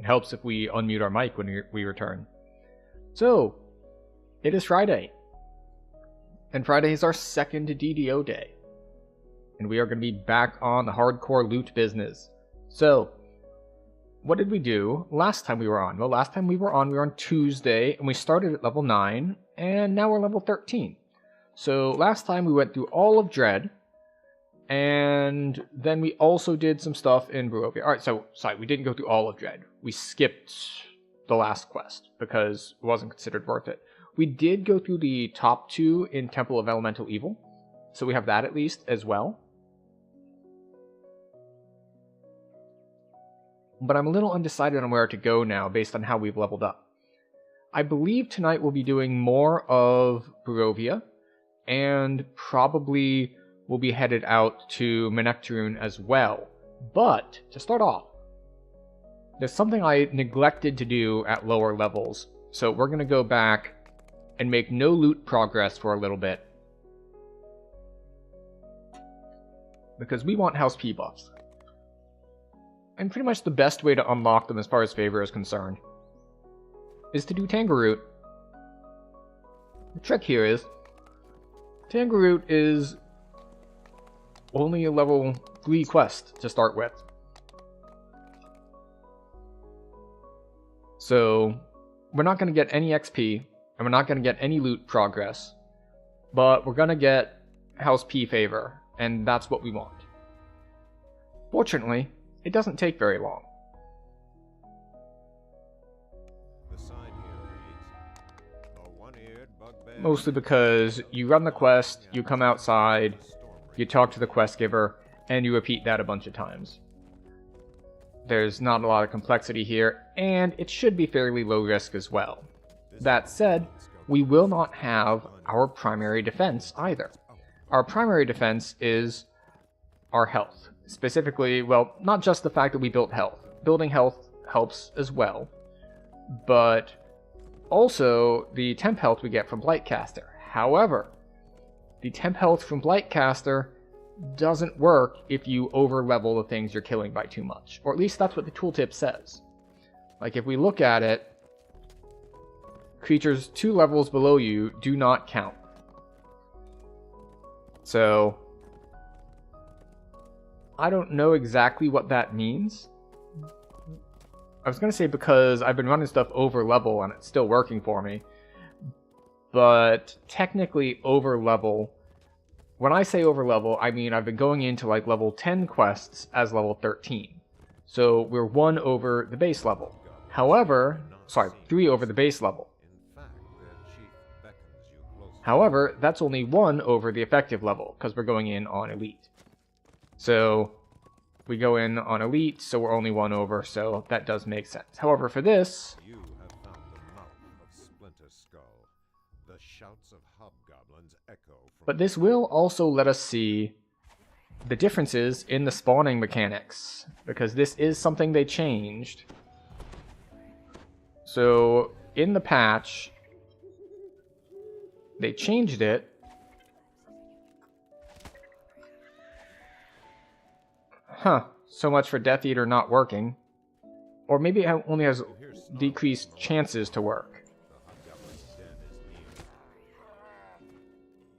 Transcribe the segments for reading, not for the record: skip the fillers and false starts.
It helps if we unmute our mic when we return. So, it is Friday. And Friday is our second DDO day. And we are going to be back on the hardcore loot business. So, what did we do last time we were on? Well, last time we were on Tuesday, and we started at level 9, and now we're level 13. So, last time we went through all of Dread, and then we also did some stuff in Barovia. Alright, so, sorry, we didn't go through all of Dread. We skipped the last quest, because it wasn't considered worth it. We did go through the top 2 in Temple of Elemental Evil, so we have that at least as well. But I'm a little undecided on where to go now based on how we've leveled up. I believe tonight we'll be doing more of Barovia, and probably we'll be headed out to Manectarune as well. But, to start off, there's something I neglected to do at lower levels, so we're going to go back and make no loot progress for a little bit. Because we want House P buffs. And pretty much the best way to unlock them as far as favor is concerned is to do Tangeroot. The trick here is Tangeroot is only a level 3 quest to start with. So we're not going to get any XP, and we're not going to get any loot progress, but we're going to get House P favor, and that's what we want. Fortunately, it doesn't take very long. Mostly because you run the quest, you come outside, you talk to the quest giver, and you repeat that a bunch of times. There's not a lot of complexity here, and it should be fairly low risk as well. That said, we will not have our primary defense either. Our primary defense is our health. Specifically, well, not just the fact that we built health. Building health helps as well, but also the temp health we get from Blightcaster. However, the temp health from Blightcaster doesn't work if you over-level the things you're killing by too much. Or at least that's what the tooltip says. Like, if we look at it, creatures 2 levels below you do not count. So I don't know exactly what that means. I was going to say because I've been running stuff over level and it's still working for me. But technically over level, when I say over level, I mean I've been going into like level 10 quests as level 13. So we're 1 over the base level. However, 3 over the base level. However, that's only 1 over the effective level because we're going in on Elite. So we go in on Elite, so we're only 1 over, so that does make sense. However, for this, You have found the mouth of Splinter Skull. The shouts of hobgoblins echo from... but this will also let us see the differences in the spawning mechanics, because this is something they changed. So in the patch, they changed it. Huh, so much for Death Eater not working. Or maybe it only has decreased chances to work.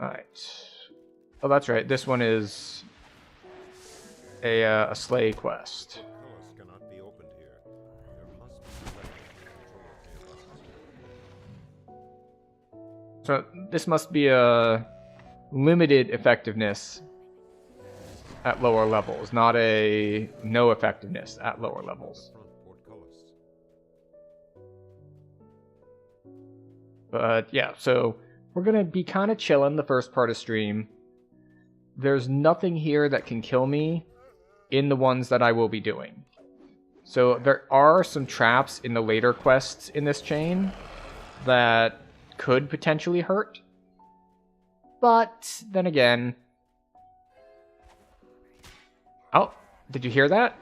Alright. Oh, that's right, this one is a Slay quest. So this must be a limited effectiveness at lower levels, not a no effectiveness at lower levels. But yeah, so we're going to be kind of chilling the first part of stream. There's nothing here that can kill me in the ones that I will be doing. So there are some traps in the later quests in this chain that could potentially hurt. But then again... Oh, did you hear that?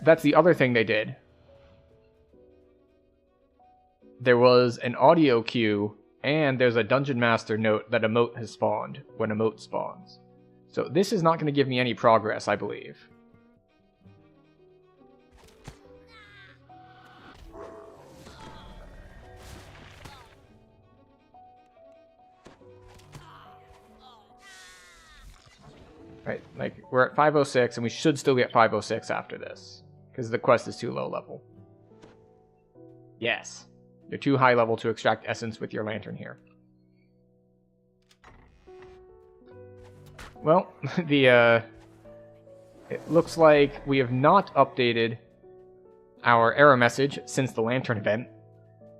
That's the other thing they did. There was an audio cue, and there's a Dungeon Master note that Emote has spawned when Emote spawns. So this is not going to give me any progress, I believe. Right, like, we're at 506, and we should still be at 506 after this, because the quest is too low level. Yes. You're too high level to extract essence with your lantern here. Well, it looks like we have not updated our error message since the lantern event.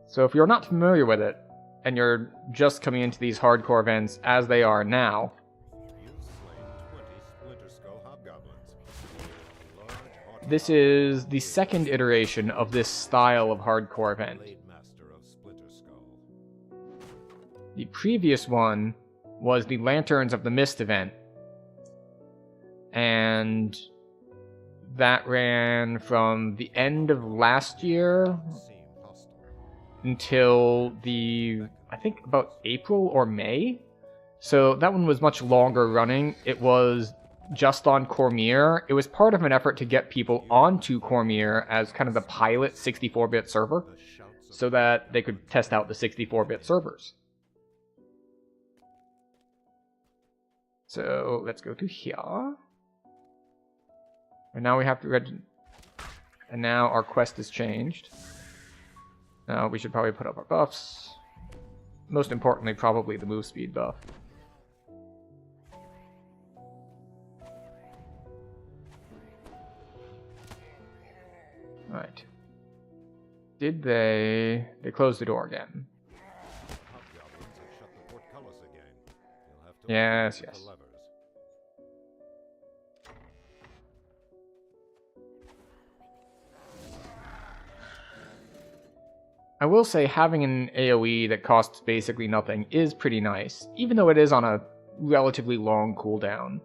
So if you're not familiar with it, and you're just coming into these hardcore events as they are now, this is the second iteration of this style of hardcore event. The previous one was the Lanterns of the Mist event, and that ran from the end of last year until I think about April or May. So that one was much longer running. It was just on Cormier. It was part of an effort to get people onto Cormier as kind of the pilot 64-bit server, so that they could test out the 64-bit servers. So let's go to here. And now we have to and now our quest has changed. Now we should probably put up our buffs. Most importantly, probably the move speed buff. Right. Did they closed the door again? Yes, yes. I will say having an AoE that costs basically nothing is pretty nice, even though it is on a relatively long cooldown.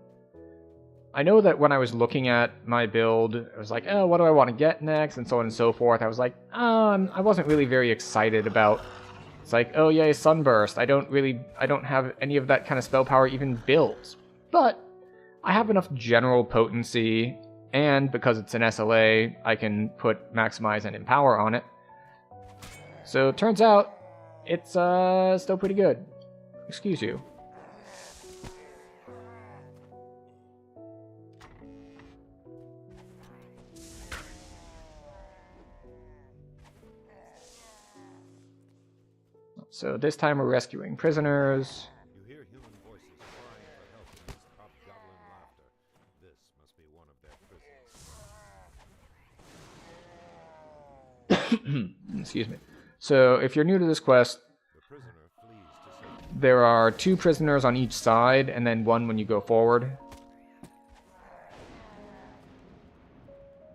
I know that when I was looking at my build, I was like, oh, what do I want to get next, and so on and so forth. I was like, I wasn't really very excited about. It's like, oh yay, Sunburst. I don't have any of that kind of spell power even built. But I have enough general potency, and because it's an SLA, I can put Maximize and Empower on it. So it turns out, it's still pretty good. Excuse you. So this time we're rescuing prisoners. You hear human voices crying for help against hobgoblin laughter. This must be one of their prisons. Excuse me. So if you're new to this quest, there are 2 prisoners on each side, and then 1 when you go forward.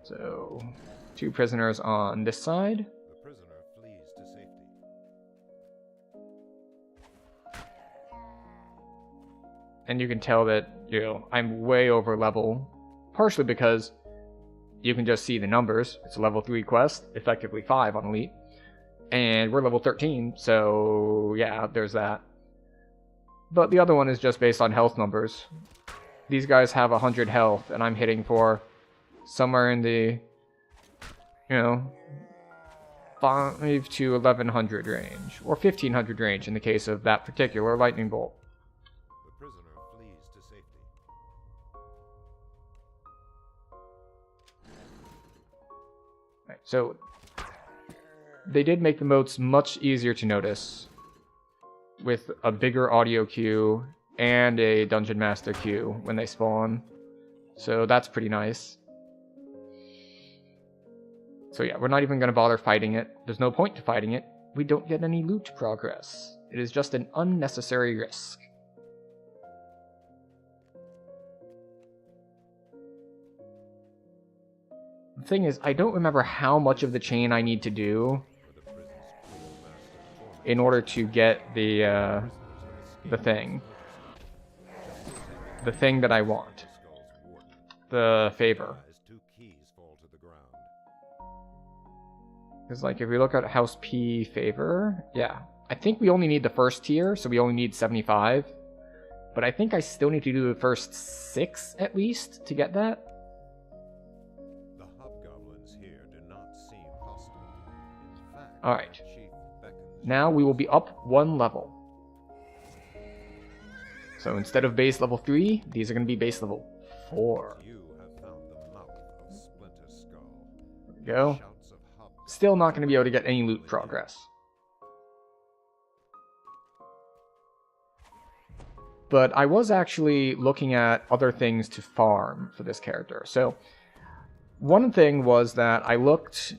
So 2 prisoners on this side. The prisoner flees to safety. And you can tell that, I'm way over level, partially because you can just see the numbers. It's a level 3 quest, effectively 5 on Elite. And we're level 13, so yeah, there's that. But the other one is just based on health numbers. These guys have 100 health, and I'm hitting for somewhere in the, 5 to 1100 range, or 1500 range in the case of that particular lightning bolt. The prisoner flees to safety. Right, so they did make the moats much easier to notice, with a bigger audio queue and a Dungeon Master queue when they spawn. So that's pretty nice. So yeah, we're not even going to bother fighting it. There's no point to fighting it. We don't get any loot progress. It is just an unnecessary risk. The thing is, I don't remember how much of the chain I need to do in order to get the thing that I want, the favor. Because like if we look at House P favor, yeah, I think we only need the first tier, so we only need 75. But I think I still need to do the first 6 at least to get that. The hobgoblins here do not seem hostile. In fact, all right. Chief beckons. Now we will be up 1 level. So instead of base level 3, these are going to be base level 4. You have found the mouth of Splinter Skull. There we go. Shouts of hobgoblins. Still not going to be able to get any loot progress. But I was actually looking at other things to farm for this character. So, one thing was that I looked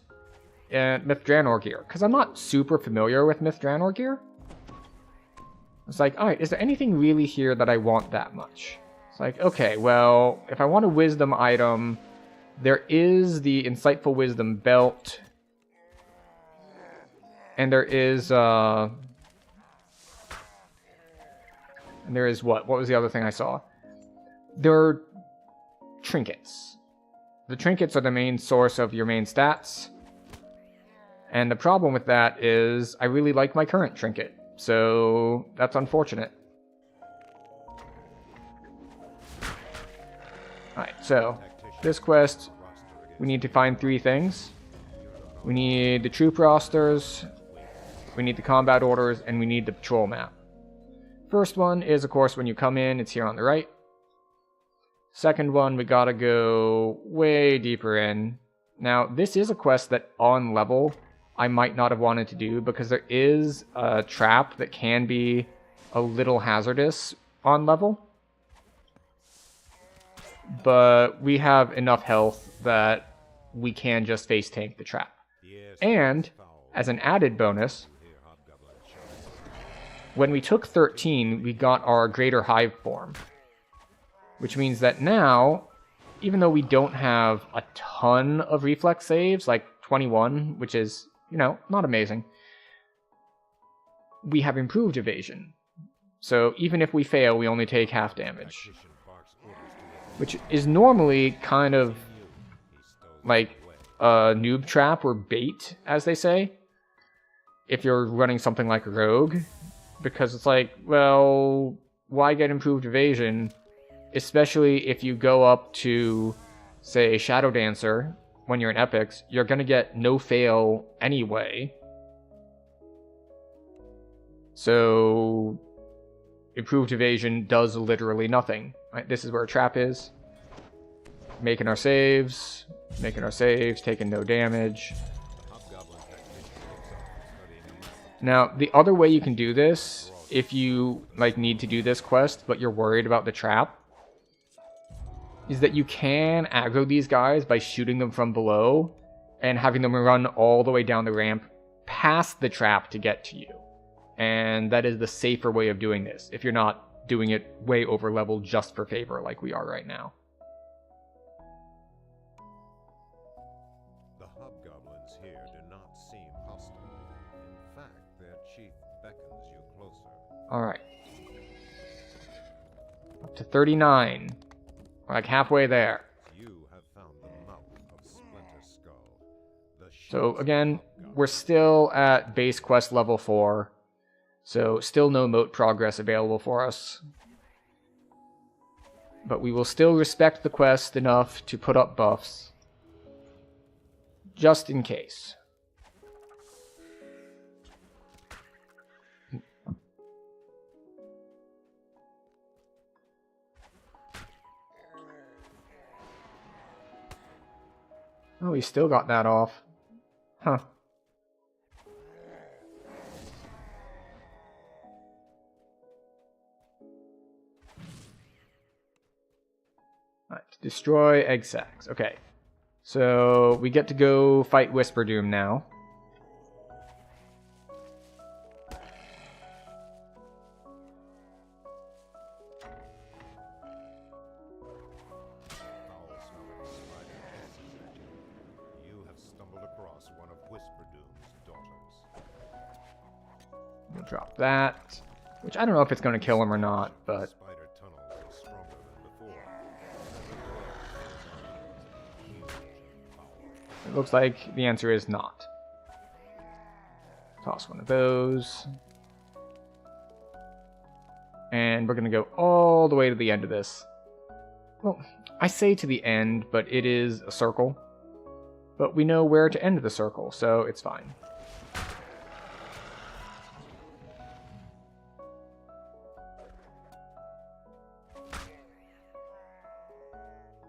at Myth Draenor gear, because I'm not super familiar with Myth Draenor gear. It's like, alright, is there anything really here that I want that much? It's like, okay, well, if I want a wisdom item, there is the Insightful Wisdom belt, and there is, what? What was the other thing I saw? There are trinkets. The trinkets are the main source of your main stats. And the problem with that is I really like my current trinket. So that's unfortunate. Alright, so this quest, we need to find 3 things. We need the troop rosters, we need the combat orders, and we need the patrol map. First one is, of course, when you come in, it's here on the right. Second one, we gotta go way deeper in. Now, this is a quest that, on level, I might not have wanted to do, because there is a trap that can be a little hazardous on level. But we have enough health that we can just face tank the trap. And, as an added bonus, when we took 13, we got our Greater Hive form. Which means that now, even though we don't have a ton of reflex saves, like 21, which is, you know, not amazing, we have improved evasion. So even if we fail, we only take half damage. Which is normally kind of like a noob trap or bait, as they say, if you're running something like a rogue. Because it's like, well, why get improved evasion? Especially if you go up to, say, Shadow Dancer when you're in Epics, you're going to get no fail anyway. So, improved evasion does literally nothing. Right? This is where a trap is. Making our saves, taking no damage. Now, the other way you can do this, if you need to do this quest, but you're worried about the trap, is that you can aggro these guys by shooting them from below and having them run all the way down the ramp past the trap to get to you. And that is the safer way of doing this, if you're not doing it way over level just for favor like we are right now. The hobgoblins here do not seem hostile. In fact, their chief beckons you closer. Alright. Up to 39. We're like halfway there. You have found the mouth of Splinter Skull. So again, we're still at base quest level 4. So still no moat progress available for us. But we will still respect the quest enough to put up buffs. Just in case. Oh, we still got that off. Huh. Alright, destroy egg sacs. Okay. So, we get to go fight Whisperdoom now. You have stumbled across one of Whisperdoom's daughters. We'll drop that. Which I don't know if it's going to kill him or not, but... Spider tunnel is stronger than before. it looks like the answer is not. Toss one of those. And we're going to go all the way to the end of this. Well, I say to the end, but it is a circle. But we know where to end the circle, so it's fine.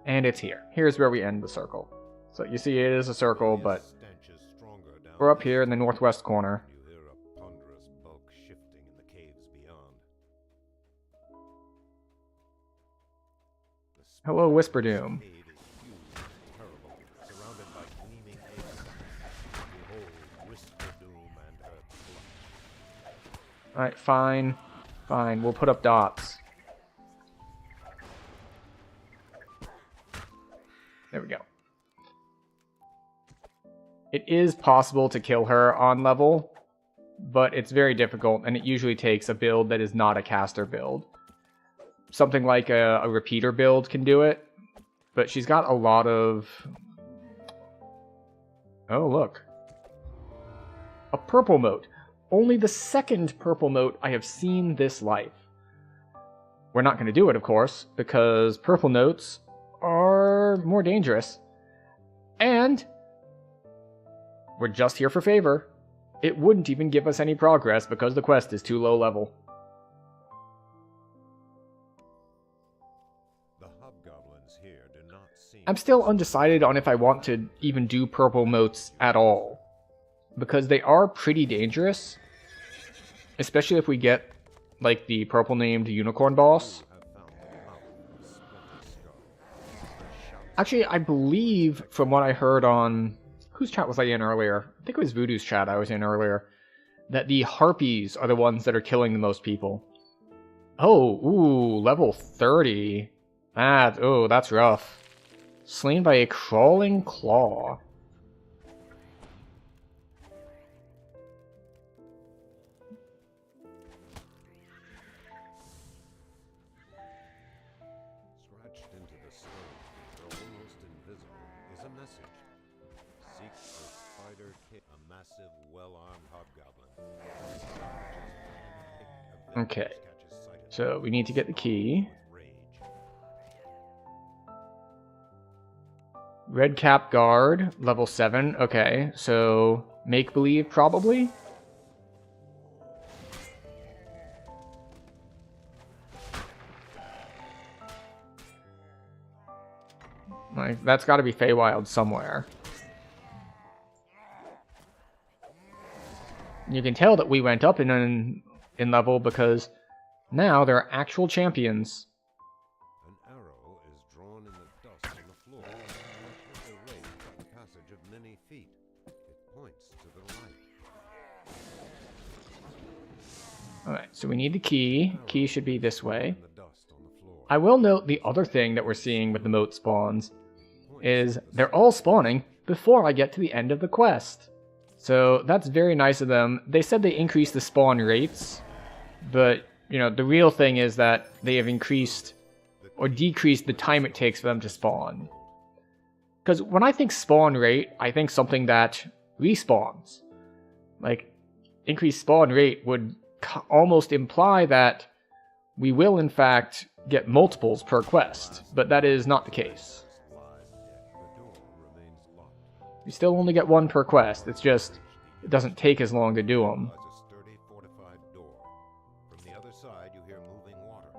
And it's here. Here's where we end the circle. So you see it is a circle, but stench is stronger down we're up here in the northwest corner. You hear a ponderous bulk shifting in the caves beyond. The Hello, Whisper Doom. cave is huge and terrible, surrounded by gleaming apes. Behold, Whisper Doom and her clutch. Alright, fine. Fine, we'll put up dots. There we go. It is possible to kill her on level, but it's very difficult, and it usually takes a build that is not a caster build. Something like a repeater build can do it, but she's got a lot of... Oh, look. A purple mote. Only the second purple mote I have seen this life. We're not going to do it, of course, because purple notes are more dangerous. And we're just here for favor. It wouldn't even give us any progress because the quest is too low level. The hobgoblins here do not seem... I'm still undecided on if I want to even do purple motes at all, because they are pretty dangerous, especially if we get like the purple named unicorn boss. have found the mouth of Splinter Skull. The shouts Actually, I believe from what I heard on... Whose chat was I in earlier? I think it was Voodoo's chat I was in earlier. That the harpies are the ones that are killing the most people. Oh, ooh, level 30. That's rough. Slain by a crawling claw. scratched into the stone, though almost invisible, is a message. Seek the spider king, a massive, well-armed hobgoblin. Okay. So we need to get the key. Rage. Red cap guard, level 7. Okay, so make believe probably. Like, that's got to be Feywild somewhere. You can tell that we went up in level because now there are actual champions. An arrow is drawn in the dust on the floor. It's erased by the passage of many feet. It points to the right. Alright, so we need the key. Key should be this way. In the dust on the floor. I will note the other thing that we're seeing with the moat spawns is they're all spawning before I get to the end of the quest. So that's very nice of them. They said they increased the spawn rates, but, you know, the real thing is that they have increased or decreased the time it takes for them to spawn. Because when I think spawn rate, I think something that respawns. Like, increased spawn rate would almost imply that we will, in fact, get multiples per quest, but that is not the case. Live yet. The door remains locked. We still only get one per quest. It's just, it doesn't take as long to do them. Lies a sturdy, fortified door. From the other side, you hear moving water.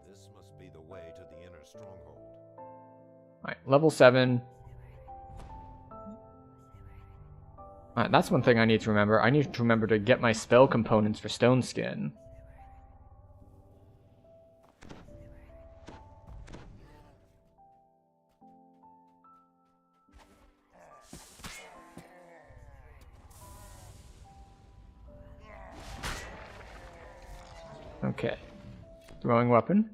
This must be the way to the inner stronghold. Alright, level 7. Alright, that's one thing I need to remember. I need to remember to get my spell components for Stone Skin. Okay. Throwing weapon.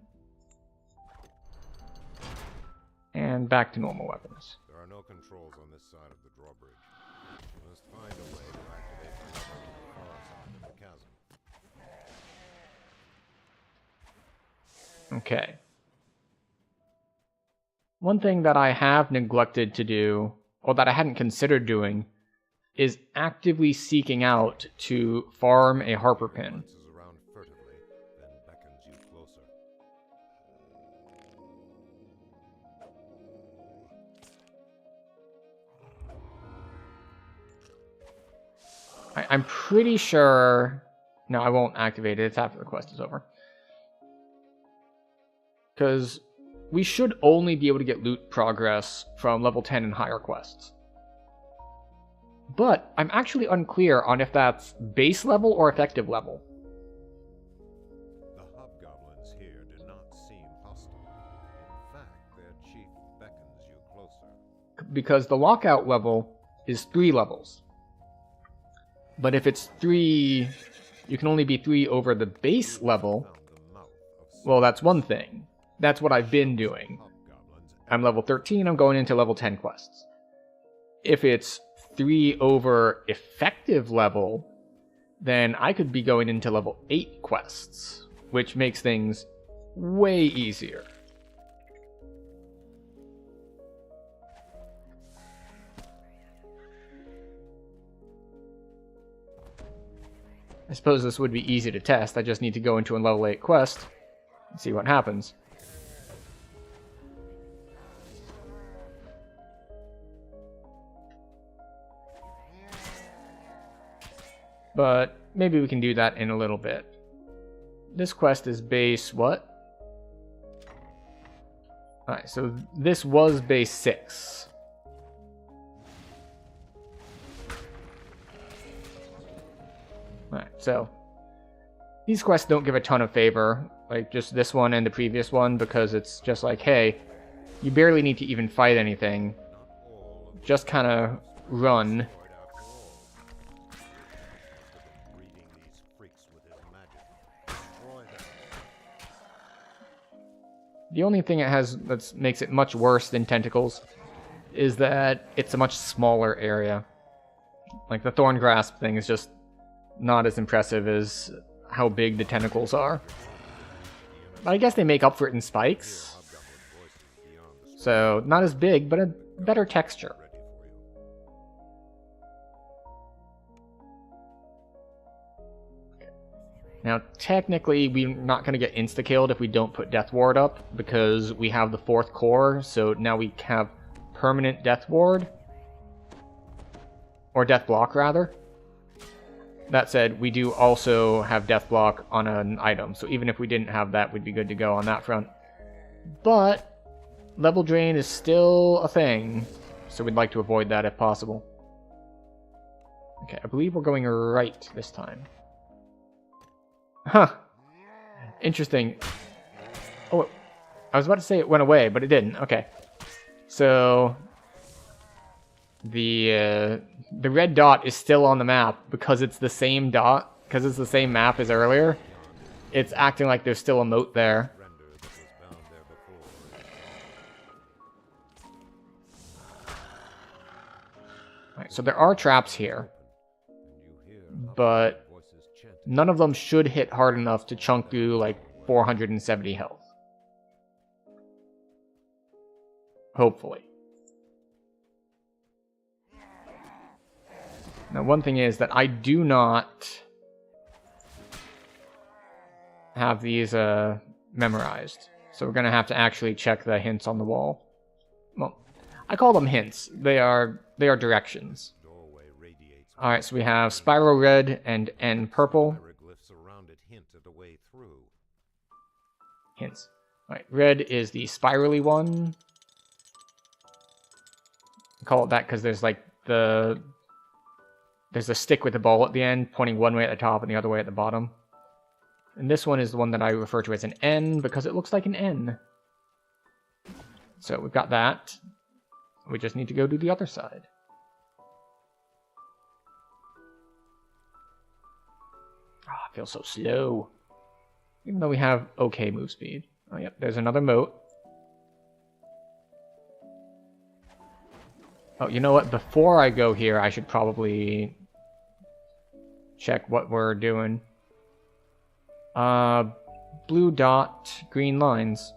And back to normal weapons. There are no controls on this side of the drawbridge. You must find a way to activate the lever on the far side of the chasm. Okay. One thing that I have neglected to do, or that I hadn't considered doing, is actively seeking out to farm a Harper pin. Glances around furtively, then beckons you closer. I'm pretty sure... No, I won't activate it. It's after the quest is over. Because we should only be able to get loot progress from level 10 and higher quests. But I'm actually unclear on if that's base level or effective level. The hobgoblins here do not seem hostile. In fact, their chief beckons you closer. Because the lockout level is 3 levels. But if it's 3, you can only be 3 over the base level. Well, that's one thing. That's what I've been doing. I'm level 13, I'm going into level 10 quests. If it's 3 over effective level, then I could be going into level 8 quests, which makes things way easier. I suppose this would be easy to test. I just need to go into a level 8 quest and see what happens. But maybe we can do that in a little bit. This quest is base what? Alright, so this was base 6. Alright, so these quests don't give a ton of favor, like just this one and the previous one, because it's just like, hey, you barely need to even fight anything. Just kind of run. The only thing it has that makes it much worse than tentacles is that it's a much smaller area. Like the thorn grasp thing is just not as impressive as how big the tentacles are. But I guess they make up for it in spikes. So not as big, but a better texture. Now, technically, we're not going to get insta-killed if we don't put Death Ward up, because we have the 4th core, so now we have permanent Death Ward. Or Death Block, rather. That said, we do also have Death Block on an item, so even if we didn't have that, we'd be good to go on that front. But, level drain is still a thing, so we'd like to avoid that if possible. Okay, I believe we're going right this time. Huh. Interesting. Oh, I was about to say it went away, but it didn't. Okay. So the red dot is still on the map because it's the same dot, because it's the same map as earlier. It's acting like there's still a moat there. Alright, so there are traps here, but none of them should hit hard enough to chunk through like 470 health. Hopefully. Now, one thing is that I do not have these memorized, so we're going to have to actually check the hints on the wall. Well, I call them hints. They are directions. Alright, so we have Spiral Red and N Purple. Hints. Alright, red is the spirally one. I call it that because there's like there's a stick with a ball at the end, pointing one way at the top and the other way at the bottom. And this one is the one that I refer to as an N because it looks like an N. So we've got that. We just need to go to the other side. I feel so slow. Even though we have okay move speed. Oh, yep, there's another moat. Oh, you know what? Before I go here, I should probably check what we're doing. Blue dot, green lines.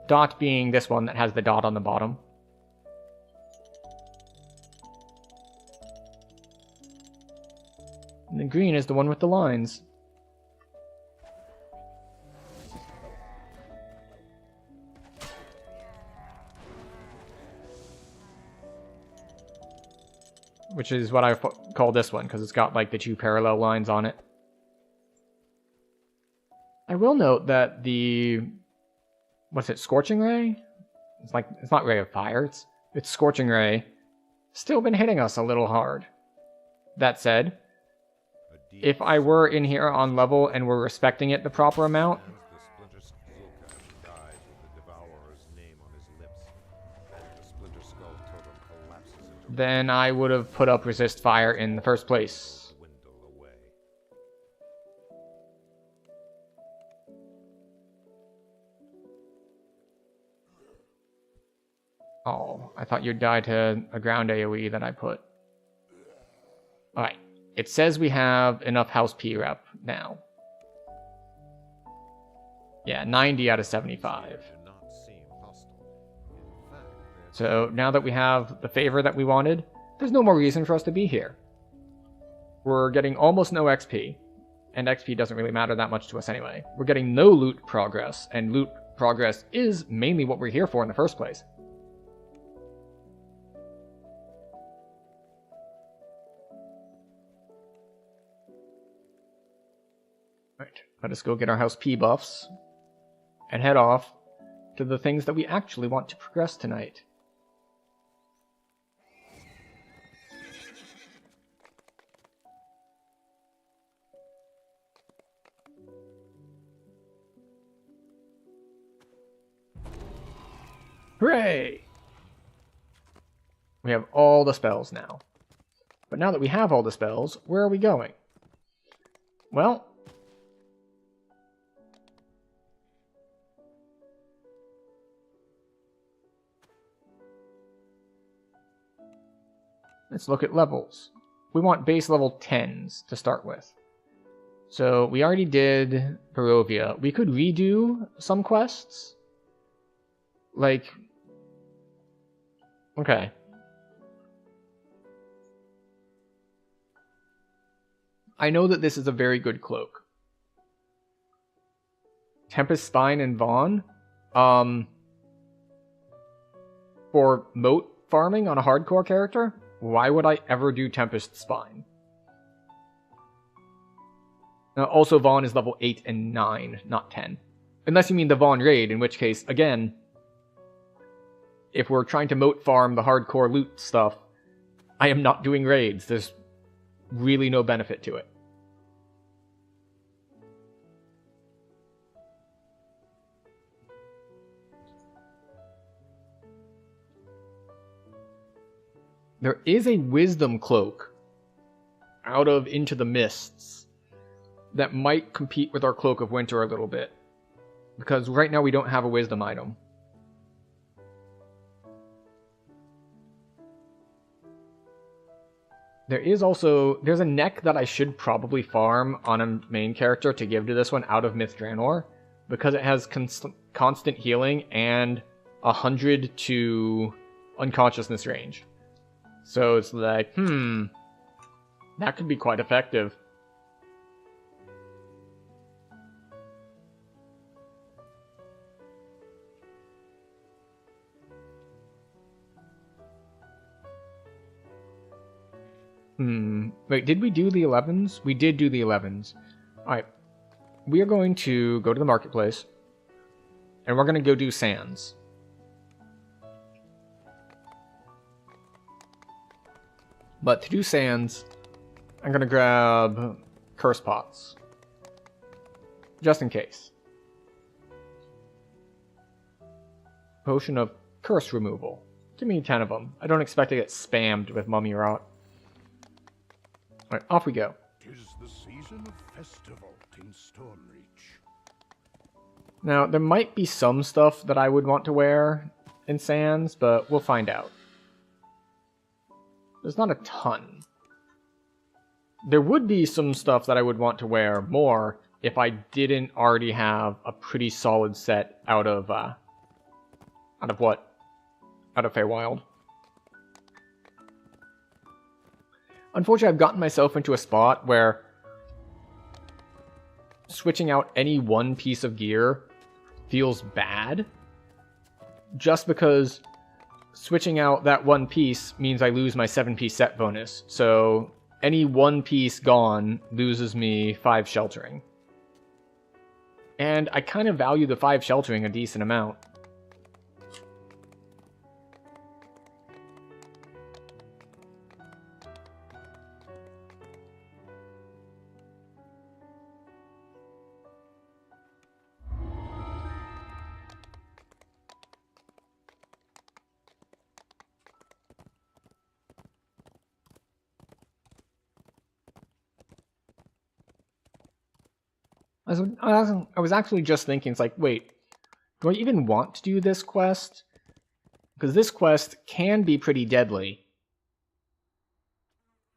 Dot being this one that has the dot on the bottom. And the green is the one with the lines. Which is what I call this one, because it's got like the 2 parallel lines on it. I will note that the What's it? Scorching Ray? It's not Ray of Fire. It's Scorching Ray. Still been hitting us a little hard. That said, if I were in here on level and were respecting it the proper amount, then I would have put up Resist Fire in the first place. Oh, I thought you'd die to a ground AoE that I put. Alright, it says we have enough House P rep now. Yeah, 90 out of 75. So now that we have the favor that we wanted, there's no more reason for us to be here. We're getting almost no XP, and XP doesn't really matter that much to us anyway. We're getting no loot progress, and loot progress is mainly what we're here for in the first place. Right, let us go get our House P buffs, and head off to the things that we actually want to progress tonight. Hooray! We have all the spells now. But now that we have all the spells, where are we going? Well, let's look at levels. We want base level 10s to start with. So we already did Barovia. We could redo some quests. Like, okay. I know that this is a very good cloak. Tempest Spine and Vaughn. For moat farming on a hardcore character, why would I ever do Tempest Spine? Now, also, Vaughn is level 8 and 9, not 10. Unless you mean the Vaughn raid, in which case, again, if we're trying to moat farm the hardcore loot stuff, I am not doing raids. There's really no benefit to it. There is a Wisdom Cloak out of Into the Mists that might compete with our Cloak of Winter a little bit. Because right now we don't have a Wisdom item. There's a neck that I should probably farm on a main character to give to this one out of Myth Draenor, because it has constant healing and 100 to unconsciousness range. So it's like, that could be quite effective. Wait, did we do the 11s? We did do the 11s. Alright. We are going to go to the marketplace. And we're going to go do sands. But to do sands, I'm going to grab curse pots. Just in case. Potion of curse removal. Give me 10 of them. I don't expect to get spammed with mummy rot. Alright, off we go. 'Tis the season of festival in Stormreach. Now, there might be some stuff that I would want to wear in Sands, but we'll find out. There's not a ton. There would be some stuff that I would want to wear more if I didn't already have a pretty solid set out of what? Out of Feywild. Unfortunately, I've gotten myself into a spot where switching out any one piece of gear feels bad. Just because switching out that one piece means I lose my 7-piece set bonus. So any one piece gone loses me 5 sheltering. And I kind of value the 5 sheltering a decent amount. I was actually just thinking, it's like, wait, do I even want to do this quest? Because this quest can be pretty deadly.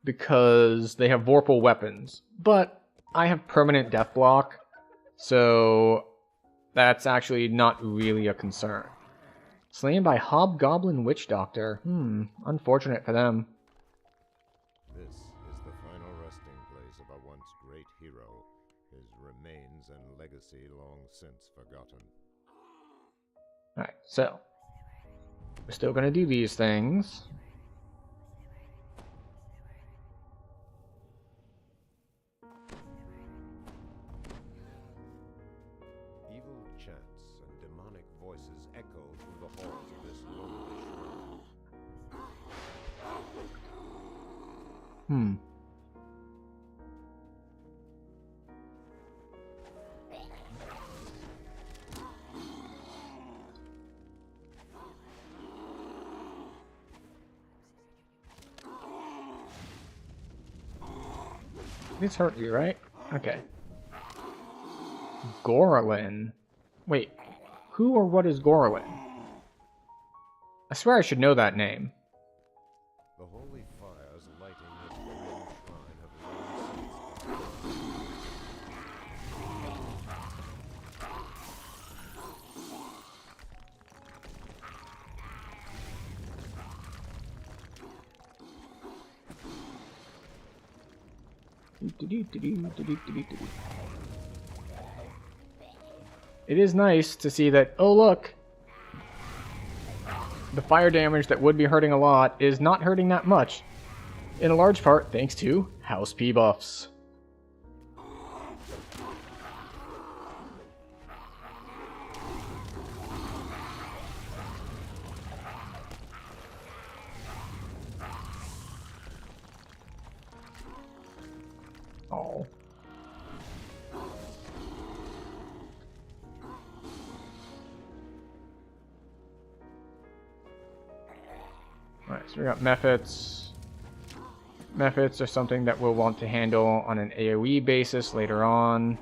Because they have Vorpal weapons. But I have permanent death block, so that's actually not really a concern. Slain by Hobgoblin Witch Doctor. Unfortunate for them. This is the final resting place of a once great hero, his remains and legacy long since forgotten. Alright, so we're still gonna do these things. Evil chants and demonic voices echo through the halls of this lonely shrine. These hurt you, right? Okay. Gorlin. Wait, who or what is Gorlin? I swear I should know that name. The holy fires lighting this forbidden shrine have long since It is nice to see that, oh look, the fire damage that would be hurting a lot is not hurting that much. In a large part thanks to House P buffs. Oh. Alright, so we got Mephits. Mephits are something that we'll want to handle on an AoE basis later on.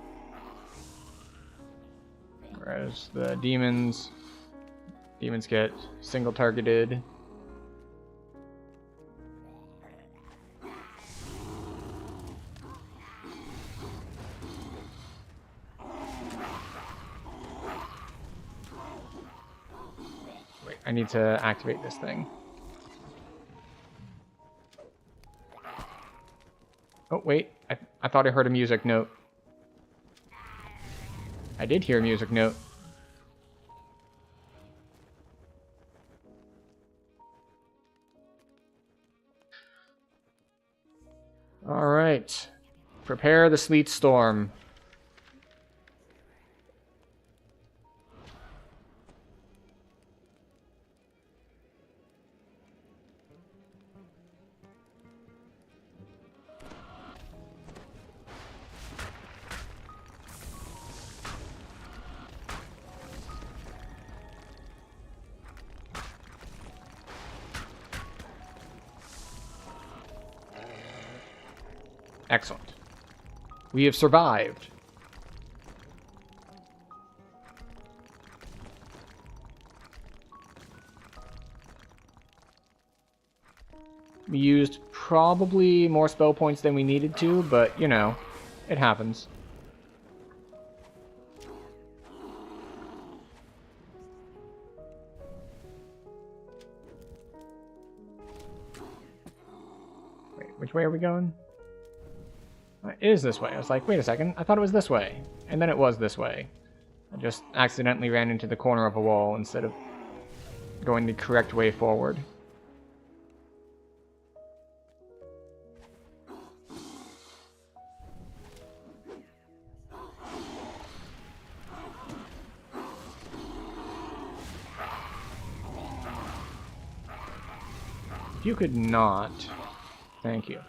Whereas the demons get single targeted. Wait, I need to activate this thing. Oh, wait. I thought I heard a music note. I did hear a music note. Alright. Prepare the sleet storm. Excellent. We have survived. We used probably more spell points than we needed to, but, you know, it happens. Wait, which way are we going? It is this way. I was like, wait a second, I thought it was this way. And then it was this way. I just accidentally ran into the corner of a wall instead of going the correct way forward. you could not... Thank you.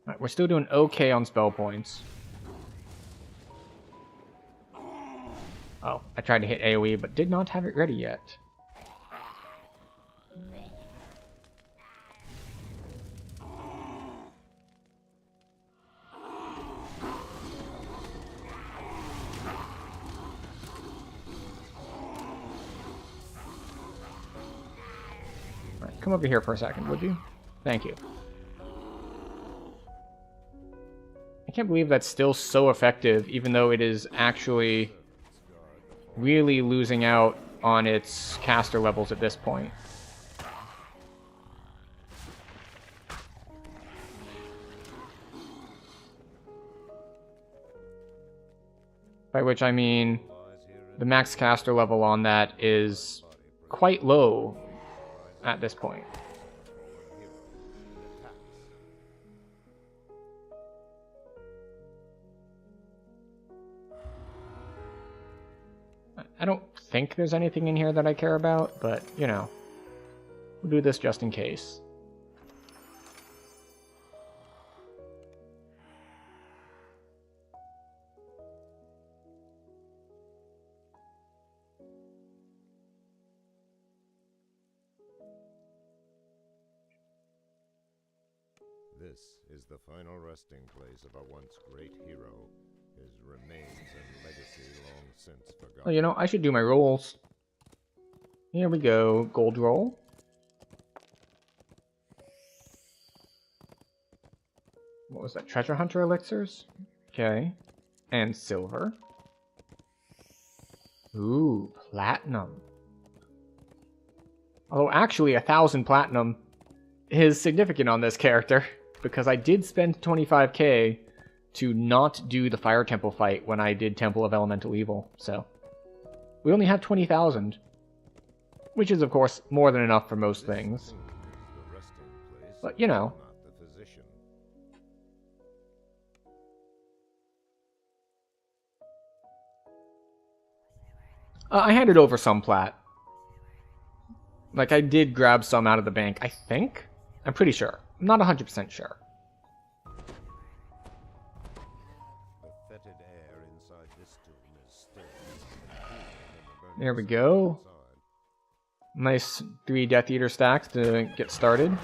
Alright, we're still doing okay on spell points. Oh, I tried to hit AoE, but did not have it ready yet. Alright, come over here for a second, would you? Thank you. I can't believe that's still so effective, even though it is actually really losing out on its caster levels at this point. By which I mean the max caster level on that is quite low at this point. I don't think there's anything in here that I care about, but, you know, we'll do this just in case. This is the final resting place of a once great hero. His remains and legacy long since forgotten. Well, you know, I should do my rolls. Here we go. Gold roll. What was that? Treasure Hunter elixirs? Okay. And silver. Ooh, platinum. Although actually 1,000 platinum is significant on this character, because I did spend 25k to not do the Fire Temple fight when I did Temple of Elemental Evil, so... We only have 20,000. Which is, of course, more than enough for most things. But, you know. I handed over some plat. Like, I did grab some out of the bank, I think? I'm pretty sure. I'm not 100% sure. There we go. Nice 3 Death Eater stacks to get started.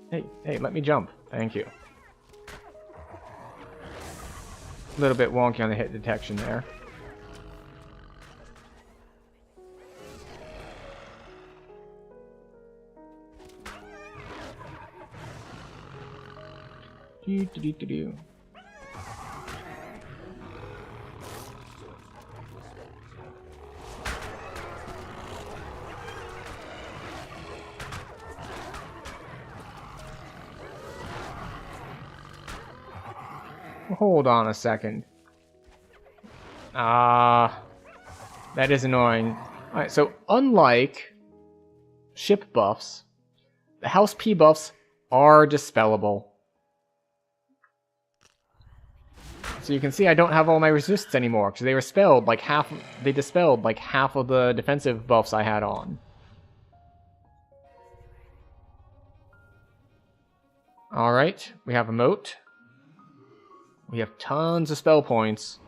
Hey, let me jump. Thank you. A little bit wonky on the hit detection there. Do. Hold on a second. That is annoying. Alright, so unlike ship buffs, the House P buffs are dispellable. So you can see I don't have all my resists anymore, because they dispelled like half of the defensive buffs I had on. Alright, we have a moat. We have tons of spell points.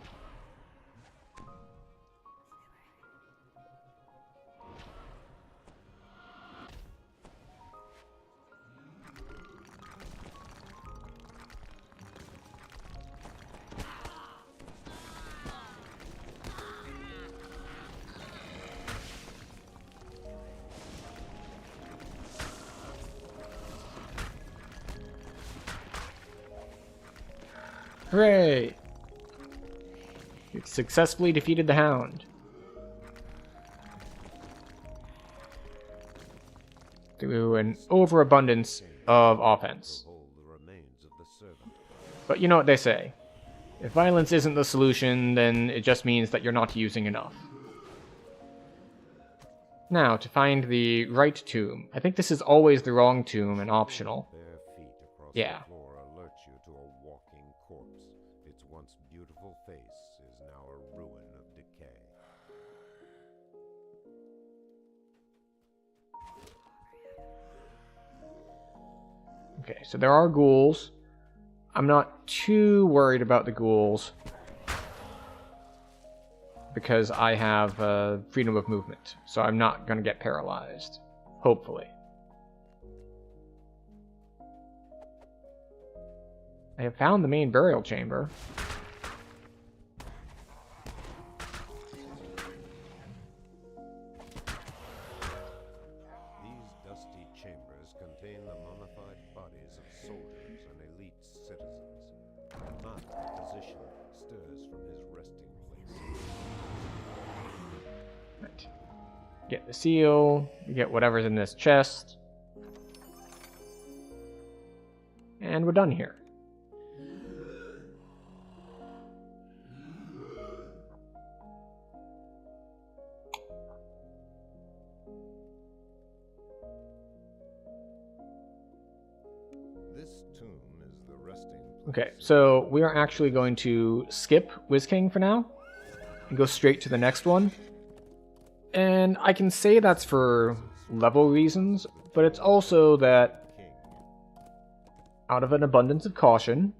Hooray! You successfully defeated the Hound. Through an overabundance of offense. But you know what they say. If violence isn't the solution, then it just means that you're not using enough. Now, to find the right tomb. I think this is always the wrong tomb and optional. Yeah. once beautiful face is now a ruin of decay. Okay, so there are ghouls. I'm not too worried about the ghouls because I have freedom of movement, so I'm not going to get paralyzed, hopefully. I have found the main burial chamber. These dusty chambers contain the mummified bodies of soldiers and elite citizens. Not a physician stirs from his resting place. Right. Get the seal, get whatever's in this chest, and we're done here. This tomb is the resting place. Okay, so we are actually going to skip Wiz King for now and go straight to the next one. And I can say that's for level reasons, but it's also that King. out of an abundance of caution,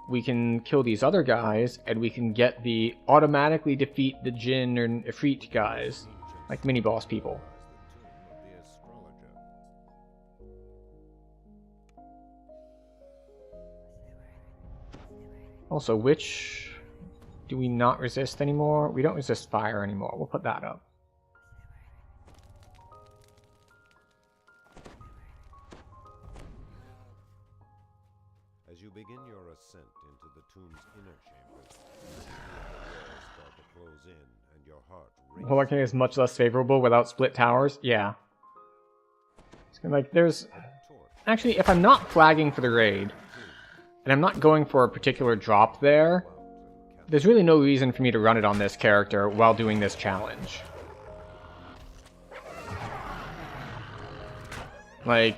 we can kill these other guys and we can get the automatically defeat the Jinn or Ifrit guys, like mini-boss people. The astrologer. Also, which do we not resist anymore? We don't resist fire anymore. We'll put that up. As you begin your ascent into the tomb's inner chambers, the walls start to close in and your heart races. Polar King is much less favorable without split towers. Yeah. It's gonna, like, there's... Actually, if I'm not flagging for the raid, and I'm not going for a particular drop there, there's really no reason for me to run it on this character while doing this challenge. Like,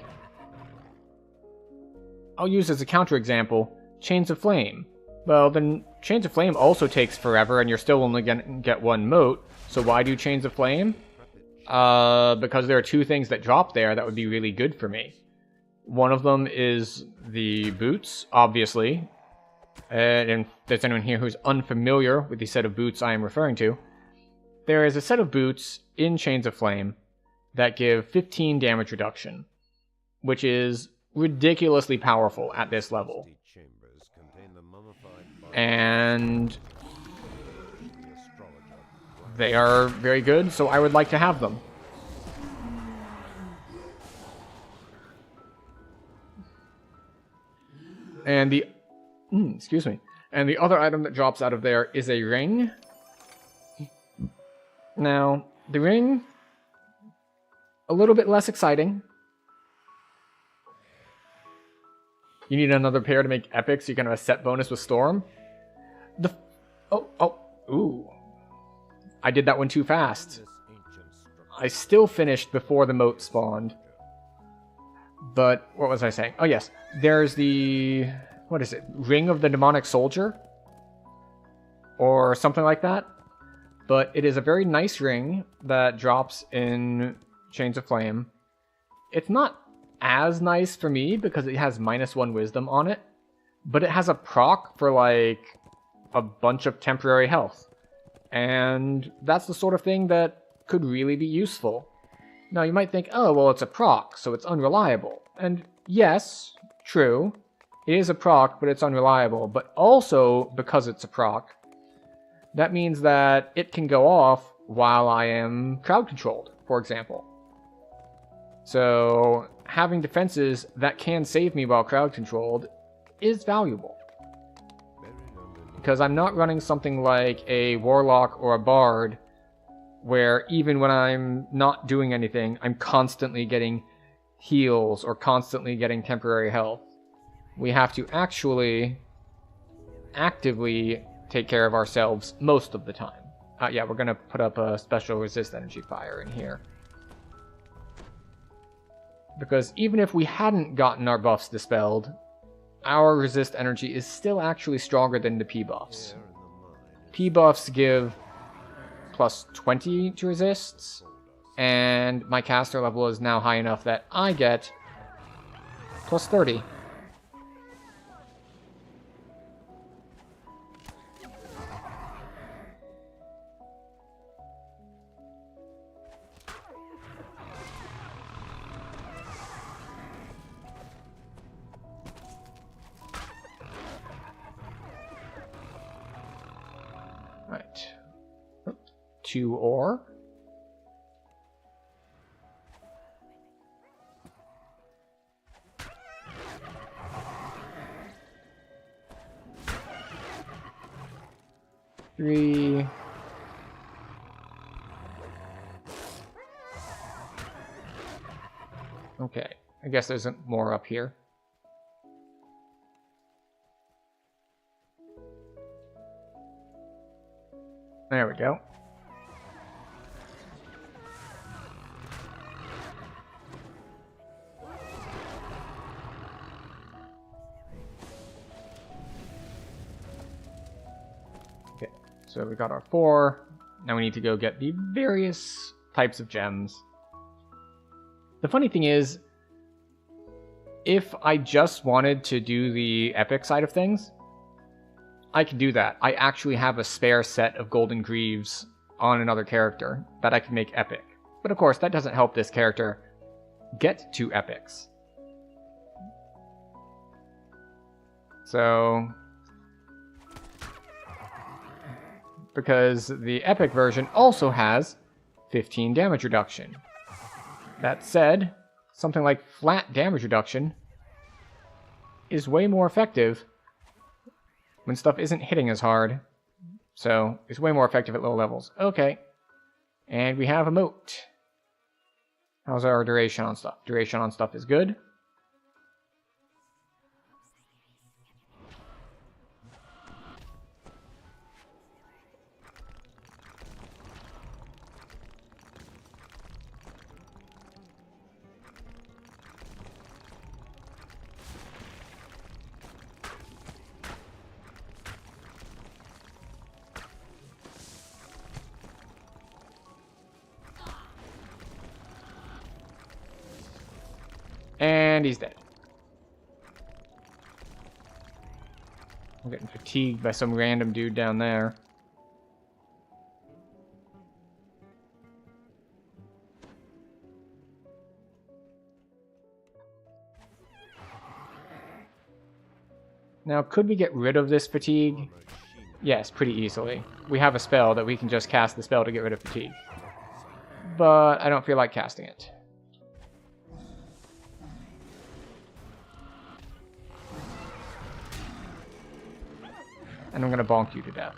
I'll use as a counterexample, Chains of Flame. Well, then Chains of Flame also takes forever and you're still only gonna get one mote, so why do Chains of Flame? Because there are two things that drop there that would be really good for me. One of them is the boots, obviously. And if there's anyone here who's unfamiliar with the set of boots I am referring to, there is a set of boots in Chains of Flame that give 15 damage reduction, which is ridiculously powerful at this level. Dusty chambers contain the mummified bodies And of the astrologer. they are very good, so I would like to have them. And the excuse me. And the other item that drops out of there is a ring. Now, the ring, a little bit less exciting. You need another pair to make epic, so you can have a set bonus with Storm. Ooh. I did that one too fast. This ancient structure I still finished before the moat spawned. But, what was I saying? Oh yes, there's the... What is it? Ring of the Demonic Soldier? Or something like that. But it is a very nice ring that drops in Chains of Flame. It's not as nice for me because it has -1 wisdom on it. But it has a proc for like a bunch of temporary health. And that's the sort of thing that could really be useful. Now you might think, oh, well, it's a proc, so it's unreliable. And yes, true. It is a proc, but it's unreliable. But also, because it's a proc, that means that it can go off while I am crowd controlled, for example. So, having defenses that can save me while crowd controlled is valuable. buried underneath. Because I'm not running something like a Warlock or a Bard, where even when I'm not doing anything, I'm constantly getting heals or constantly getting temporary health. We have to actually actively take care of ourselves most of the time. Yeah, we're going to put up a special resist energy fire in here. Because even if we hadn't gotten our buffs dispelled, our resist energy is still actually stronger than the P buffs. Here in the mine is P buffs give plus 20 to resists, and my caster level is now high enough that I get plus 30. Right. 2 ore. Three. Okay, I guess there's more up here. There we go. Okay, so we got our 4. Now we need to go get the various types of gems. The funny thing is, if I just wanted to do the epic side of things, I can do that. I actually have a spare set of golden greaves on another character that I can make epic. But of course, that doesn't help this character get to epics. So, because the epic version also has 15 damage reduction. That said, something like flat damage reduction is way more effective when stuff isn't hitting as hard. So, it's way more effective at low levels. Okay. And we have a moat. How's our duration on stuff? Duration on stuff is good. And he's dead. I'm getting fatigued by some random dude down there. Now, could we get rid of this fatigue? Yes, pretty easily. We have a spell that we can just cast the spell to get rid of fatigue. But I don't feel like casting it. And I'm going to bonk you to death.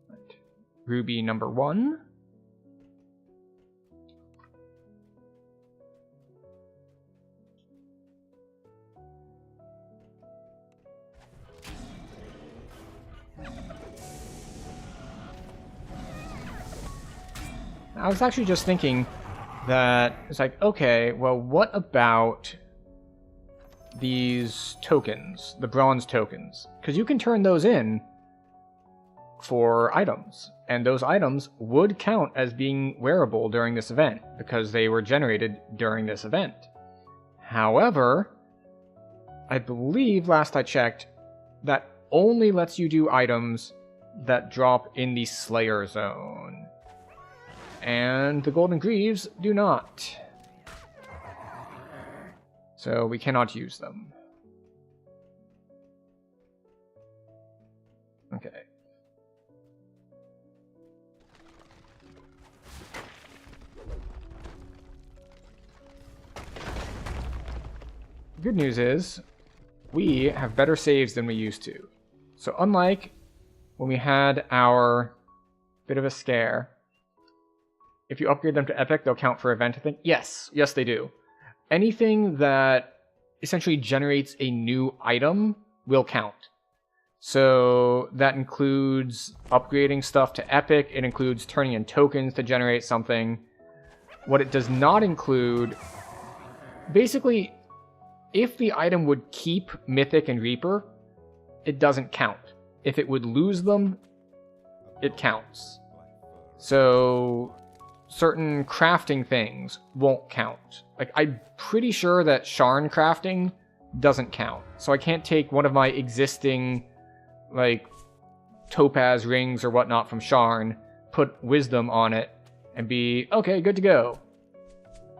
Right. Ruby number 1. I was actually just thinking that it's like, okay, well, what about these tokens, the bronze tokens? Because you can turn those in for items, and those items would count as being wearable during this event because they were generated during this event. However, I believe last I checked, that only lets you do items that drop in the Slayer zone. And the Golden Greaves do not. So we cannot use them. Okay. The good news is, we have better saves than we used to. So unlike when we had our bit of a scare, if you upgrade them to epic, they'll count for event, I think. Yes, they do. Anything that essentially generates a new item will count. So that includes upgrading stuff to epic. It includes turning in tokens to generate something. What it does not include, basically, if the item would keep Mythic and Reaper, it doesn't count. If it would lose them, it counts. So certain crafting things won't count. Like, I'm pretty sure that Sharn crafting doesn't count. So I can't take one of my existing, like, topaz rings or whatnot from Sharn, put wisdom on it, and be, okay, good to go.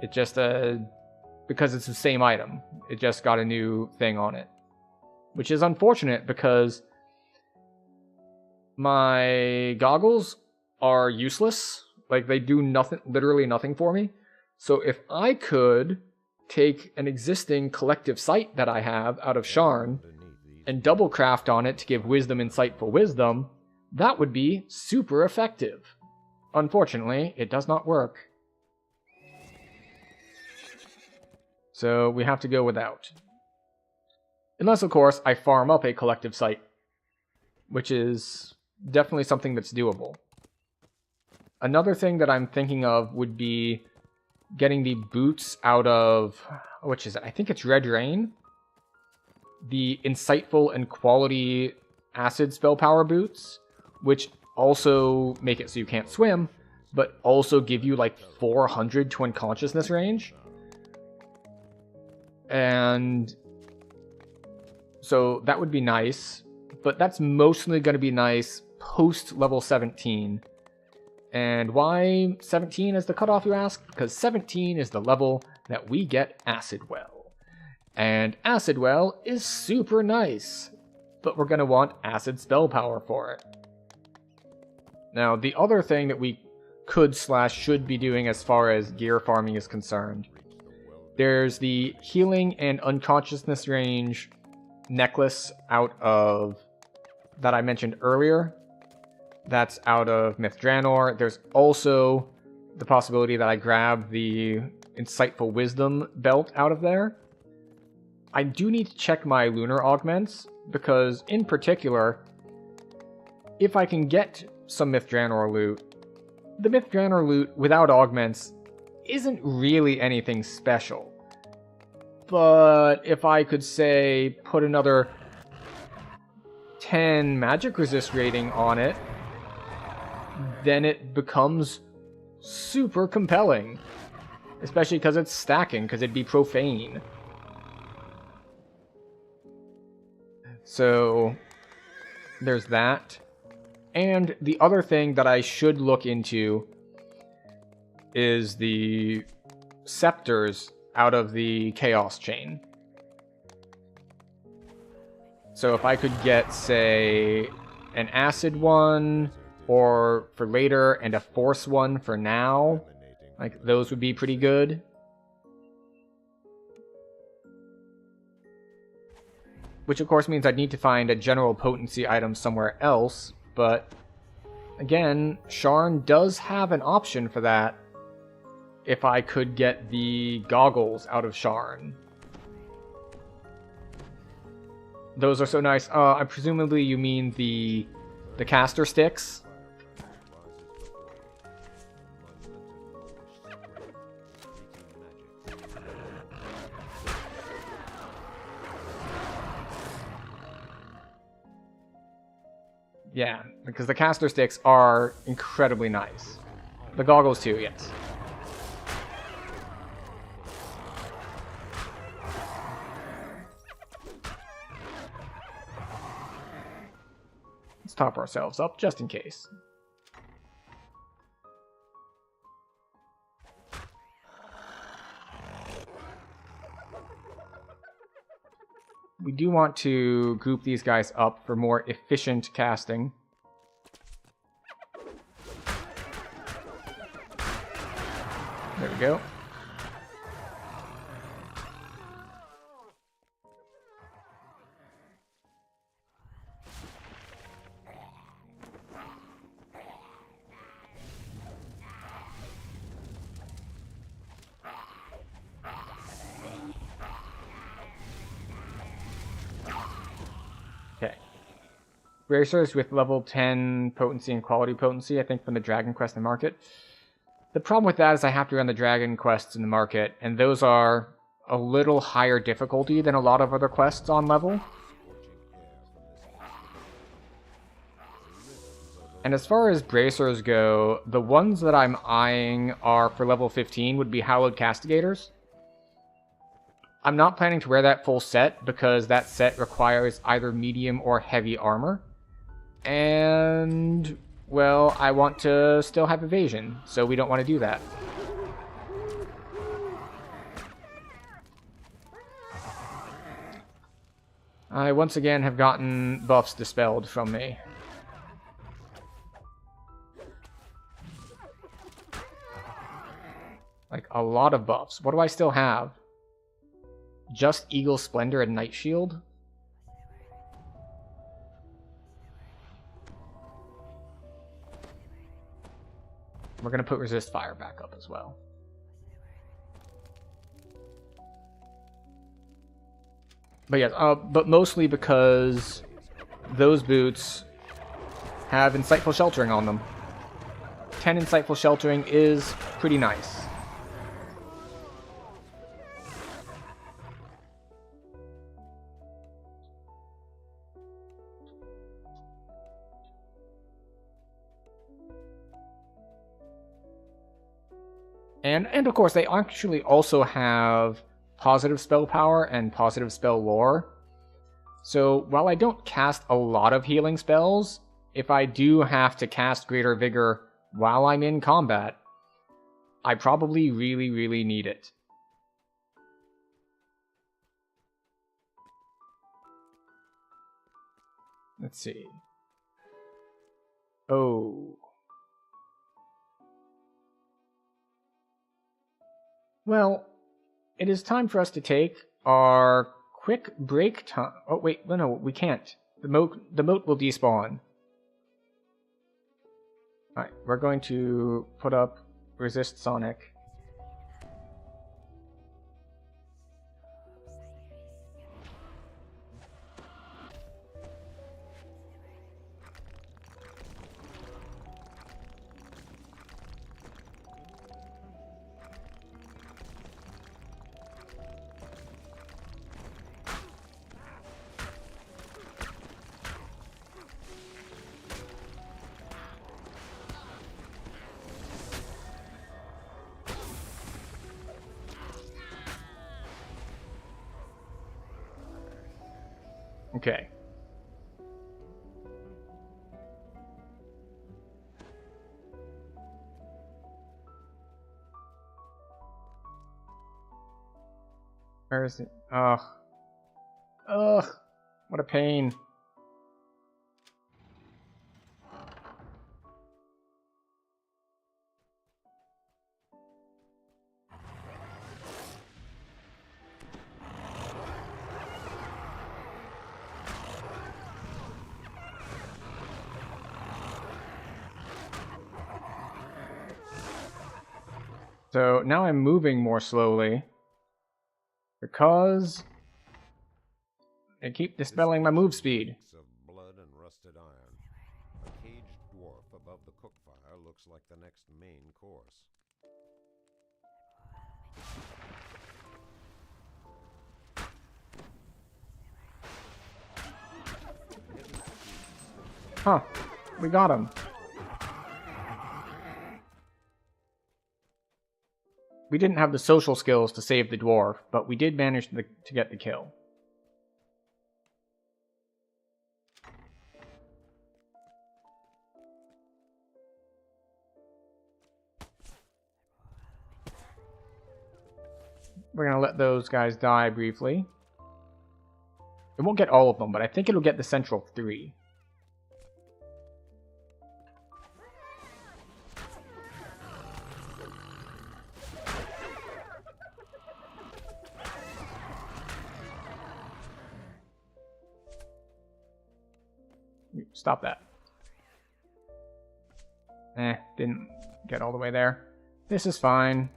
It just, because it's the same item. It just got a new thing on it. Which is unfortunate because my goggles are useless. Like, they do nothing, literally nothing for me. So if I could take an existing collective sight that I have out of Sharn and double craft on it to give wisdom insightful wisdom, that would be super effective. Unfortunately, it does not work. So we have to go without. Unless, of course, I farm up a collective sight, which is definitely something that's doable. Another thing that I'm thinking of would be getting the boots out of, which is it? I think it's Red Rain. The insightful and quality acid spell power boots, which also make it so you can't swim, but also give you like 400 to unconsciousness range. And so that would be nice, but that's mostly going to be nice post level 17. And why 17 is the cutoff, you ask? Because 17 is the level that we get Acid Well. And Acid Well is super nice, but we're going to want Acid Spell Power for it. Now, the other thing that we could/should be doing as far as gear farming is concerned, there's the healing and unconsciousness range necklace out of that I mentioned earlier. That's out of Myth Draenor. There's also the possibility that I grab the Insightful Wisdom belt out of there. I do need to check my lunar augments, because in particular, if I can get some Myth Draenor loot, the Myth Draenor loot without augments isn't really anything special. But if I could, say, put another 10 magic resist rating on it, then it becomes super compelling. Especially because it's stacking, because it'd be profane. So, there's that. And the other thing that I should look into is the scepters out of the Chaos Chain. So if I could get, say, an Acid one, or for later, and a Force one for now, like, those would be pretty good. Which of course means I'd need to find a general potency item somewhere else, but again, Sharn does have an option for that if I could get the goggles out of Sharn. Those are so nice. Presumably you mean the caster sticks? Yeah, because the caster sticks are incredibly nice. The goggles too, yes. Let's top ourselves up, just in case. We do want to group these guys up for more efficient casting. There we go. Racers with level 10 potency and quality potency, I think, from the Dragon Quest in the market. The problem with that is I have to run the Dragon Quests in the market, and those are a little higher difficulty than a lot of other quests on level. And as far as bracers go, the ones that I'm eyeing are for level 15 would be Hallowed Castigators. I'm not planning to wear that full set because that set requires either medium or heavy armor. And, well, I want to still have evasion, so we don't want to do that. I once again have gotten buffs dispelled from me. Like, a lot of buffs. What do I still have? Just Eagle Splendor and Night Shield? We're going to put Resist Fire back up as well. But yes, but mostly because those boots have Insightful Sheltering on them. 10 Insightful Sheltering is pretty nice. And of course, they actually also have positive spell power and positive spell lore. So while I don't cast a lot of healing spells, if I do have to cast Greater Vigor while I'm in combat, I probably really, really need it. Let's see. Oh. Well, it is time for us to take our quick break time. Oh, wait, no, we can't. The moat will despawn. Alright, we're going to put up Resist Sonic. Okay. Where is it? Ugh. Ugh. What a pain. So now I'm moving more slowly because they keep dispelling my move speed. Of blood and rusted iron. A caged dwarf above the cook fire looks like the next main course. Huh. We got him. We didn't have the social skills to save the dwarf, but we did manage to get the kill. We're going to let those guys die briefly. It won't get all of them, but I think it'll get the central 3. Stop that. Didn't get all the way there. This is fine.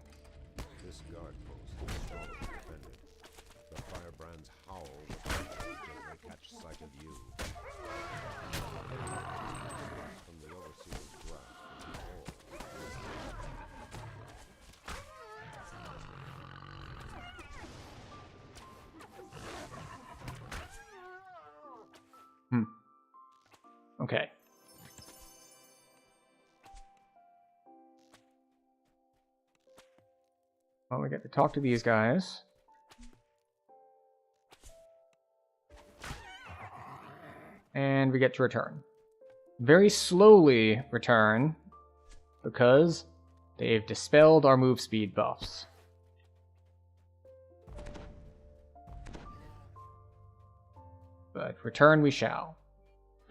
This guard post is strongly defended. The firebrands howl as they catch sight of you. From the overseer's grasp, Okay. Well, we get to talk to these guys. And we get to return. Very slowly return, because they've dispelled our move speed buffs. But return we shall.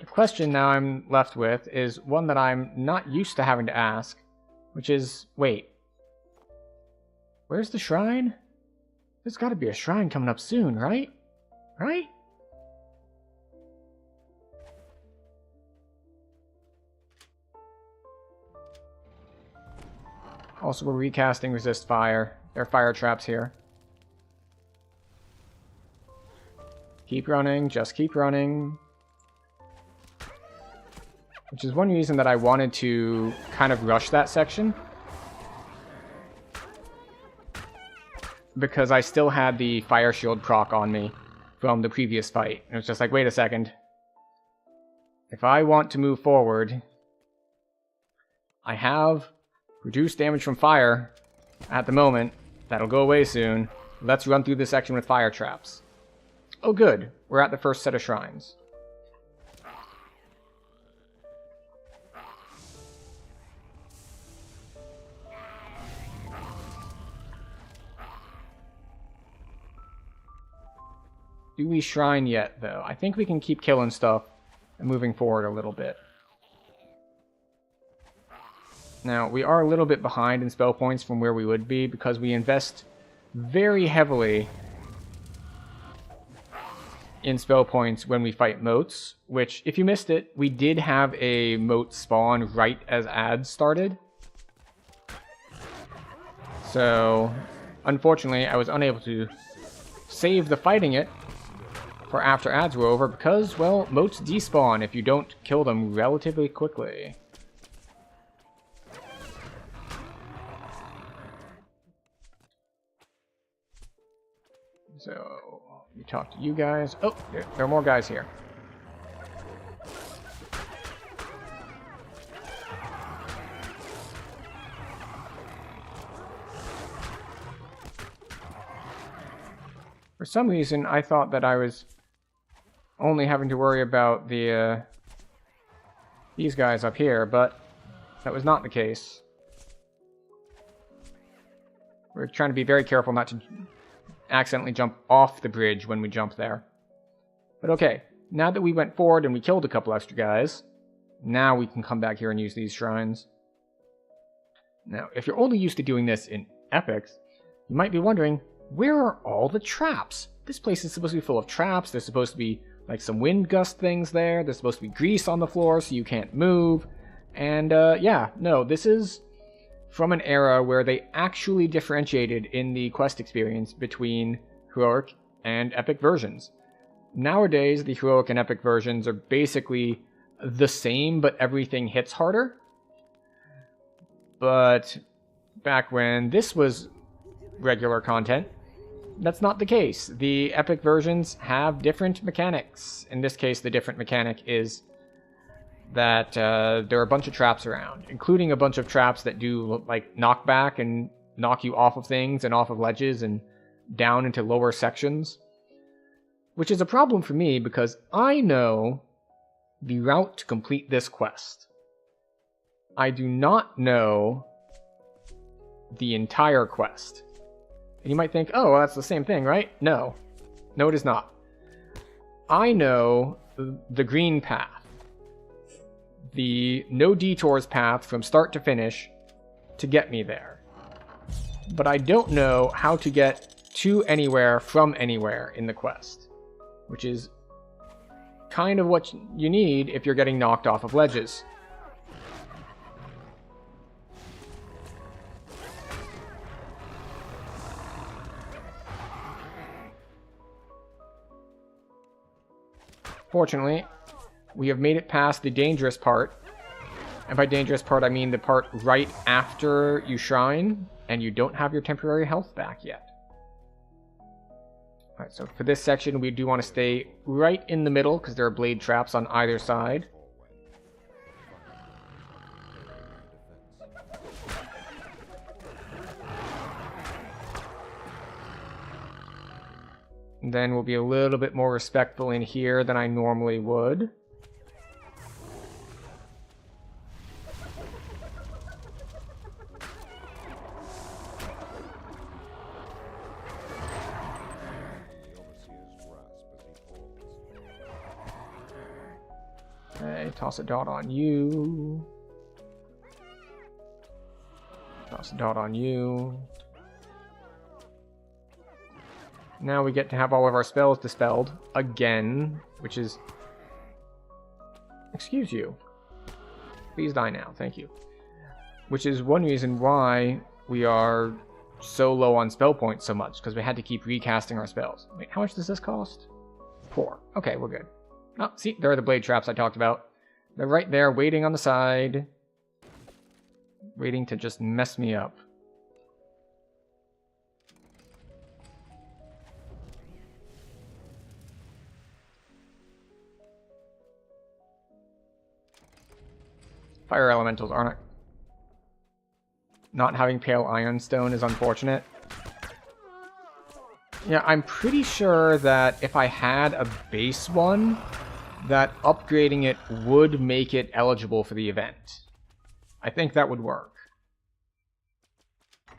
The question now I'm left with is one that I'm not used to having to ask, which is, wait, where's the shrine? There's got to be a shrine coming up soon, right? Right? Also, we're recasting Resist Fire. There are fire traps here. Keep running, just keep running. Which is one reason that I wanted to kind of rush that section. Because I still had the Fire Shield proc on me from the previous fight. And it was just like, wait a second. If I want to move forward, I have reduced damage from fire at the moment. That'll go away soon. Let's run through this section with fire traps. Oh good, we're at the first set of shrines. Do we shrine yet, though? I think we can keep killing stuff and moving forward a little bit. Now, we are a little bit behind in spell points from where we would be because we invest very heavily in spell points when we fight moats, which, if you missed it, we did have a moat spawn right as ads started. So, unfortunately, I was unable to save the fighting it for after ads were over because, well, moats despawn if you don't kill them relatively quickly. So, we talk to you guys. Oh, there are more guys here. For some reason, I thought that I was only having to worry about the these guys up here, but that was not the case. We're trying to be very careful not to accidentally jump off the bridge when we jump there. But okay, now that we went forward and we killed a couple extra guys, now we can come back here and use these shrines. Now, if you're only used to doing this in epics, you might be wondering, where are all the traps? This place is supposed to be full of traps. There's supposed to be like some wind gust things there. There's supposed to be grease on the floor so you can't move. And yeah, no, this is from an era where they actually differentiated in the quest experience between heroic and epic versions. Nowadays, the heroic and epic versions are basically the same, but everything hits harder. But back when this was regular content, that's not the case. The epic versions have different mechanics. In this case, the different mechanic is that there are a bunch of traps around, including a bunch of traps that do like knockback and knock you off of things and off of ledges and down into lower sections. Which is a problem for me because I know the route to complete this quest. I do not know the entire quest. And you might think, oh, well, that's the same thing, right? No. No, it is not. I know the green path. The no detours path from start to finish to get me there. But I don't know how to get to anywhere from anywhere in the quest. Which is kind of what you need if you're getting knocked off of ledges. Fortunately, we have made it past the dangerous part. And by dangerous part, I mean the part right after you shrine, and you don't have your temporary health back yet. Alright, so for this section, we do want to stay right in the middle, because there are blade traps on either side. And then we'll be a little bit more respectful in here than I normally would. Okay, toss a dot on you. Toss a dot on you. Now we get to have all of our spells dispelled again, which is... Excuse you. Please die now, thank you. Which is one reason why we are so low on spell points so much, because we had to keep recasting our spells. Wait, how much does this cost? 4. Okay, we're good. Oh, see, there are the blade traps I talked about. They're right there, waiting on the side. Waiting to just mess me up. Fire elementals aren't... Not having Pale Ironstone is unfortunate. Yeah, I'm pretty sure that if I had a base one, that upgrading it would make it eligible for the event. I think that would work. A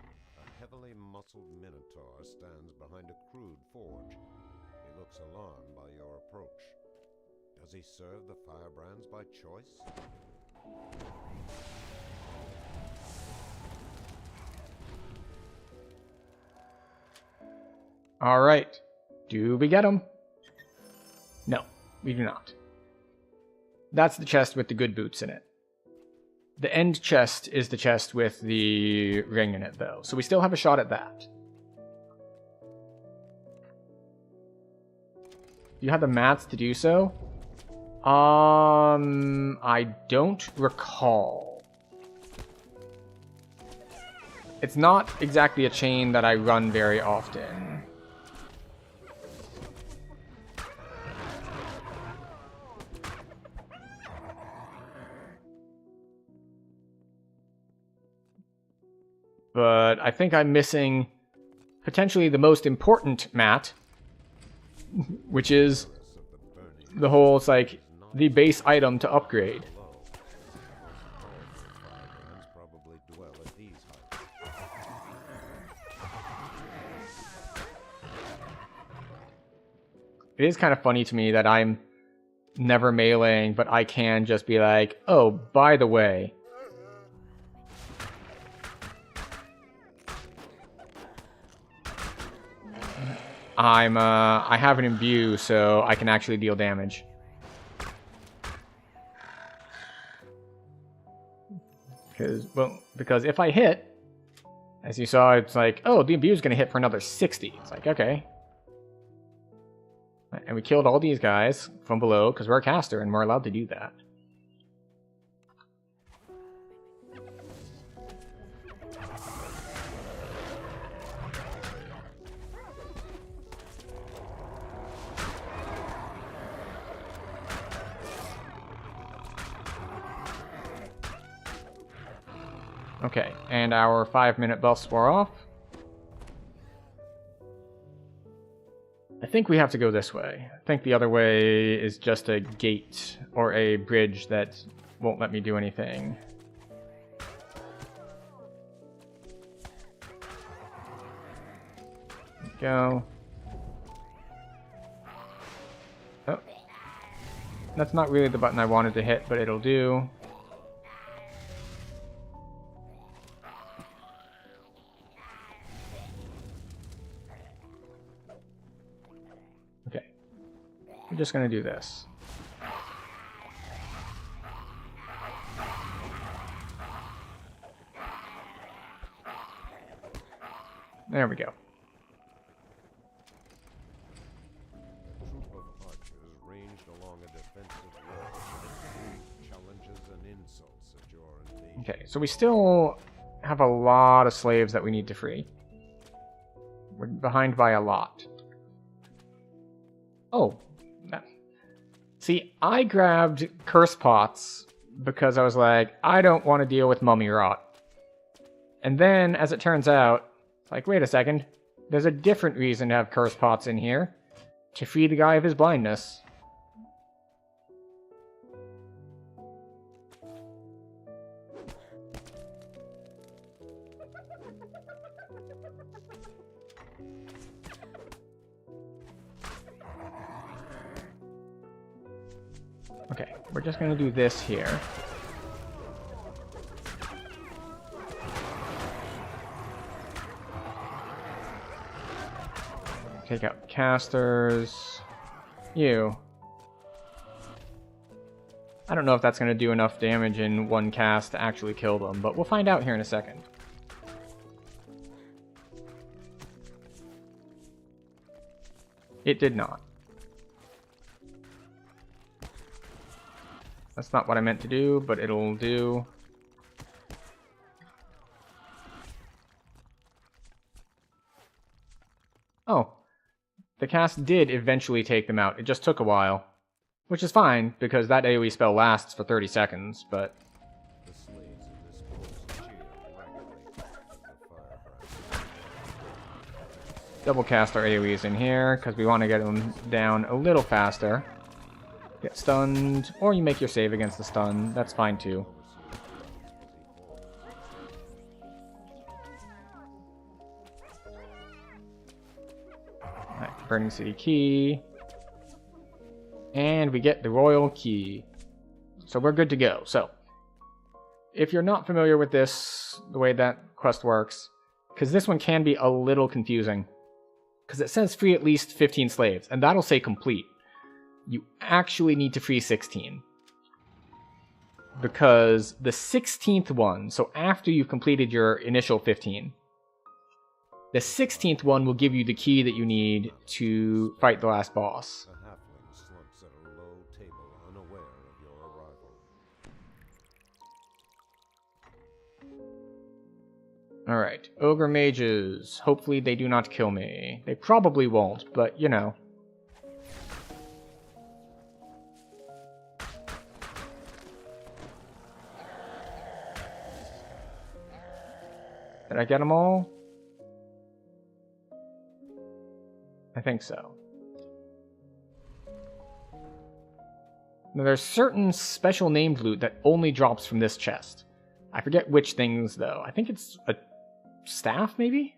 heavily muscled minotaur stands behind a crude forge. He looks alarmed by your approach. Does he serve the firebrands by choice? Alright. Do we get him? No, we do not. That's the chest with the good boots in it. The end chest is the chest with the ring in it, though. So we still have a shot at that. Do you have the mats to do so? I don't recall. It's not exactly a chain that I run very often. But I think I'm missing potentially the most important mat, which is the whole, it's like, the base item to upgrade. It is kind of funny to me that I'm never meleeing, but I can just be like, oh, by the way, I have an imbue, so I can actually deal damage. Because if I hit, as you saw, it's like, oh, the imbue is going to hit for another 60. It's like, okay. And we killed all these guys from below, because we're a caster, and we're allowed to do that. Okay, and our 5-minute buffs wore off. I think we have to go this way. I think the other way is just a gate or a bridge that won't let me do anything. There we go. Oh. That's not really the button I wanted to hit, but it'll do. I'm just going to do this. There we go. A troop of archers ranged along a defensive wall, challenges and insults at your invasion. Okay, so we still have a lot of slaves that we need to free. We're behind by a lot. Oh. See, I grabbed Curse Pots because I was like, I don't want to deal with Mummy Rot. And then, as it turns out, it's like, wait a second. There's a different reason to have Curse Pots in here. To free the guy of his blindness. Okay, we're just gonna do this here. Take out casters. You. I don't know if that's gonna do enough damage in one cast to actually kill them, but we'll find out here in a second. It did not. That's not what I meant to do, but it'll do. Oh. The cast did eventually take them out. It just took a while. Which is fine, because that AoE spell lasts for 30 seconds, but... The slaves in this force cheer raggedly as the fire burns. Double cast our AoEs in here, because we want to get them down a little faster. Get stunned, or you make your save against the stun. That's fine too. Alright, Burning City Key. And we get the Royal Key. So we're good to go. So, if you're not familiar with this, the way that quest works, because this one can be a little confusing, because it says free at least 15 slaves, and that'll say complete. You actually need to free 16. Because the 16th one, so after you've completed your initial 15, the 16th one will give you the key that you need to fight the last boss. A halfling slumps at a low table, unaware of your arrival. Alright, Ogre Mages. Hopefully they do not kill me. They probably won't, but you know. Did I get them all? I think so. Now, there's certain special named loot that only drops from this chest. I forget which things, though. I think it's a staff, maybe?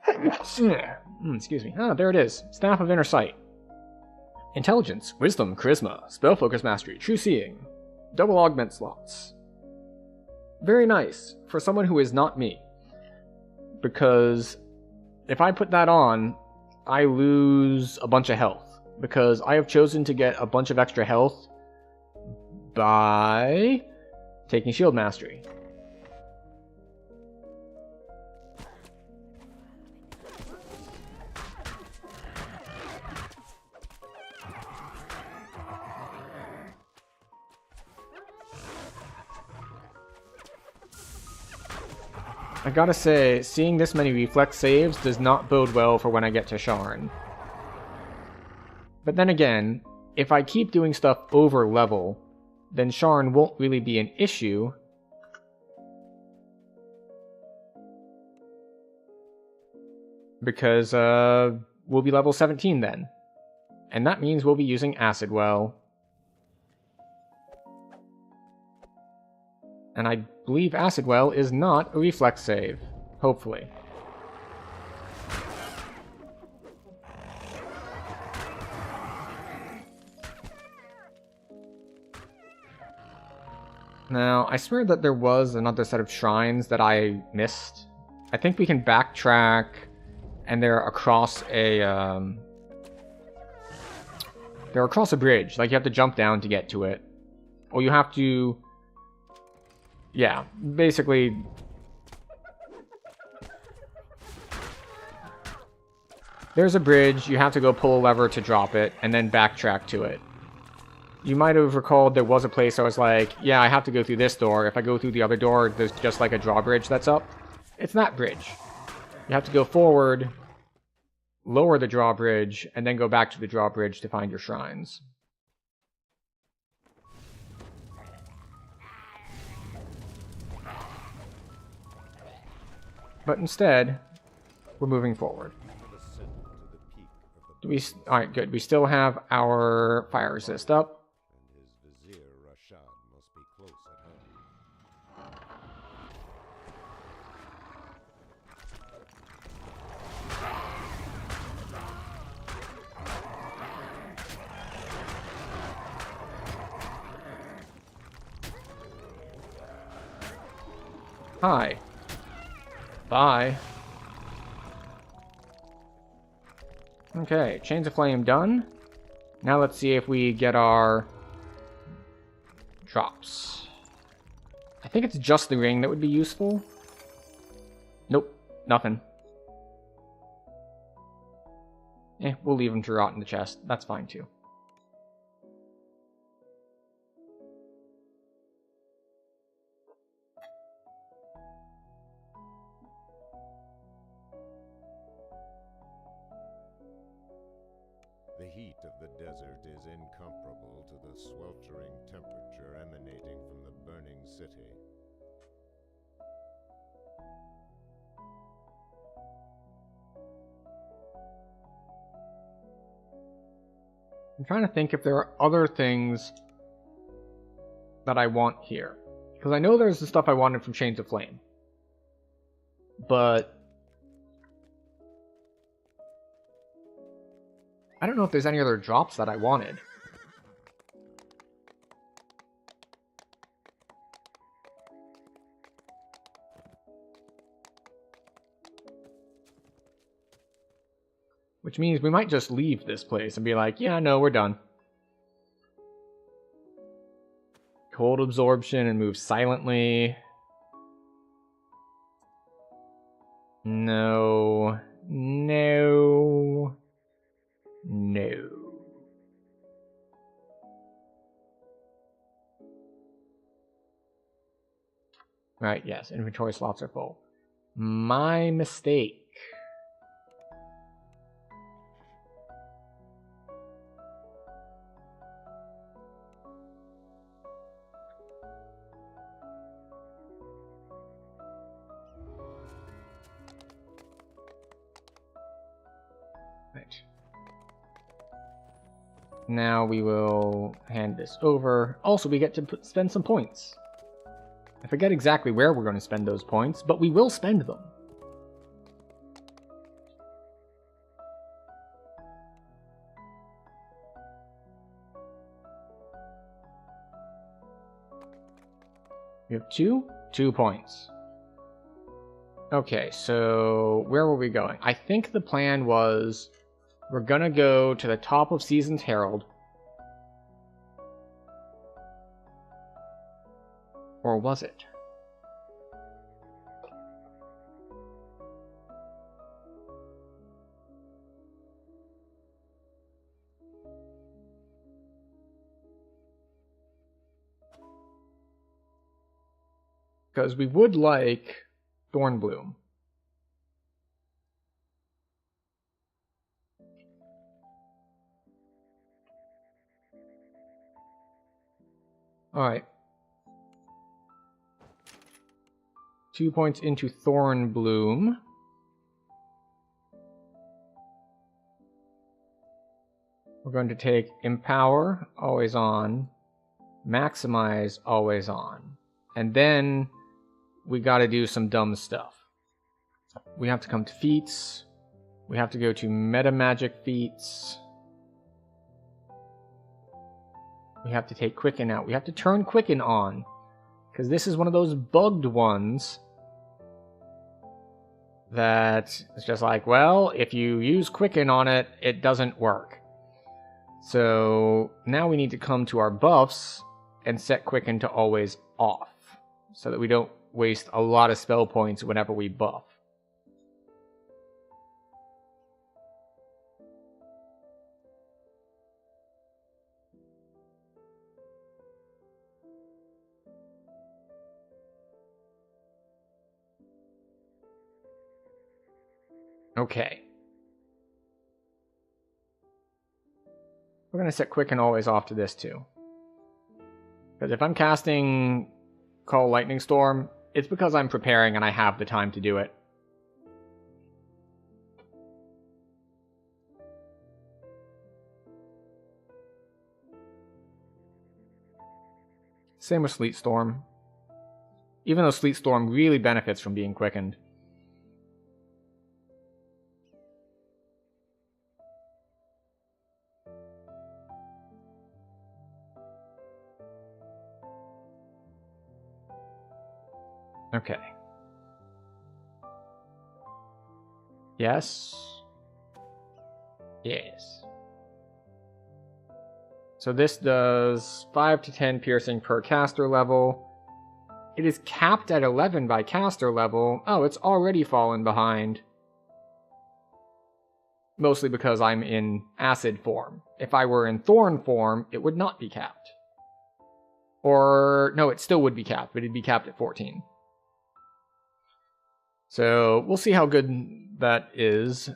Excuse me. Ah, there it is. Staff of Inner Sight. Intelligence, Wisdom, Charisma, Spell Focus Mastery, True Seeing. Double augment slots. Very nice for someone who is not me. Because if I put that on, I lose a bunch of health. Because I have chosen to get a bunch of extra health by taking Shield Mastery. I gotta say, seeing this many reflex saves does not bode well for when I get to Sharn. But then again, if I keep doing stuff over level, then Sharn won't really be an issue. Because, we'll be level 17 then. And that means we'll be using Acid Well. And I believe Acid Well is not a reflex save. Hopefully. Now, I swear that there was another set of shrines that I missed. I think we can backtrack, and they're across a, they're across a bridge. Like, you have to jump down to get to it. Or you have to... Yeah, basically... There's a bridge, you have to go pull a lever to drop it, and then backtrack to it. You might have recalled there was a place I was like, yeah, I have to go through this door. If I go through the other door, there's just like a drawbridge that's up. It's that bridge. You have to go forward, lower the drawbridge, and then go back to the drawbridge to find your shrines. But instead, we're moving forward. Do we? All right, good. We still have our fire resist up. And his vizier Rashad must be close at home. Hi. Bye. Okay, Chains of Flame done. Now let's see if we get our drops. I think it's just the ring that would be useful. Nope, nothing. We'll leave them to rot in the chest. That's fine too. The heat of the desert is incomparable to the sweltering temperature emanating from the burning city. I'm trying to think if there are other things that I want here. Because I know there's the stuff I wanted from Chains of Flame. But I don't know if there's any other drops that I wanted. Which means we might just leave this place and be like, yeah, no, we're done. Cold absorption and move silently. No. No. No. Right, yes, inventory slots are full. My mistake. Right. Now we will hand this over. Also, we get to spend some points. I forget exactly where we're going to spend those points, but we will spend them. We have 2 points. Okay, so where were we going? I think the plan was we're gonna go to the top of Season's Herald. Or was it? Because we would like Thornbloom. Alright. 2 points into Thornbloom. We're going to take Empower, always on. Maximize, always on. And then we gotta do some dumb stuff. We have to come to feats. We have to go to meta magic feats. We have to take Quicken out. We have to turn Quicken on. Because this is one of those bugged ones that it's just like, well, if you use Quicken on it, it doesn't work. So now we need to come to our buffs and set Quicken to always off so that we don't waste a lot of spell points whenever we buff. Okay. We're going to set Quicken always off to this too. Because if I'm casting Call Lightning Storm, it's because I'm preparing and I have the time to do it. Same with Sleet Storm. Even though Sleet Storm really benefits from being quickened. Okay. Yes. Yes. So this does 5 to 10 piercing per caster level. It is capped at 11 by caster level. Oh, it's already fallen behind. Mostly because I'm in acid form. If I were in thorn form, it would not be capped. Or, no, it still would be capped, but it'd be capped at 14. So, we'll see how good that is.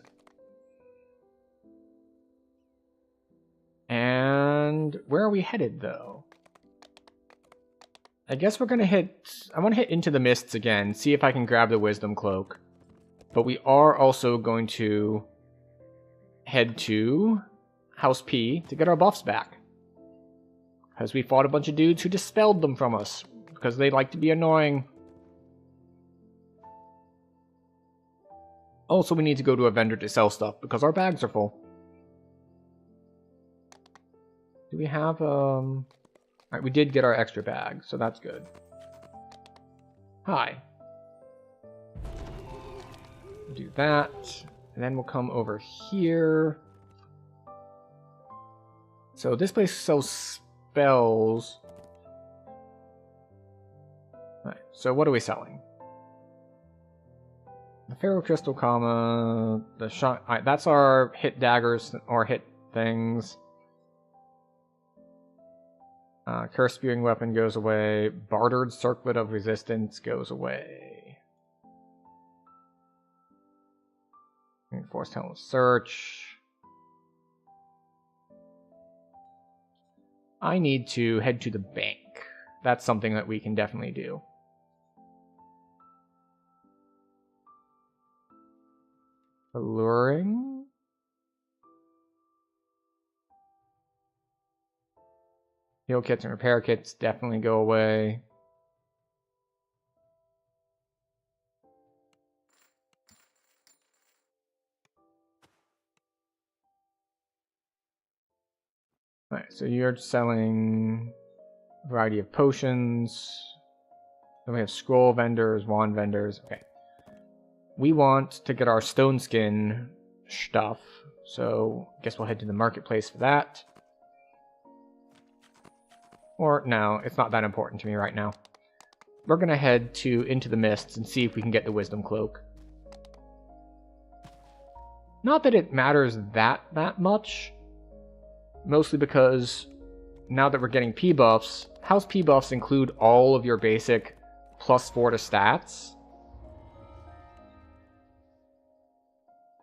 And where are we headed, though? I guess we're going to hit... I want to hit Into the Mists again, see if I can grab the Wisdom Cloak. But we are also going to head to House P to get our buffs back. Because we fought a bunch of dudes who dispelled them from us. Because they like to be annoying. Also, we need to go to a vendor to sell stuff, because our bags are full. Do we have, Alright, we did get our extra bag, so that's good. Hi. Do that, and then we'll come over here. So this place sells spells. Alright, so what are we selling? The Pharaoh Crystal Comma, the shot. Alright, that's our hit daggers or hit things. Curse Spewing Weapon goes away. Bartered Circlet of Resistance goes away. Reinforced Helm of Search. I need to head to the bank. That's something that we can definitely do. Alluring. Heal kits and repair kits definitely go away. Alright, so you're selling a variety of potions. Then we have scroll vendors, wand vendors. Okay. We want to get our stone skin stuff, so I guess we'll head to the marketplace for that. Or, no, it's not that important to me right now. We're going to head to Into the Mists and see if we can get the Wisdom Cloak. Not that it matters that much. Mostly because now that we're getting P buffs, House P buffs include all of your basic +4 to stats.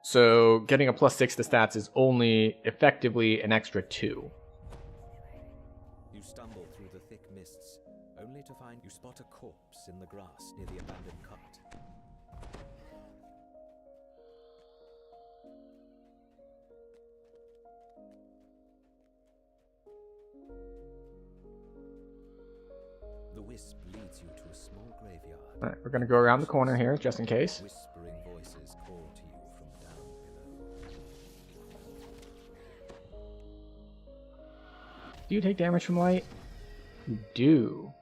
So getting a +6 to stats is only effectively an extra 2. You stumble through the thick mists, only to find you spot a corpse in the grass near the abandoned cart. The wisp leads you to a small graveyard. Alright, we're gonna go around the corner here, just in case. Whispering voices call to you from down below. Do you take damage from light? You do.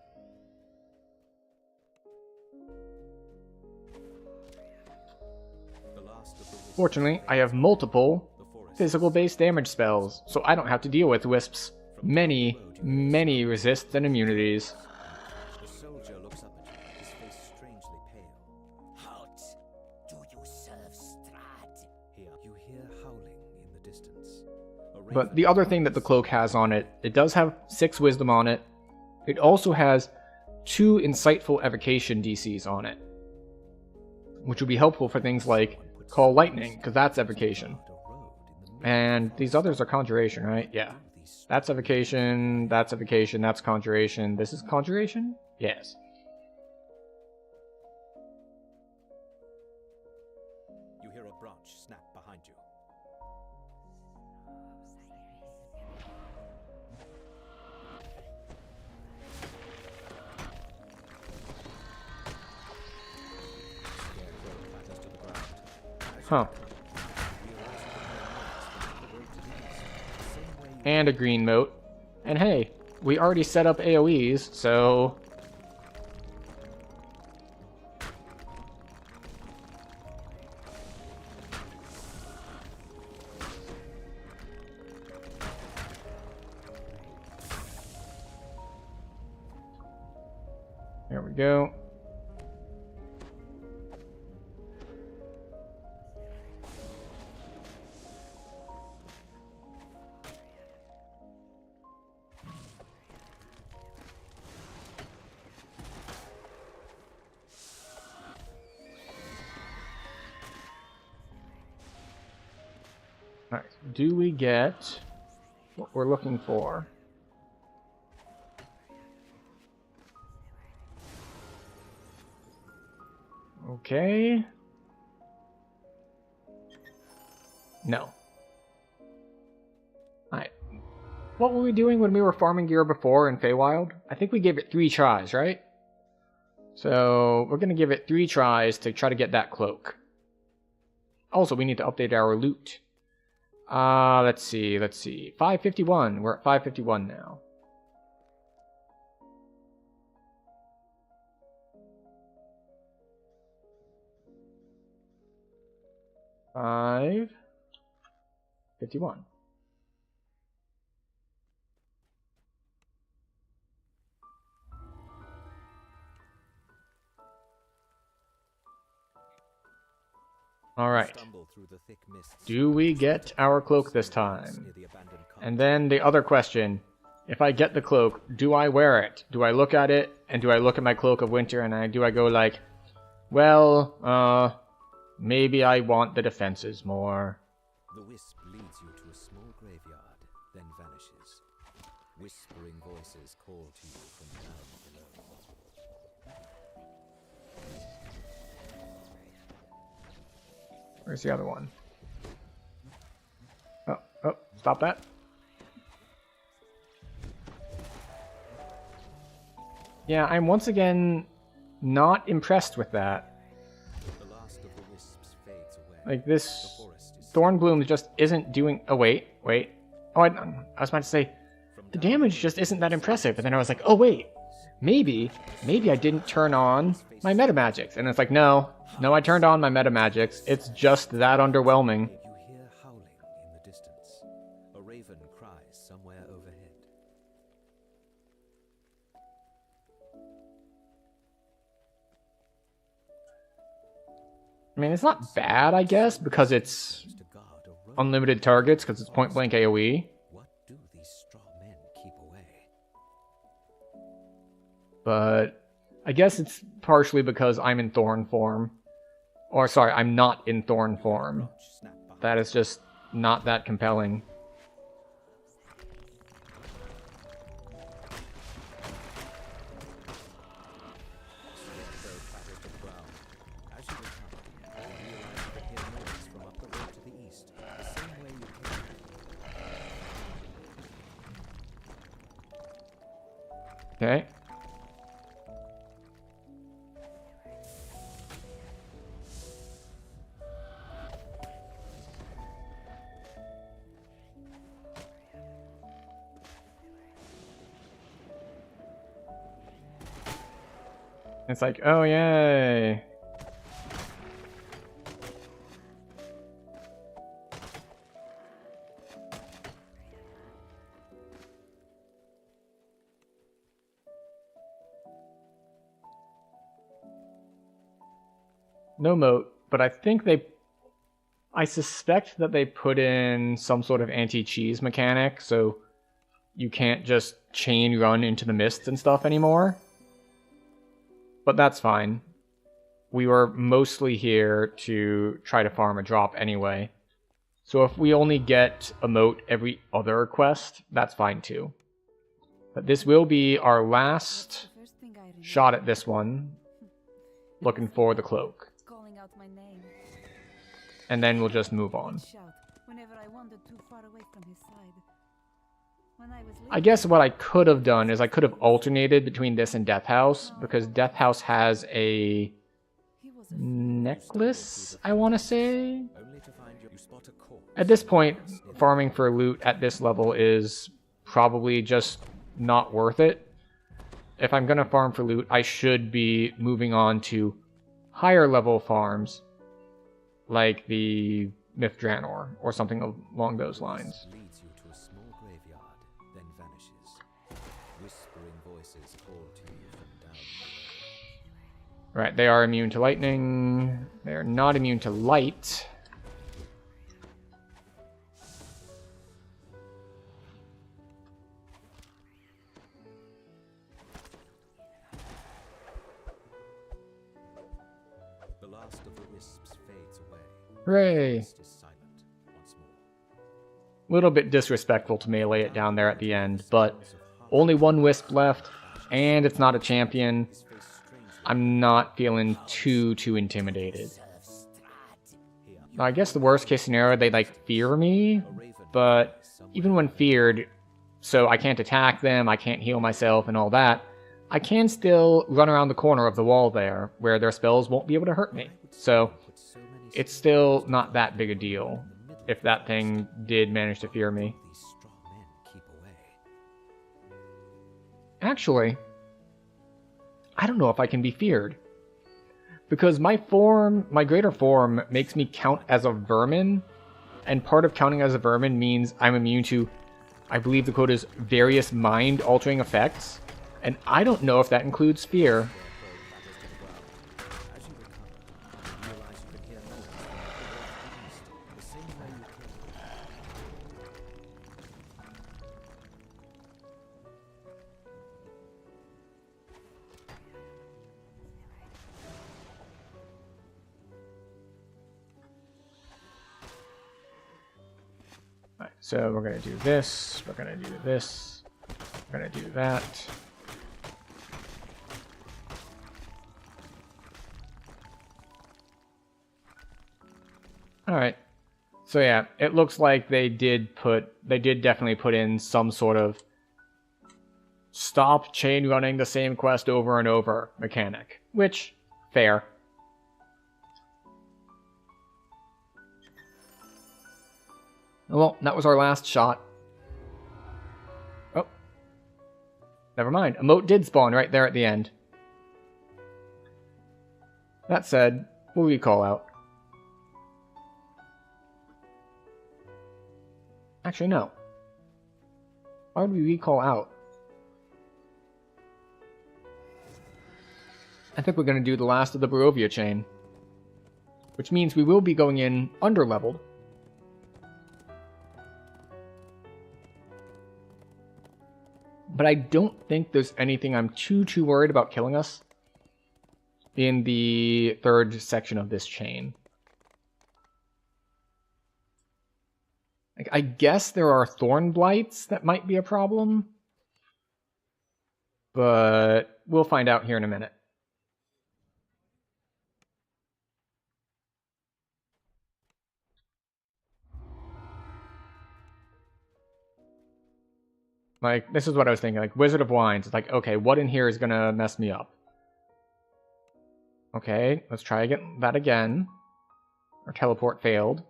The last of the wisps, Fortunately, I have multiple the forest physical-based damage spells, so I don't have to deal with wisps. Many resists and immunities. The soldier looks up at you, his face strangely pale. Halt! Do you serve Strahd? Here, you hear howling in the distance. A But raven the other thing that the cloak has on it, it does have 6 wisdom on it. It also has 2 insightful evocation DCs on it, which would be helpful for things like Call Lightning, because that's evocation. carved a road in the And these others are conjuration, right? Yeah. middle these That's evocation, that's evocation, that's conjuration. This is conjuration? Yes. You hear a branch snap behind you. Scarecrow clatters to the ground. Huh. And a green moat. And hey, we already set up AoEs, so... There we go. Alright, do we get what we're looking for? Okay. No. Alright. What were we doing when we were farming gear before in Feywild? I think we gave it 3 tries, right? So, we're gonna give it 3 tries to try to get that cloak. Also, we need to update our loot. Let's see. 551. We're at 551 now. $551. All right. Do we get our cloak this time? And then the other question, if I get the cloak, do I wear it? Do I look at it, and do I look at my cloak of winter, and do I go like, well, maybe I want the defenses more. The wisp leads you to a small graveyard, then vanishes. Whispering voices call to you from down below. Where's the other one? Oh, stop that. Yeah, I'm once again not impressed with that. The last of the wisps fades away. Like, this Thornbloom just isn't doing... Oh, wait. Oh, I was about to say, the damage just isn't that impressive. And then I was like, oh, wait. Maybe I didn't turn on my meta magics. And it's like, no, I turned on my meta magics. It's just that underwhelming. You hear howling in the distance. A raven cries somewhere overhead. I mean, it's not bad, I guess, because it's To guard a road. unlimited targets, because it's point-blank AoE. What do these straw men keep away? But I guess it's partially because I'm in Thorn form. Or, sorry, I'm not in Thorn form. Branch snap behind That is just not that compelling. Scarecrow clatters to the ground. As you recover, you realize you can hear noise from up the road to the east, the same way you came. Okay. It's like, oh yay. No moat, but I suspect that they put in some sort of anti-cheese mechanic, so you can't just chain run into the mist and stuff anymore. But that's fine. We were mostly here to try to farm a drop anyway. So if we only get a moat every other quest, that's fine too. But this will be our last The first thing I remember. shot at this one. Looking for the cloak. Calling out my name. And then we'll just move on. Shout whenever I wandered too far away from his side. When I was I guess what I could have done is I could have alternated between this and Death House, because Death House has a he was a necklace, I want to say. Only to find you spot a corpse. At this point, farming for loot at this level is probably just not worth it. If I'm going to farm for loot, I should be moving on to higher level farms, like the Mithranor, or something along those lines. Leads you to a small graveyard, then vanishes. Whispering voices call to you from down below. Right, they are immune to lightning. They are not immune to light. The last of the wisps fades away. Hooray! Mist is silent once more. Little bit disrespectful to melee it down there at the end, but only one wisp left, and it's not a champion. His face strangely I'm not feeling too intimidated. Serve Strahd. Now, I guess the worst case scenario, they like fear me, but even when feared, so I can't attack them, I can't heal myself and all that, I can still run around the corner of the wall there, where their spells won't be able to hurt me. So, put so many it's still not that big a deal if that thing did manage to fear me. these strong men keep away. Actually, I don't know if I can be feared. Because my form, my greater form, makes me count as a vermin, and part of counting as a vermin means I'm immune to, I believe the quote is, various mind-altering effects, and I don't know if that includes fear. As you recover, you realize you can hear noise from up the road to the east, the same way you came. Alright, so we're gonna do this, we're gonna do this, we're gonna do that. Alright. So yeah, it looks like they did definitely put in some sort of stop chain running the same quest over and over mechanic, which, fair. Well, that was our last shot. Oh. Never mind. A moat did spawn right there at the end. That said, we'll recall out. Actually, no. Why would we recall out? I think we're going to do the last of the Barovia chain. Which means we will be going in under-leveled. But I don't think there's anything I'm too worried about killing us in the third section of this chain. Like, I guess there are thorn blights that might be a problem, but we'll find out here in a minute. Like, this is what I was thinking, like, Wizard of Wines. It's like, okay, what in here is gonna mess me up? Okay, let's try that again. Our teleport failed.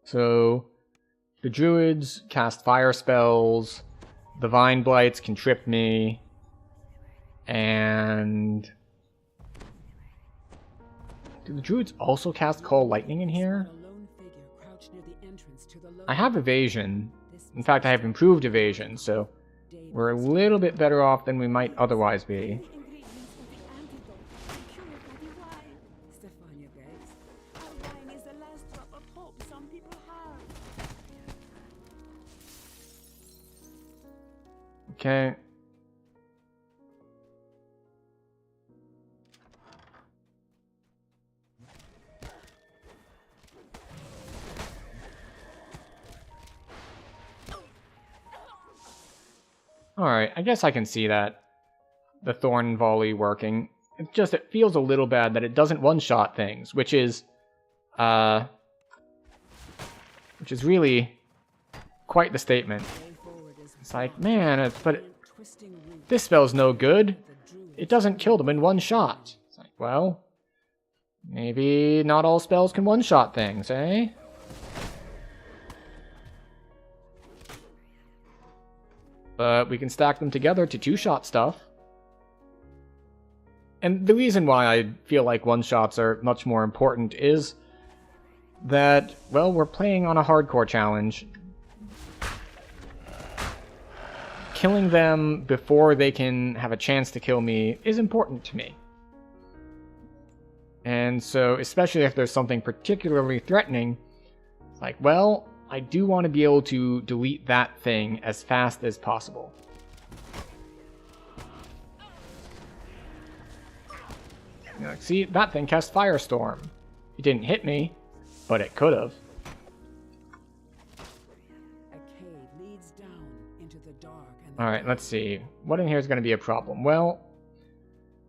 So, the druids cast fire spells, the vine blights can trip me, and... do the druids also cast Call Lightning in here? I have evasion. In fact, I have improved evasion, so we're a little bit better off than we might otherwise be. Stefania begs. Our wine is the last drop of hope some people have. Okay. Alright, I guess I can see that. The Thorn Volley working. It's just, it feels a little bad that it doesn't one-shot things, which is really quite the statement. It's like, man, but this spell's no good. It doesn't kill them in one shot. It's like, well, maybe not all spells can one-shot things, eh? But we can stack them together to two-shot stuff. And the reason why I feel like one-shots are much more important is that, well, we're playing on a hardcore challenge. Killing them before they can have a chance to kill me is important to me. And so, especially if there's something particularly threatening, it's like, well, I do want to be able to delete that thing as fast as possible. You're like, see, that thing cast Firestorm. It didn't hit me, but it could have. Alright, let's see. What in here is going to be a problem? Well,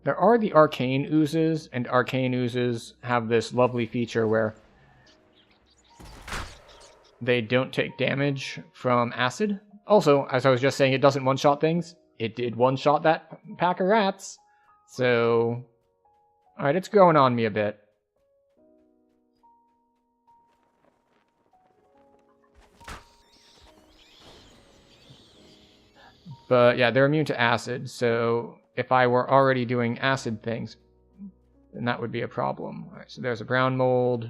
there are the Arcane Oozes, and Arcane Oozes have this lovely feature where they don't take damage from acid. Also, as I was just saying, it doesn't one-shot things. It did one-shot that pack of rats. So, alright, it's growing on me a bit. But yeah, they're immune to acid, so if I were already doing acid things, then that would be a problem. Alright, so there's a brown mold.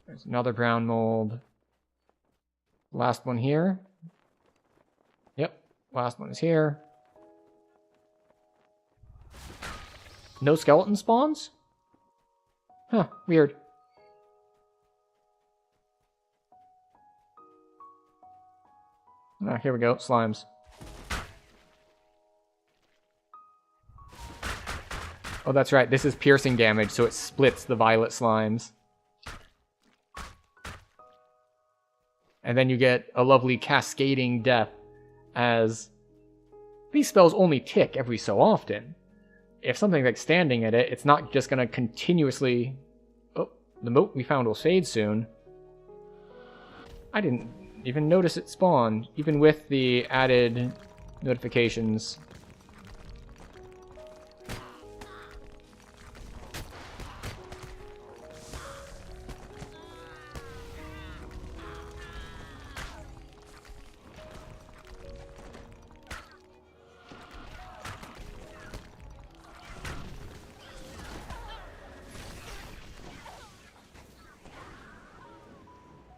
There's another brown mold. Last one here. Yep, last one is here. No skeleton spawns? Huh, weird. Ah, here we go, slimes. Oh, that's right, this is piercing damage, so it splits the violet slimes. And then you get a lovely cascading death, as these spells only tick every so often. If something's like standing at it, it's not just going to continuously... Oh, the moat we found will fade soon. I didn't even notice it spawned, even with the added notifications.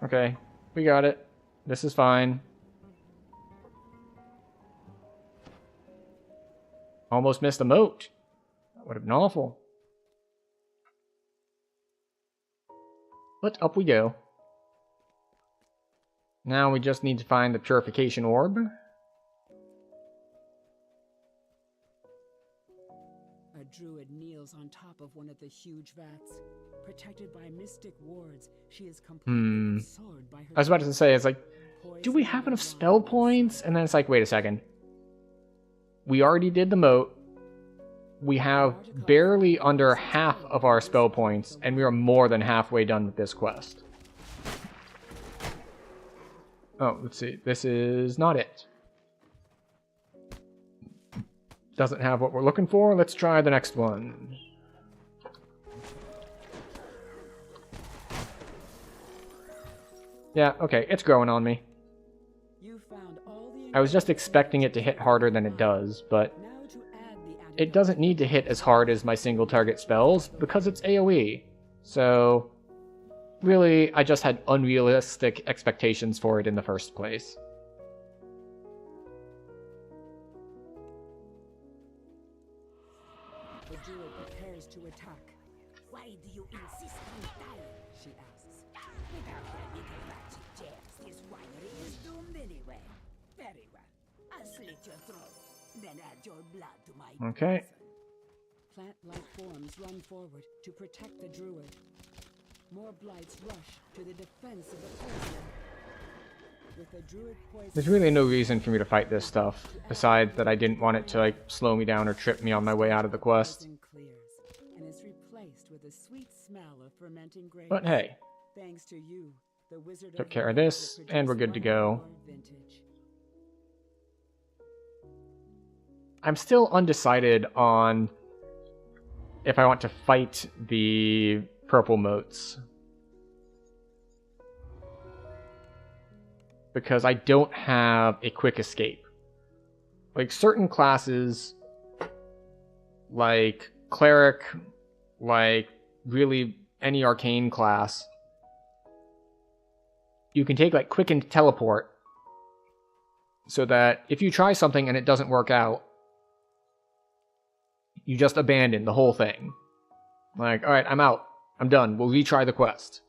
Okay, we got it. This is fine. Almost missed a moat. That would have been awful. But up we go. Now we just need to find the purification orb. A druid kneels on top of one of the huge vats. Protected by mystic wards, she is completely absorbed by her... I was about to say, it's like, do we have enough spell points? And then it's like, wait a second. We already did the moat. We have barely under half of our spell points, and we are more than halfway done with this quest. Oh, let's see. This is not it. Doesn't have what we're looking for. Let's try the next one. Yeah, okay, it's growing on me. I was just expecting it to hit harder than it does, but it doesn't need to hit as hard as my single target spells because it's AoE. So, really, I just had unrealistic expectations for it in the first place. The druid prepares to attack. Why do you insist on dying? She asks. Without your little magic gems, this winery is doomed anyway. Very well. I'll slit your throat, then add your blood to my Okay. poison. Plant-like forms run forward to protect the druid. More blights rush to the defense of the poisoner. With the druid poison, There's really no reason for me to fight this stuff, besides that I didn't want it to like slow me down or trip me on my way out of the quest. poison clears and is replaced with a sweet smell of fermenting grapes. But hey, Thanks to you, the wizard took of care of the this, Wood and we're good to go. produced one more vintage. I'm still undecided on if I want to fight the purple motes. Because I don't have a quick escape. Like certain classes, like cleric, like really any arcane class, you can take like quick and teleport so that if you try something and it doesn't work out, you just abandon the whole thing. Like, alright, I'm out. I'm done. We'll retry the quest.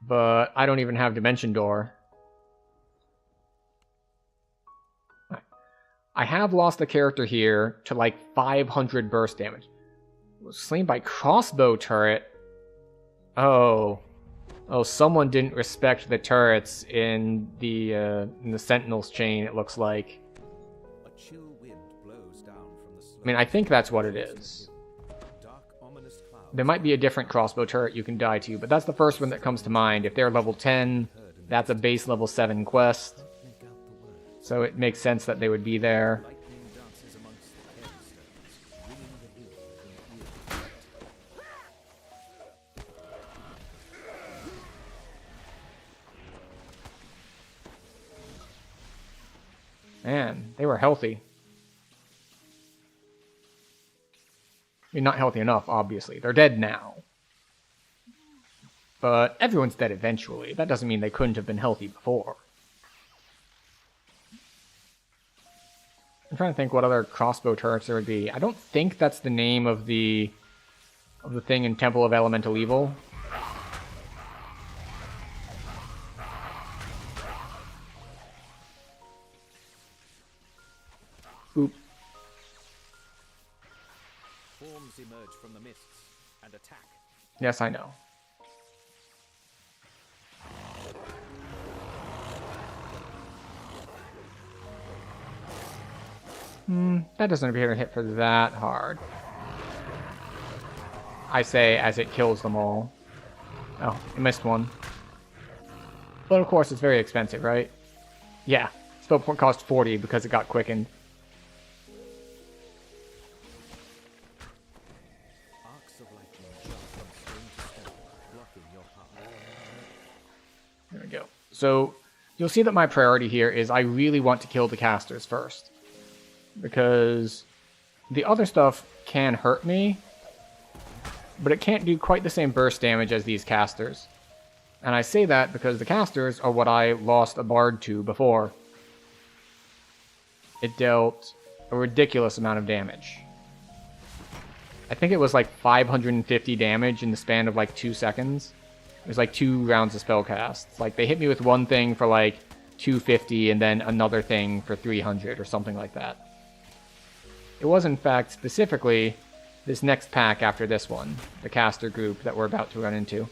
But I don't even have Dimension Door. I have lost a character here to like 500 burst damage. Was slain by crossbow turret. Oh, someone didn't respect the turrets in the Sentinels chain. It looks like. A chill wind blows down from the I mean, I think that's what it is. dark, ominous clouds. There might be a different crossbow turret you can die to, but that's the first one that comes to mind. If they're level 10, that's a base level 7 quest, Make out the words. so it makes sense that they would be there. Lightning dances amongst the hailstones, ringing the hill with an eerie Man, they were healthy. I mean, not healthy enough, obviously. They're dead now. But everyone's dead eventually. That doesn't mean they couldn't have been healthy before. I'm trying to think what other crossbow turrets there would be. I don't think that's the name of the thing in Temple of Elemental Evil. Oop. forms emerge from the mists and attack. Yes, I know. That doesn't appear to hit for that hard. I say as it kills them all. Oh, I missed one. But of course it's very expensive, right? Yeah, spell point cost 40 because it got quickened. Arcs of lightning jump from stone to stone, blocking your path. There we go. So you'll see that my priority here is I really want to kill the casters first. Because the other stuff can hurt me, but it can't do quite the same burst damage as these casters. And I say that because the casters are what I lost a bard to before. It dealt a ridiculous amount of damage. I think it was like 550 damage in the span of like 2 seconds. It was like 2 rounds of spell casts. Like they hit me with one thing for like 250 and then another thing for 300 or something like that. It was in fact specifically this next pack after this one, the caster group that we're about to run into.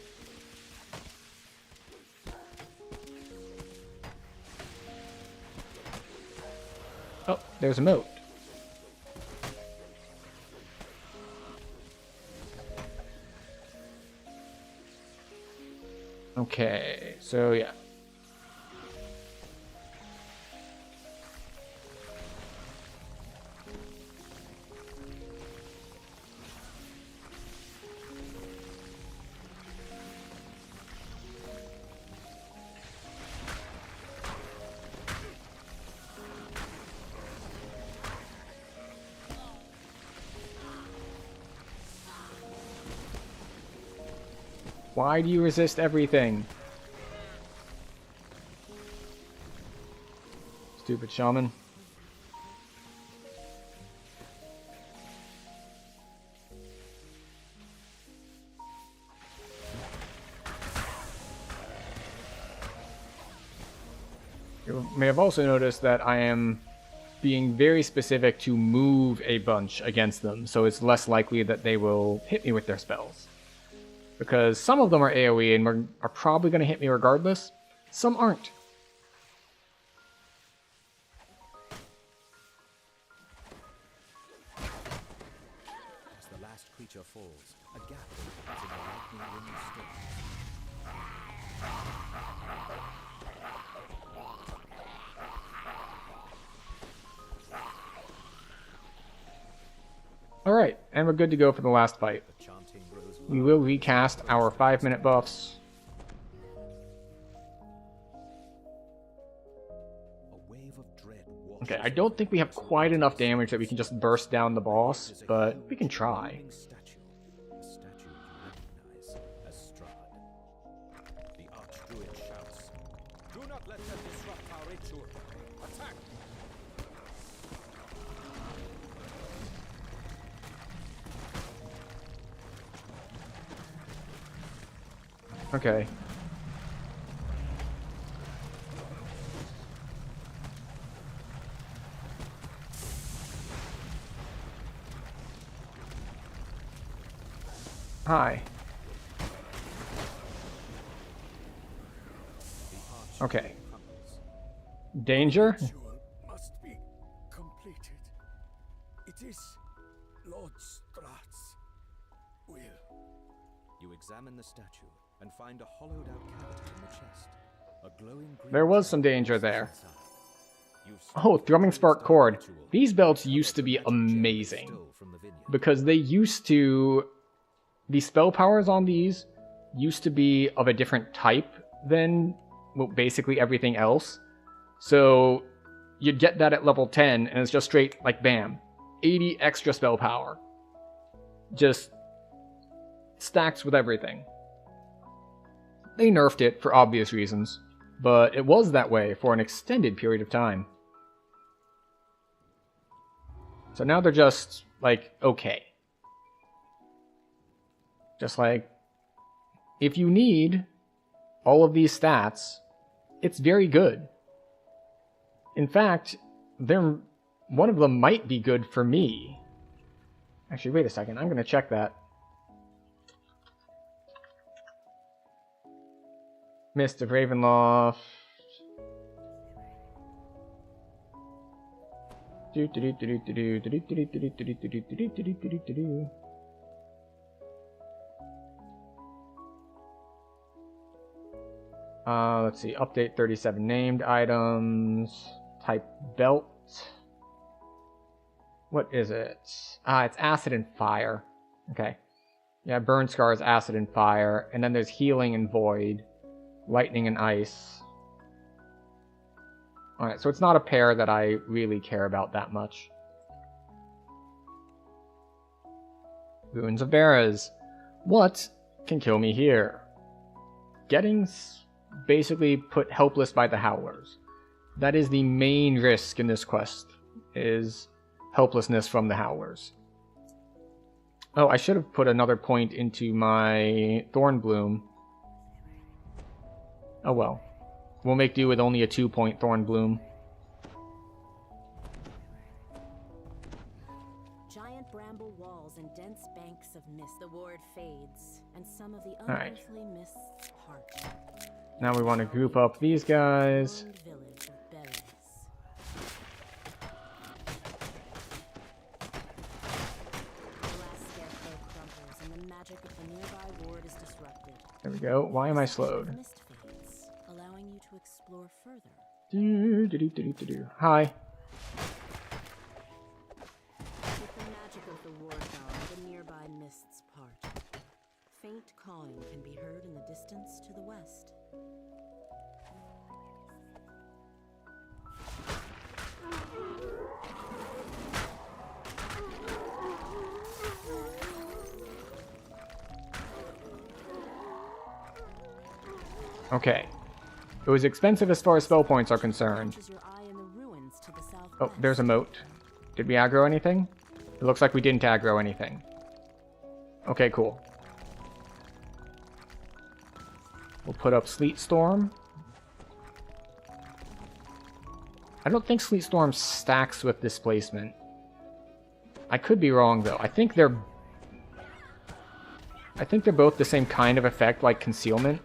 Oh, there's a moat. Okay, so yeah. Why do you resist everything? Stupid shaman. You may have also noticed that I am being very specific to move a bunch against them, so it's less likely that they will hit me with their spells. Because some of them are AoE and are probably going to hit me regardless. Some aren't. As the last creature falls, a gap opens in the lightning-ringed stone. Alright, and we're good to go for the last fight. The chanting grows We will recast our 5-minute buffs. A wave of dread washes Okay, I don't think we have quite enough damage that we can just burst down the boss, but we can try. statue. A statue you recognize as Strahd. The Archdruid shouts, "Do not let them disrupt our ritual. Attack!" Okay. Hi. Okay. Danger? Ritual must be completed. It is Lord Strahd's will. You examine the statue and find a hollowed-out cavity in the chest. A glowing green There was some danger there. Oh, Thrumming Spark Cord. These belts used to be amazing. Because they used to... The spell powers on these used to be of a different type than, well, basically everything else. So you'd get that at level 10, and it's just straight, like, bam. 80 extra spell power. Just stacks with everything. They nerfed it for obvious reasons, but it was that way for an extended period of time. So now they're just, like, okay. Just like, if you need all of these stats, it's very good. In fact, one of them might be good for me. Actually, wait a second, I'm going to check that. Mist of Ravenloft. Let's see, update 37 named items, type belt. What is it? It's acid and fire. Okay. Yeah, burn scar is acid and fire, and then there's healing and void, lightning and ice. Alright, so it's not a pair that I really care about that much. Ruins of Beras. What can kill me here? Getting basically put helpless by the Howlers. That is the main risk in this quest, is helplessness from the Howlers. Oh, I should have put another point into my Thornbloom. Oh well. We'll make do with only a 2-point Thornbloom. Giant bramble walls and dense banks of mist. The ward fades, and some of the Alright. unearthly mists part. Now we want to group up these guys. Ruined village of Beres. The last scarecrow crumbles, and the magic of the nearby ward is disrupted. There we go. Why am I slowed? Mist fades, allowing you to explore further. Hi. With the magic of the ward gone, the nearby mists part. Faint cawing can be heard in the distance to the west. Okay. It was expensive as far as spell points are concerned. Catches your eye in the ruins to the southwest. Oh, there's a moat. Did we aggro anything? It looks like we didn't aggro anything. Okay, cool. We'll put up Sleet Storm. I don't think Sleet Storm stacks with Displacement. I could be wrong, though. I think they're I think they're both the same kind of effect, like concealment.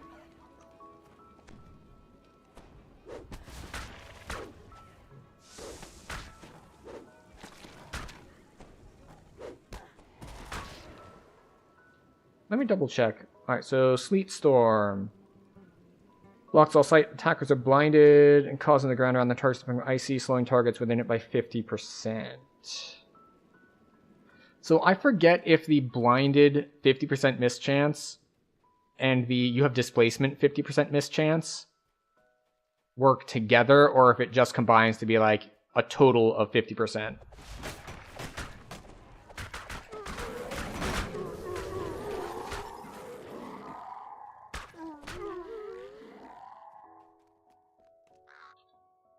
Let me double check. Alright, so Sleet Storm. Blocks all sight. Attackers are blinded and causing the ground around the target to become icy, slowing targets within it by 50%. So I forget if the blinded 50% miss chance and the you have displacement 50% miss chance work together, or if it just combines to be like a total of 50%.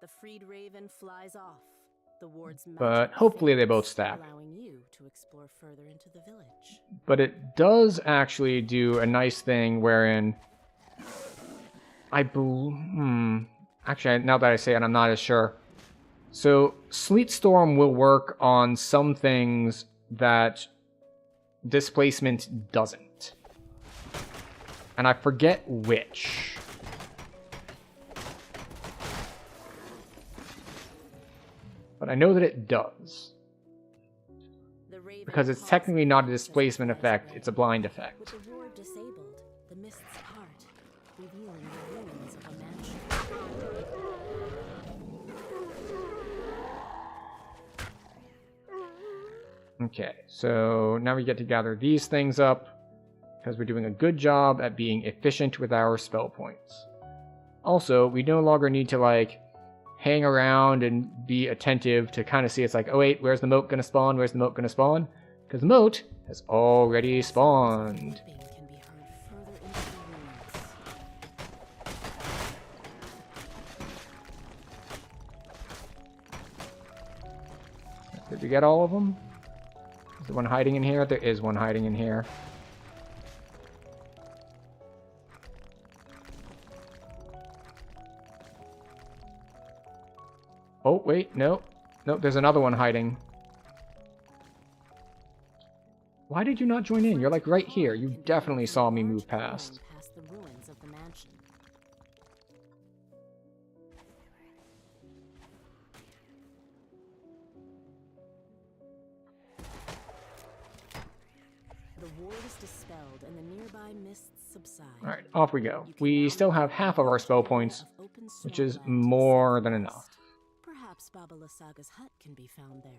The freed raven flies off. The ward's But magic hopefully they fades, both stack. allowing you to explore further into the village. But it does actually do a nice thing wherein actually, now that I say it, I'm not as sure. So Sleet Storm will work on some things that displacement doesn't. And I forget which. But I know that it does. The raven Because it's calls technically not a out displacement as it effect, flies it's a away. blind effect. With the ward disabled, the mists part, revealing the ruins of a mansion. Okay, so now we get to gather these things up, because we're doing a good job at being efficient with our spell points. Also, we no longer need to, like, hang around and be attentive to kind of see, it's like, oh wait, where's the moat gonna spawn, where's the moat gonna spawn? Because the moat has already spawned. Weeping can be heard further into the ruins. Did we get all of them? Is there one hiding in here? There is one hiding in here. Oh, wait, no. No, there's another one hiding. Why did you not join in? You're like right here. You definitely saw me move past. Past the ruins of the mansion. The ward is dispelled and the nearby mists subside. Alright, off we go. We still have half of our spell points, which is more than enough. Perhaps Baba Lysaga's hut can be found there.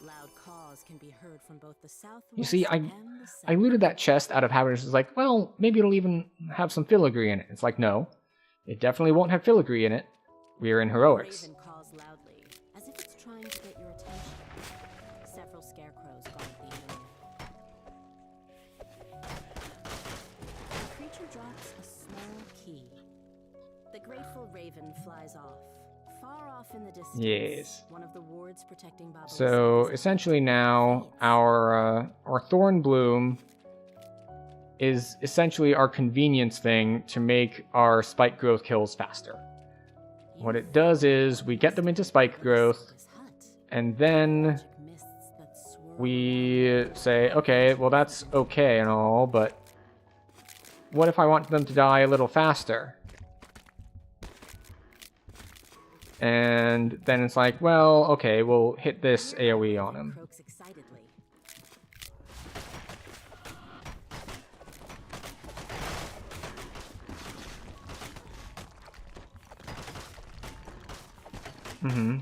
Loud caws can be heard from both the southwest You see, and the I south. looted that chest out of habit. It's like, well, maybe it'll even have some filigree in it. It's like, no. It definitely won't have filigree in it. We're in heroics. Raven caws loudly, as if it's trying to get your attention. Several scarecrows guard the area. The creature drops a small key. The grateful raven flies off. Far off in the distance, Yes. one of the wards protecting Baba So Lysaga's essentially now our Thorn Bloom is essentially our convenience thing to make our spike growth kills faster. What it does is we get them into spike growth, and then magic mists that swirl we say, okay, well that's okay and all, but what if I want them to die a little faster? And then it's like, well, okay, we'll hit this AoE on him. croaks excitedly.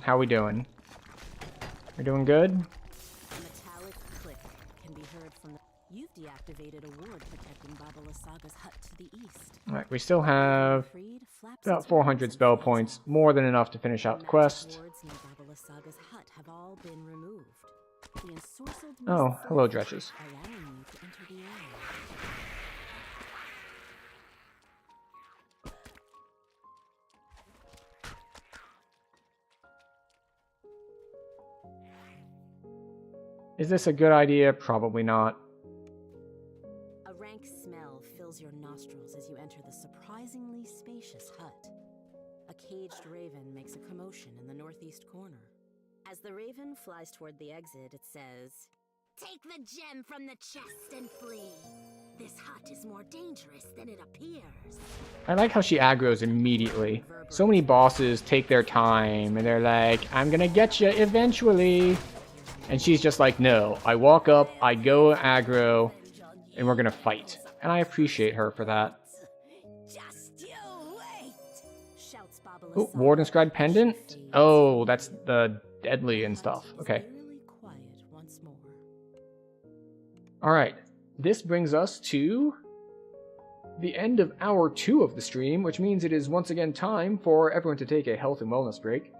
How we doing? We doing good? A metallic click can be heard from the... You've deactivated a ward protecting Baba Lysaga's hut to the east. Alright, we still have Freed flaps about its 400 wings spell and flies points, off. more than enough to finish out the Magic quest. wards near Baba Lysaga's hut have all been removed. The ensorcelled Oh, mists hello, of the Dretches. hut allowing you to enter the area. Is this a good idea? Probably not. A rank smell fills your nostrils as you enter the surprisingly spacious hut. A caged raven makes a commotion in the northeast corner. As the raven flies toward the exit, it says, "Take the gem from the chest and flee." This hut is more dangerous than it appears. I like how she aggroes immediately. So many bosses take their time and they're like, I'm gonna get you eventually. And she's just like, no, I walk up, I go aggro, and we're gonna fight. And I appreciate her for that. Just you wait. Shouts Babala Oh, Warden Scribe Pendant? Oh, that's the deadly and stuff. Okay. Eerily quiet once more. Alright. This brings us to the end of hour 2 of the stream, which means it is once again time for everyone to take a health and wellness break.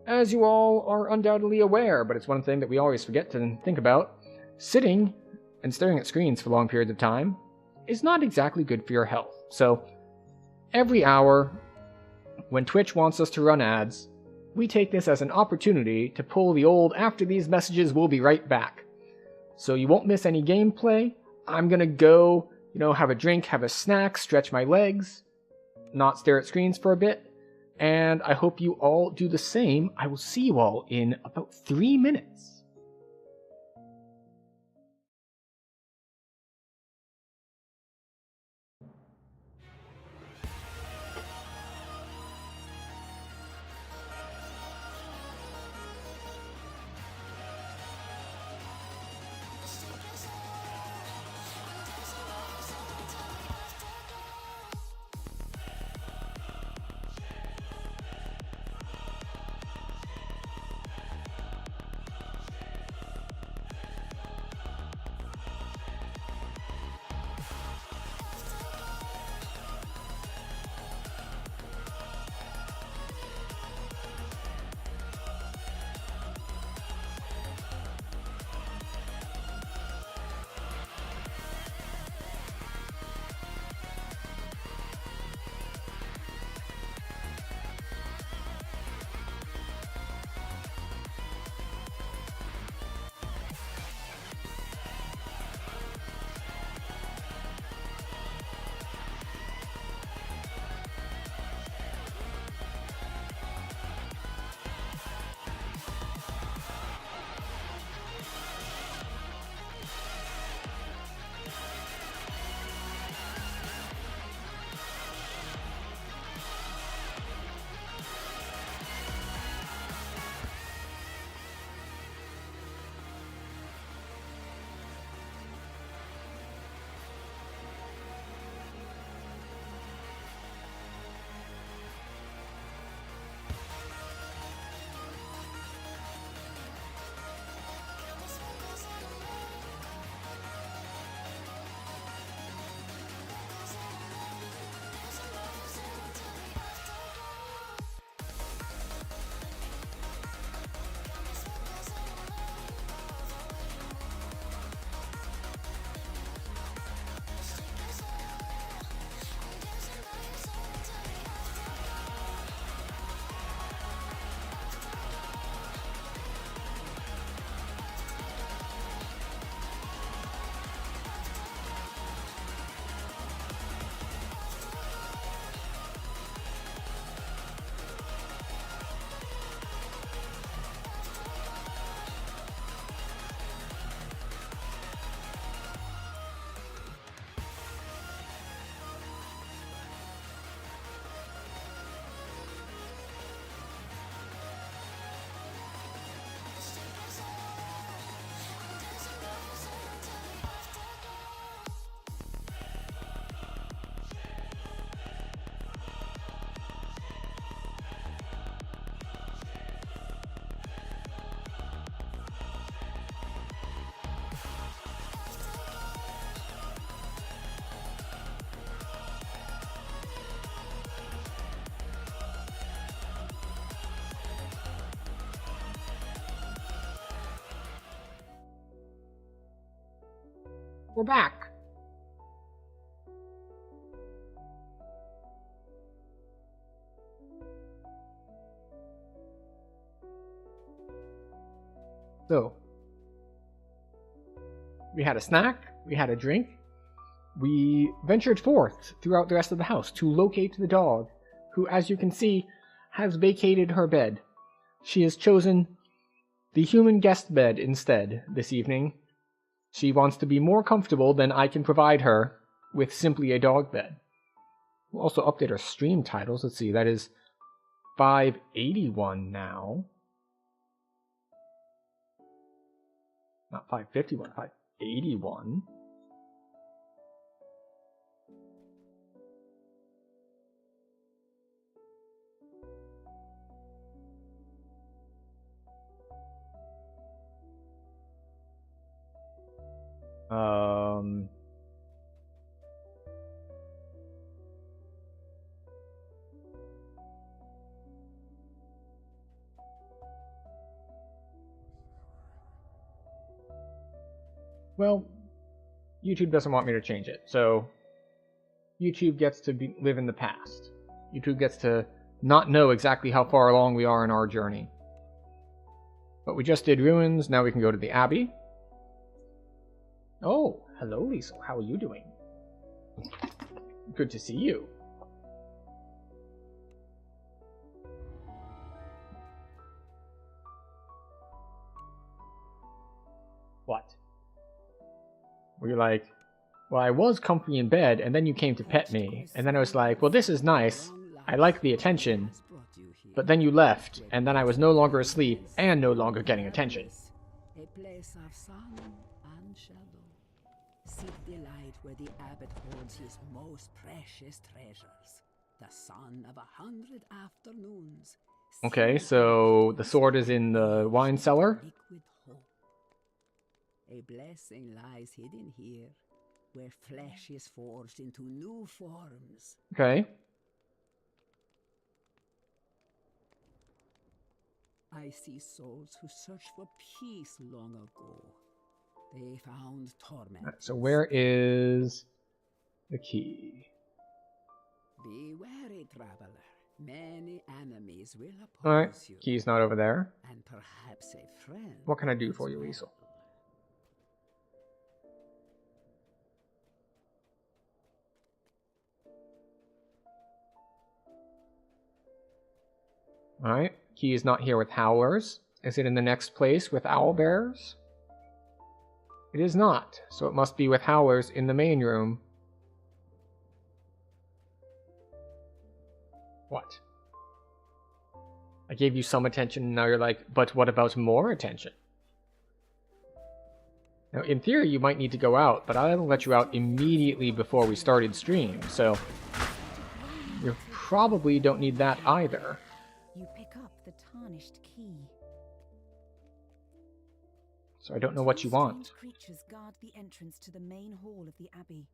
As you all are undoubtedly aware, but it's one thing that we always forget to think about, sitting and staring at screens for long periods of time is not exactly good for your health. So, every hour, when Twitch wants us to run ads, we take this as an opportunity to pull the old "after these messages we'll be right back." So you won't miss any gameplay. I'm gonna go, have a drink, have a snack, stretch my legs, not stare at screens for a bit, and I hope you all do the same. I will see you all in about 3 minutes. We're back. So, we had a snack, we had a drink, we ventured forth throughout the rest of the house to locate the dog, who, as you can see, has vacated her bed. She has chosen the human guest bed instead this evening She wants to be more comfortable than I can provide her with simply a dog bed. We'll also update our stream titles. Let's see, that is 581 now. Not 551, 581. Well, YouTube doesn't want me to change it, so YouTube gets to live in the past. YouTube gets to not know exactly how far along we are in our journey. But we just did ruins, now we can go to the Abbey. Oh, hello Liesel, how are you doing? Good to see you. What? Were you like, well, I was comfy in bed, and then you came to pet me, and then I was like, well, this is nice, I like the attention, but then you left, and then I was no longer asleep, and no longer getting attention. A place of sun and shadow. Seek delight where the abbot holds his most precious treasures. The sun of 100 afternoons. Okay, so the sword is in the wine cellar. Liquid hope. A blessing lies hidden here, where flesh is forged into new forms. Okay. I see souls who searched for peace long ago. They found torment. So where is the key? Be wary, traveler. Many enemies will oppose Alright, you. key's not over there. And perhaps a friend. What can I do for as you, well. Liesel? Alright, key is not here with Howlers. Is it in the next place with Owlbears? It is not, so it must be with Howlers in the main room. What? I gave you some attention, and now you're like, but what about more attention? Now, in theory, you might need to go out, but I'll let you out immediately before we started stream, so you probably don't need that either. You pick up the tarnished key. So I don't know what you want. Strange creatures guard the entrance to the main hall of the abbey.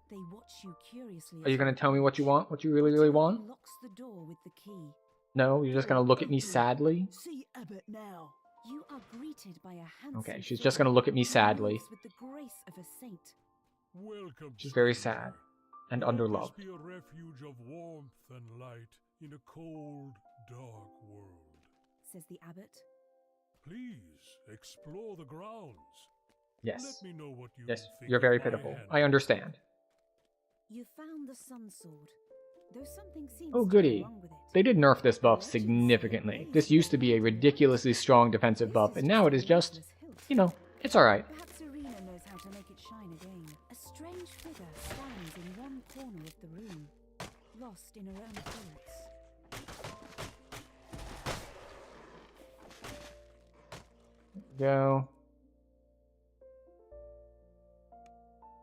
They watch you curiously. Are you going to tell me what you want? What you really, really want? He locks the door with the key. No, you're just going to look at me sadly? See Abbot now. You are greeted by a handsome Okay, she's just going to look at me sadly. with the grace of a saint. Welcome. She's very sad and underloved. Be a refuge of warmth and light in a cold, dark world. Says the abbot. Please explore the grounds. Yes. Let me know what you Yes, think you're very of my pitiful. hand. I understand. You found the sun sword. Though something seems Oh to be goody. wrong with it. They did nerf this buff significantly. This used to be a ridiculously strong defensive buff, and now it is just, you know, it's alright. Perhaps Serena knows how to make it shine again. A strange figure stands in one corner of the room, lost in her own thoughts. Go.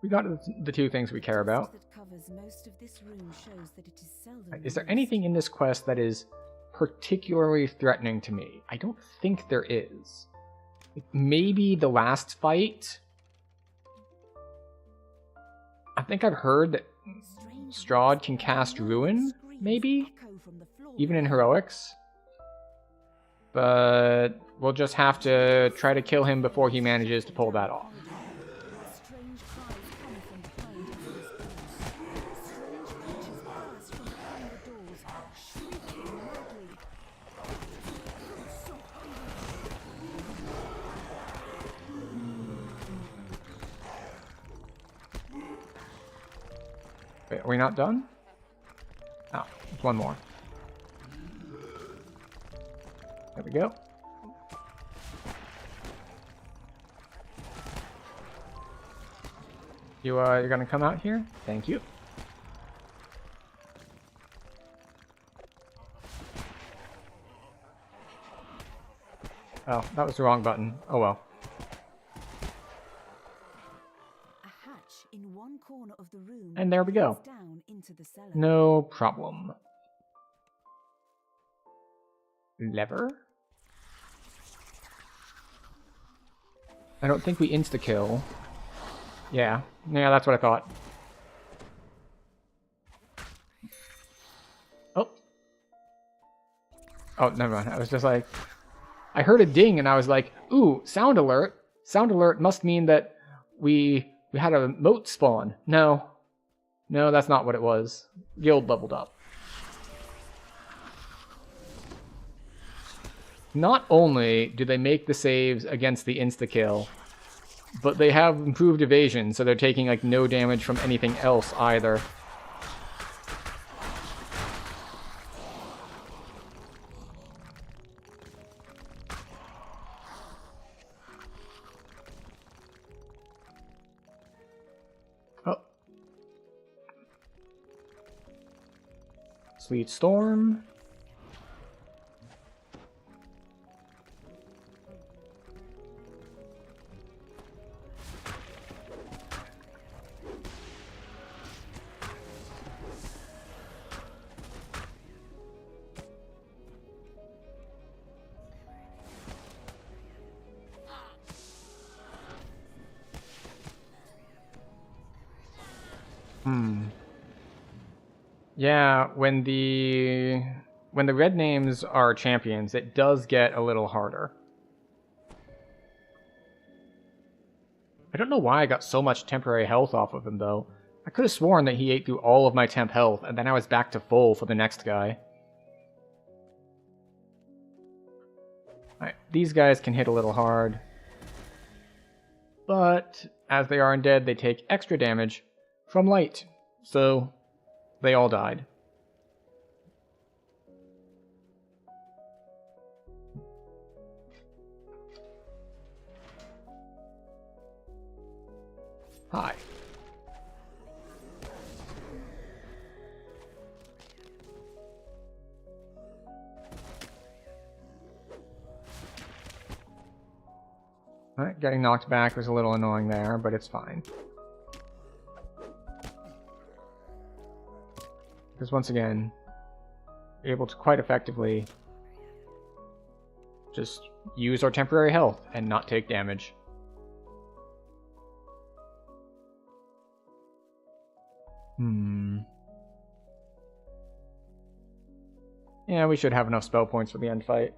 We got the two things we care about. That covers most of this room shows that it is seldom Is there used. anything in this quest that is particularly threatening to me? I don't think there is. Maybe the last fight? I think I've heard that Strange Strahd can cast Ruin, screams maybe? echo from the floor. Even in Heroics? But we'll just have to try to kill him before he manages to pull that off. Strange cries come from behind Emma's doors. Strange creatures burst from behind the doors, shrieking madly. Wait, are we not done? Oh, there's one more. There we go. You're gonna come out here? Thank you. Oh, that was the wrong button. Oh well. A hatch in one corner of the room. And there we go. leads down into the cellar. No problem. Lever? I don't think we insta-kill. Yeah, that's what I thought. Oh. Oh, never mind. I was just like... I heard a ding and I was like, ooh, sound alert. Sound alert must mean that we had a moat spawn. No. No, that's not what it was. Guild leveled up. Not only do they make the saves against the insta-kill, but they have improved evasion, so they're taking like no damage from anything else either. Oh. Sleet Storm. Yeah, when the red names are champions, it does get a little harder. I don't know why I got so much temporary health off of him, though. I could have sworn that he ate through all of my temp health, and then I was back to full for the next guy. Alright, these guys can hit a little hard. But, as they are undead, they take extra damage from light. So, they all died. Hi. Alright, getting knocked back was a little annoying there, but it's fine. Because once again, able to quite effectively just use our temporary health and not take damage. Yeah, we should have enough spell points for the end fight.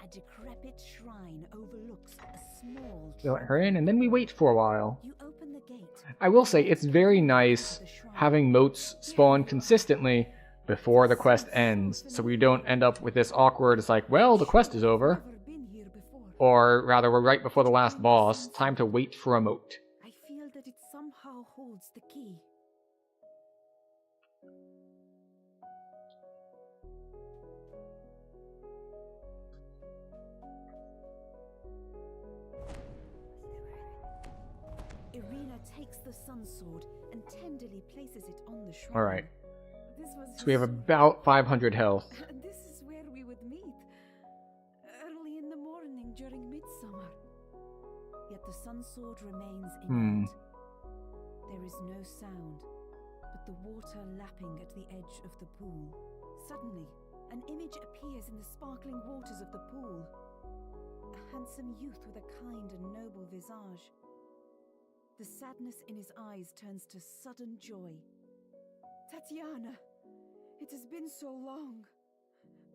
A decrepit shrine overlooks a small. We let her in, and then we wait for a while. You open the gate. I will say, it's very nice having moats spawn consistently before the quest ends, so we don't end up with this awkward, it's like, well, the quest is over. Never been here before. Or rather, we're right before the last boss, time to wait for a moat. I feel that it somehow holds the key. Irina takes the sun sword and tenderly places it on the shrine. Alright, This was so we have just- about 500 health. This is where we would meet. Early in the morning during midsummer. Yet the sun sword remains inert. There is no sound, but the water lapping at the edge of the pool. Suddenly, an image appears in the sparkling waters of the pool. A handsome youth with a kind and noble visage. The sadness in his eyes turns to sudden joy. Tatiana, it has been so long.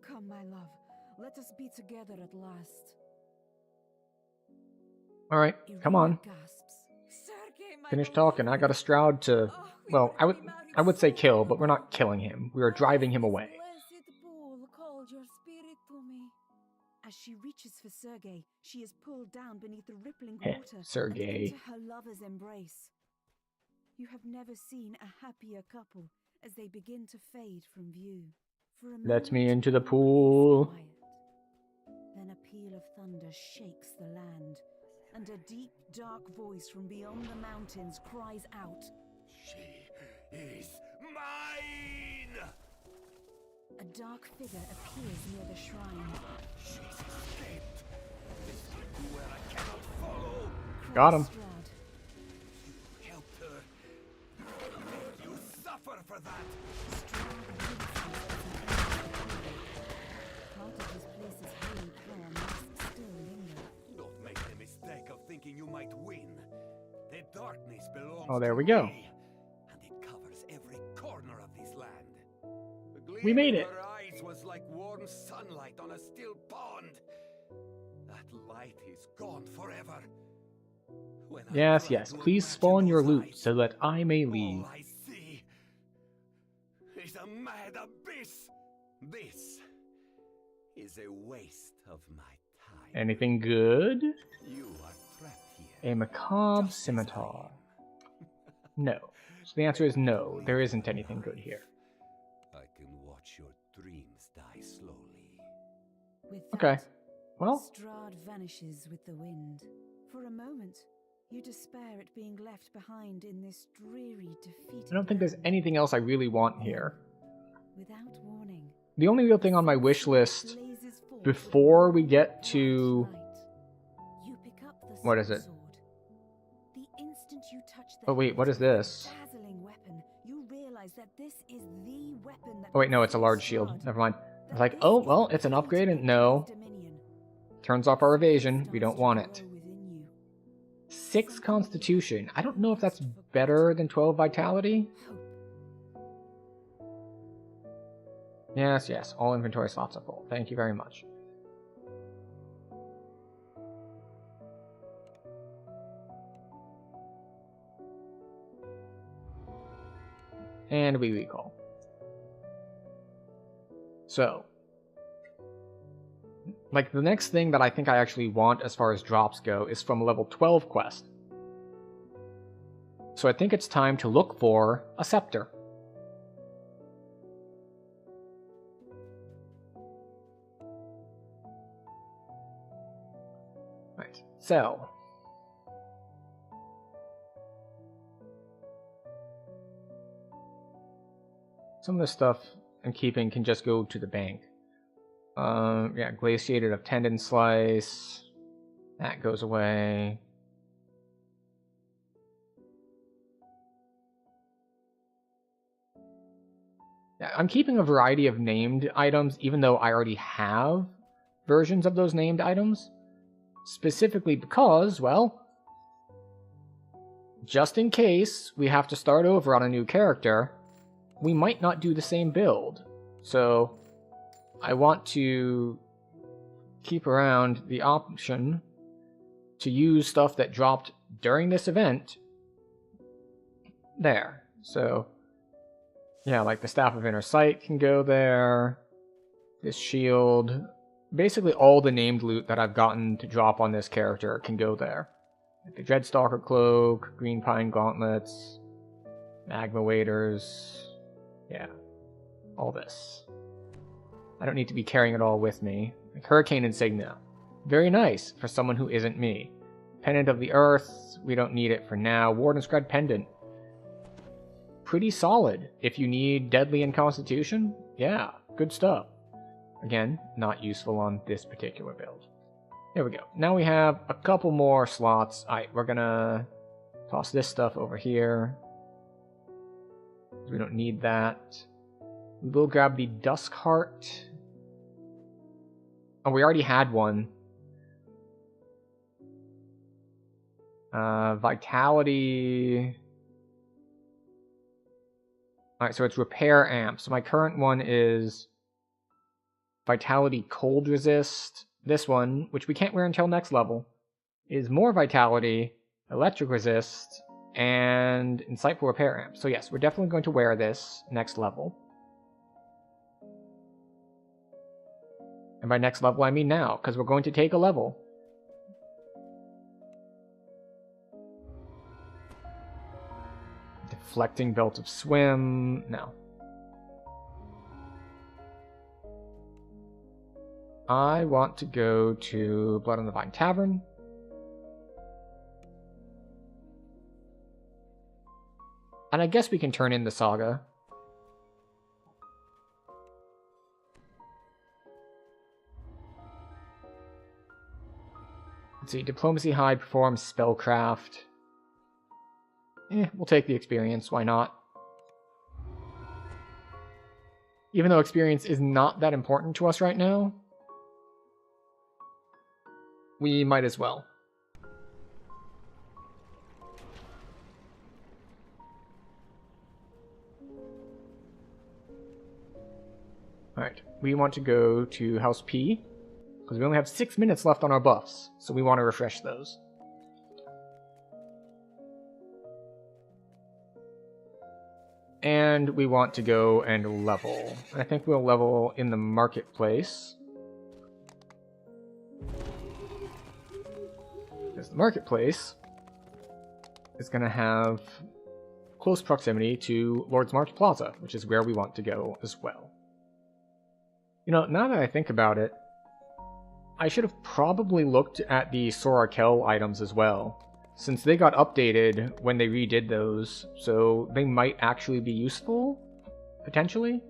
Come, my love, let us be together at last. Alright, come on. Irina gasps. Sergei, my Finish beloved. talking. I got a Stroud to... Oh, we Well, will be married I would say so kill, but we're soon. not killing him. We are driving him away. Blessed pool called your spirit to me. As she reaches for Sergei, she is pulled down beneath the rippling Heh, water Sergei. and into her lover's embrace. You have never seen a happier couple as they begin to fade from view. For a Let me moment, into the all is pool. quiet. Then a peal of thunder shakes the land, and a deep, dark voice from beyond the mountains cries out. She is mine! A dark figure appears near the shrine. She's escaped. This will be where I cannot follow. Got him. Strahd. Help her. You suffer for that. Part of his place's holy power must still linger. Don't make the mistake of thinking you might win. The darkness belongs Oh, there we to go. me, and it covers every corner of this land. The gleam We made in it. her eyes was like warm sunlight on a still pond. That light is gone forever. When I Yes, try yes. to Please imagine spawn your those loot eyes, so that I may leave. all I see is a mad abyss. This is a waste of my time. Anything good? You are trapped here. A macabre just as I scimitar. am. No. So the answer is no. There isn't anything good here. I can watch your dreams die slowly. With Okay. that, Well, Strahd vanishes with the wind. For a moment, you despair at being left behind in this dreary, defeated I don't think there's land. anything else I really want here. Without warning, The only real thing on my wish list blazes forth before with we get bright to... light. You pick up the What is it? sword. The instant you touch the Oh wait, what is this? dazzling weapon, you realize that this is the weapon that Oh wait, no, it's a large shield. Never mind. I was like, oh, well, it's an upgrade, and no. Turns off our evasion. We don't want it. 6 Constitution. I don't know if that's better than 12 Vitality. Yes, yes. All inventory slots are full. Thank you very much. And we recall. So, like, the next thing that I think I actually want as far as drops go is from a level 12 quest. So I think it's time to look for a scepter. Right, so... some of the stuff I'm keeping can just go to the bank. Yeah, glaciated of tendon slice. That goes away. Yeah, I'm keeping a variety of named items, even though I already have versions of those named items. Specifically because, well, just in case we have to start over on a new character, we might not do the same build. So I want to keep around the option to use stuff that dropped during this event there. So yeah, like the Staff of Inner Sight can go there. This shield. Basically all the named loot that I've gotten to drop on this character can go there. Like the Dreadstalker Cloak, Green Pine Gauntlets, Magma Waders. Yeah, all this. I don't need to be carrying it all with me. Like Hurricane Insignia. Very nice for someone who isn't me. Pendant of the Earth. We don't need it for now. Warden's Dread Pendant. Pretty solid. If you need Deadly and Constitution, yeah, good stuff. Again, not useful on this particular build. There we go. Now we have a couple more slots. Alright, we're gonna toss this stuff over here. We don't need that. We will grab the Dusk Heart. Oh, we already had one. Vitality. Alright, so it's Repair Amp. So my current one is Vitality Cold Resist. This one, which we can't wear until next level, is more Vitality, Electric Resist, and Insightful Repair Amp. So yes, we're definitely going to wear this next level. And by next level, I mean now, because we're going to take a level. Deflecting Belt of Swim. No. I want to go to Blood on the Vine Tavern. And I guess we can turn in the Saga. Let's see, Diplomacy High performs Spellcraft. We'll take the experience, why not? Even though experience is not that important to us right now, we might as well. Alright, we want to go to House P, because we only have 6 minutes left on our buffs, so we want to refresh those. And we want to go and level. I think we'll level in the marketplace. Because the marketplace is going to have close proximity to Lord's March Plaza, which is where we want to go as well. You know, now that I think about it, I should have probably looked at the Sorakel items as well, since they got updated when they redid those, so they might actually be useful, potentially.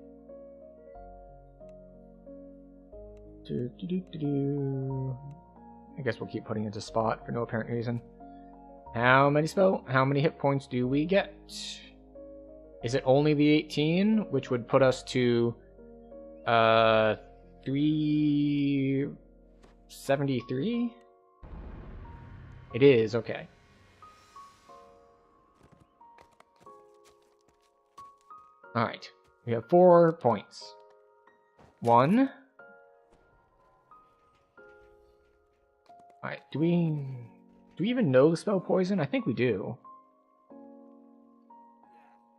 I guess we'll keep putting it into spot for no apparent reason. How many hit points do we get? Is it only the 18, which would put us to 373? It is, okay. Alright, we have 4 points. 1. Alright, do we even know the spell Poison? I think we do.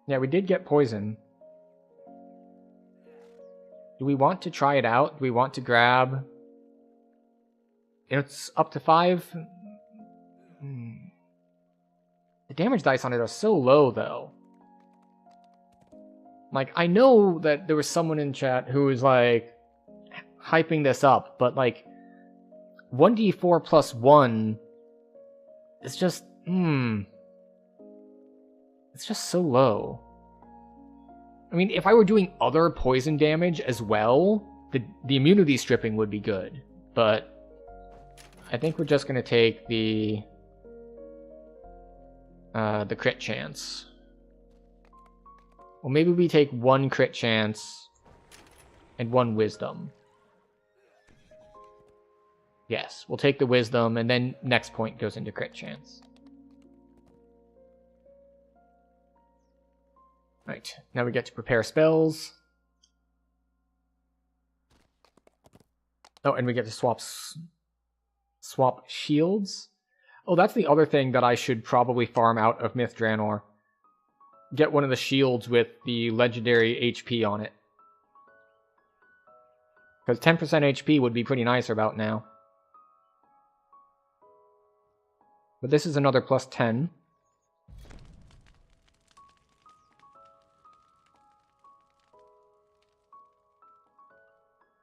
Yeah, we did get Poison. Do we want to try it out? Do we want to grab... It's up to 5? The damage dice on it are so low, though. Like, I know that there was someone in chat who was, like, hyping this up, but, like, 1d4 plus 1 is just, it's just so low. I mean, if I were doing other poison damage as well, the immunity stripping would be good, but I think we're just going to take the crit chance. Well, maybe we take 1 crit chance and 1 wisdom. Yes, we'll take the wisdom, and then next point goes into crit chance. Right, now we get to prepare spells. Oh, and we get to swap shields. Oh, that's the other thing that I should probably farm out of Myth Draenor. Get one of the shields with the legendary HP on it. Because 10% HP would be pretty nice about now. But this is another plus 10.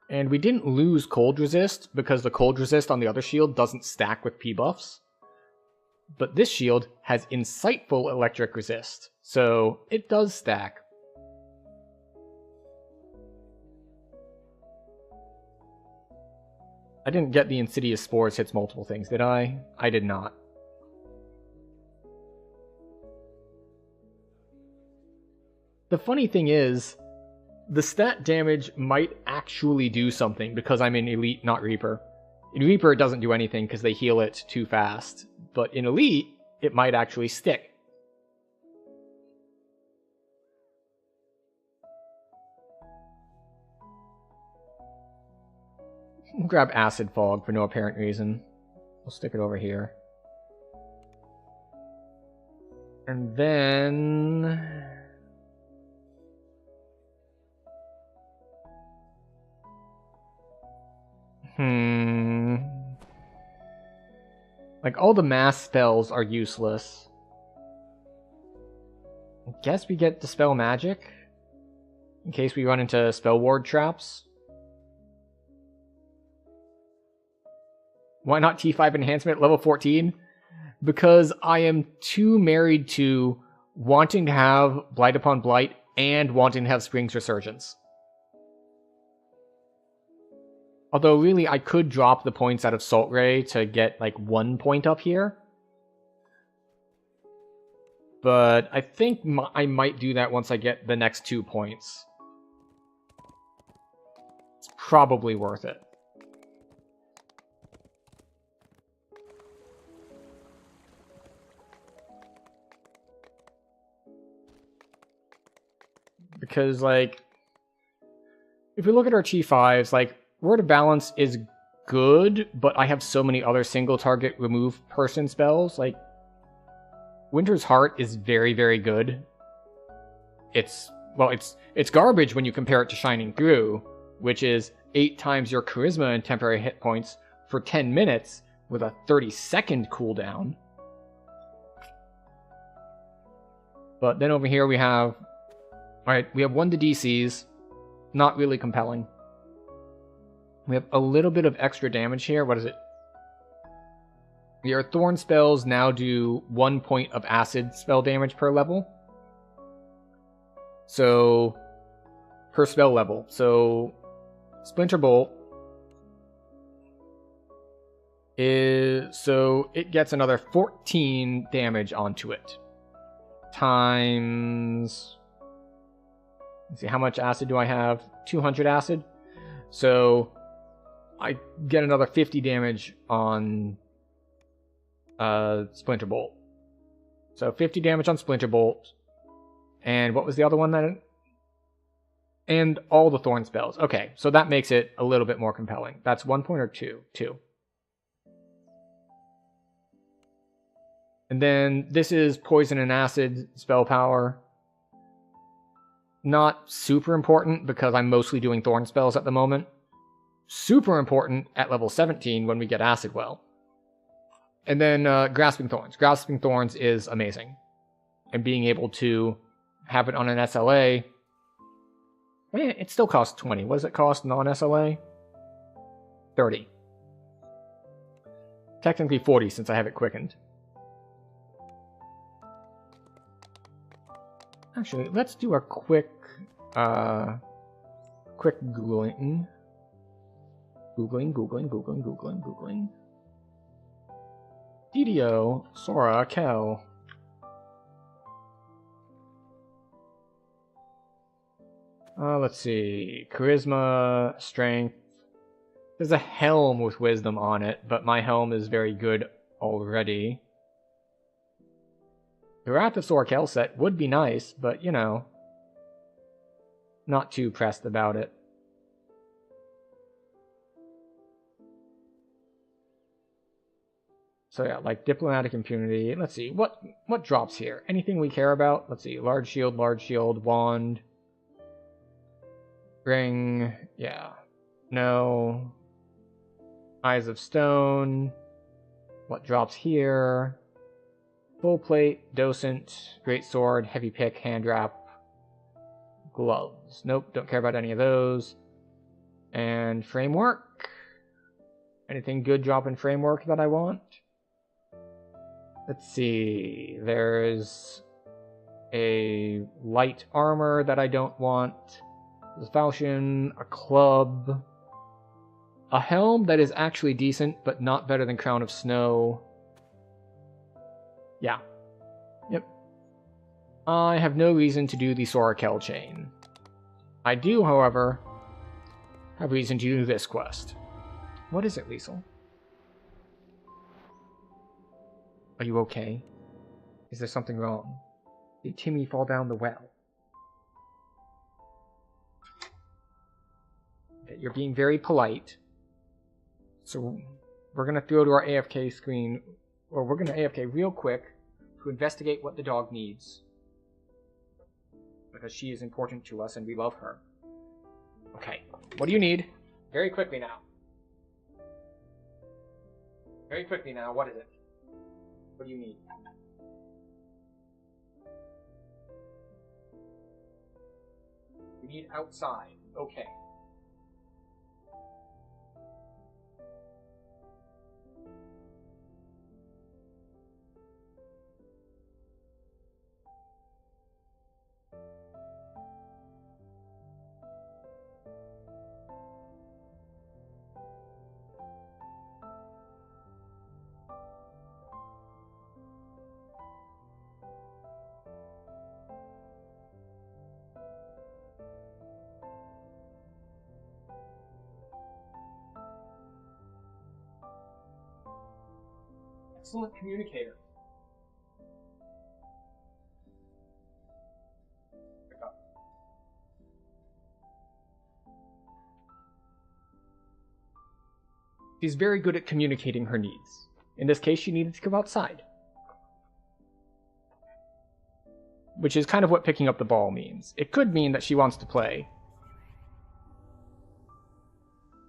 And we didn't lose cold resist because the cold resist on the other shield doesn't stack with P buffs. But this shield has insightful electric resist, so it does stack. I didn't get the Insidious Spores hits multiple things, did I? I did not. The funny thing is, the stat damage might actually do something because I'm in Elite, not Reaper. In Reaper, it doesn't do anything because they heal it too fast. But in Elite, it might actually stick. We'll grab Acid Fog for no apparent reason. We'll stick it over here. And then... Like, all the mass spells are useless. I guess we get Dispel Magic, in case we run into Spell Ward traps. Why not T5 enhancement level 14? Because I am too married to wanting to have Blight Upon Blight and wanting to have Spring's Resurgence. Although really I could drop the points out of Salt Ray to get like 1 point up here. But I think I might do that once I get the next 2 points. It's probably worth it. Because, like, if we look at our T5s, like, Word of Balance is good, but I have so many other single target remove person spells. Like, Winter's Heart is very, very good. It's garbage when you compare it to Shining Through, which is 8 times your charisma and temporary hit points for 10 minutes with a 30-second cooldown. But then over here we have... Alright, we have 1 to DCs. Not really compelling. We have a little bit of extra damage here. What is it? Your Thorn spells now do 1 point of acid spell damage per level. So, per spell level. So, Splinter Bolt is... So, it gets another 14 damage onto it. Times... Let's see, how much acid do I have? 200 acid. So I get another 50 damage on Splinter Bolt. So 50 damage on Splinter Bolt. And what was the other one that... And all the Thorn spells. Okay, so that makes it a little bit more compelling. That's 1 point or 2? 2. And then this is Poison and Acid spell power. Not super important because I'm mostly doing Thorn spells at the moment. Super important at level 17 when we get Acid Well. And then Grasping Thorns. Grasping Thorns is amazing. And being able to have it on an SLA... it still costs 20. What does it cost non-SLA? 30. Technically 40 since I have it quickened. Actually, let's do a quick Googling. Googling. DDO, Sora, Kel. Let's see. Charisma, Strength. There's a helm with Wisdom on it, but my helm is very good already. The Wrath of Sora set would be nice, but, you know, not too pressed about it. So yeah, like Diplomatic Impunity. Let's see, what drops here? Anything we care about? Let's see, Large Shield, Wand. Ring, yeah. No. Eyes of Stone. What drops here? Full Plate, Docent, Great Sword, Heavy Pick, Hand Wrap, Gloves. Nope, don't care about any of those. And Framework. Anything good drop in Framework that I want? Let's see. There's a light armor that I don't want. There's a falchion, a club, a helm that is actually decent, but not better than Crown of Snow. Yeah. Yep. I have no reason to do the Sorakel chain. I do, however, have reason to do this quest. What is it, Liesel? Are you okay? Is there something wrong? Did Timmy fall down the well? Okay, you're being very polite. So we're going to throw to our AFK screen, or we're going to AFK real quick to investigate what the dog needs. Because she is important to us and we love her. Okay, what do you need? Very quickly now. Very quickly now, what is it? What do you need? You need outside. Okay. excellent communicator. Pick up. She's very good at communicating her needs. In this case, she needed to go outside. Which is kind of what picking up the ball means. It could mean that she wants to play.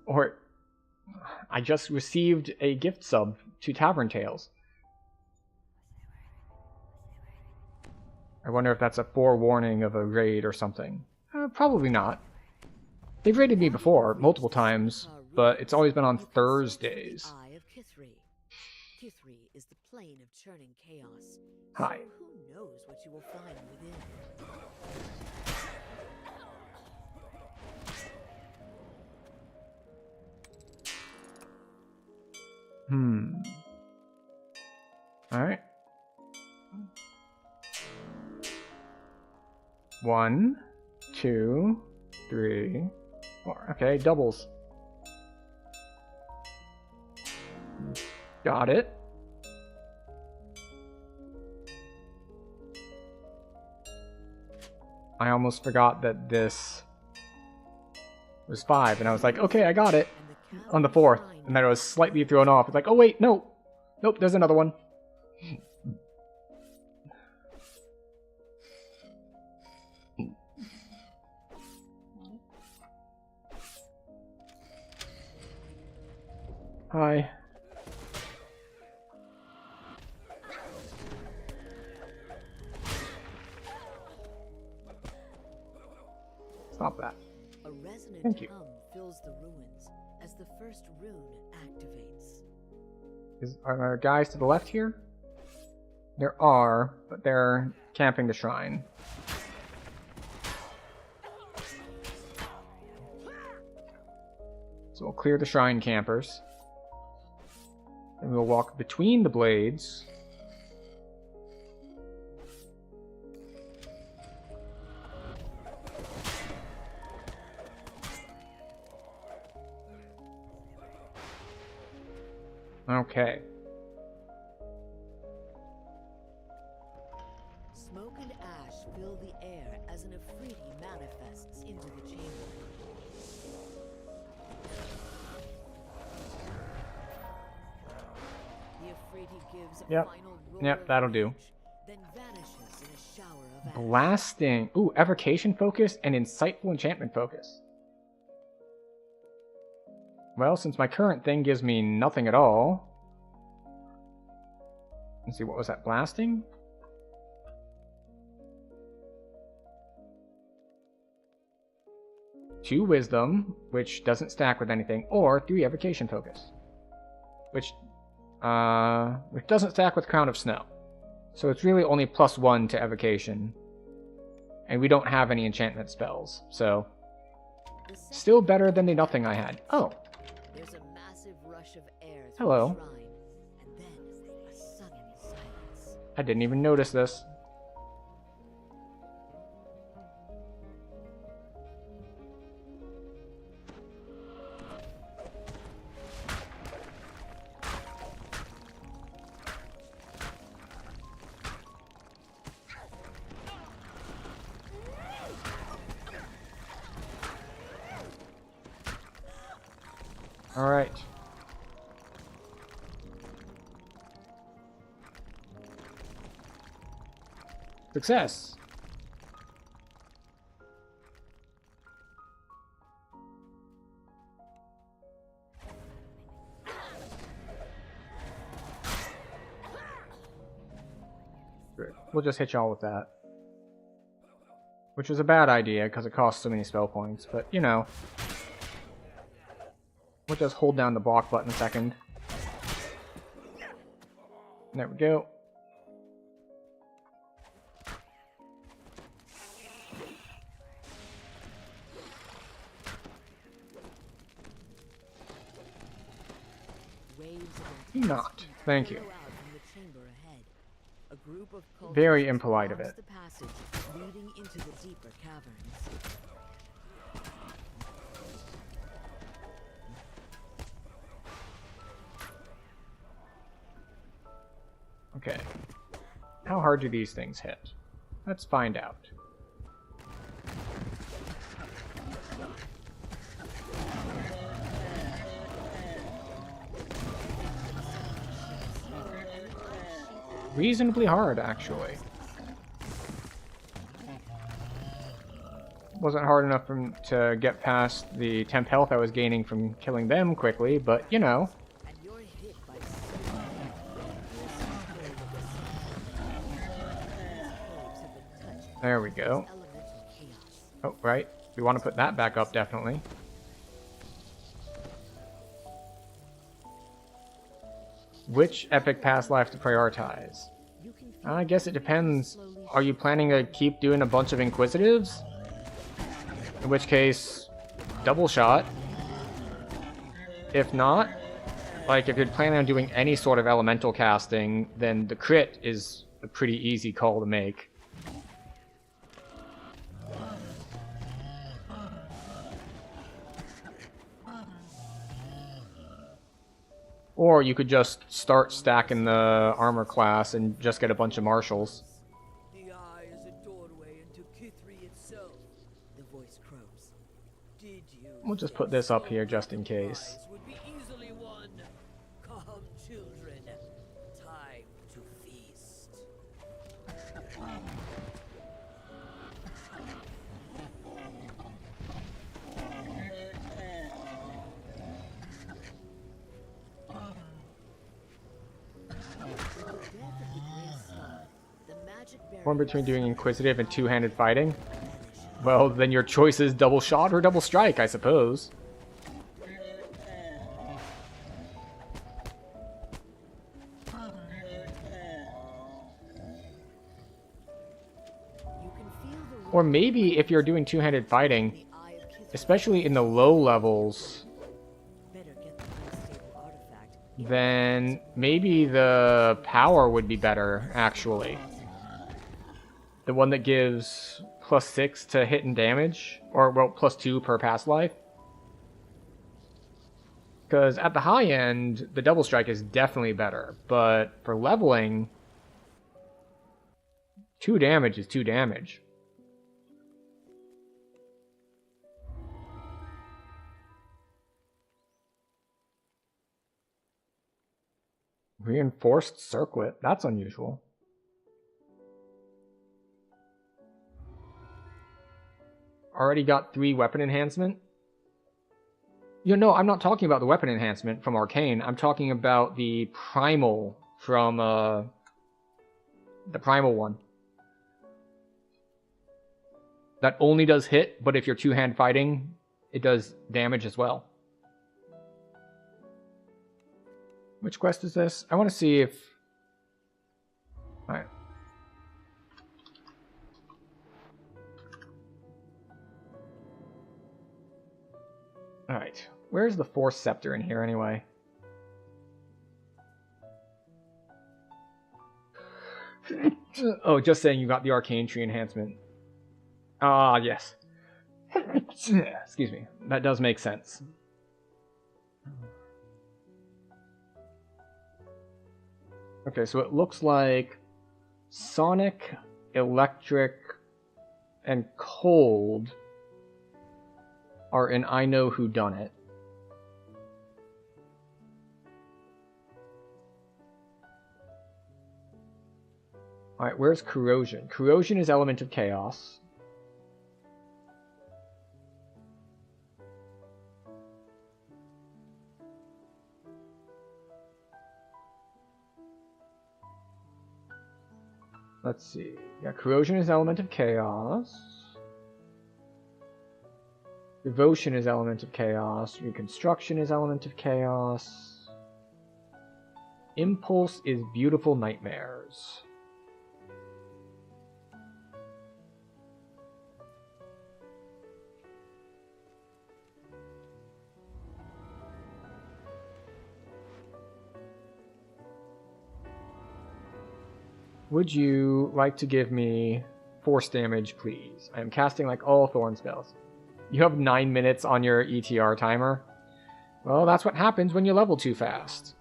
Or, I just received a gift sub to Tavern Tales. I wonder if that's a forewarning of a raid or something. Probably not. They've raided me before, multiple times, but it's always been on Thursdays. Eye of Kithri. Kithri is the plane of churning chaos. Hi. So who knows what you will find within? Alright. 1, 2, 3, 4. Okay, doubles. Got it. I almost forgot that this was 5, and I was like, okay, I got it on the 4th, and then I was slightly thrown off. It's like, oh wait, no. Nope, there's another one. Hi. Stop that. A resonant Thank you. hum fills the ruins as the first rune activates. Are there guys to the left here? There are, but they're camping the shrine. So we'll clear the shrine campers. Then we'll walk between the blades. Okay. Smoke and ash fill the air as an Afridi manifests into the chamber. The Afridi gives a Yep. final roar Yep, of that'll do. rage, then vanishes in a shower of ash. Blasting. Ooh, evocation focus and insightful enchantment focus. Well, since my current thing gives me nothing at all. Let's see, what was that? Blasting? Two wisdom, which doesn't stack with anything, or 3 evocation focus. Which doesn't stack with Crown of Snow. So it's really only +1 to evocation. And we don't have any enchantment spells, so The second still better than the nothing I had. Oh, There's a massive rush of air through Hello. the shrine, and then a sudden silence. I didn't even notice this. All right. Success. Good. We'll just hit y'all with that. Which was a bad idea because it costs so many spell points, but you know. We'll just hold down the block button a second. There we go. Waves of Not. intense heat Thank you. flow out from the chamber ahead. A group of cultists Very impolite of blocks it. the passage leading into the deeper caverns. Okay. How hard do these things hit? Let's find out. Reasonably hard, actually. Wasn't hard enough to get past the temp health I was gaining from killing them quickly, but you know. There we go. Oh, right. We want to put that back up, definitely. Which epic past life to prioritize? I guess it depends. Are you planning to keep doing a bunch of Inquisitives? In which case, double shot. If not, like if you're planning on doing any sort of elemental casting, then the crit is a pretty easy call to make. Or you could just start stacking the armor class and just get a bunch of marshals. The eye is a doorway into Kithri itself. The voice crows. Did you? We'll just put this up here just in case. Would be easily won. Come, children. Time to feast. One between doing Inquisitive and two-handed fighting? Well, then your choice is double shot or double strike, I suppose. Or maybe if you're doing two-handed fighting, especially in the low levels, then maybe the power would be better, actually. The one that gives +6 to hit and damage, or, well, +2 per past life. Because at the high end, the double strike is definitely better, but for leveling, 2 damage is 2 damage. Reinforced circlet, that's unusual. Already got 3 weapon enhancement? You know, I'm not talking about the weapon enhancement from Arcane. I'm talking about the primal from, the primal one. That only does hit, but if you're two-hand fighting, it does damage as well. Which quest is this? I want to see if... Alright. Alright, where's the Force Scepter in here anyway? Oh, just saying you got the Arcane Tree enhancement. Ah, yes. Excuse me. That does make sense. Okay, so it looks like Sonic, Electric, and Cold are in I Know Who Done It. Alright, where's Corrosion? Corrosion is Element of Chaos. Let's see. Yeah, Corrosion is Element of Chaos. Devotion is Element of Chaos. Reconstruction is Element of Chaos. Impulse is Beautiful Nightmares. Would you like to give me force damage, please? I am casting like all thorn spells. You have 9 minutes on your ETR timer. Well, that's what happens when you level too fast.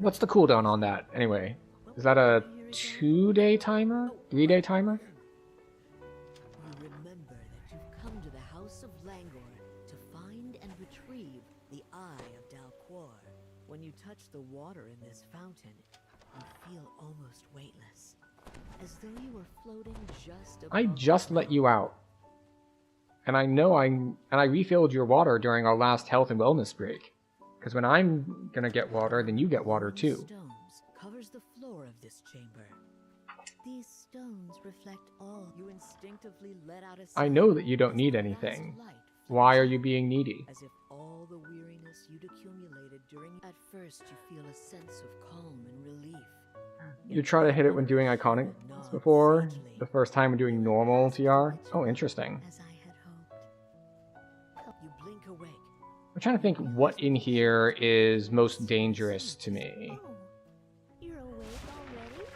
What's the cooldown on that, anyway? Is that a 2-day timer? 3-day timer? You remember that you've come to the House of Langor to find and retrieve the Eye of Dalquor. When you touch the water in this fountain, you feel almost weightless, as though you were floating just above. I just let you out. And I know I refilled your water during our last health and wellness break. Because when I'm gonna get water, then you get water too. Stones covers the floor of this chamber. These stones reflect all. You instinctively let out a I know that you don't need anything. Why are you being needy? As if all the weariness you'd accumulated during. At first, you feel a sense of calm and relief. You try to hit it when doing iconic before. The first time when doing normal TR. Oh, interesting. As I had hoped. You blink awake. I'm trying to think what in here is most dangerous to me. Oh, you're awake already?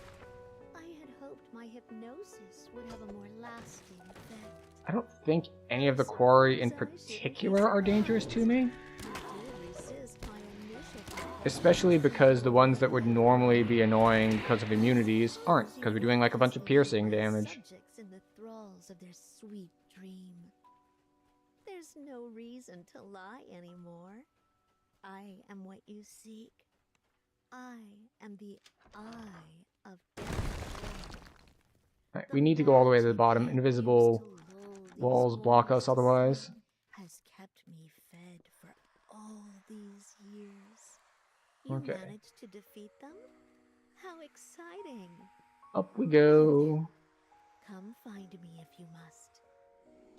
I had hoped my hypnosis would have a more lasting effect. I don't think any of the quarry in particular are dangerous to me. You did resist my initiative. Especially because the ones that would normally be annoying because of immunities aren't, because we're doing like a bunch of piercing damage. Subjects in the thralls of their sweet dream. There's no reason to lie anymore. I am what you seek. I am the Eye of Death. Right, we need to go all the way to the bottom. Invisible walls block us otherwise. Has kept me fed for all these years. You Okay. managed to defeat them? How exciting! Up we go. Come find me if you must.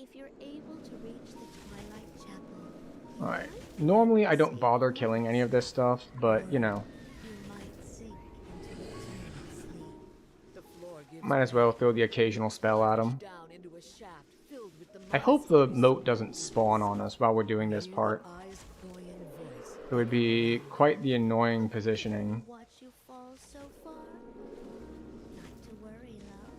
If you're able to reach the Twilight Chapel, Alright. Normally I don't bother killing any of this stuff, but you know. you might sink into eternal sleep. The floor gives Might as well throw the occasional spell at them. down into a shaft filled with the I hope the moat doesn't spawn on us while we're doing this part. eyes buoyant voice. It would be quite the annoying positioning. watch you fall so far. Not to worry, love.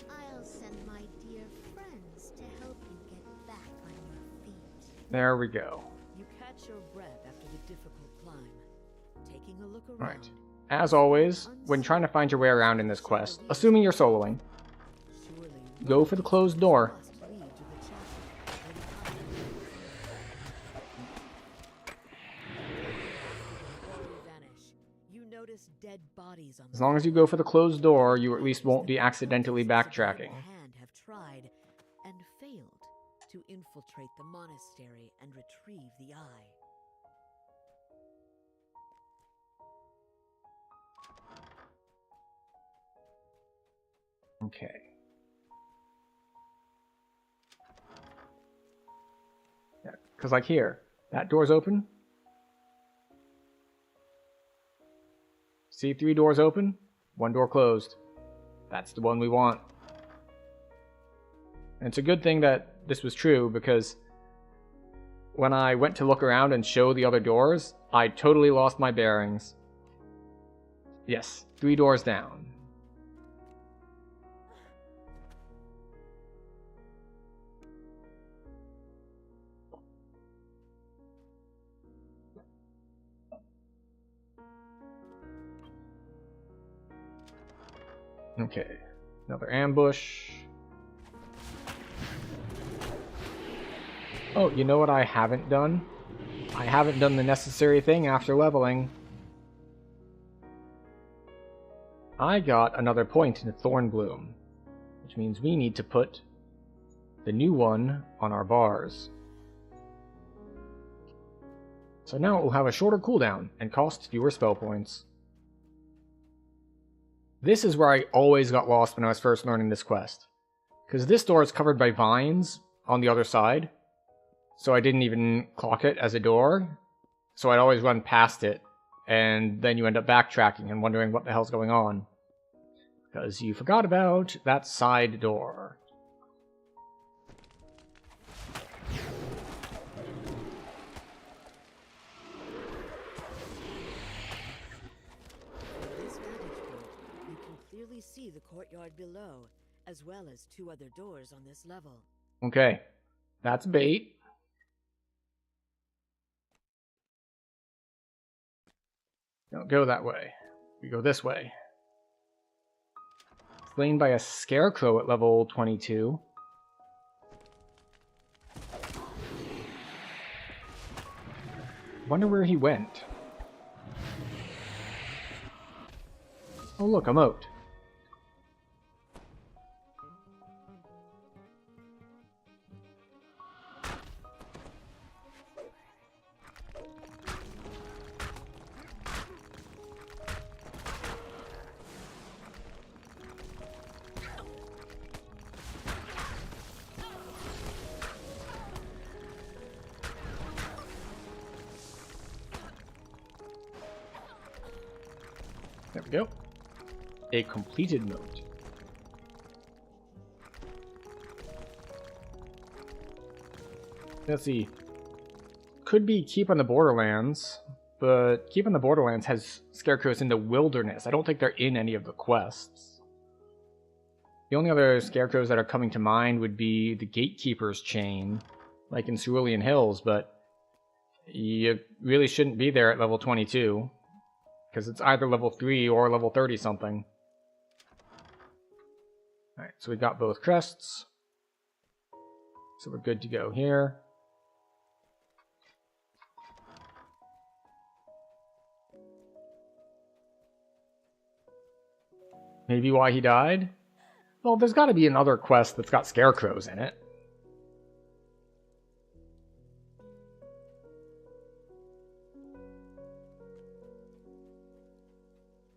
I'll send my dear friends to help you get back on your feet. There we go. You catch your breath after the difficult climb. Taking a look around. Right. As always, when trying to find your way around in this quest, assuming you're soloing, Surely go for the closed door. must lead to the chapel. where the Before you vanish, you notice dead bodies on the As long as you go for the closed door, you at least won't be accidentally backtracking. hand have tried and failed to infiltrate the monastery and retrieve the eye. Okay. Yeah, because like here, that door's open. See 3 doors open, 1 door closed. That's the one we want. And it's a good thing that this was true, because when I went to look around and show the other doors, I totally lost my bearings. Yes, 3 doors down. Okay, another ambush. Oh, you know what I haven't done? I haven't done the necessary thing after leveling. I got another point in Thornbloom, which means we need to put the new one on our bars. So now it will have a shorter cooldown and cost fewer spell points. This is where I always got lost when I was first learning this quest, because this door is covered by vines on the other side, so I didn't even clock it as a door, so I'd always run past it, and then you end up backtracking and wondering what the hell's going on, because you forgot about that side door. From this vantage point, you can clearly see the courtyard below, as well as 2 other doors on this level. Okay, that's bait. Don't go that way. We go this way. Slain by a scarecrow at level 22. Wonder where he went. Oh look, a moat. There we go. A completed moat. Let's see. Could be Keep on the Borderlands, but Keep on the Borderlands has scarecrows in the wilderness. I don't think they're in any of the quests. The only other scarecrows that are coming to mind would be the Gatekeeper's Chain, like in Cerulean Hills, but you really shouldn't be there at level 22. Because it's either level 3 or level 30 something. Alright, so we got both crests. So we're good to go here. Maybe why he died? Well, there's got to be another quest that's got scarecrows in it.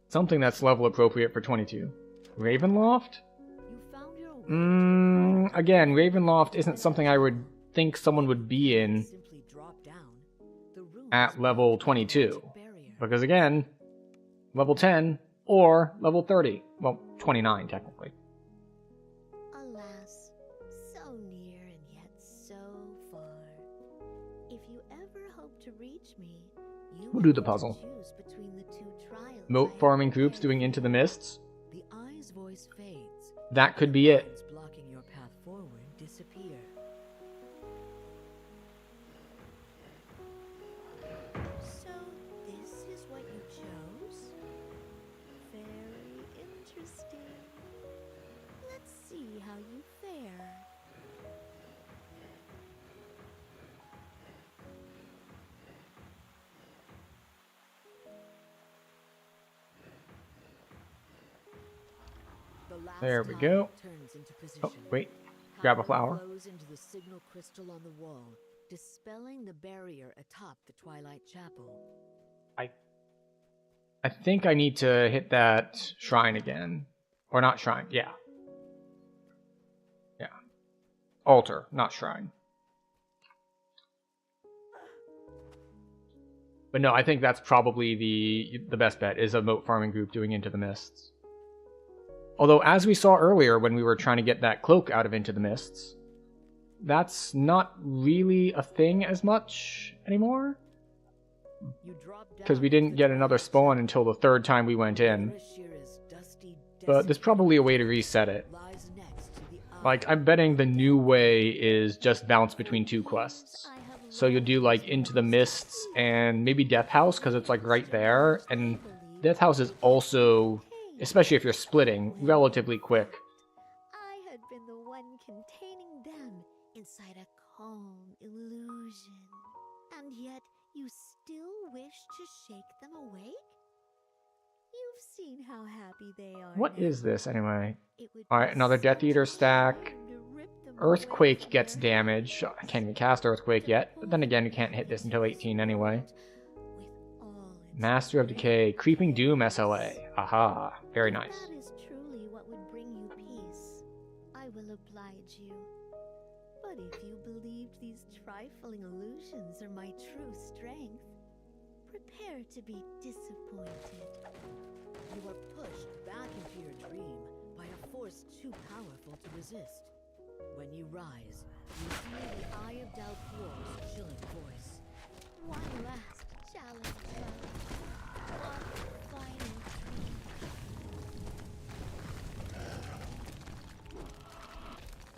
Something that's level appropriate for 22. Ravenloft? Again, Ravenloft isn't something I would think someone would be in at level 22. Because again, level 10 or level 30. Well, 29 technically. Alas, so near and yet so far. If you ever hope to reach me, you We'll do the puzzle. choose between the two trials. Moat farming groups doing Into the Mists. The eye's voice fades. That could be it. Lines blocking your path forward disappear. So this is what you chose? Very interesting. Let's see how you fare. The last There we tile go. turns into position. Oh, wait. Grab a Power flower. flows into the signal crystal on the wall, dispelling the barrier atop the Twilight Chapel. I think I need to hit that shrine again. Or not shrine, yeah. Yeah. Altar, not shrine. But no, I think that's probably the best bet, is a moat farming group doing Into the Mists. Although, as we saw earlier when we were trying to get that cloak out of Into the Mists, that's not really a thing as much anymore. Because we didn't get another spawn until the third time we went in. But there's probably a way to reset it. Like, I'm betting the new way is just bounce between two quests. So you'll do, like, Into the Mists and maybe Death House, because it's, like, right there. And Death House is also, especially if you're splitting, relatively quick. I had been the one containing them inside a calm illusion. And yet you still wish to shake them awake? You've seen how happy they are. What now. is this, anyway? It would Alright, be another Death such a Eater stack. shame to rip them Earthquake away gets from damage. I can't even cast Earthquake yet. But then again, you can't hit this until 18 anyway. with all its Master of Decay. Creeping Doom SLA. Aha. Very If nice. That is truly what would bring you peace. I will oblige you. But if you believe these trifling illusions are my true strength, prepare to be disappointed. You are pushed back into your dream by a force too powerful to resist. When you rise, you hear the Eye of Dalquor's chilling voice. One last challenge, love. One final dream.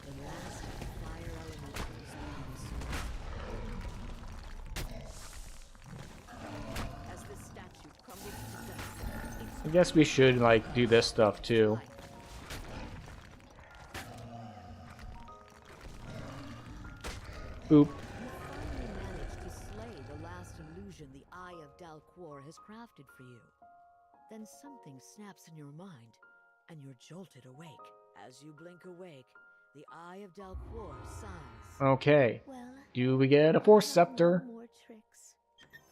The last fire elementals comes. As the statue crumbles to I guess we should, like, do this stuff, too. Boop. You finally managed to slay the last illusion the Eye of Dalquor has crafted for you. Then something snaps in your mind, and you're jolted awake. As you blink awake, the Eye of Dalquor sighs. Okay. Well, Do we get a Force Scepter? no more tricks.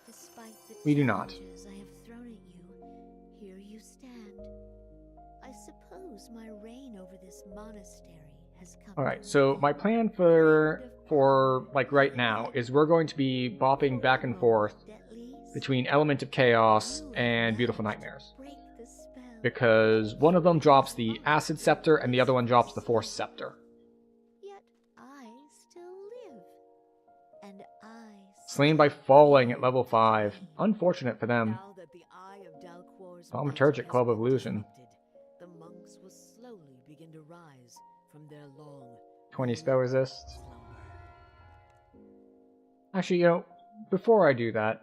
Despite the We do not. challenges I have thrown at you, here you stand. I suppose my reign over this monastery has come. Alright, to so an my end. plan for like right now is we're going to be bopping back and forth At least between Element of Chaos and Beautiful Nightmares. break the spell. Because one of them drops the Acid Scepter and the other one drops the Force Scepter. Yet I still live. And I Slain by falling at level 5. Unfortunate for them. Now that the Eye of Dalquor's Thaumaturgic might Club has of been Illusion. disrupted, the monks will slowly begin to rise from their long 20 spell resist. slumber. Actually, you know, before I do that,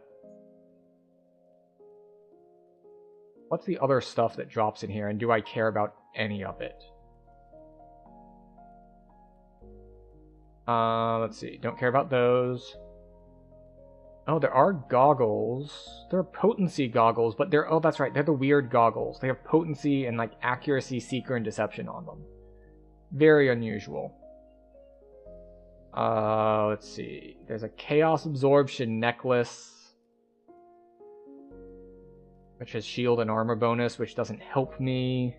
what's the other stuff that drops in here, and do I care about any of it? Let's see. Don't care about those. Oh, there are goggles. There are potency goggles, but they're... Oh, that's right. They're the weird goggles. They have potency and, like, accuracy, seeker, and deception on them. Very unusual. Let's see. There's a Chaos Absorption necklace, which has shield and armor bonus, which doesn't help me.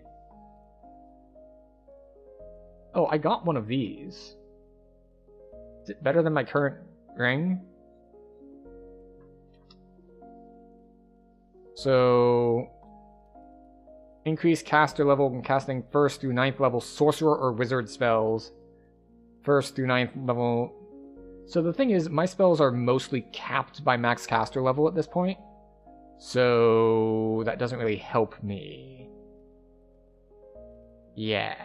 Oh, I got one of these. Is it better than my current ring? So, increase caster level when casting 1st through 9th level sorcerer or wizard spells. 1st through 9th level. So the thing is, my spells are mostly capped by max caster level at this point. So that doesn't really help me. Yeah.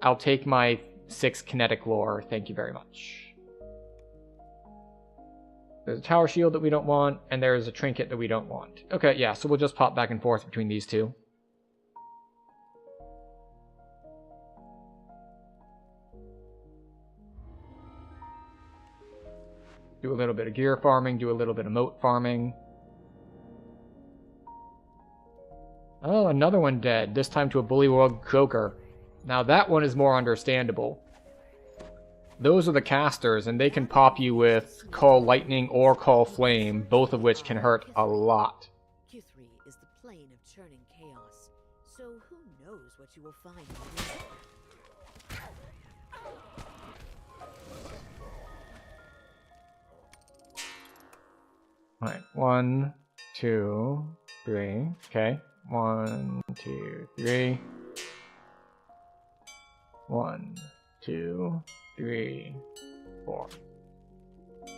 I'll take my 6 kinetic lore, thank you very much. There's a tower shield that we don't want, and there's a trinket that we don't want. Okay, yeah, so we'll just pop back and forth between these two. Do a little bit of gear farming, do a little bit of moat farming. Oh, another one dead, this time to a Bullywug Croaker. Now that one is more understandable. Those are the casters, and they can pop you with Call Lightning or Call Flame, both of which can hurt a lot. Q3 is the plane of churning chaos, so who knows what you will find within it. Alright, 1, 2, 3. Okay. 1, 2, 3. 1, 2, 3, 4.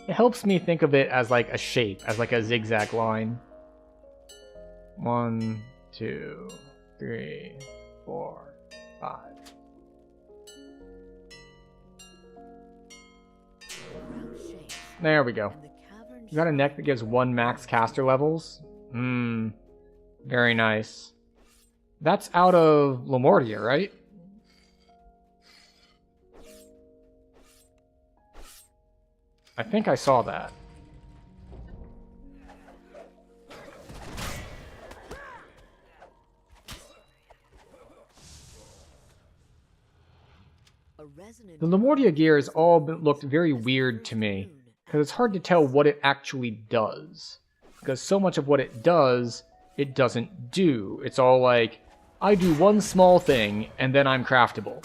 It helps me think of it as like a shape, as like a zigzag line. 1, 2, 3, 4, 5. Ground shakes, There we go. and the cavern You got a neck that gives 1 max caster levels? Very nice. That's out of Lamortia, right? I think I saw that. a resonant The Lamortia gear has all looked very weird to me, because it's hard to tell what it actually does. Because so much of what it does, it doesn't do. It's all like, I do one small thing, and then I'm craftable.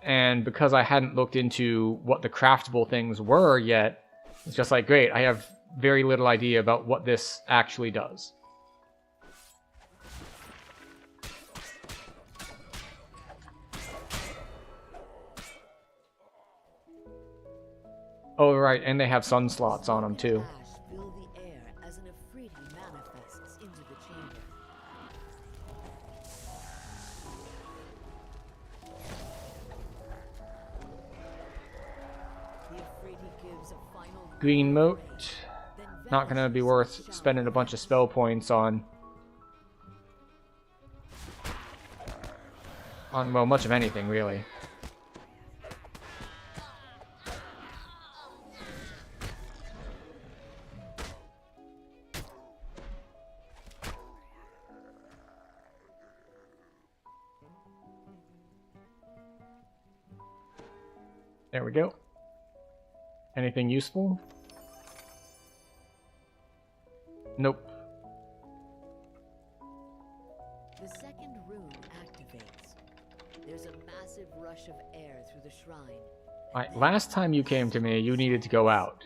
And because I hadn't looked into what the craftable things were yet, it's just like, great, I have very little idea about what this actually does. Oh, right, and they have sun slots on them, too. ash fill the air as an Afridi manifests into the chamber. The Afridi gives a final Green moat. then Not gonna be worth spending a bunch of spell points on On, well, much of anything, really. There we go. Anything useful? Nope. The second rune activates. There's a massive rush of air through the shrine. Alright, last time you came to me, you needed to go out.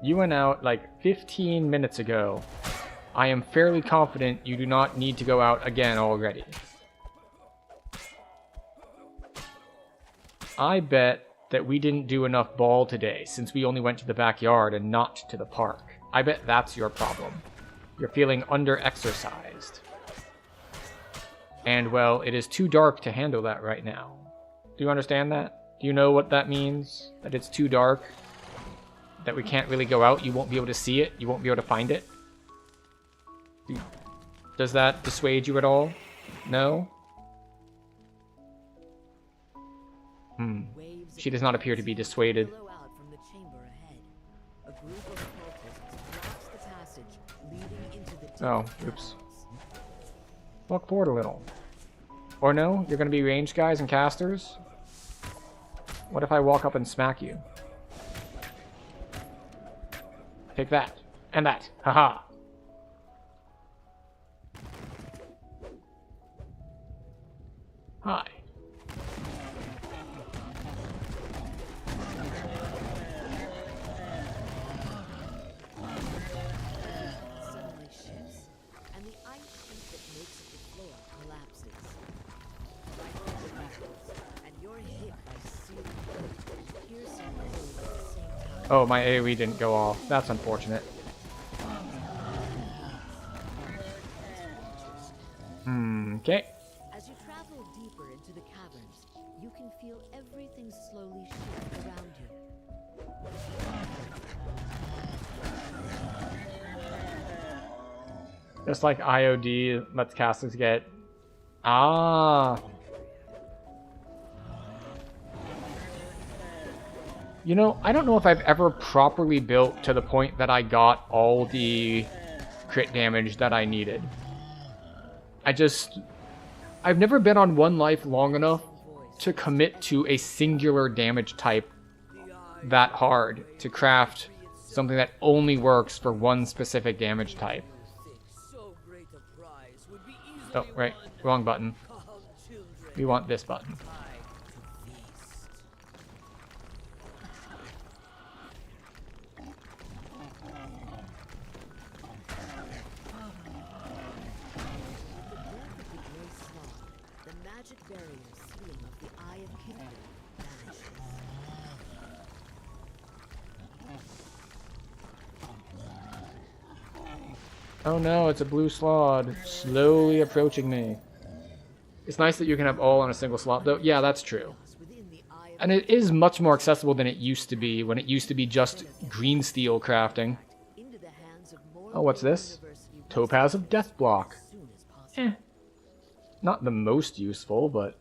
You went out like 15 minutes ago. I am fairly confident you do not need to go out again already. I bet that we didn't do enough ball today since we only went to the backyard and not to the park. I bet that's your problem. You're feeling under-exercised. And, well, it is too dark to handle that right now. Do you understand that? Do you know what that means? That it's too dark? That we can't really go out? You won't be able to see it? You won't be able to find it? Does that dissuade you at all? No? She does not appear to be dissuaded. Oh, oops. Walk forward a little. Or no, you're gonna be ranged guys and casters? What if I walk up and smack you? Take that. And that. Haha. Hi. Oh, my AoE didn't go off. That's unfortunate. Okay. As you travel deeper into the caverns, you can feel everything slowly shift around you. Just like IOD lets casters get... Ah! You know, I don't know if I've ever properly built to the point that I got all the crit damage that I needed. I've never been on one life long enough to commit to a singular damage type that hard to craft something that only works for one specific damage type. Oh, right. Wrong button. We want this button. Oh no, it's a blue slot, slowly approaching me. It's nice that you can have all on a single slot, though. Yeah, that's true. And it is much more accessible than it used to be, when it used to be just green steel crafting. Oh, what's this? Topaz of Deathblock. Not the most useful, but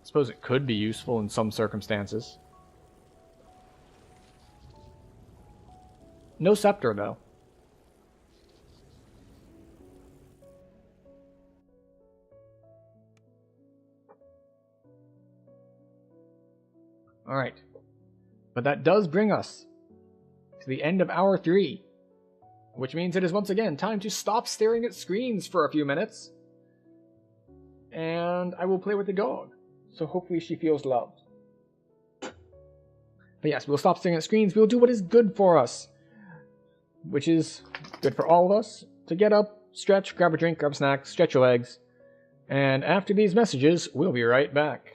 I suppose it could be useful in some circumstances. No scepter, though. Alright. But that does bring us to the end of hour 3. Which means it is once again time to stop staring at screens for a few minutes. And I will play with the dog. So hopefully she feels loved. But yes, we'll stop staring at screens. We'll do what is good for us. Which is good for all of us. To get up, stretch, grab a drink, grab a snack, stretch your legs. And after these messages, we'll be right back.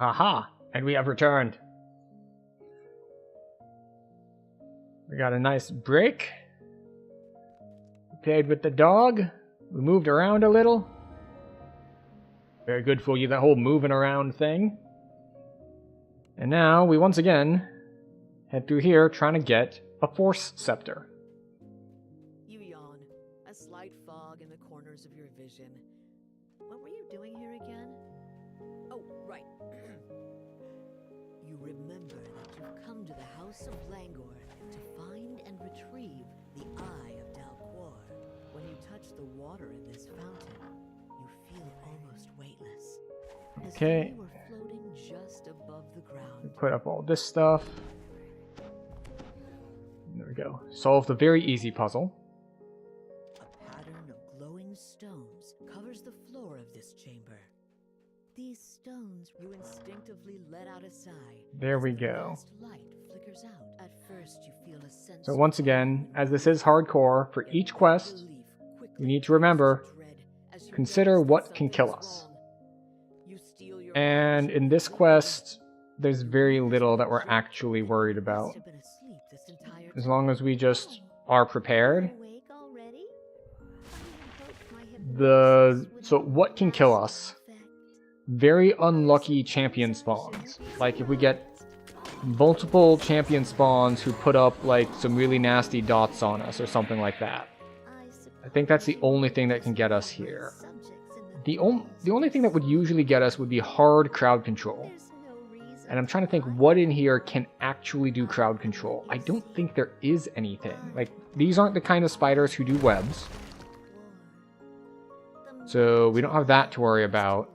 Aha! And we have returned. We got a nice break. We played with the dog. We moved around a little. Very good for you, that whole moving around thing. And now we once again head through here trying to get a Force Scepter. You yawn, a slight fog in the corners of your vision. What were you doing here again? Oh, right. You remember that you've come to the House of Langor to find and retrieve the Eye of Dalquor. When you touch the water in this fountain, you feel almost weightless. As Okay. though you were floating just above the ground. Put up all this stuff. There we go. Solve the very easy puzzle. A pattern of glowing stones covers the floor of this chamber. These stones, you instinctively let out a sigh. There we as the go. last light flickers out. At first, you feel a sense So of once again, as this is hardcore, for each quest, relief quickly we need to remember, dread as you consider realize what that can something kill is us. wrong. You steal your And in this quest, there's very little that we're actually worried about. Have been asleep this entire As long as we just are prepared. Awake already? So what can kill us? Very unlucky champion spawns. Like if we get multiple champion spawns who put up like some really nasty dots on us or something like that. I think that's the only thing that can get us here. The only thing that would usually get us would be hard crowd control. And I'm trying to think what in here can actually do crowd control. I don't think there is anything. Like, these aren't the kind of spiders who do webs. So we don't have that to worry about.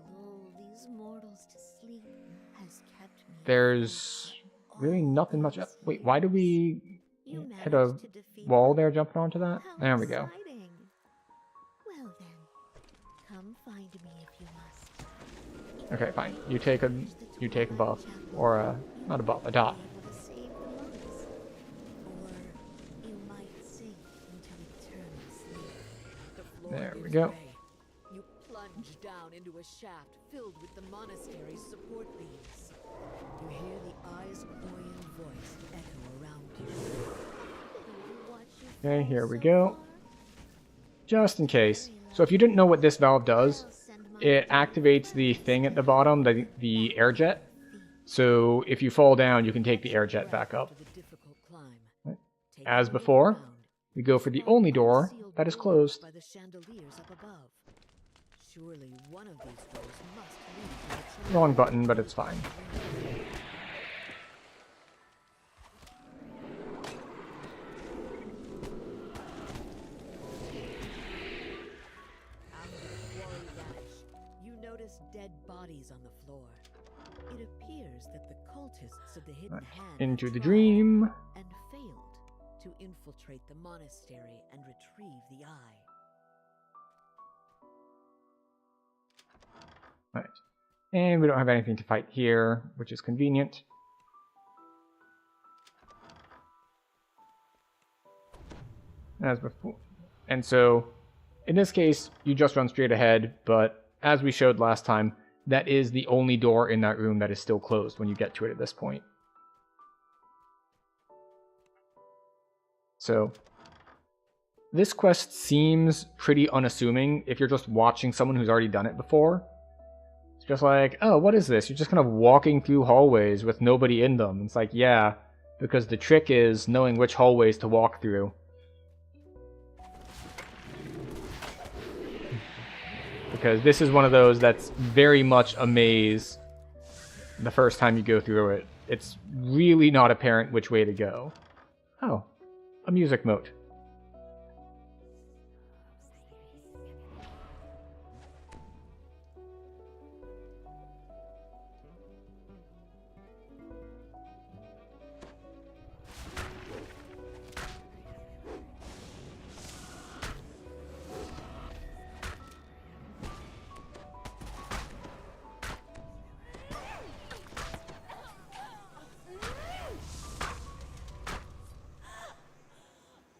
There's really nothing much. Wait, why do we hit a wall there jumping onto that? There we go. Well then, come find me if you must. Okay, fine. You take a buff. Or a, not a buff, a dot. Able to save the monks. Or you might sink into eternal sleep. The floor There we gives go. way. You plunge down into a shaft filled with the monastery's support beams. You hear the eye's cloying voice echo around you. Okay, here we go. Just in case. So if you didn't know what this valve does, it activates the thing at the bottom, the air jet. So if you fall down, you can take the air jet back up. As before, we go for the only door that is closed. By the chandeliers up above. Surely one of these doors must lead to the Wrong button, but it's fine. You notice dead bodies on the floor. It appears that the cultists of the Hidden Hand Into the tried dream. and failed to infiltrate the monastery and retrieve the eye. Right. And we don't have anything to fight here, which is convenient. As before. And so, in this case, you just run straight ahead, but as we showed last time, that is the only door in that room that is still closed when you get to it at this point. So, this quest seems pretty unassuming if you're just watching someone who's already done it before. It's just like, oh, what is this? You're just kind of walking through hallways with nobody in them. It's like, yeah, because the trick is knowing which hallways to walk through. Because this is one of those that's very much a maze the first time you go through it. It's really not apparent which way to go. Oh, a music mote.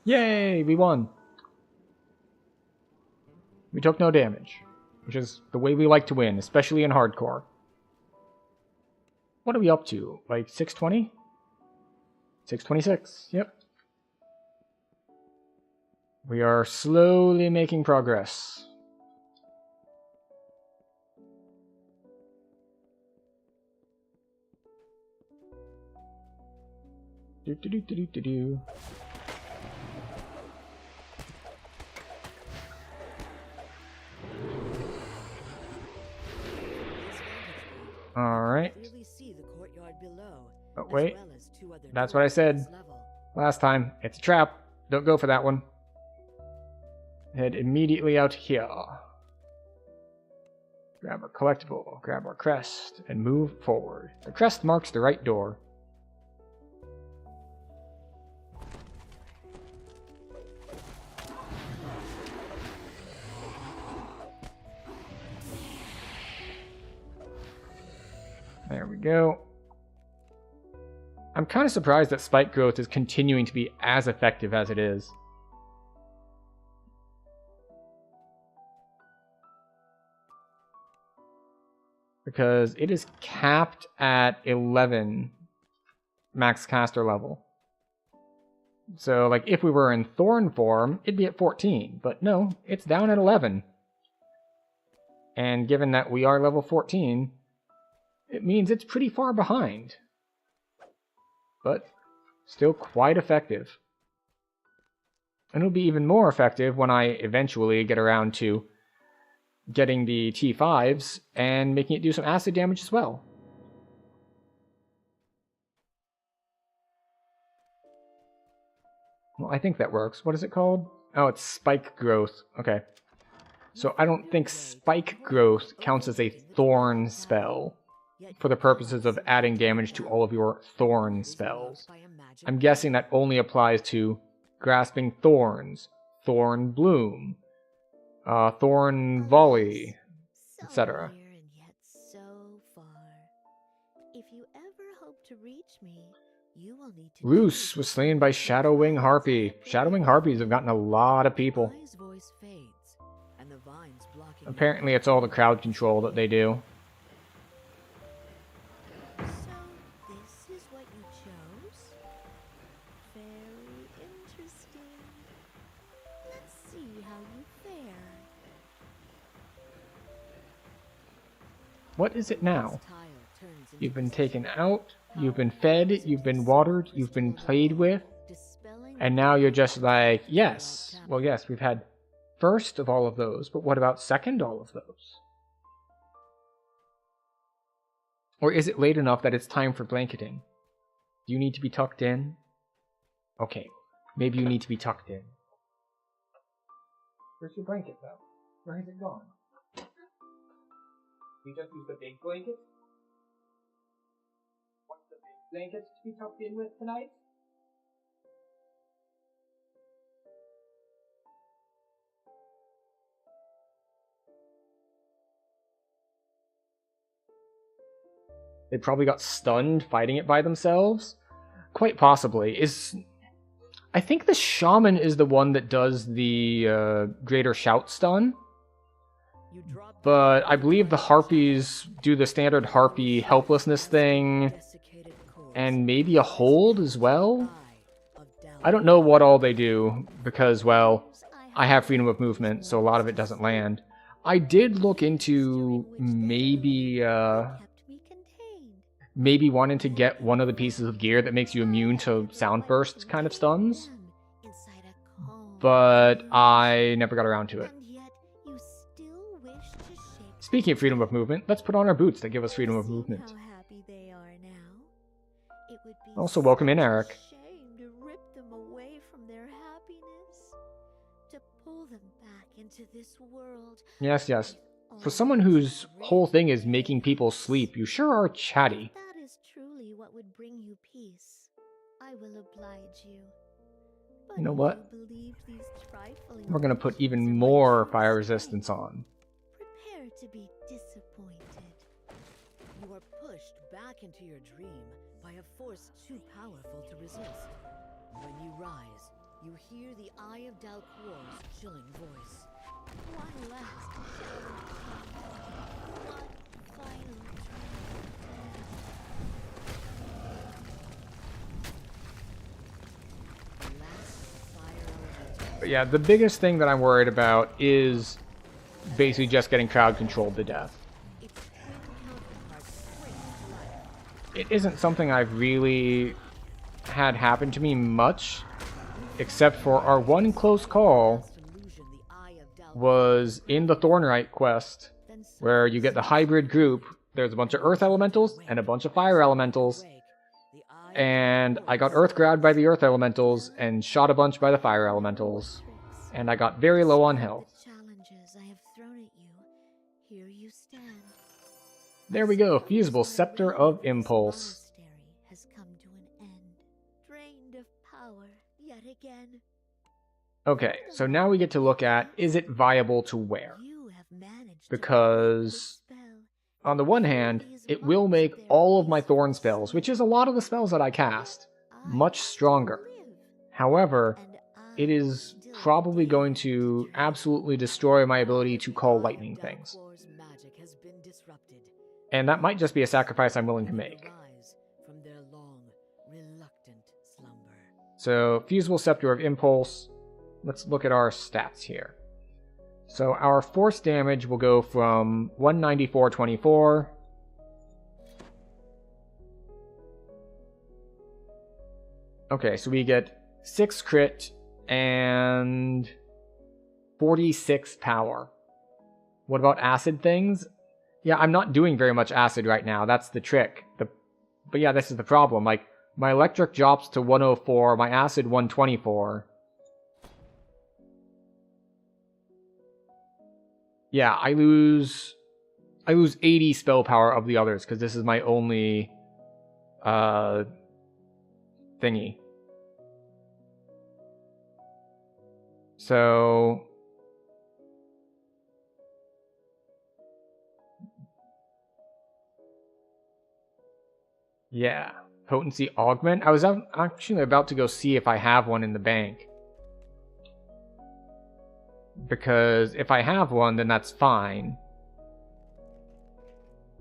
Yay, we won. We took no damage, which is the way we like to win, especially in hardcore. What are we up to? Like 620? 626. Yep. We are slowly making progress. Do do do do do do do. All right. Really see the courtyard below, Oh, as wait. well as 2 other That's what I doors said at this level. last time. It's a trap. Don't go for that one. Head immediately out here. Grab our collectible, grab our crest, and move forward. The crest marks the right door. There we go. I'm kind of surprised that spike growth is continuing to be as effective as it is. Because it is capped at 11 max caster level. So, like, if we were in Thorn form, it'd be at 14. But no, it's down at 11. And given that we are level 14, it means it's pretty far behind. But still quite effective. And it'll be even more effective when I eventually get around to getting the T5s and making it do some acid damage as well. Well, I think that works. What is it called? Oh, it's spike growth. Okay. So I don't think spike growth counts as a thorn spell for the purposes of adding damage to all of your thorn spells. I'm guessing that only applies to Grasping Thorns, Thorn Bloom, Thorn Volley, etc. If you ever hope to reach me, you will need to Roos was slain by Shadowwing Harpy. Shadowwing Harpies have gotten a lot of people. Apparently it's all the crowd control that they do. So, this is what you chose? Very interesting. Let's see how you fare. What is it now? You've been taken out, you've been fed, you've been watered, you've been played with, and now you're just like, yes. Well, yes, we've had first of all of those, but what about second all of those? Or is it late enough that it's time for blanketing? Do you need to be tucked in? Okay, maybe you need to be tucked in. Where's your blanket, though? Where has it gone? You just use the big blanket? What's the big blanket to be tucked in with tonight? They probably got stunned fighting it by themselves. Quite possibly. I think the shaman is the one that does the greater shout stun. But I believe the harpies do the standard harpy helplessness thing. And maybe a hold as well? I don't know what all they do because, well, I have freedom of movement, so a lot of it doesn't land. I did look into maybe wanting to get one of the pieces of gear that makes you immune to sound bursts kind of stuns. But I never got around to it. Speaking of freedom of movement, let's put on our boots that give us freedom of movement. Also, welcome in, Eric. To rip them away from their happiness, to pull them back into this world. Yes, yes. For someone whose whole thing is making people sleep, you sure are chatty. That is truly what would bring you peace. I will oblige you. But You know what? if you believe these trifling We're gonna put even more fire resistance on. prepare to be disappointed. You are pushed back into your dream by a force too powerful to resist. When you rise, you hear the Eye of Dalquor's chilling voice. One last challenge. One final dream. But yeah, the biggest thing that I'm worried about is basically just getting crowd controlled to death. It isn't something I've really had happen to me much, except for our one close call was in the Thornrite quest, where you get the hybrid group. There's a bunch of earth elementals and a bunch of fire elementals, and I got earth grabbed by the earth elementals and shot a bunch by the fire elementals, and I got very low on health. Challenges I have thrown at you. Here you stand. There we go, Fusible Scepter of Impulse. Monastery has come to an end, drained of power yet again. Okay, so now we get to look at, is it viable to wear? You have managed Because on the one hand, it will make all of my Thorn spells, which is a lot of the spells that I cast, much stronger. However, it is probably going to absolutely destroy my ability to call lightning things. And that might just be a sacrifice I'm willing to make. So, Fusible Scepter of Impulse. Let's look at our stats here. So our force damage will go from 194.24 okay, so we get 6 crit and 46 power. What about acid things? Yeah, I'm not doing very much acid right now. That's the trick. But yeah, this is the problem. Like, my electric drops to 104, my acid 124. Yeah, I lose 80 spell power of the others because this is my only thingy. So yeah, potency augment. I was actually about to go see if I have one in the bank. Because if I have one, then that's fine.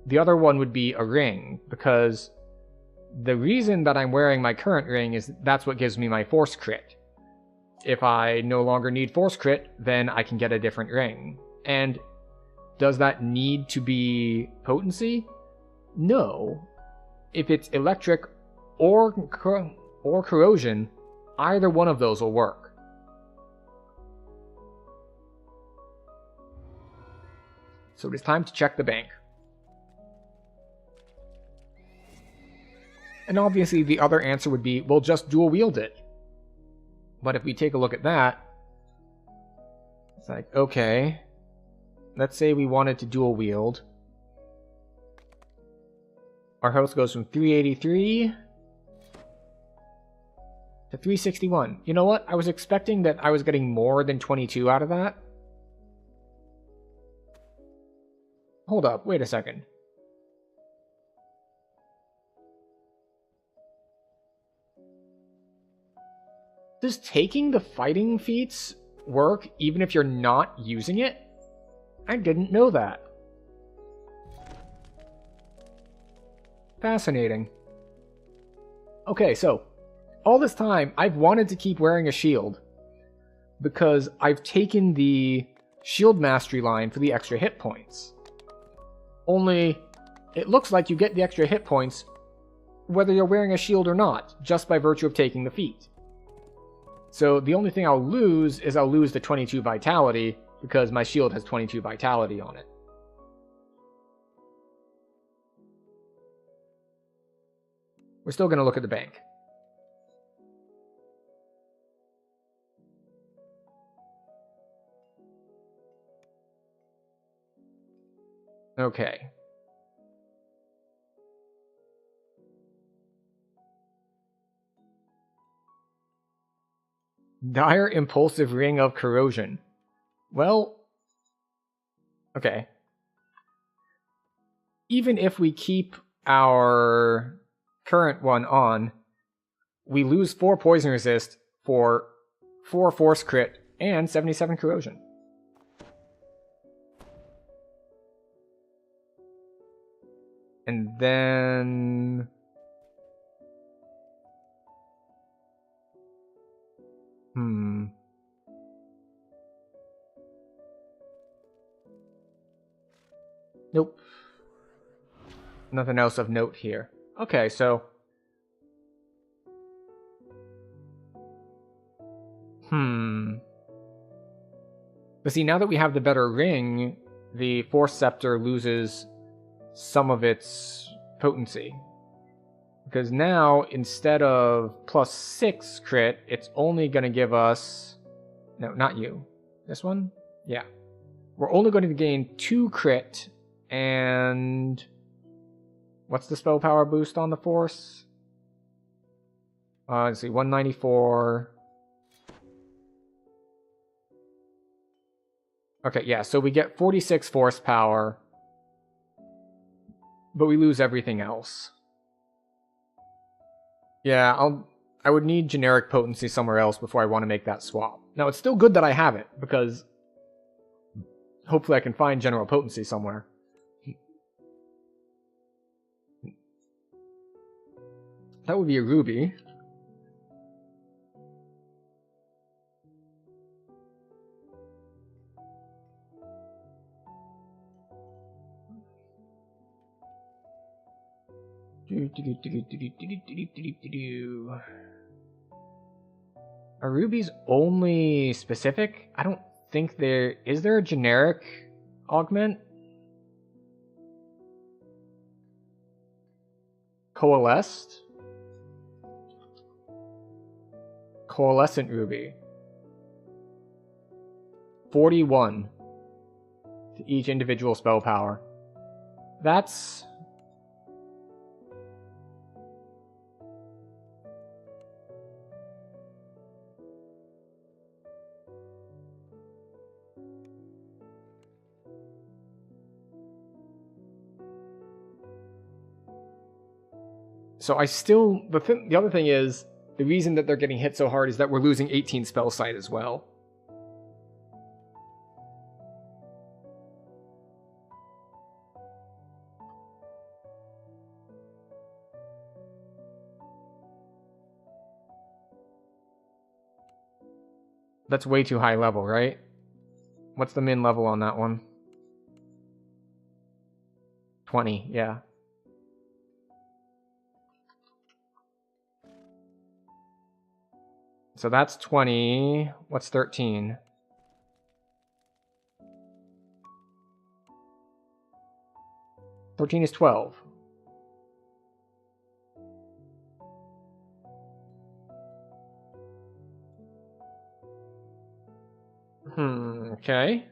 The other one would be a ring, because the reason that I'm wearing my current ring is that's what gives me my force crit. If I no longer need force crit, then I can get a different ring. And does that need to be potency? No. If it's electric or corrosion, either one of those will work. So it is time to check the bank. And obviously the other answer would be, well, just dual wield it. But if we take a look at that, it's like, okay, let's say we wanted to dual wield. Our health goes from 383 to 361. You know what? I was expecting that I was getting more than 22 out of that. Hold up, wait a second. Does taking the fighting feats work even if you're not using it? I didn't know that. Fascinating. Okay, so all this time I've wanted to keep wearing a shield because I've taken the shield mastery line for the extra hit points. Only, it looks like you get the extra hit points whether you're wearing a shield or not, just by virtue of taking the feat. So the only thing I'll lose is I'll lose the 22 vitality, because my shield has 22 vitality on it. We're still going to look at the bank. Okay. Dire Impulsive Ring of Corrosion. Well, okay. Even if we keep our current one on, we lose 4 poison resist for 4 force crit and 77 corrosion. And then Nope. Nothing else of note here. Okay, so... But see, now that we have the better ring, the Force Scepter loses some of its potency. Because now, instead of +6 crit, it's only going to give us... No, not you. This one? Yeah. We're only going to gain 2 crit, and... What's the spell power boost on the Force? Let's see, 194... Okay, yeah, so we get 46 force power, but we lose everything else. Yeah, I would need generic potency somewhere else before I want to make that swap. Now, it's still good that I have it, because hopefully I can find general potency somewhere. That would be a ruby. Are rubies only specific? I don't think there... Is there a generic augment? Coalesced? Coalescent ruby. 41 to each individual spell power. That's... So I still... The other thing is, the reason that they're getting hit so hard is that we're losing 18 spell sight as well. That's way too high level, right? What's the min level on that one? 20, yeah. So that's 20. What's 13? Is 12. Okay.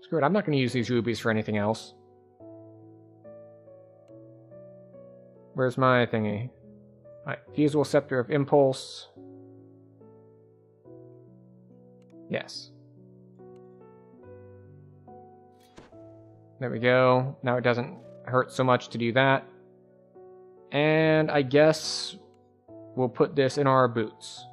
Screw it, I'm not going to use these rubies for anything else. Where's my thingy? Alright, Fusible Scepter of Impulse. Yes. There we go. Now it doesn't hurt so much to do that. And I guess we'll put this in our boots.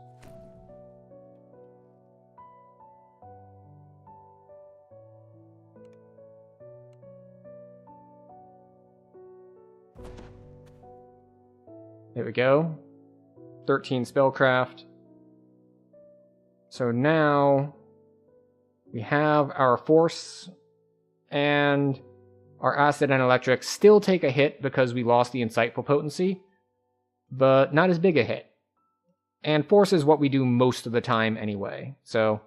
There we go. 13 spellcraft. So now we have our force and our acid and electric still take a hit because we lost the insightful potency, but not as big a hit. And force is what we do most of the time anyway, so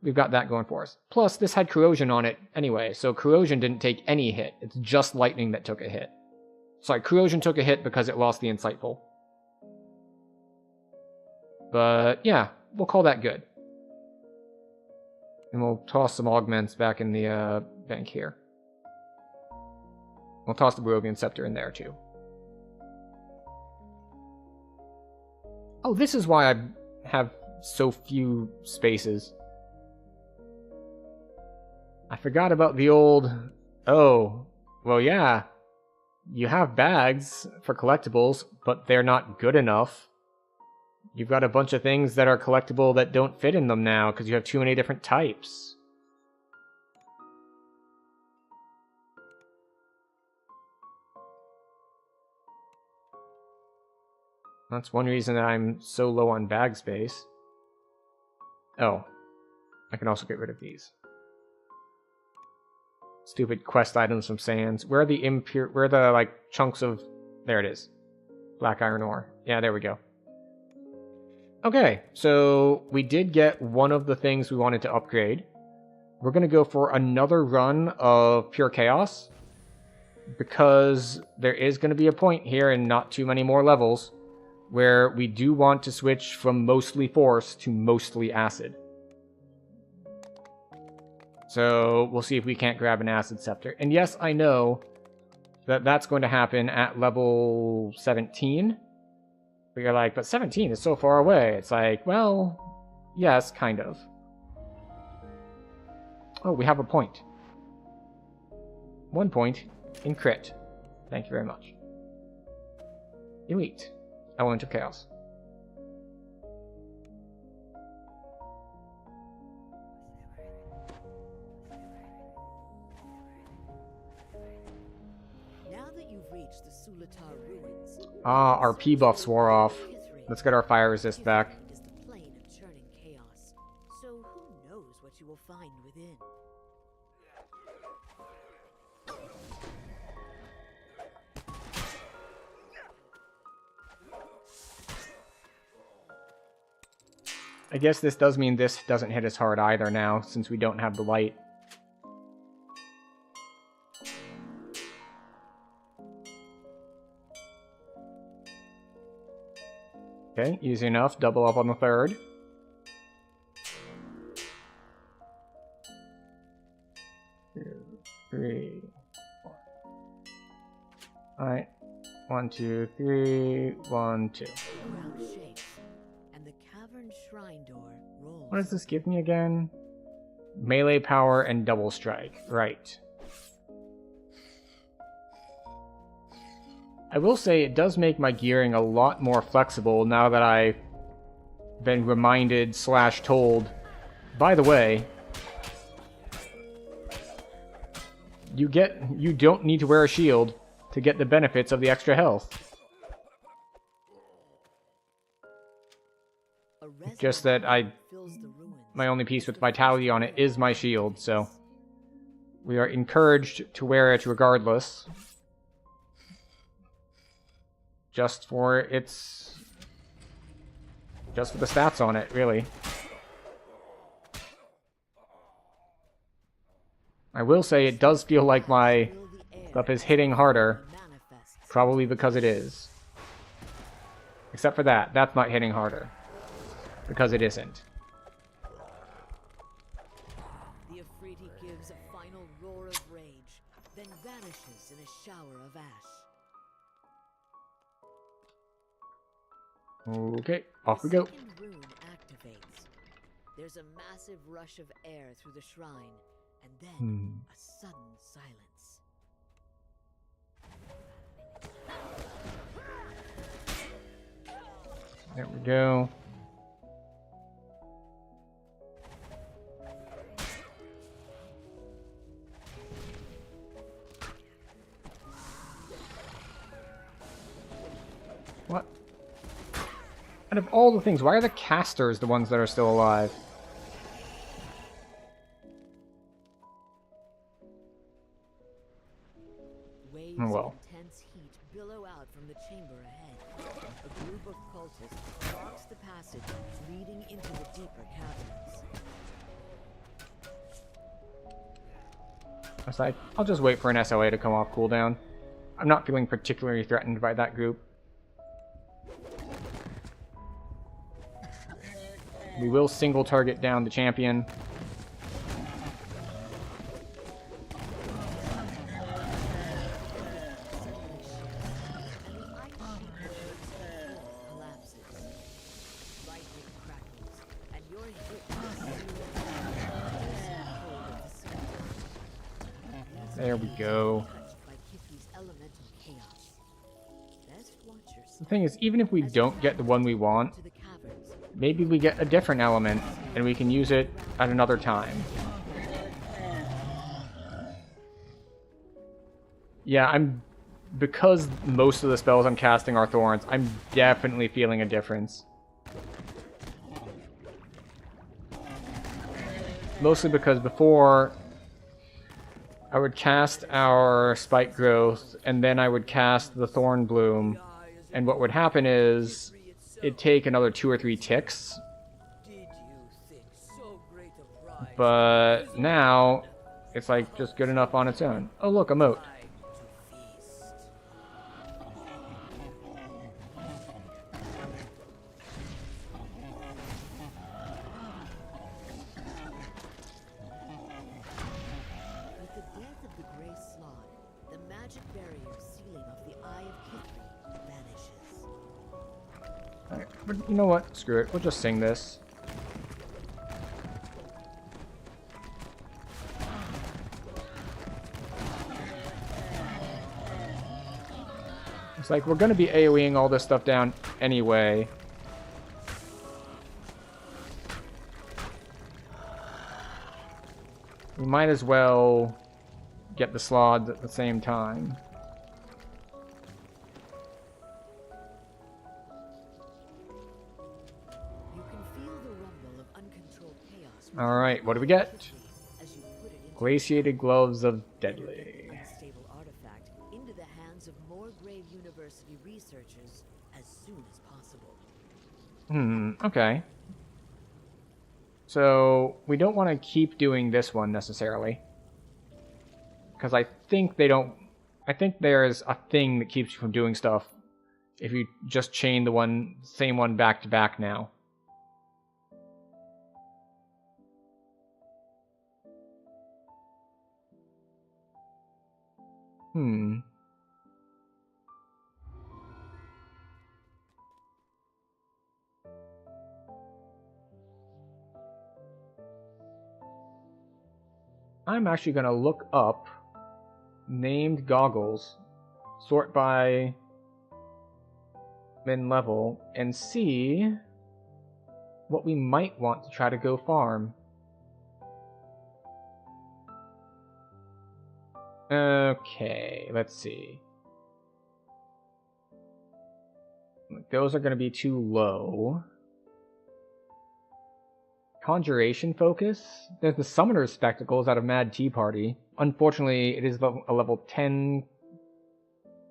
we've got that going for us. Plus, this had corrosion on it anyway, so corrosion didn't take any hit. It's just lightning that took a hit. Sorry, corrosion took a hit because it lost the insightful. But yeah, we'll call that good. And we'll toss some augments back in the bank here. We'll toss the Barovian Scepter in there too. Oh, this is why I have so few spaces. I forgot about the old... Oh, well yeah. You have bags for collectibles, but they're not good enough. You've got a bunch of things that are collectible that don't fit in them now because you have too many different types. That's one reason that I'm so low on bag space. Oh. I can also get rid of these. Stupid quest items from Sands. Where are the like chunks of... There it is. Black iron ore. Yeah, there we go. Okay, so we did get one of the things we wanted to upgrade. We're going to go for another run of Pure Chaos, because there is going to be a point here in not too many more levels where we do want to switch from mostly Force to mostly Acid. So we'll see if we can't grab an Acid Scepter. And yes, I know that that's going to happen at level 17. But you're like, but 17 is so far away. It's like, well, yes, kind of. Oh, we have a point. 1 point in crit. Thank you very much. Elite. Element of Chaos. Now that you've reached the Sulatar ruins, Ah, our P buffs wore off. Let's get our fire resist back. is the plane of churning chaos. So who knows what you will find within? I guess this does mean this doesn't hit as hard either now, since we don't have the light. Okay, easy enough. Double up on the third. Two, three, four. Alright. 1, 2, 3, 1, 2. The ground shakes, and the cavern shrine door rolls. What does this give me again? Melee power and double strike. Right. I will say it does make my gearing a lot more flexible now that I've been reminded / told. By the way, you don't need to wear a shield to get the benefits of the extra health. Just that my only piece with vitality on it is my shield, so we are encouraged to wear it regardless. Just for the stats on it, really. I will say it does feel like my stuff is hitting harder, probably because it is. Except for that, that's not hitting harder, because it isn't. The Ifriti gives a final roar of rage, then vanishes in a shower of ash. Okay, off we go. The second rune activates. There's a massive rush of air through the shrine, and then a sudden silence. There we go. What? Out of all the things, why are the casters the ones that are still alive? Waves well. of intense heat billow out from the chamber ahead. A group of cultists blocks the passage leading into the deeper caverns. Aside, I'll just wait for an SOA to come off cooldown. I'm not feeling particularly threatened by that group. We will single target down the champion. There we go. The thing is, even if we don't get the one we want, maybe we get a different element, and we can use it at another time. Yeah, I'm because most of the spells I'm casting are thorns, I'm definitely feeling a difference. Mostly because before, I would cast our Spike Growth, and then I would cast the Thorn Bloom, and what would happen is, it'd take another 2 or 3 ticks. But now, it's like just good enough on its own. Oh look, a moat. Alright, but you know what? Screw it. We'll just sing this. It's like we're gonna be AoEing all this stuff down anyway. We might as well get the slots at the same time. Alright, what do we get? Glaciated Gloves of Deadly. Unstable artifact into the hands of Moorgrave University researchers as soon as possible. Okay. So, we don't want to keep doing this one necessarily. Because I think they don't... I think there's a thing that keeps you from doing stuff if you just chain the same one back to back now. I'm actually going to look up named goggles, sort by min level, and see what we might want to try to go farm. Okay, let's see. Those are going to be too low. Conjuration Focus? There's the Summoner's Spectacles out of Mad Tea Party. Unfortunately, it is a level 10.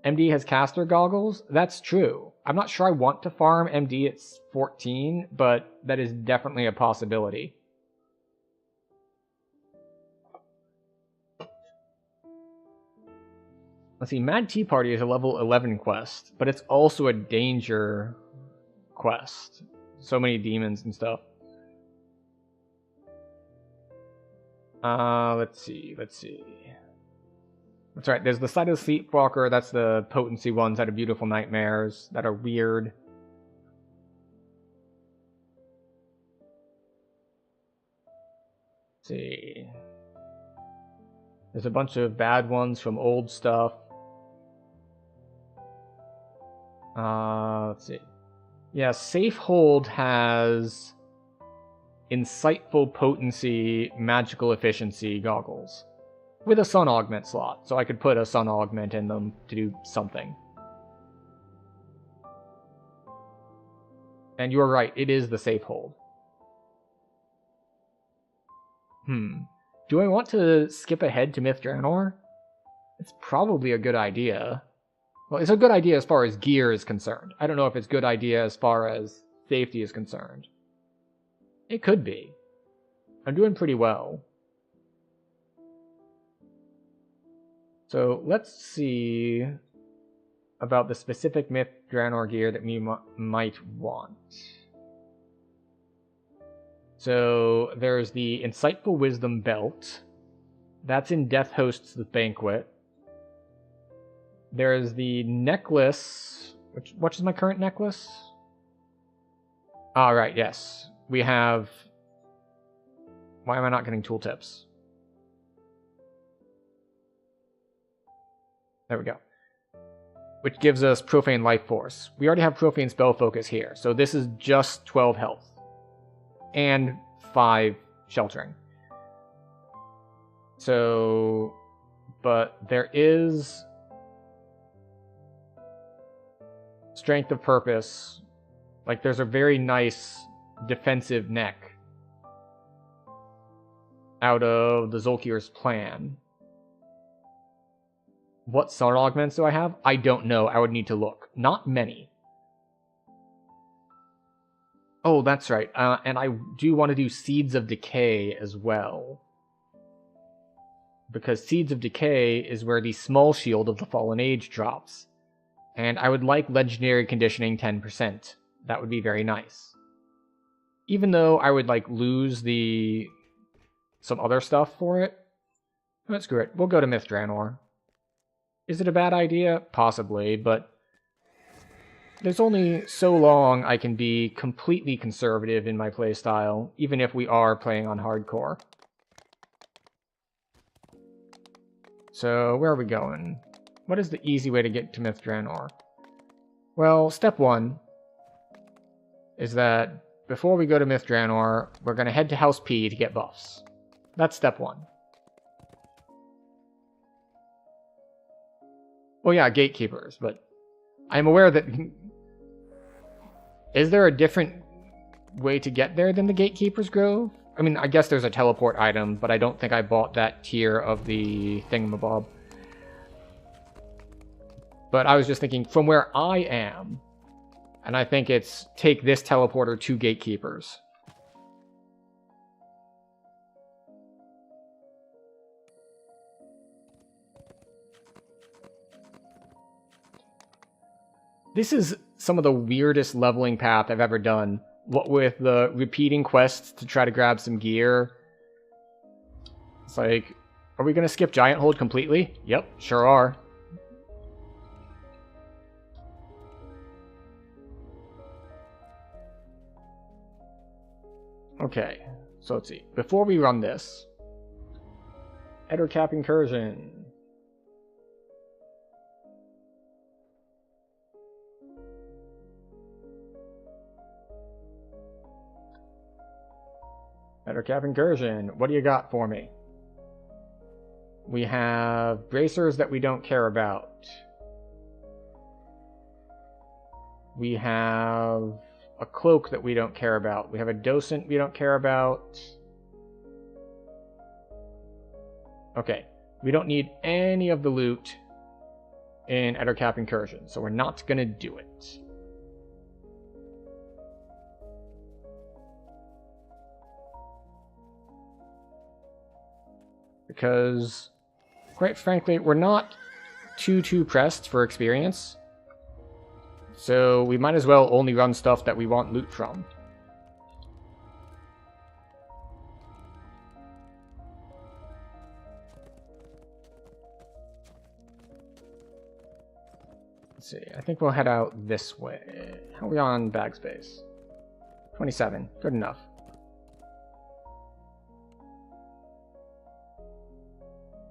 MD has Caster Goggles? That's true. I'm not sure I want to farm MD at 14, but that is definitely a possibility. Let's see, Mad Tea Party is a level 11 quest, but it's also a danger quest. So many demons and stuff. Let's see. That's right, there's the Sight of the Sleepwalker, that's the potency ones out of Beautiful Nightmares that are weird. Let's see. There's a bunch of bad ones from old stuff. Let's see. Yeah, Safe Hold has Insightful Potency Magical Efficiency goggles with a Sun Augment slot, so I could put a Sun Augment in them to do something. And you're right, it is the Safe Hold. Do I want to skip ahead to Myth Draenor? It's probably a good idea. Well, it's a good idea as far as gear is concerned. I don't know if it's a good idea as far as safety is concerned. It could be. I'm doing pretty well. So let's see about the specific Myth Draenor gear that we might want. So there's the Insightful Wisdom Belt. That's in Death Host's The Banquet. There's the necklace. Which is my current necklace? Right, yes. We have... Why am I not getting tooltips? There we go. Which gives us Profane Life Force. We already have Profane Spell Focus here, so this is just 12 health. And 5 sheltering. So... But there is strength of purpose. Like, there's a very nice defensive neck out of the Zolkir's plan. What sun augments do I have? I don't know. I would need to look. Not many. Oh, that's right. And I do want to do Seeds of Decay as well. Because Seeds of Decay is where the small shield of the Fallen Age drops. And I would like Legendary Conditioning 10%. That would be very nice. Even though I would like lose some other stuff for it. But screw it. We'll go to Myth Draenor. Is it a bad idea? Possibly, but there's only so long I can be completely conservative in my playstyle, even if we are playing on hardcore. So, where are we going? What is the easy way to get to Myth Draenor? Well, step 1 is that before we go to Myth Draenor, we're going to head to House P to get buffs. That's step 1. Well, yeah, gatekeepers, but I'm aware that... Is there a different way to get there than the Gatekeeper's Grove? I mean, I guess there's a teleport item, but I don't think I bought that tier of the thingamabob. But I was just thinking, from where I am, and I think it's take this teleporter to Gatekeepers. This is some of the weirdest leveling path I've ever done. What with the repeating quests to try to grab some gear. It's like, are we going to skip Giant Hold completely? Yep, sure are. Okay, so let's see. Before we run this, Ettercap Incursion. Ettercap Incursion, what do you got for me? We have bracers that we don't care about. We have a cloak that we don't care about. We have a docent we don't care about. Okay, we don't need any of the loot in Ettercap Incursion, so we're not going to do it. Because, quite frankly, we're not too pressed for experience. So we might as well only run stuff that we want loot from. Let's see, I think we'll head out this way. How are we on bag space? 27, good enough.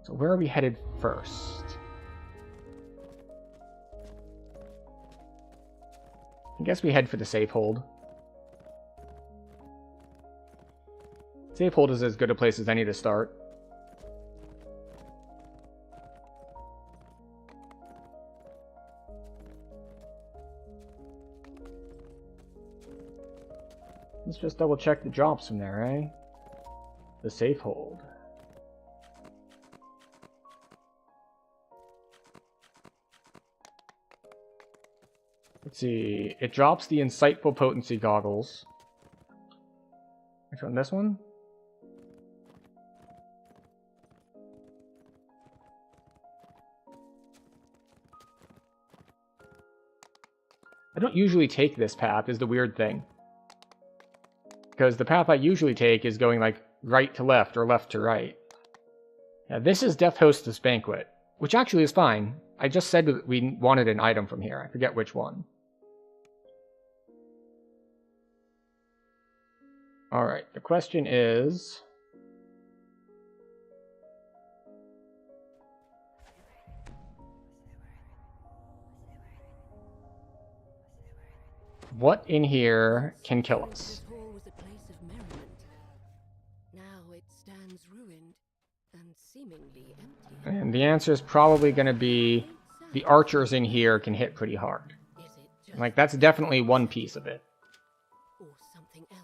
So where are we headed first? I guess we head for the safe hold. Safe hold is as good a place as any to start. Let's just double check the drops from there, eh? The safe hold. Let's see, it drops the Insightful Potency Goggles. Which one, this one? I don't usually take this path, is the weird thing. Because the path I usually take is going like right to left or left to right. Yeah, this is Death Hostess Banquet, which actually is fine. I just said that we wanted an item from here. I forget which one. Alright, the question is... what in here can kill us? This hall was a place of merriment. Now it stands ruined and seemingly empty. And the answer is probably going to be the archers in here can hit pretty hard. Is it Like, that's definitely one piece of it. Or something else.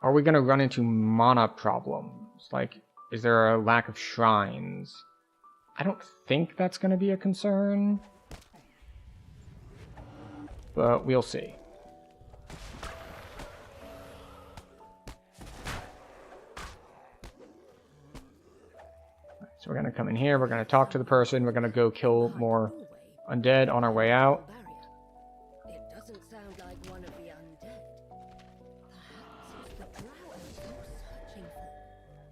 Are we gonna run into mana problems? Like, is there a lack of shrines? I don't think that's gonna be a concern. But we'll see. So we're gonna come in here, we're gonna talk to the person, we're gonna go kill more undead on our way out. It doesn't sound like one of the undead. Perhaps it's the drow you're searching for.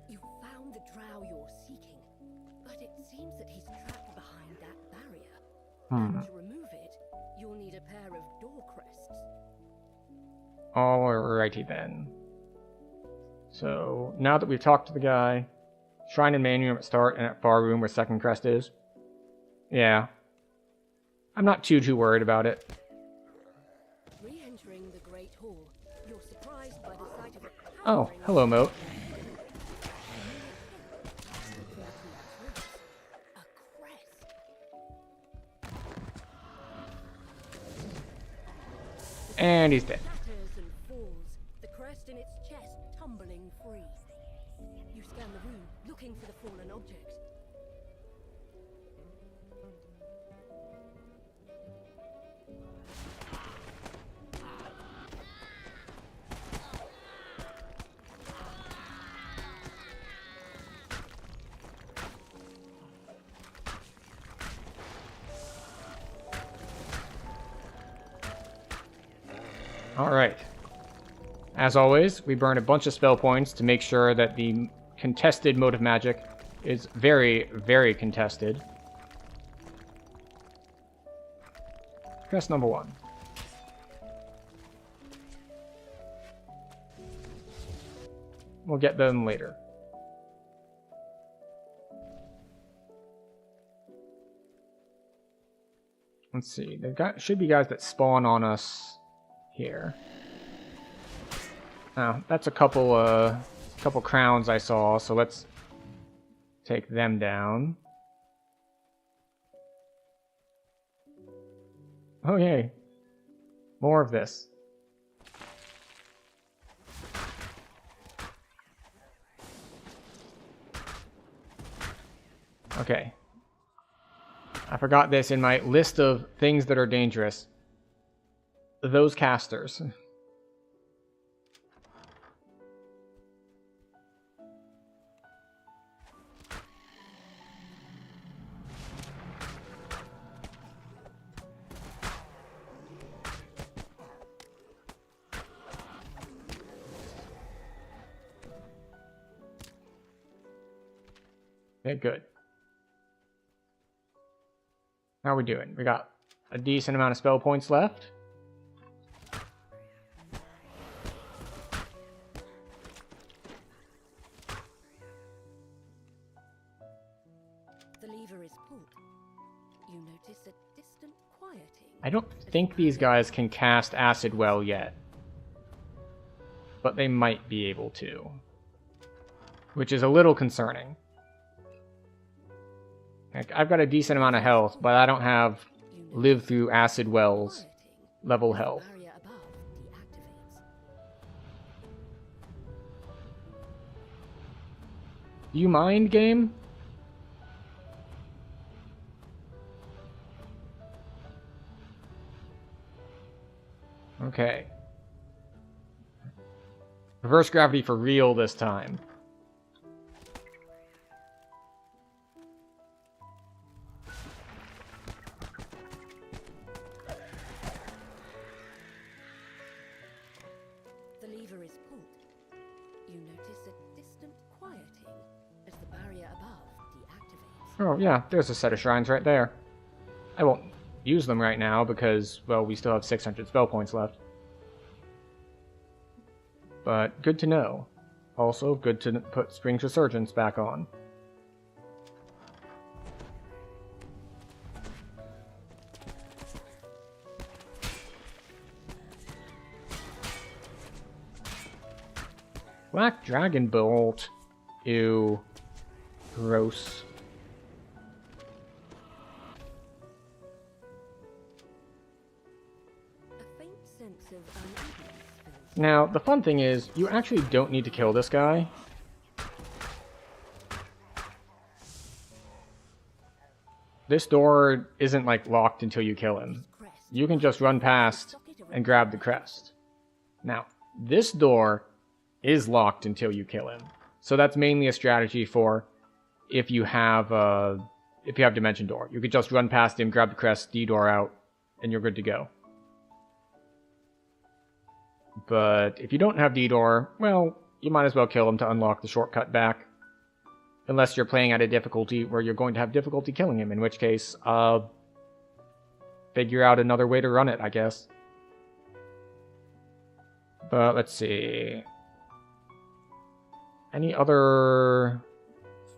You found the drow you're seeking, but it seems that he's trapped behind that barrier. And to remove it, you'll need a pair of door crests. Alrighty then. So now that we've talked to the guy, shrine and main room at start and at far room where second crest is. Yeah. I'm not too worried about it. Re-entering the Great Hall, you're surprised by the sight of a Oh, hello, Moat. a crest. And he's dead. Shatters and falls, the crest in its chest tumbling free. You scan the room, looking for the fallen object. Alright. As always, we burn a bunch of spell points to make sure that the contested mode of magic is very contested. Crest number 1. We'll get them later. Let's see. There should be guys that spawn on us here. Oh, that's a couple crowns I saw, so let's take them down. Oh yay. More of this. Okay. I forgot this in my list of things that are dangerous. Those casters. Okay, good. How are we doing? We got a decent amount of spell points left. The lever is pulled. You notice a distant quieting. I don't think these guys can cast Acid Well yet. But they might be able to. Which is a little concerning. Like, I've got a decent amount of health, but I don't have live through Acid Wells level health. Barrier above deactivates. Do you mind, game? Okay. Reverse gravity for real this time. The lever is pulled. You notice a distant quieting as the barrier above deactivates. Oh, yeah, there's a set of shrines right there. I won't use them right now because, well, we still have 600 spell points left. But good to know. Also, good to put Spring's Resurgence back on. Black Dragon Bolt. Ew. Gross. A faint sense of unease fills Now, the fun thing is, you actually don't need to kill this guy. This door isn't, like, locked until you kill him. You can just run past and grab the crest. Now, this door is locked until you kill him. So that's mainly a strategy for if you have Dimension Door. You could just run past him, grab the crest, D-door out, and you're good to go. But if you don't have D-door, well, you might as well kill him to unlock the shortcut back. Unless you're playing at a difficulty where you're going to have difficulty killing him, in which case, figure out another way to run it, I guess. But let's see. Any other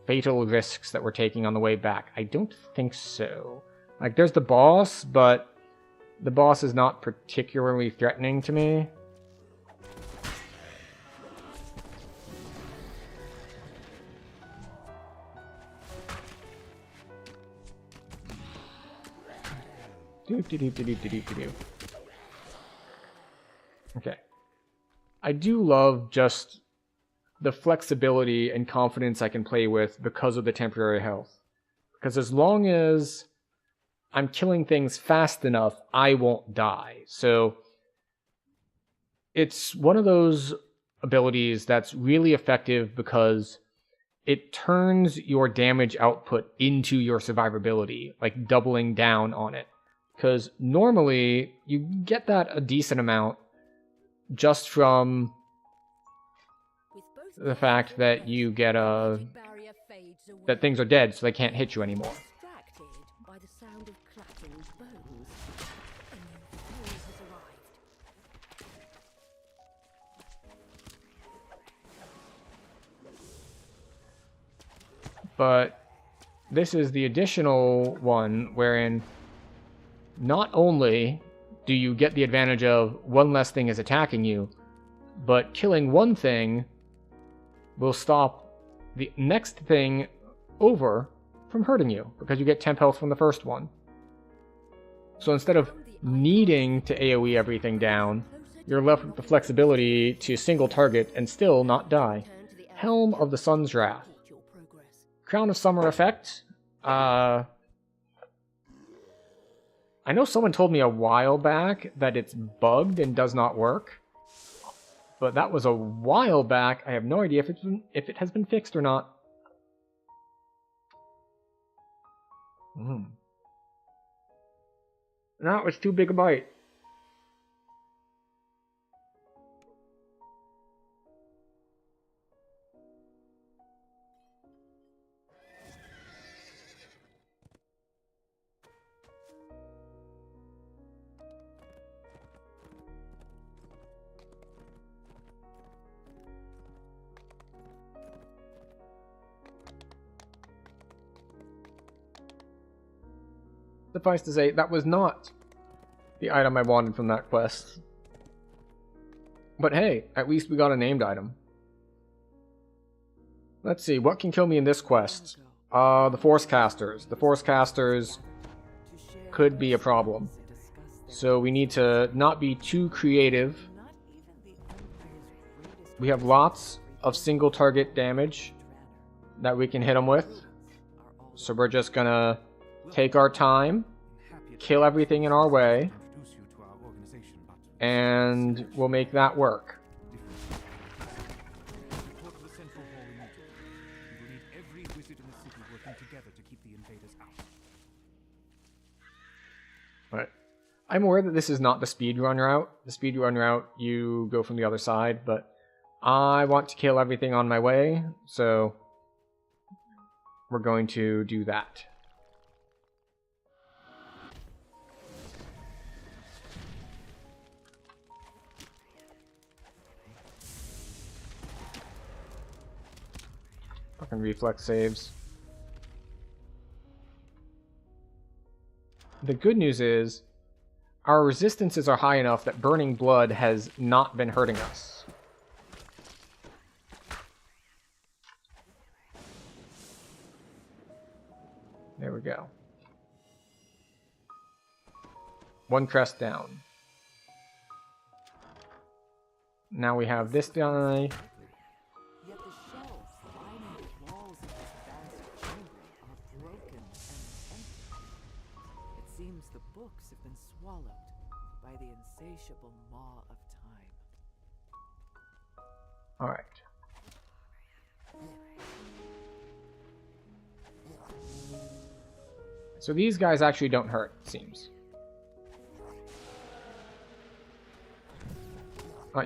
fatal risks that we're taking on the way back? I don't think so. Like, there's the boss, but the boss is not particularly threatening to me. Okay. I do love just the flexibility and confidence I can play with because of the temporary health. Because as long as I'm killing things fast enough, I won't die. So it's one of those abilities that's really effective because it turns your damage output into your survivability, like doubling down on it. Because normally, you get that a decent amount just from the fact that you get that things are dead, so they can't hit you anymore. distracted by the sound of clacking bones. A new foe has arrived. But this is the additional one wherein not only do you get the advantage of one less thing is attacking you, but killing one thing will stop the next thing over from hurting you, because you get temp health from the first one. So instead of needing to AoE everything down, you're left with the flexibility to single target and still not die. Helm of the Sun's Wrath. Crown of Summer effect. I know someone told me a while back that it's bugged and does not work. But that was a while back. I have no idea if it has been fixed or not. That was too big a bite. Suffice to say, that was not the item I wanted from that quest. But hey, at least we got a named item. Let's see, what can kill me in this quest? The Force Casters. The Force Casters could be a problem. So we need to not be too creative. We have lots of single target damage that we can hit them with. So we're just gonna take our time, kill everything in our way, and we'll make that work. Right. I'm aware that this is not the speedrun route. The speedrun route, you go from the other side, but I want to kill everything on my way, so we're going to do that. Fucking reflex saves. The good news is, our resistances are high enough that burning blood has not been hurting us. There we go. 1 crest down. Now we have this guy. Yet the shelves lining the walls of this vast chamber are broken and empty. It seems the books have been swallowed by the insatiable maw of time. All right. So these guys actually don't hurt, it seems.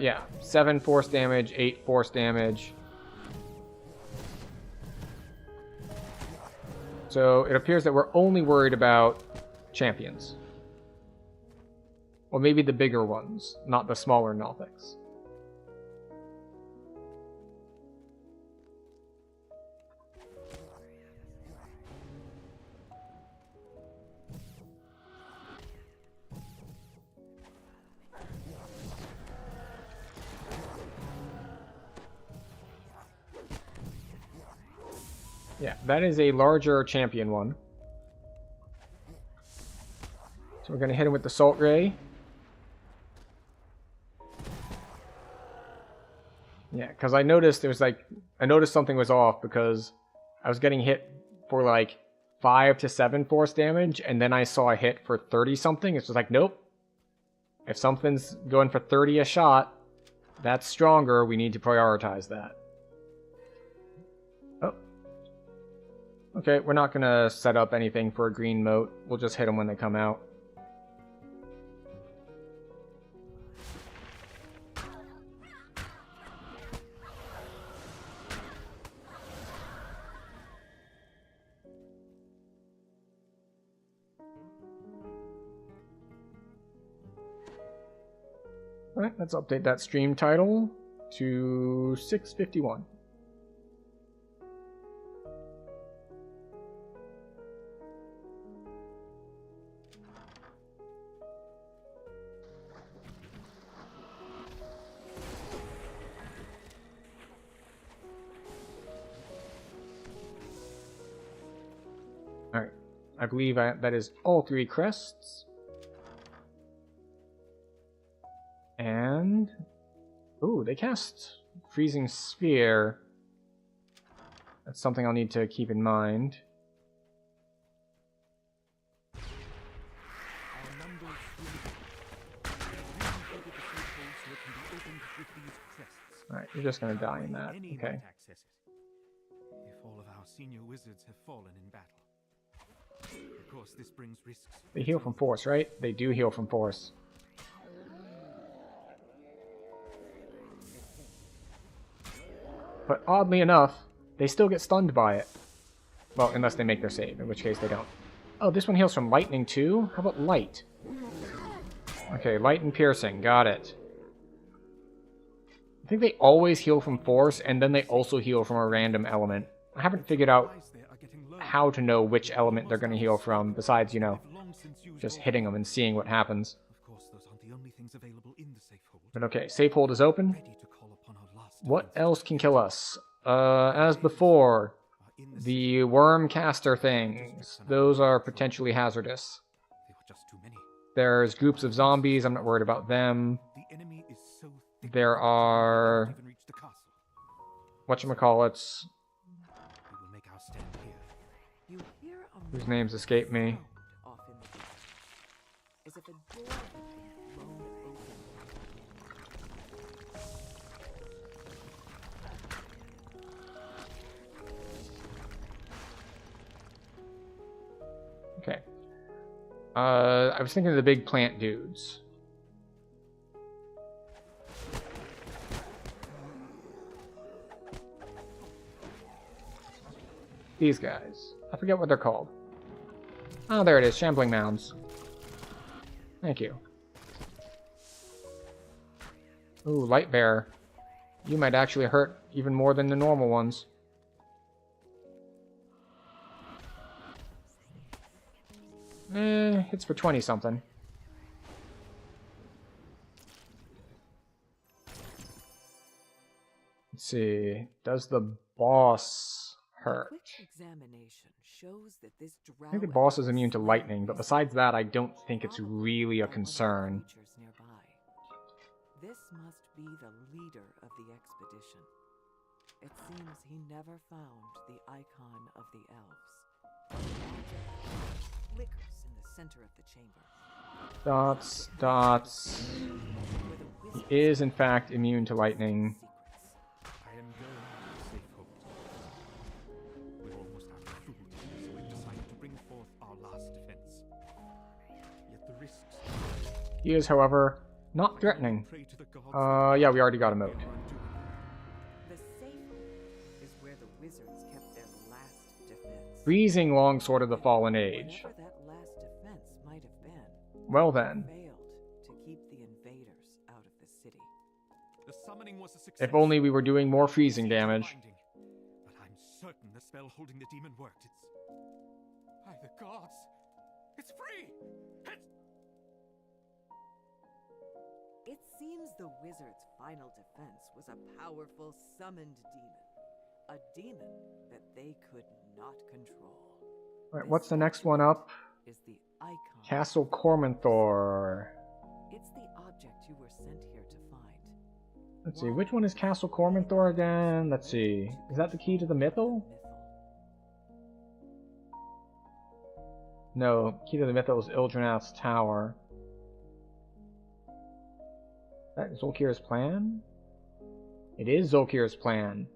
Yeah, 7 force damage, 8 force damage. So it appears that we're only worried about champions. Or maybe the bigger ones, not the smaller Nothics. Yeah, that is a larger champion one. So we're going to hit him with the Salt Ray. Yeah, because I noticed something was off because I was getting hit for like 5 to 7 force damage, and then I saw a hit for 30 something. It's just like, nope. If something's going for 30 a shot, that's stronger. We need to prioritize that. Oh. Okay, we're not going to set up anything for a green moat. We'll just hit them when they come out. Alright, let's update that stream title to 651. Alright, I believe that is all 3 crests. And... ooh, they cast Freezing Sphere. That's something I'll need to keep in mind. Alright, you're just gonna die in that. Okay. If all of our senior wizards have fallen in battle. Of course, this brings risks. They heal from force, right? They do heal from force. But oddly enough, they still get stunned by it. Well, unless they make their save, in which case they don't. Oh, this one heals from lightning too? How about light? Okay, light and piercing, got it. I think they always heal from force, and then they also heal from a random element. I haven't figured out how to know which element they're going to heal from, besides, you know, just hitting them and seeing what happens. Of course, those aren't the only things available in the safe hold. But okay, safe hold is open. What else can kill us? As before, the worm caster things. Those are potentially hazardous. There's groups of zombies. I'm not worried about them. There are... whatchamacallits. Whose names escape me. Okay. I was thinking of the big plant dudes. These guys. I forget what they're called. Oh, there it is. Shambling mounds. Thank you. Ooh, light bear. You might actually hurt even more than the normal ones. Hits for 20 something. Let's see. Does the boss hurt. Quick examination shows that this I think the drow boss elf is immune to slime lightning, but is besides that, I don't think it's probably really a one of the concern. creatures nearby. This must be the leader of the expedition. It seems he never found the icon of the elves. Flickers in the center of the chamber. Dots, dots. Where the He wizards is, in fact, immune to lightning. secrets. I am going to safe hold. We're almost out of food, so we've decided to bring forth our last defense. Yet the risks He is, however, not threatening. pray to the gods. Yeah, we already got a moat. The safe is where the wizards kept their last defense. Freezing Longsword of the Fallen Age. Whatever that last defense might have been, Well then, failed to keep the invaders out of the city. The summoning was a success. if only we were doing more freezing damage. But I'm certain the spell holding the demon worked. It's by the gods. It's free. It seems the wizard's final defense was a powerful summoned demon. A demon that they could not control. Alright, what's the next one up? Is the icon. Castle Cormanthor. It's the object you were sent here to find. Let's see, which one is Castle Cormanthor again? Let's see. Is that the key to the Mythal? No, key to the Mythal is Ildranath's Tower. Is that Zolkir's plan? It is Zolkir's plan.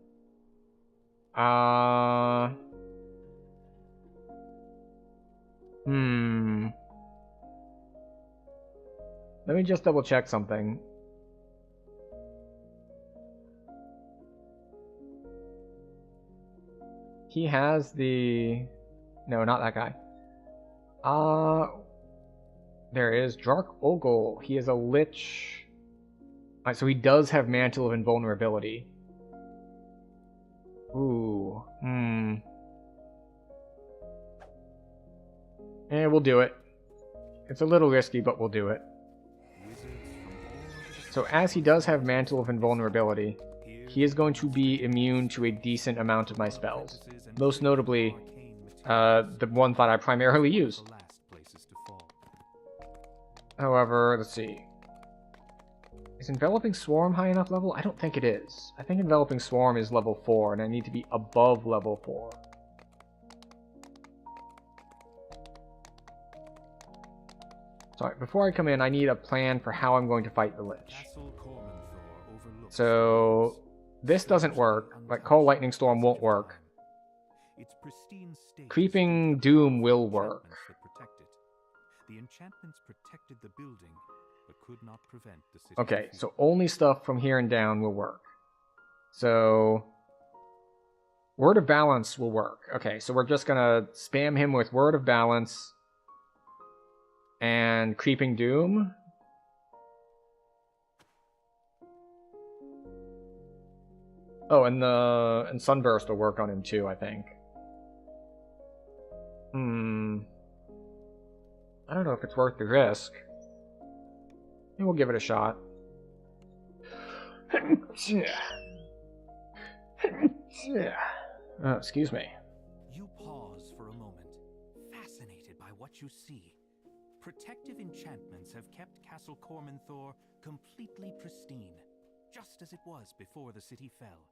Let me just double check something. He has the... No, not that guy. There is Drakh Ogle. He is a Lich. Alright, so he does have Mantle of Invulnerability. Ooh. We'll do it. It's a little risky, but we'll do it. So as he does have Mantle of Invulnerability, he is going to be immune to a decent amount of my spells. Most notably, the ones that I primarily use. However, let's see. Is Enveloping Swarm high enough level? I don't think it is. I think Enveloping Swarm is level 4, and I need to be above level 4. Sorry, before I come in, I need a plan for how I'm going to fight the Lich. So, this doesn't work. Like, Call Lightning Storm won't work. Creeping Doom will work. The enchantments protected the building, but could not prevent the city. Okay, so only stuff from here and down will work. So, Word of Balance will work. Okay, so we're just gonna spam him with Word of Balance and Creeping Doom. Oh, and Sunburst will work on him too, I think. I don't know if it's worth the risk. We'll give it a shot. Excuse me. You pause for a moment, fascinated by what you see. Protective enchantments have kept Castle Cormanthor completely pristine, just as it was before the city fell.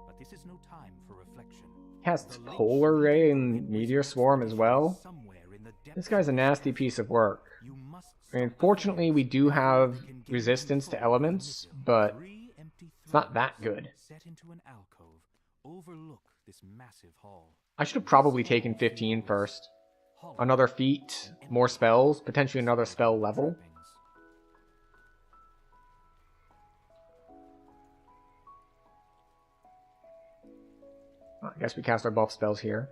But this is no time for reflection. Casts Polar Ray and Meteor Swarm as well. This guy's a nasty piece of work. I mean, fortunately, we do have resistance to elements, but it's not that good. Set into an alcove, overlook this massive hall. I should have probably taken 15 first. Another feat, more spells, potentially another spell level. I guess we cast our buff spells here.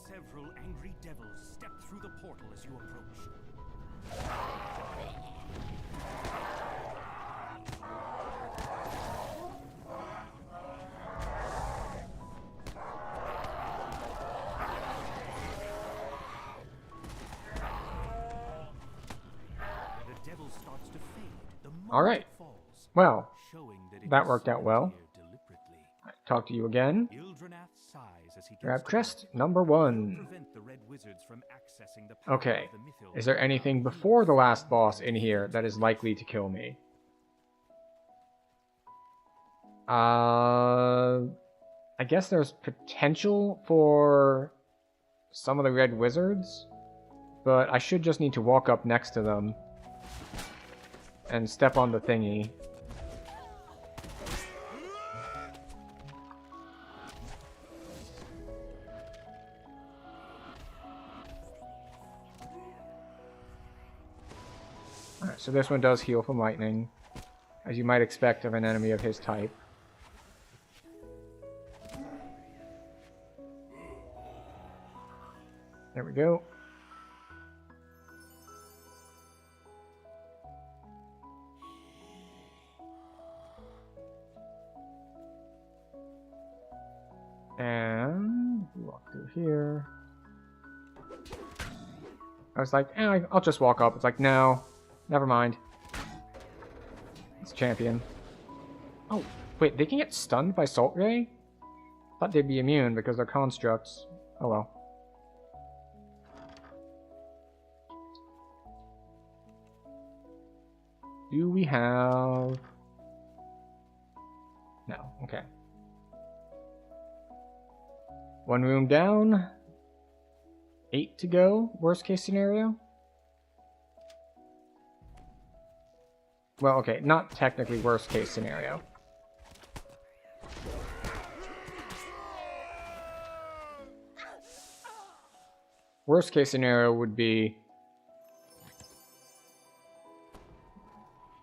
Several angry devils step through the portal as you approach. Alright. Well, that worked out well. Talk to you again. Grab crest number 1. Okay. Is there anything before the last boss in here that is likely to kill me? I guess there's potential for some of the red wizards, but I should just need to walk up next to them and step on the thingy. Alright, so this one does heal from lightning, as you might expect of an enemy of his type. There we go. And walk through here. I was like, I'll just walk up. It's like, no, never mind. It's champion. Oh, wait, they can get stunned by Salt Ray? Thought they'd be immune because they're constructs. Oh well. Do we have... No, okay. 1 room down. 8 to go, worst case scenario. Well, okay, not technically worst case scenario. Worst case scenario would be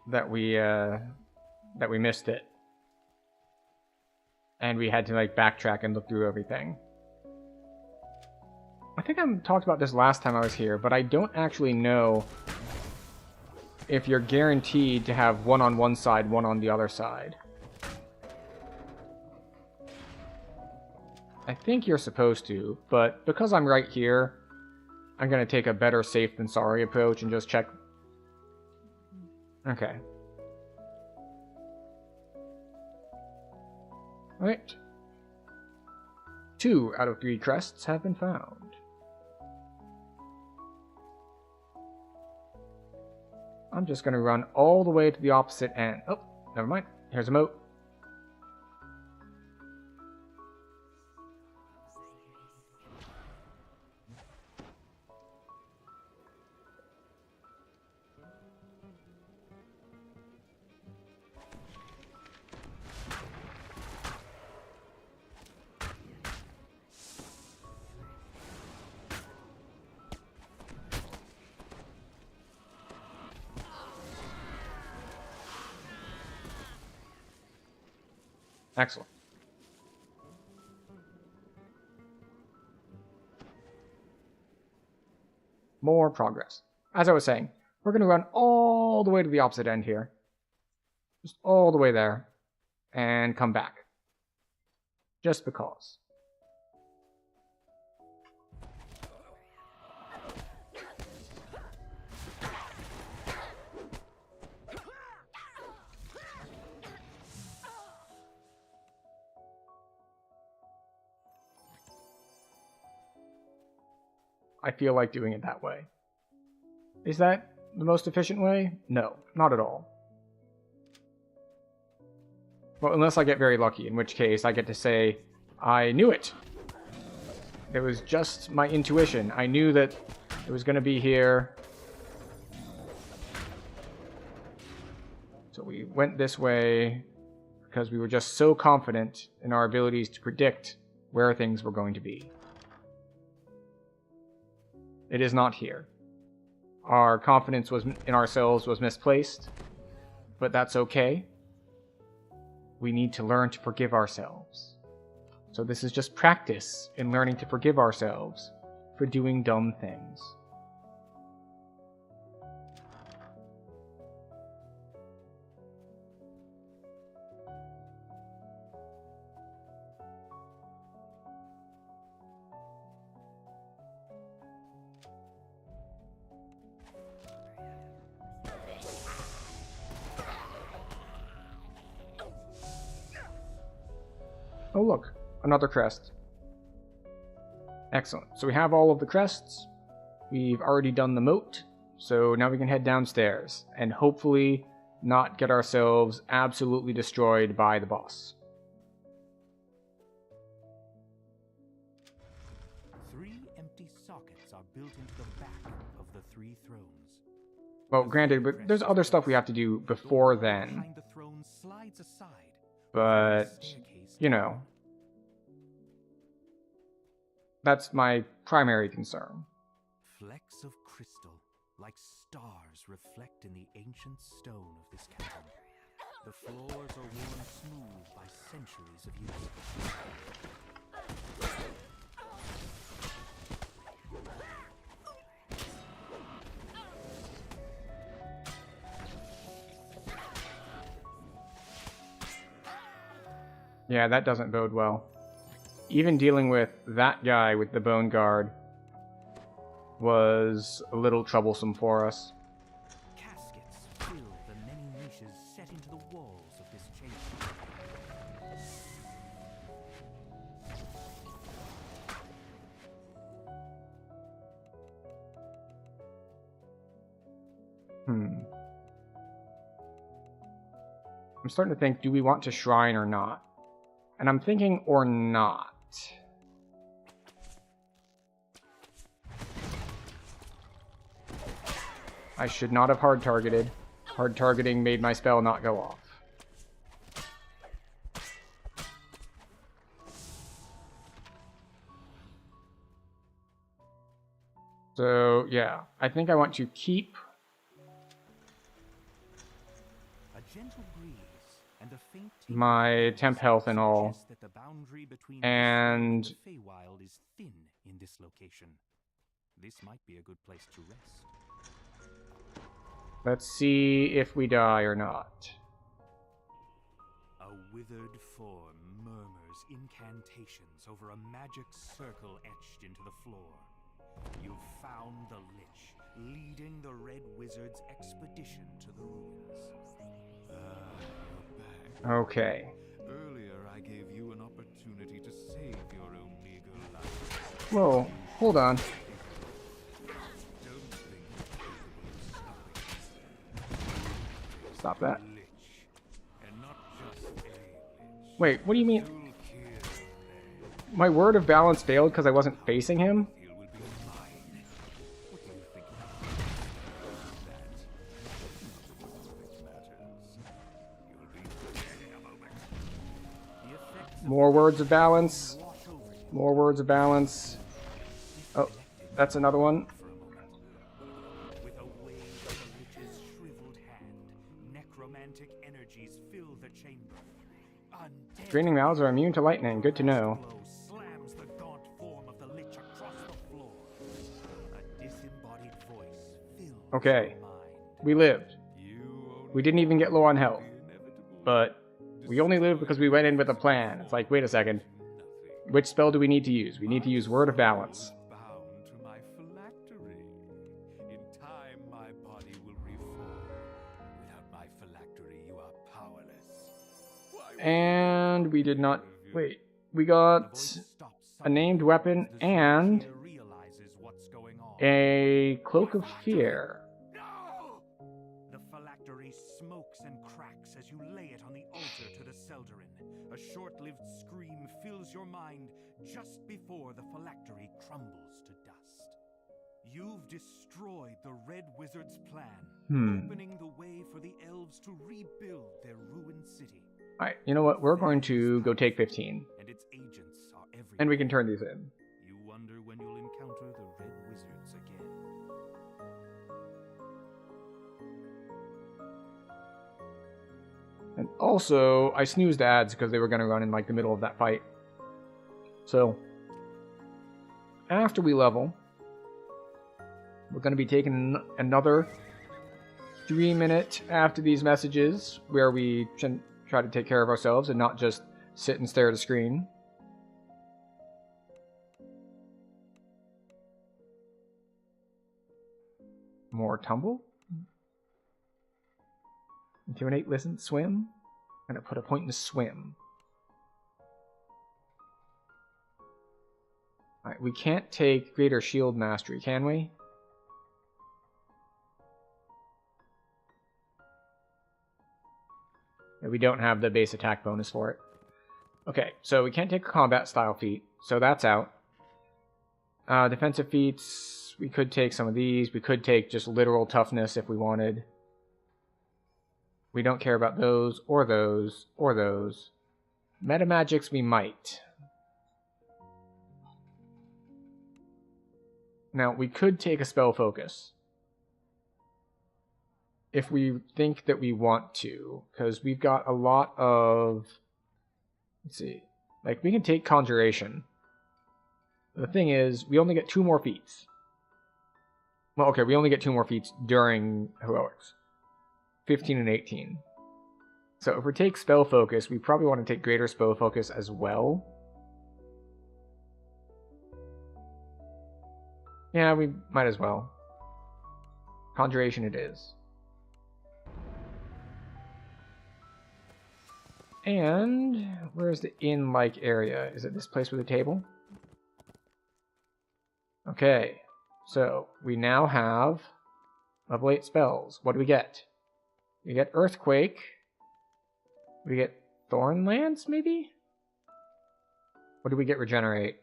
that we missed it. And we had to like backtrack and look through everything. I think I talked about this last time I was here, but I don't actually know if you're guaranteed to have one on one side, one on the other side. I think you're supposed to, but because I'm right here, I'm going to take a better safe than sorry approach and just check. Okay. Alright. 2 out of 3 crests have been found. I'm just going to run all the way to the opposite end. Oh, never mind. Here's a moat. Excellent. More progress. As I was saying, we're going to run all the way to the opposite end here. Just all the way there. And come back. Just because. I feel like doing it that way. Is that the most efficient way? No, not at all. Well, unless I get very lucky, in which case I get to say, I knew it. It was just my intuition. I knew that it was going to be here. So we went this way because we were just so confident in our abilities to predict where things were going to be. It is not here. Our confidence in ourselves was misplaced, but that's okay. We need to learn to forgive ourselves. So this is just practice in learning to forgive ourselves for doing dumb things. Oh look, another crest. Excellent. So we have all of the crests. We've already done the moat. So now we can head downstairs and hopefully not get ourselves absolutely destroyed by the boss. 3 empty sockets are built into the back of the 3 thrones. Well, granted, but there's other stuff we have to do before then. Behind the throne slides aside. But, you know, that's my primary concern. Flecks of crystal, like stars, reflect in the ancient stone of this cavern. The floors are worn smooth by centuries of use. Yeah, that doesn't bode well. Even dealing with that guy with the bone guard was a little troublesome for us. Caskets fill the many niches set into the walls of this chamber. I'm starting to think, do we want to shrine or not? And I'm thinking, or not. I should not have hard targeted. Hard targeting made my spell not go off. So, yeah. I think I want to keep A gentle breeze and a faint my temp health and all. suggests that the boundary between And the Feywild is thin in this location. This might be a good place to rest. let's see if we die or not. A withered form murmurs incantations over a magic circle etched into the floor. You've found the Lich, leading the Red Wizard's expedition to the ruins. You're back. Okay. Earlier, I gave you an opportunity to save your own meager life. Whoa, hold on. Don't think Stop that. Lich, and not just a Lich. Wait, what do you mean? You'll kill My word of balance failed because I wasn't facing him? He will be mine. What do you think about that? Matters. You'll be dead in a moment. The effects of More words of balance. wash over you More words of balance. Oh, that's another one. for a moment. With a wave of the Lich's shriveled hand, necromantic energies fill the chamber. Undead Draining mouths are immune to lightning. Good to know. blow slams the gaunt form of the Lich across the floor. A disembodied voice fills Okay. your mind. We lived. You We didn't even get low on health. only inevitable. But we only lived because we went in with a plan. It's like, wait a second. Nothing. Which spell do we need to use? We need to use Word of Balance. Bound to my phylactery. In time, my body will reform. Without my phylactery, you are powerless. Why would And we did not... Wait. We The got voice stops a named weapon suddenly. The and Sorcerer realizes what's going on. a Cloak of Fear. No! The phylactery smokes and cracks as you lay it on the altar to the Seldarin. A short-lived scream fills your mind just before the phylactery crumbles to dust. You've destroyed the Red Wizard's plan, opening the way for the elves to rebuild their ruined city. Alright, you know what? We're going to go take 15. And its agents are everywhere. And we can turn these in. You wonder when you'll encounter the Red Wizards again. And also, I snoozed ads because they were going to run in like the middle of that fight. So, after we level, we're going to be taking another 3-minute after these messages where we try to take care of ourselves and not just sit and stare at a screen. More tumble? Intimidate, listen, swim? I'm gonna put a point in swim. Alright, we can't take Greater Shield Mastery, can we? Yeah, we don't have the base attack bonus for it. Okay, so we can't take a combat style feat, so that's out. Defensive feats, we could take some of these. We could take just literal toughness if we wanted. We don't care about those, or those, or those. Metamagics we might. Now, we could take a spell focus. If we think that we want to, because we've got a lot of... Let's see. Like, we can take Conjuration. The thing is, we only get 2 more feats. Well, okay, we only get 2 more feats during Heroics. 15 and 18. So if we take Spell Focus, we probably want to take Greater Spell Focus as well. Yeah, we might as well. Conjuration it is. And where's the inn-like area? Is it this place with a table? Okay, so we now have level 8 spells. What do we get? We get Earthquake. We get Thorn Lance, maybe? What do we get Regenerate?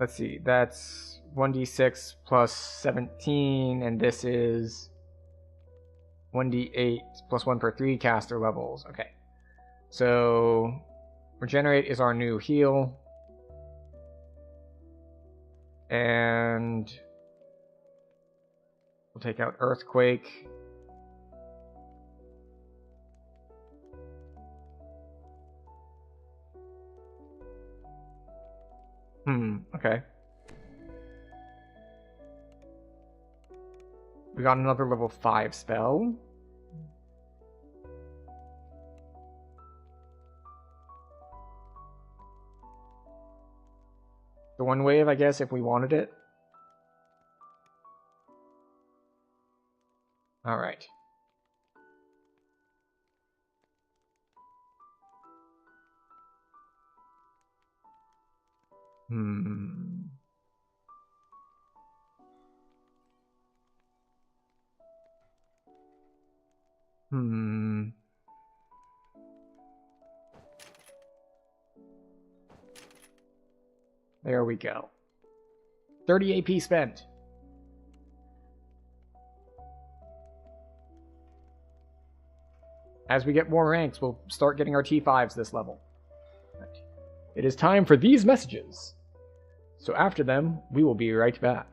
Let's see, that's 1d6 plus 17, and this is 1d8 plus 1 per 3 caster levels. Okay. So, Regenerate is our new heal. And we'll take out Earthquake. Okay. We got another level 5 spell. The one wave, I guess, if we wanted it. Alright. There we go. 30 AP spent. As we get more ranks, we'll start getting our T5s this level. Right. It is time for these messages. So after them, we will be right back.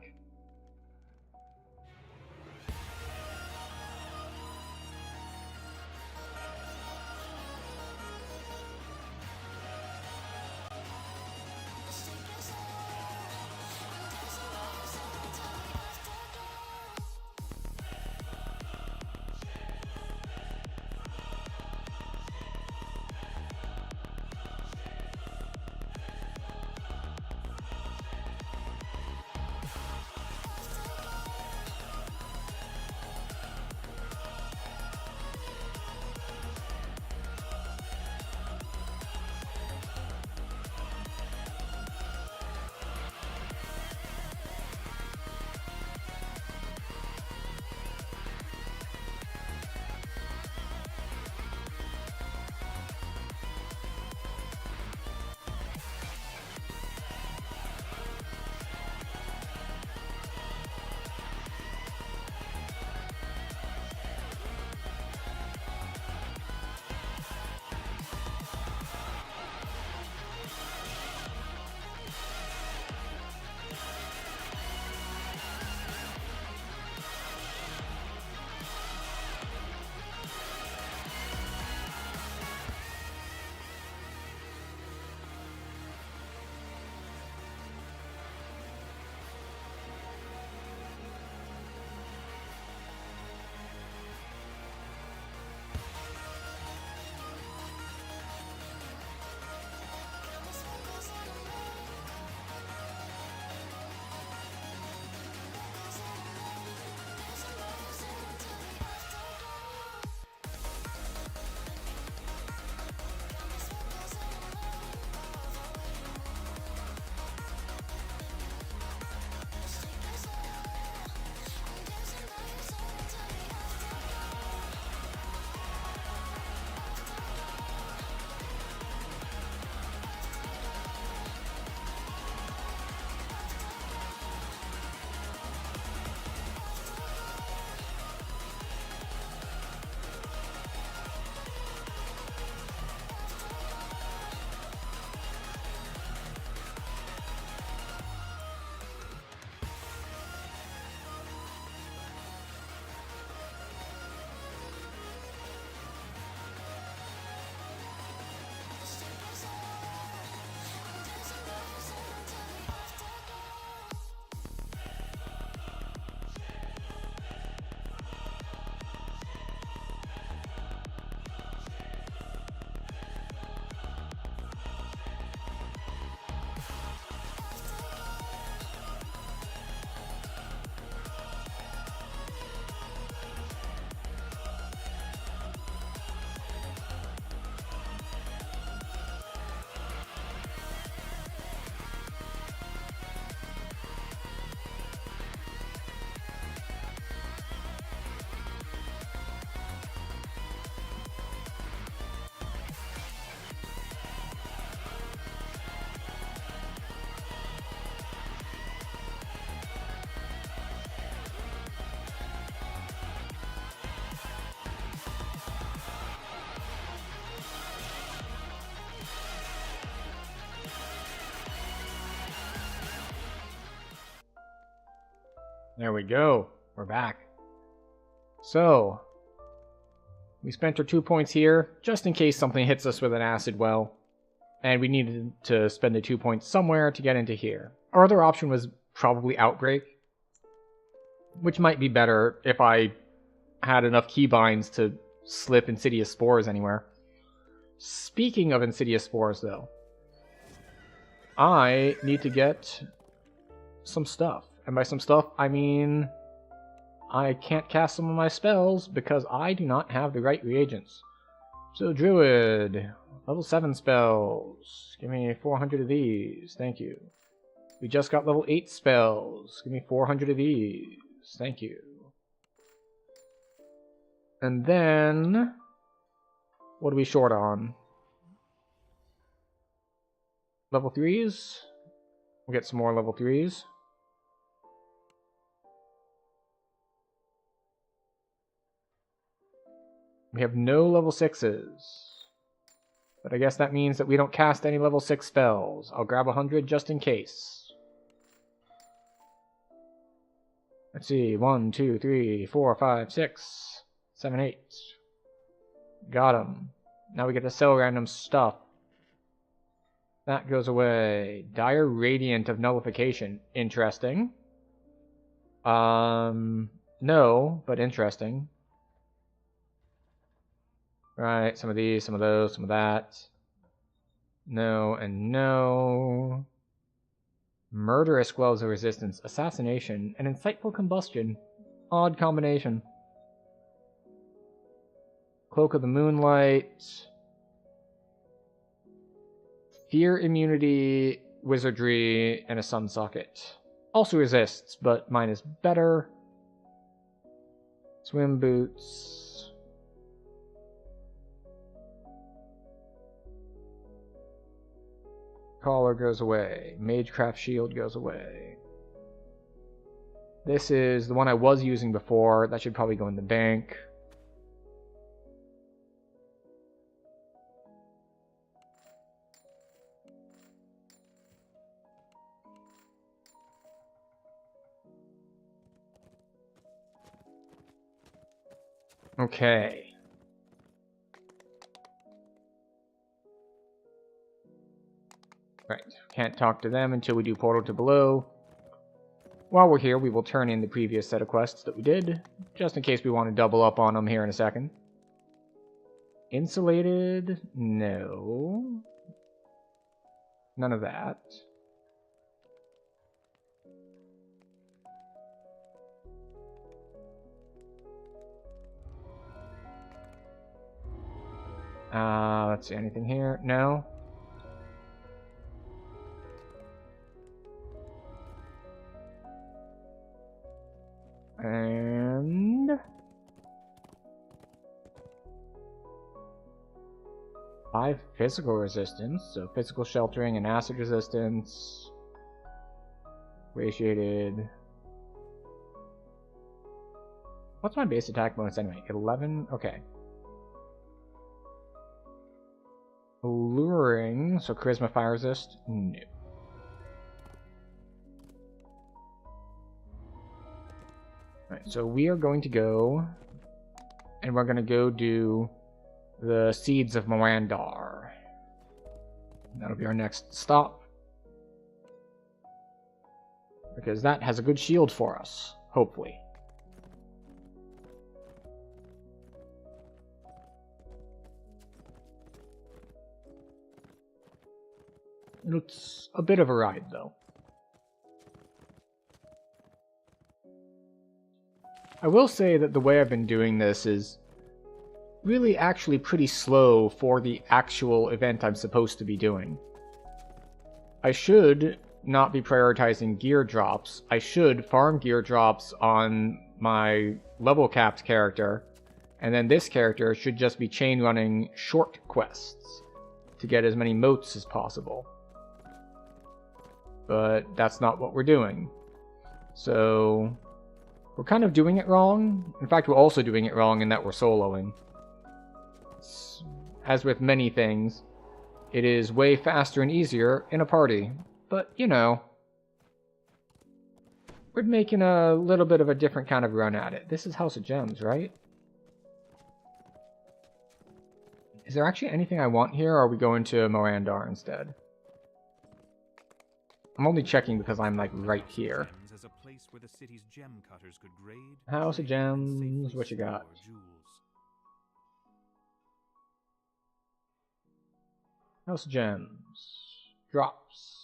There we go. We're back. So, we spent our 2 points here, just in case something hits us with an acid well. And we needed to spend the 2 points somewhere to get into here. Our other option was probably Outbreak, which might be better if I had enough keybinds to slip Insidious Spores anywhere. Speaking of Insidious Spores, though, I need to get some stuff. And by some stuff, I mean I can't cast some of my spells because I do not have the right reagents. So, Druid, level 7 spells. Give me 400 of these. Thank you. We just got level 8 spells. Give me 400 of these. Thank you. And then, what are we short on? Level 3s? We'll get some more level 3s. We have no level 6s. But I guess that means that we don't cast any level 6 spells. I'll grab 100 just in case. Let's see. 1, 2, 3, 4, 5, 6, 7, 8. Got him. Now we get to sell random stuff. That goes away. Dire Radiant of Nullification. Interesting. No, but interesting. Right, some of these, some of those, some of that. No and no. Murderous Gloves of Resistance, Assassination, and Insightful Combustion. Odd combination. Cloak of the Moonlight. Fear Immunity, Wizardry, and a Sun Socket. Also resists, but mine is better. Swim Boots. Collar goes away. Magecraft Shield goes away. This is the one I was using before. That should probably go in the bank. Okay. Right, can't talk to them until we do Portal to Below. While we're here, we will turn in the previous set of quests that we did, just in case we want to double up on them here in a second. Insulated? No. None of that. Let's see, anything here? No. And 5 physical resistance, so physical sheltering and acid resistance. Ratiated. What's my base attack bonus anyway? 11? Okay. Alluring, so charisma, fire resist? No. Right, so we are going to go, and we're going to go do the Seeds of Moandar. That'll be our next stop. Because that has a good shield for us, hopefully. It's a bit of a ride, though. I will say that the way I've been doing this is really actually pretty slow for the actual event I'm supposed to be doing. I should not be prioritizing gear drops. I should farm gear drops on my level capped character, and then this character should just be chain running short quests to get as many motes as possible. But that's not what we're doing. So we're kind of doing it wrong. In fact, we're also doing it wrong in that we're soloing. As with many things, it is way faster and easier in a party. But, you know, we're making a little bit of a different kind of run at it. This is House of Gems, right? Is there actually anything I want here, or are we going to Morandar instead? I'm only checking because I'm like right here. As a place where the city's gem cutters could grade, House of Gems, what you got? House of Gems. Drops.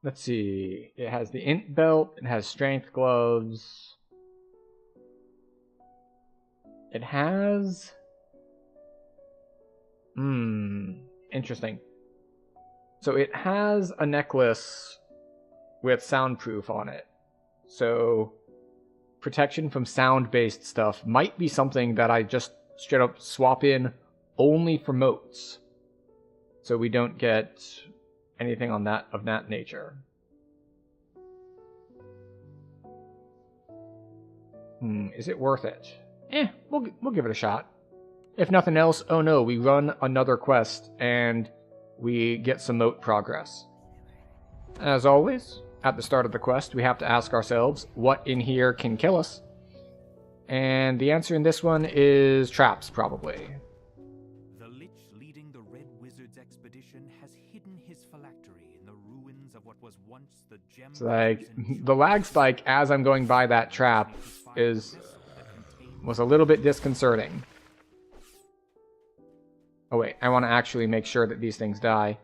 Let's see. It has the int belt, it has strength gloves. It has... interesting. So it has a necklace with soundproof on it. So protection from sound-based stuff might be something that I just straight up swap in only for motes. So we don't get anything on that of that nature. Is it worth it? We'll give it a shot. If nothing else, oh no, we run another quest and we get some mote progress. As always, at the start of the quest, we have to ask ourselves, what in here can kill us? And the answer in this one is traps, probably. The Lich leading the Red Wizard's expedition has hidden his phylactery in the ruins of what was once the gem. It's like, the lag spike as I'm going by that trap was a little bit disconcerting. Oh wait, I want to actually make sure that these things die.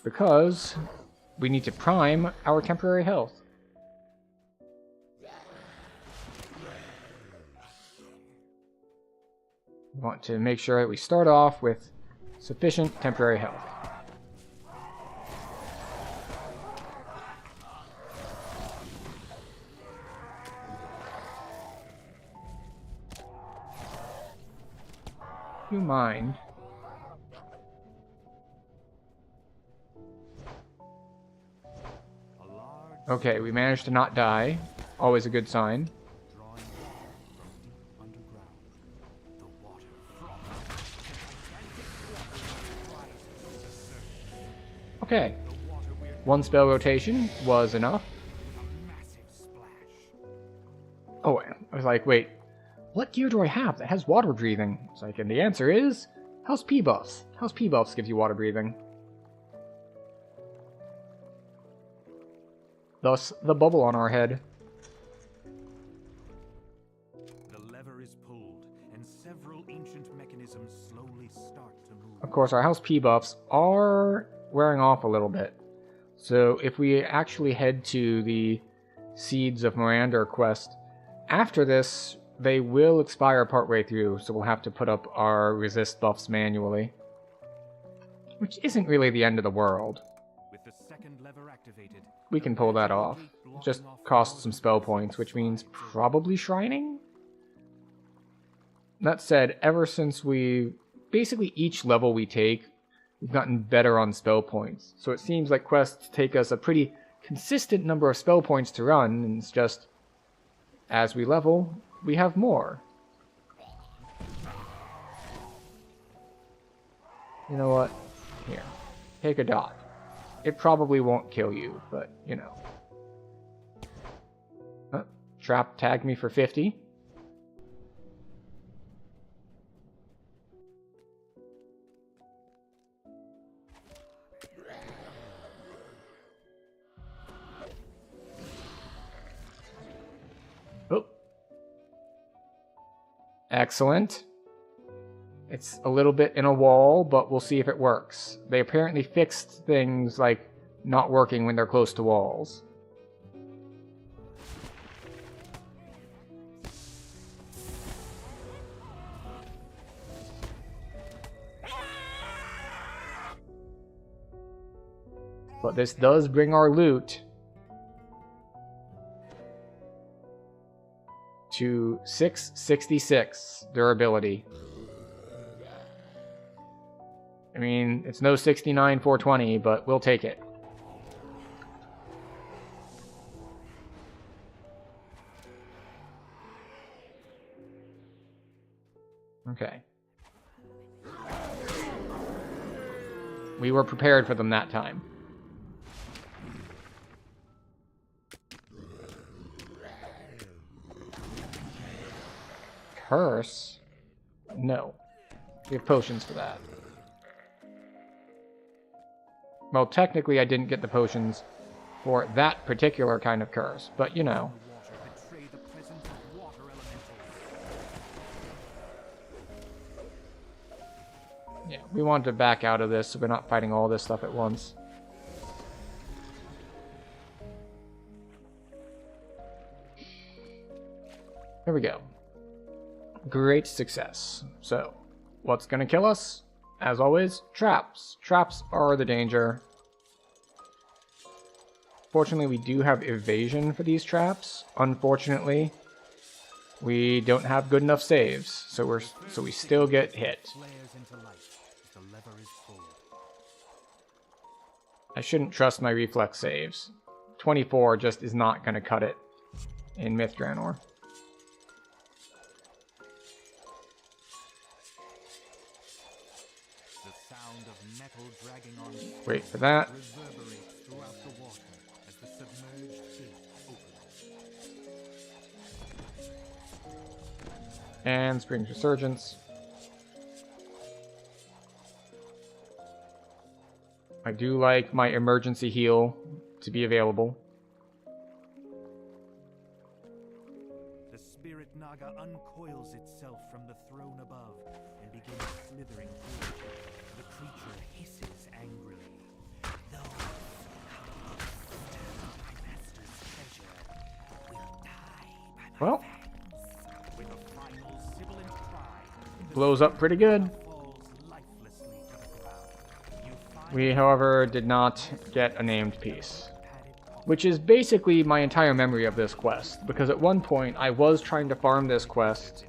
Because we need to prime our temporary health. We want to make sure that we start off with sufficient temporary health. You mind? Okay, we managed to not die. Always a good sign. Okay. One spell rotation was enough. Oh, I was like, wait. What gear do I have that has water breathing? It's like, and the answer is House P buffs. House P buffs gives you water breathing. Thus, the bubble on our head. The lever is pulled, and several ancient mechanisms slowly start to move. Of course, our House P buffs are wearing off a little bit. So if we actually head to the Seeds of Morandar quest, after this, they will expire partway through, so we'll have to put up our resist buffs manually. Which isn't really the end of the world. With the second lever activated, we can pull that off. Just costs some spell points, which means probably shrining? That said, ever since basically each level we take, we've gotten better on spell points. So it seems like quests take us a pretty consistent number of spell points to run, and it's just, as we level, we have more. You know what? Here. Take a dot. It probably won't kill you, but, you know. Trap tagged me for 50. Oh. Excellent. It's a little bit in a wall, but we'll see if it works. They apparently fixed things like not working when they're close to walls. But this does bring our loot to 666 durability. I mean, it's no 69 420, but we'll take it. Okay. We were prepared for them that time. Curse? No. We have potions for that. Well, technically I didn't get the potions for that particular kind of curse, but you know. Yeah, we wanted to back out of this so we're not fighting all this stuff at once. Here we go. Great success. So, what's gonna kill us? As always, traps. Traps are the danger. Fortunately, we do have evasion for these traps. Unfortunately, we don't have good enough saves, so we still get hit. I shouldn't trust my reflex saves. 24 just is not going to cut it in Myth Draenor. Wait for that. And Spring's Resurgence. I do like my emergency heal to be available. The spirit Naga uncoils itself from the throne above and begins slithering forward. The creature hisses angrily. Those my master's treasure will die by my Well, fangs. With a final sibilant cry, blows up pretty good. We, however, did not get a named piece, which is basically my entire memory of this quest, because at one point I was trying to farm this quest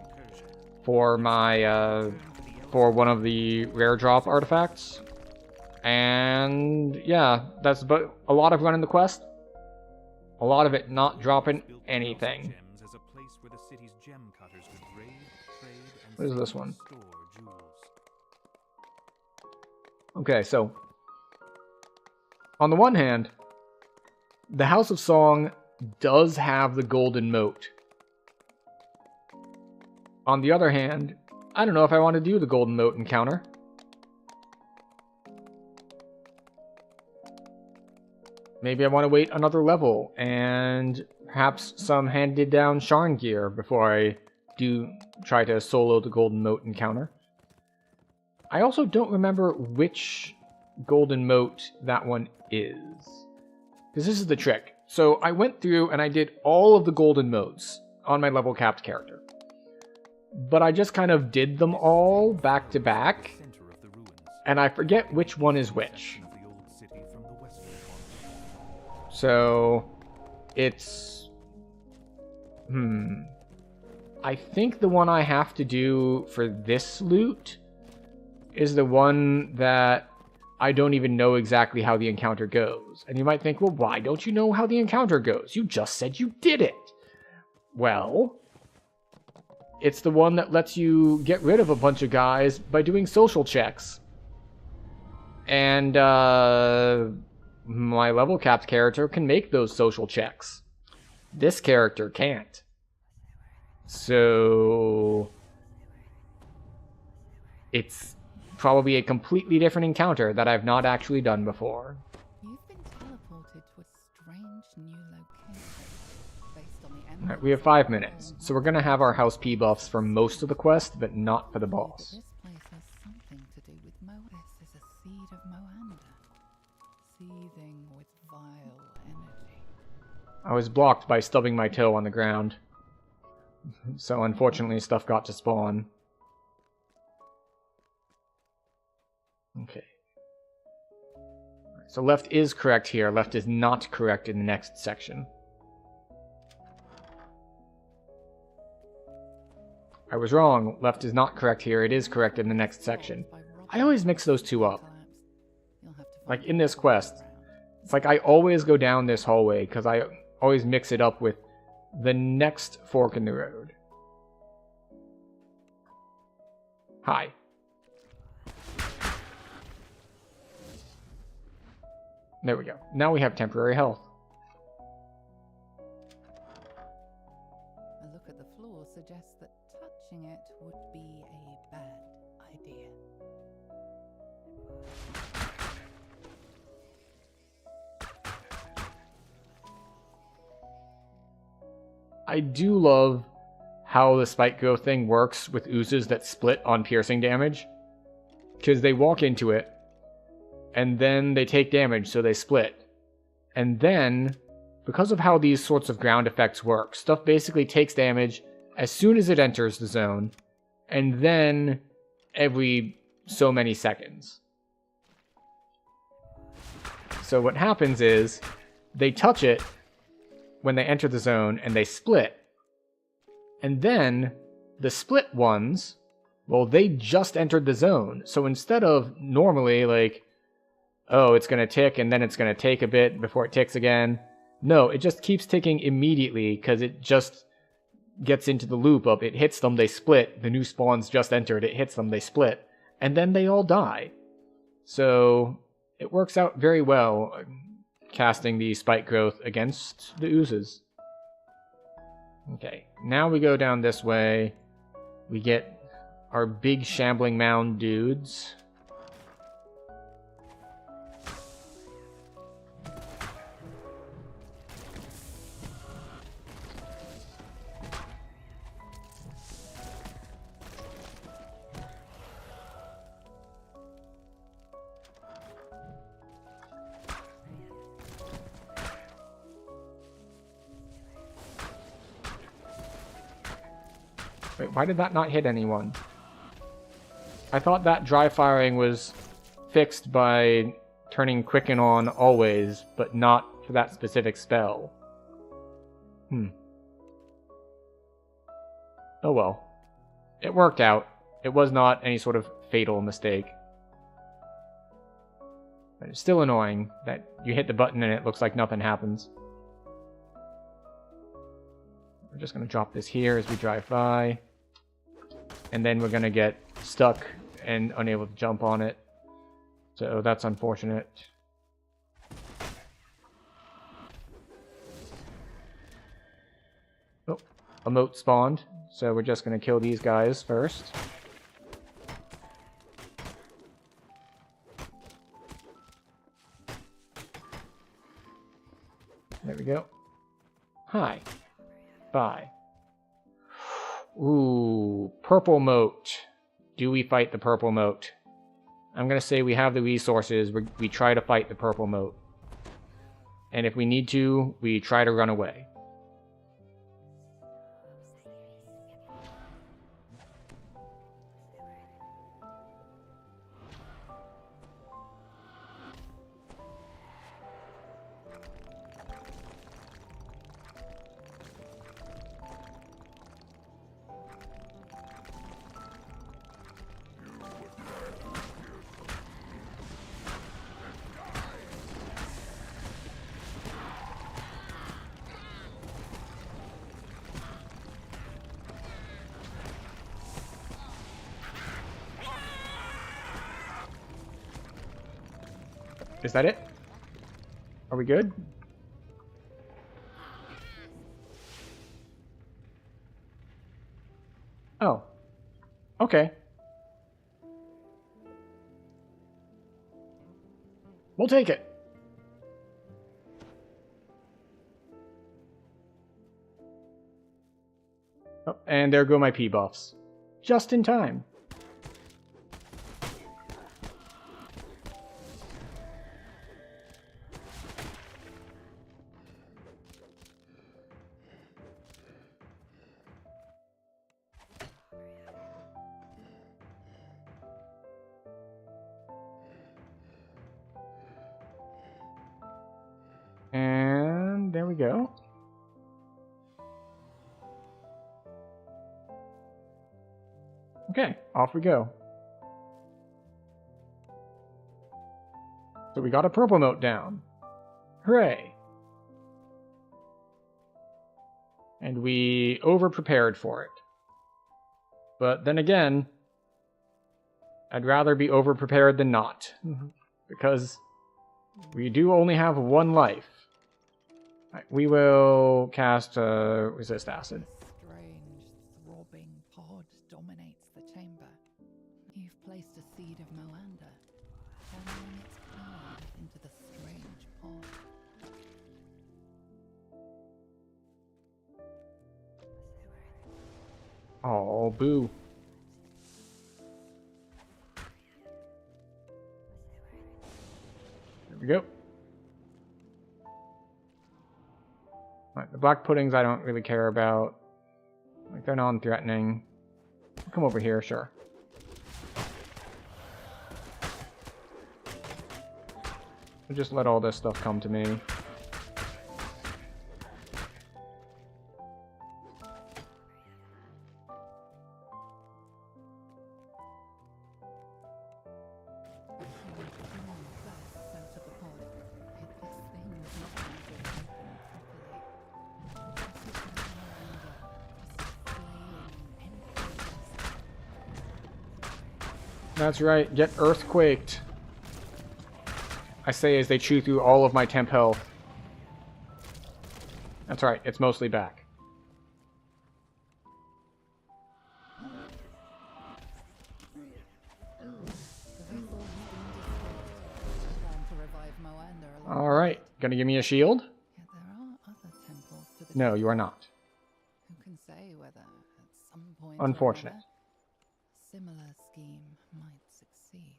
for my, for one of the rare drop artifacts, and yeah, that's but a lot of running the quest, a lot of it not dropping anything. What is this one? Okay, so on the one hand, the House of Song does have the golden moat. On the other hand, I don't know if I want to do the golden moat encounter. Maybe I want to wait another level and perhaps some handed down Sharn gear before I do try to solo the golden moat encounter. I also don't remember which golden moat that one is. Because this is the trick. So I went through and I did all of the golden moats on my level capped character. But I just kind of did them all back to back. And I forget which one is which. So it's... I think the one I have to do for this loot is the one that I don't even know exactly how the encounter goes. And you might think, well, why don't you know how the encounter goes? You just said you did it. Well, it's the one that lets you get rid of a bunch of guys by doing social checks. And my level capped character can make those social checks. This character can't. So it's probably a completely different encounter that I've not actually done before. You've been teleported to a strange new location based on the Alright, we have 5 minutes, so we're gonna have our House P buffs for most of the quest, but not for the boss. This place has something to do with This is a seed of Moanda, seething with vile energy. I was blocked by stubbing my toe on the ground, so unfortunately stuff got to spawn. Okay. So left is correct here. Left is not correct in the next section. I was wrong. Left is not correct here. It is correct in the next section. I always mix those two up. Like in this quest. It's like I always go down this hallway because I always mix it up with the next fork in the road. There we go. Now we have temporary health. A look at the floor suggests that touching it would be a bad idea. I do love how the spike growth thing works with oozes that split on piercing damage. Because they walk into it, and then they take damage, so they split. And then, because of how these sorts of ground effects work, stuff basically takes damage as soon as it enters the zone, and then every so many seconds. So what happens is, they touch it when they enter the zone, and they split. And then, the split ones, well, they just entered the zone. So instead of normally, like, oh, it's going to tick, and then it's going to take a bit before it ticks again. No, it just keeps ticking immediately, because it just gets into the loop of it hits them, they split, the new spawns just entered, it hits them, they split, and then they all die. So, it works out very well, casting the spike growth against the oozes. Okay, now we go down this way. We get our big shambling mound dudes. Wait, why did that not hit anyone? I thought that dry firing was fixed by turning Quicken on always, but not for that specific spell. Oh well. It worked out. It was not any sort of fatal mistake. But it's still annoying that you hit the button and it looks like nothing happens. We're just going to drop this here as we drive by. And then we're going to get stuck and unable to jump on it. So that's unfortunate. Oh, a moat spawned. So we're just going to kill these guys first. There we go. Hi. Bye. Ooh, purple moat. Do we fight the purple moat? I'm going to say we have the resources. We try to fight the purple moat. And if we need to, we try to run away. Is that it? Are we good? Oh. Okay. We'll take it. Oh, and there go my P buffs. Just in time. And there we go. Okay, off we go. So we got a purple note down. Hooray! And we over-prepared for it. But then again, I'd rather be over-prepared than not. Because We do only have 1 life. Right, we will cast Resist Acid. Strange, throbbing pod dominates the chamber. You've placed a seed of Moanda, channeling its power into the strange pod. Oh, boo. There we go. Right, the black puddings I don't really care about. Like, they're non-threatening. Come over here, sure. I'll just let all this stuff come to me. That's right, get earthquaked. I say as they chew through all of my temp health. That's right, it's mostly back. Alright, gonna give me a shield? Yet there are other temples to the No, you are not. Who can say whether at some point Unfortunate. or another, a similar scheme might succeed.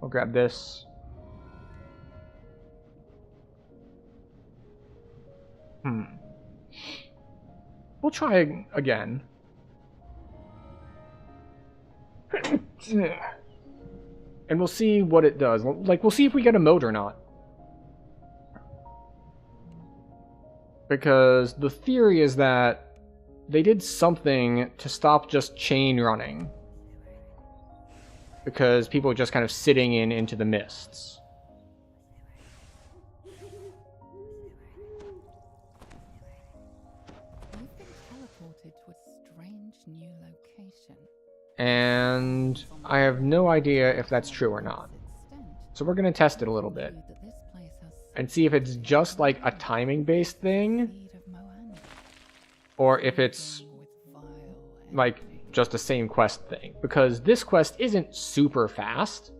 I'll grab this. We'll try again. And we'll see what it does. Like, we'll see if we get a moat or not. Because the theory is that they did something to stop just chain running. Because people are just kind of sitting into the mists. You've been teleported to a strange new location. And I have no idea if that's true or not. So we're going to test it a little bit. And see if it's just like a timing-based thing. Or if it's like just the same quest thing. Because this quest isn't super fast.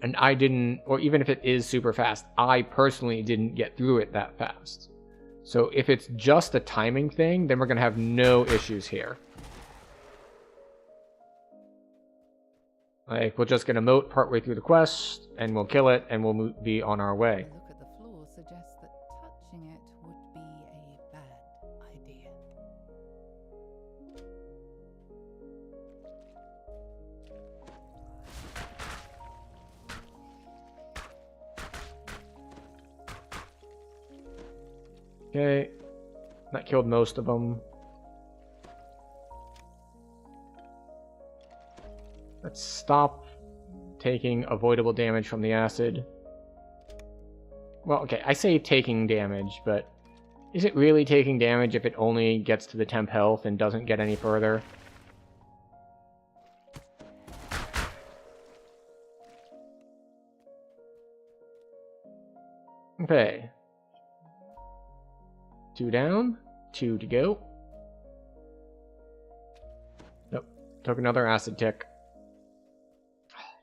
And I didn't, or even if it is super fast, I personally didn't get through it that fast. So if it's just a timing thing, then we're going to have no issues here. Like, we'll just get a moat partway through the quest, and we'll kill it, and we'll be on our way. A look at the floor suggests that touching it would be a bad idea. Okay, that killed most of them. Let's stop taking avoidable damage from the acid. Well, okay, I say taking damage, but is it really taking damage if it only gets to the temp health and doesn't get any further? Okay. 2 down, 2 to go. Nope, took another acid tick.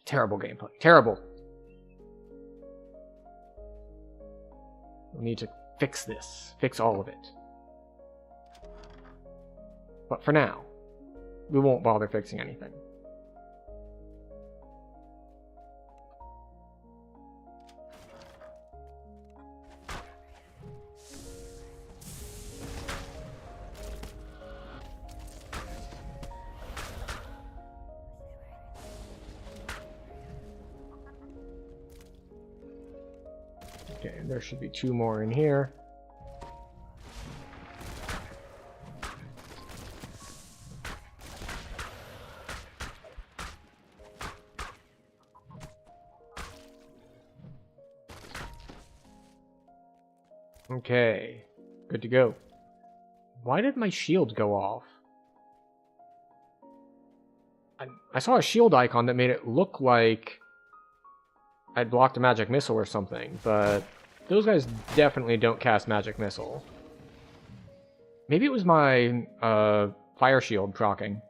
Terrible gameplay. Terrible. We need to fix this. Fix all of it. But for now, we won't bother fixing anything. Okay, there should be 2 more in here. Okay, good to go. Why did my shield go off? I saw a shield icon that made it look like I'd blocked a magic missile or something, but those guys definitely don't cast magic missile. Maybe it was my fire shield proccing.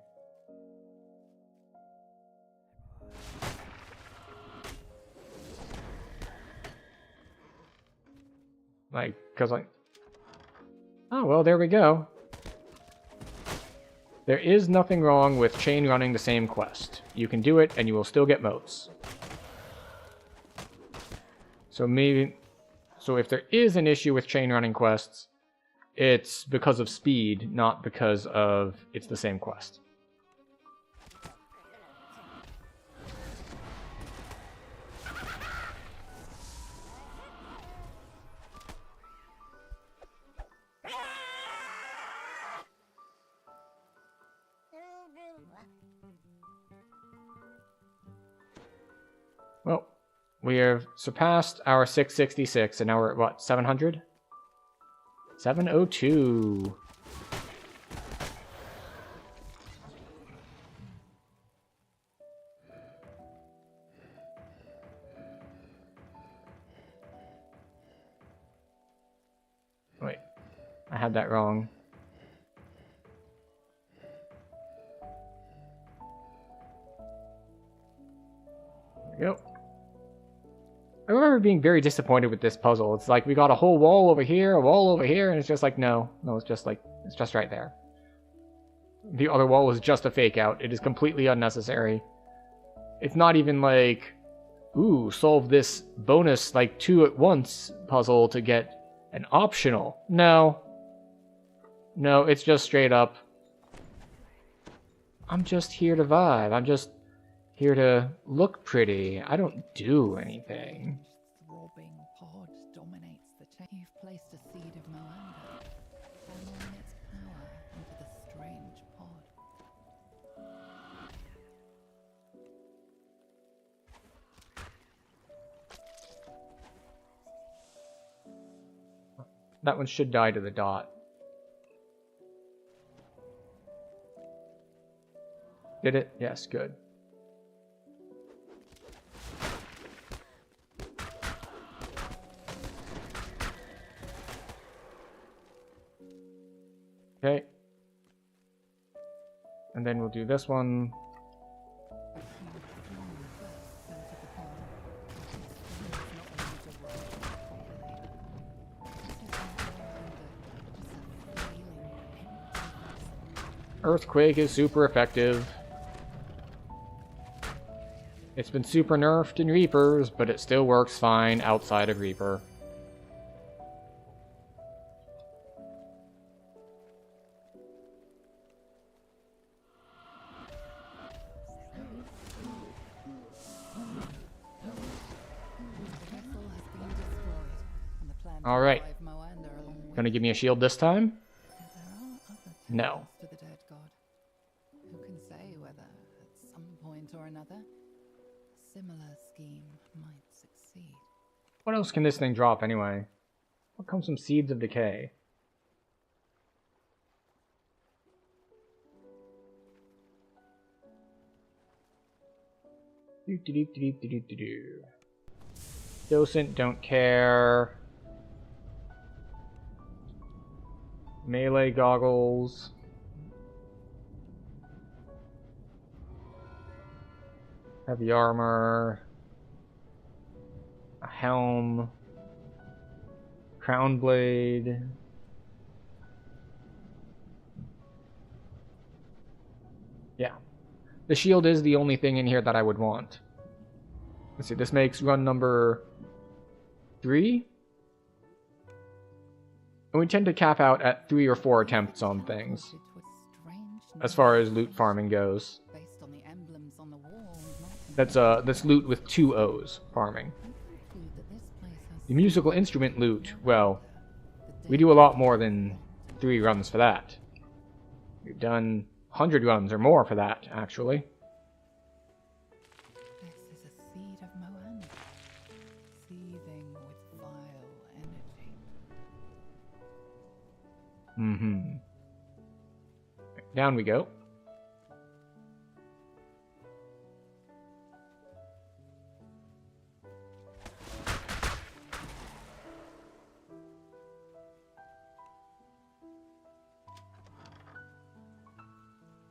Like, cause like, oh well, there we go. There is nothing wrong with chain running the same quest. You can do it, and you will still get motes. So if there is an issue with chain running quests, it's because of speed, not because of it's the same quest. Well, we have surpassed our 666, and now we're at what, 700? 702. Wait, I had that wrong. There we go. I remember being very disappointed with this puzzle. It's like we got a whole wall over here, a wall over here, and it's just like, no, it's just like, it's just right there. The other wall was just a fake out. It is completely unnecessary. It's not even like, ooh, solve this bonus like 2 at once puzzle to get an optional. No, it's just straight up, I'm just here to vibe. I'm just here to look pretty. I don't do anything. Throbbing pod dominates the chain. You've placed a seed of Moanda, channeling its power into the strange pod. That one should die to the dot. Did it? Yes, good. Okay. And then we'll do this one. Earthquake is super effective. It's been super nerfed in Reapers, but it still works fine outside of Reaper. Alright. Gonna give me a shield this time? No. To the dead god. Who can say whether, at some point or another, a similar scheme might succeed? What else can this thing drop anyway? What comes from Seeds of Decay? Docent, don't care. Melee goggles. Heavy armor. A helm. Crown blade. Yeah. The shield is the only thing in here that I would want. Let's see, this makes run number 3? And we tend to cap out at 3 or 4 attempts on things, as far as loot farming goes. That's loot with 2 O's farming. The musical instrument loot, well, we do a lot more than 3 runs for that. We've done 100 runs or more for that, actually. This is a seed of Moanda, seething with vile energy. Mm-hmm. Down we go.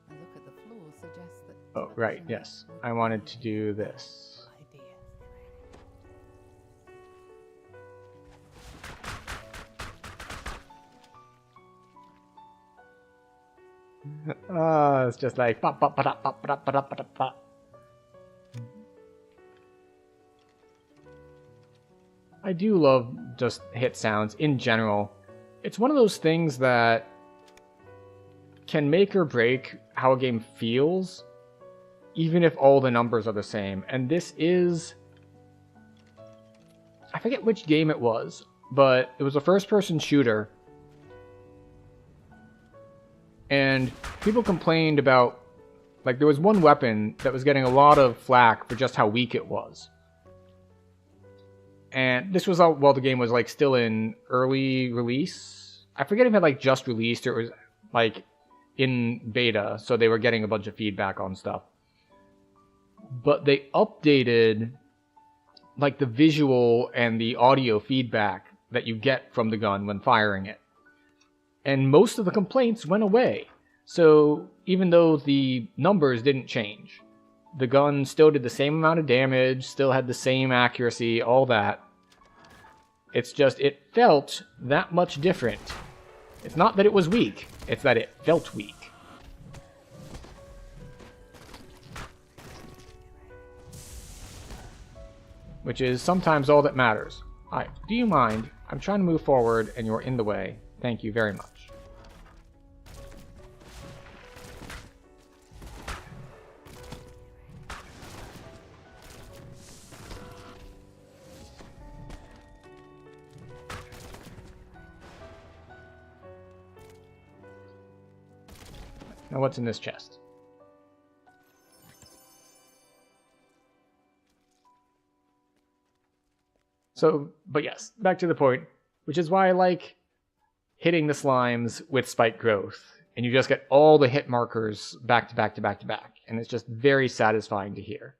A look at the floor suggests that. Oh, right, yes. I wanted to do this. It's just like pop, pop, pop, pop, pop, pop, pop, pop. I do love just hit sounds in general. It's one of those things that can make or break how a game feels, even if all the numbers are the same. And this is... I forget which game it was, but it was a first-person shooter. And people complained about... Like, there was one weapon that was getting a lot of flack for just how weak it was. And this was while the game was, like, still in early release. I forget if it had, like, just released or it was, like, in beta, so they were getting a bunch of feedback on stuff. But they updated, like, the visual and the audio feedback that you get from the gun when firing it. And most of the complaints went away. So even though the numbers didn't change, the gun still did the same amount of damage, still had the same accuracy, all that. It's just, it felt that much different. It's not that it was weak, it's that it felt weak. Which is sometimes all that matters. Alright, do you mind? I'm trying to move forward and you're in the way. Thank you very much. Now what's in this chest? So, but yes, back to the point, which is why I like hitting the slimes with spike growth, and you just get all the hit markers back to back to back to back, and it's just very satisfying to hear.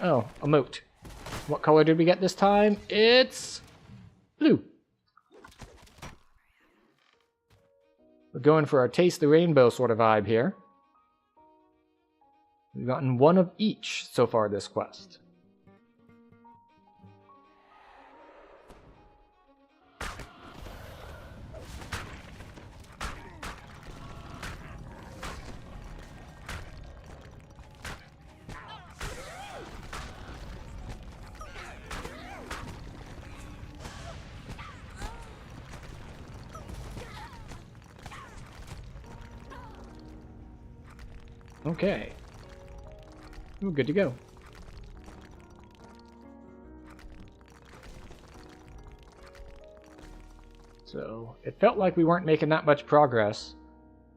Oh, a moat. What color did we get this time? It's blue. We're going for a taste the rainbow sort of vibe here. We've gotten one of each so far this quest. Okay. We're good to go. So, it felt like we weren't making that much progress,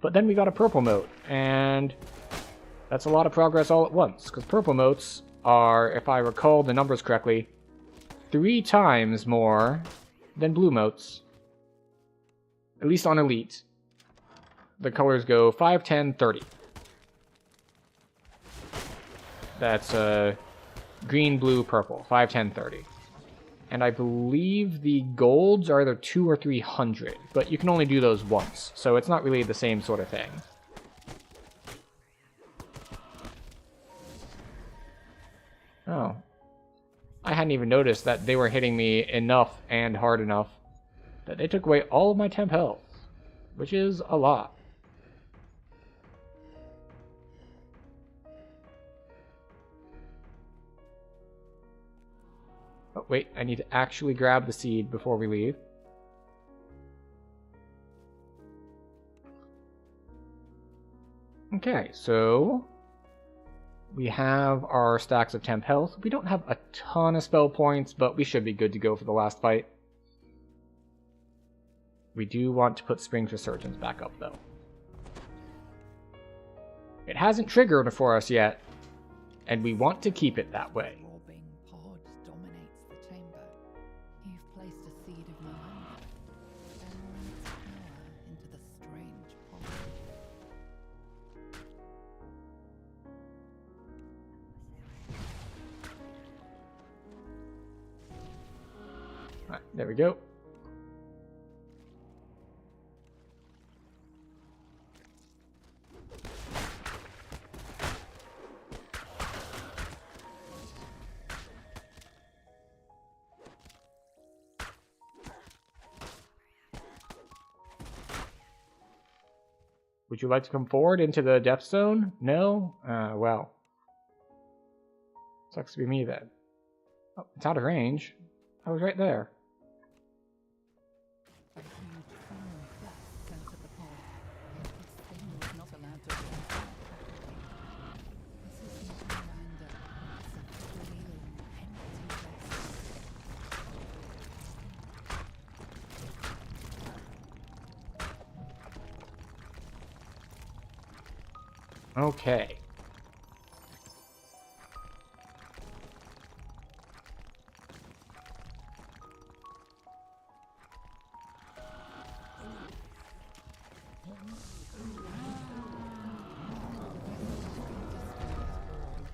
but then we got a purple mote, and that's a lot of progress all at once, because purple motes are, if I recall the numbers correctly, 3 times more than blue motes. At least on Elite. The colors go 5, 10, 30. That's green, blue, purple. 5, 10, 30. And I believe the golds are either 200 or 300, but you can only do those once, so it's not really the same sort of thing. Oh. I hadn't even noticed that they were hitting me enough and hard enough that they took away all of my temp health, which is a lot. Oh, wait, I need to actually grab the seed before we leave. Okay, so we have our stacks of temp health. We don't have a ton of spell points, but we should be good to go for the last fight. We do want to put Spring's Resurgence back up, though. It hasn't triggered for us yet, and we want to keep it that way. Alright, there we go. Would you like to come forward into the depth zone? No? Well. Sucks to be me then. Oh, it's out of range. I was right there. A huge foam dust centered the pole. This thing was not allowed to run far. This isn't Miranda. It's a clean, empty place. Okay.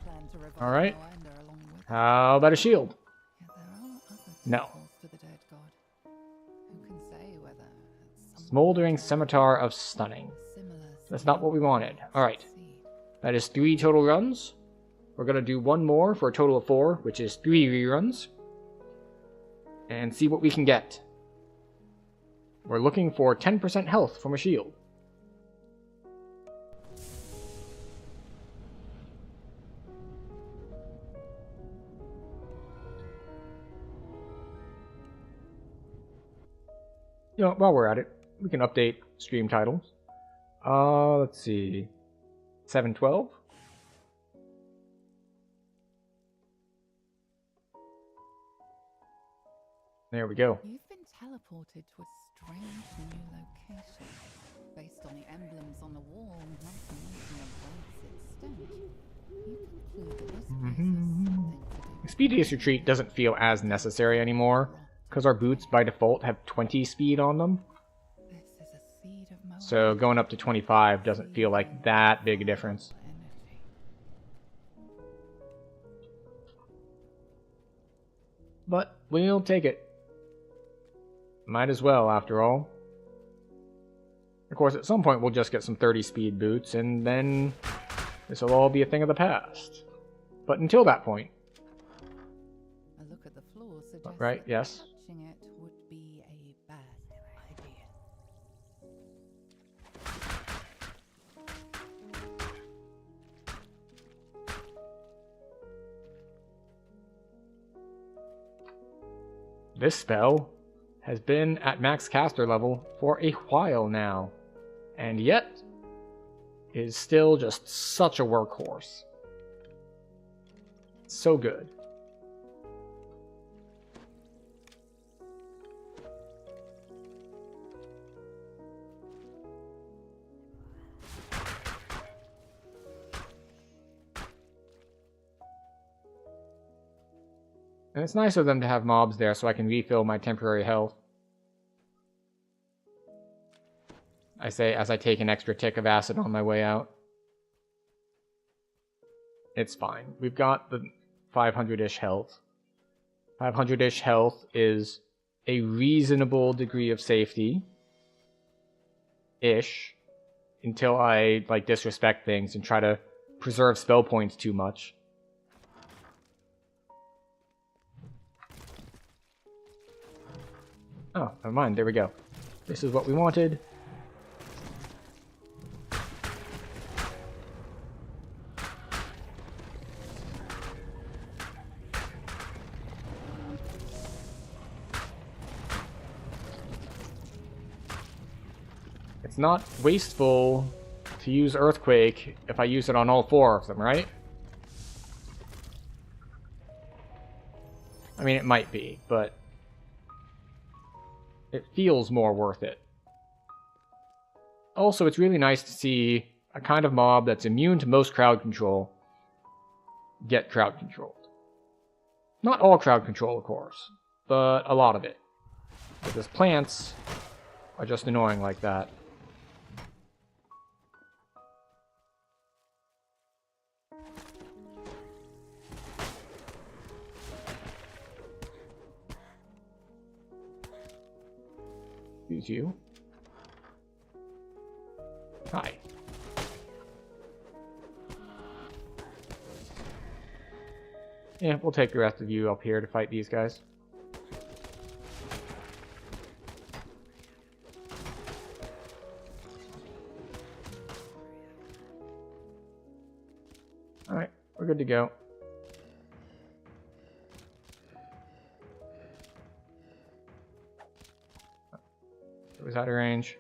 Plan to revive Alright. Miranda along with How about a shield? Yet there are other No. temples to the dead god. Who can say whether at some Smoldering Scimitar of Stunning. similar That's not what we wanted. Alright. That is 3 total runs. We're going to do one more for a total of 4, which is 3 reruns. And see what we can get. We're looking for 10% health from a shield. You know, while we're at it, we can update stream titles. Let's see. 712. There we go. You've been teleported to a strange new location. Based on the emblems on the wall, not to mention the bright's extent, you conclude that this place has something to do. Expeditious Retreat doesn't feel as necessary anymore, because our boots by default have 20 speed on them. This is a seed of Moab So going up to 25 doesn't feel like that big a difference. energy. But we'll take it. Might as well, after all. Of course, at some point we'll just get some 30 speed boots, and then this will all be a thing of the past. But until that point, A look at the floor suggests right, that yes. touching it would be a bad idea. This spell has been at max caster level for a while now, and yet is still just such a workhorse. So good. And it's nice of them to have mobs there so I can refill my temporary health. I say as I take an extra tick of acid on my way out. It's fine. We've got the 500-ish health. 500-ish health is a reasonable degree of safety. Ish. Until I, like, disrespect things and try to preserve spell points too much. Oh, never mind. There we go. This is what we wanted. It's not wasteful to use Earthquake if I use it on all 4 of them, right? I mean, it might be, but it feels more worth it. Also, it's really nice to see a kind of mob that's immune to most crowd control get crowd controlled. Not all crowd control, of course, but a lot of it. Because plants are just annoying like that. you. Hi. Yeah, we'll take the rest of you up here to fight these guys. Alright, we're good to go. It was out of range.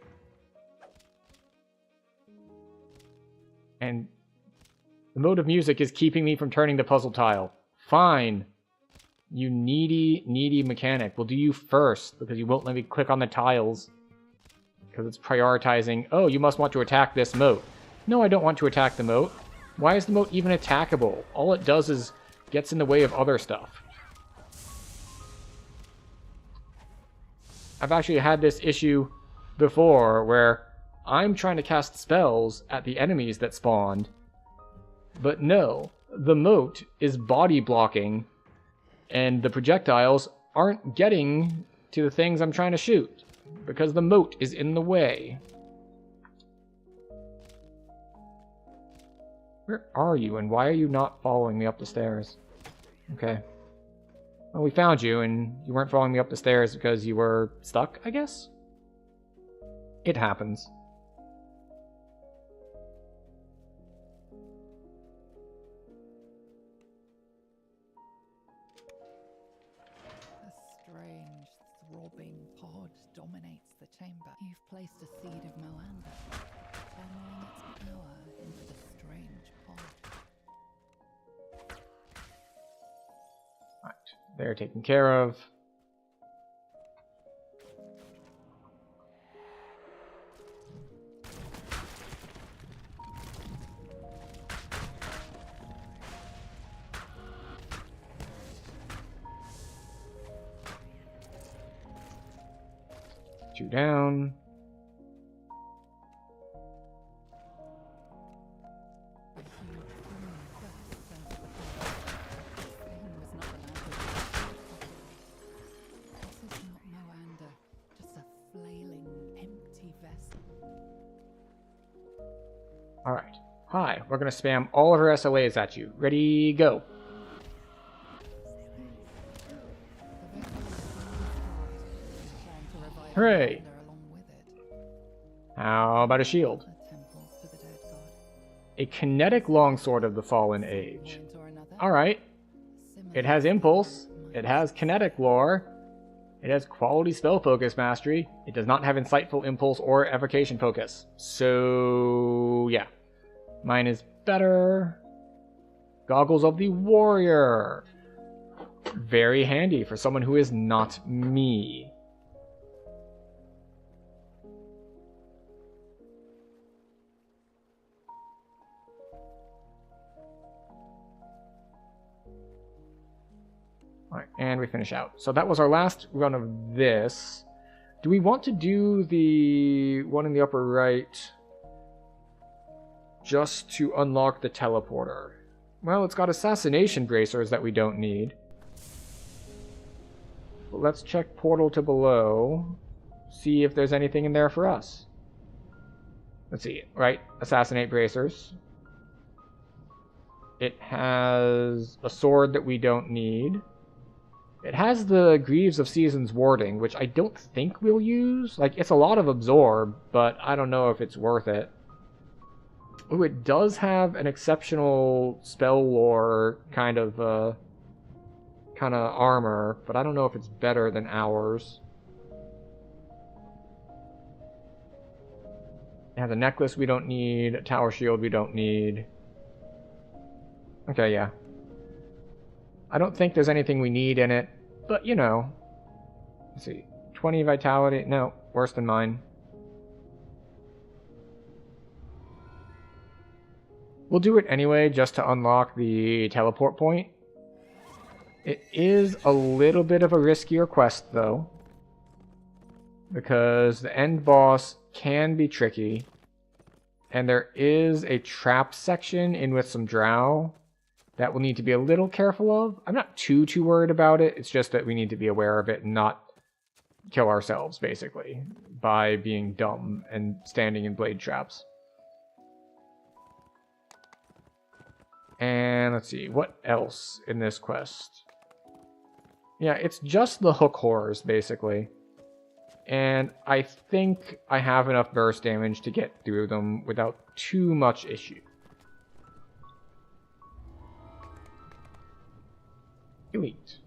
And the mode of music is keeping me from turning the puzzle tile. Fine. You needy mechanic. We'll do you first, because you won't let me click on the tiles. Because it's prioritizing, oh, you must want to attack this moat. No, I don't want to attack the moat. Why is the moat even attackable? All it does is gets in the way of other stuff. I've actually had this issue before where I'm trying to cast spells at the enemies that spawned, but no, the moat is body blocking and the projectiles aren't getting to the things I'm trying to shoot because the moat is in the way. Where are you, and why are you not following me up the stairs? Okay. Well, we found you, and you weren't following me up the stairs because you were stuck, I guess? It happens. A strange, throbbing pod dominates the chamber. You've placed a seed of Moanda, channeling its power into the strange pod. Right, they're taken care of. Two down. Alright. Hi, we're going to spam all of our SLAs at you. Ready, go. Hooray! How about a shield? A kinetic longsword of the Fallen Age. Alright. It has impulse. It has kinetic lore. It has quality spell focus mastery. It does not have insightful impulse or evocation focus. So, yeah. Mine is better. Goggles of the Warrior. Very handy for someone who is not me. Alright, and we finish out. So that was our last run of this. Do we want to do the one in the upper right just to unlock the teleporter? Well, it's got assassination bracers that we don't need. But let's check portal to below. See if there's anything in there for us. Let's see, right? Assassinate bracers. It has a sword that we don't need. It has the Greaves of Seasons warding, which I don't think we'll use. Like, it's a lot of absorb, but I don't know if it's worth it. Ooh, it does have an exceptional spell lore kind of armor, but I don't know if it's better than ours. It has a necklace we don't need, a tower shield we don't need. Okay, yeah. I don't think there's anything we need in it, but you know. Let's see. 20 vitality. No, worse than mine. We'll do it anyway just to unlock the teleport point. It is a little bit of a riskier quest though, because the end boss can be tricky, and there is a trap section in with some drow that we'll need to be a little careful of. I'm not too worried about it. It's just that we need to be aware of it and not kill ourselves, basically, by being dumb and standing in blade traps. And let's see, what else in this quest? Yeah, it's just the hook horrors, basically. And I think I have enough burst damage to get through them without too much issue. Elite.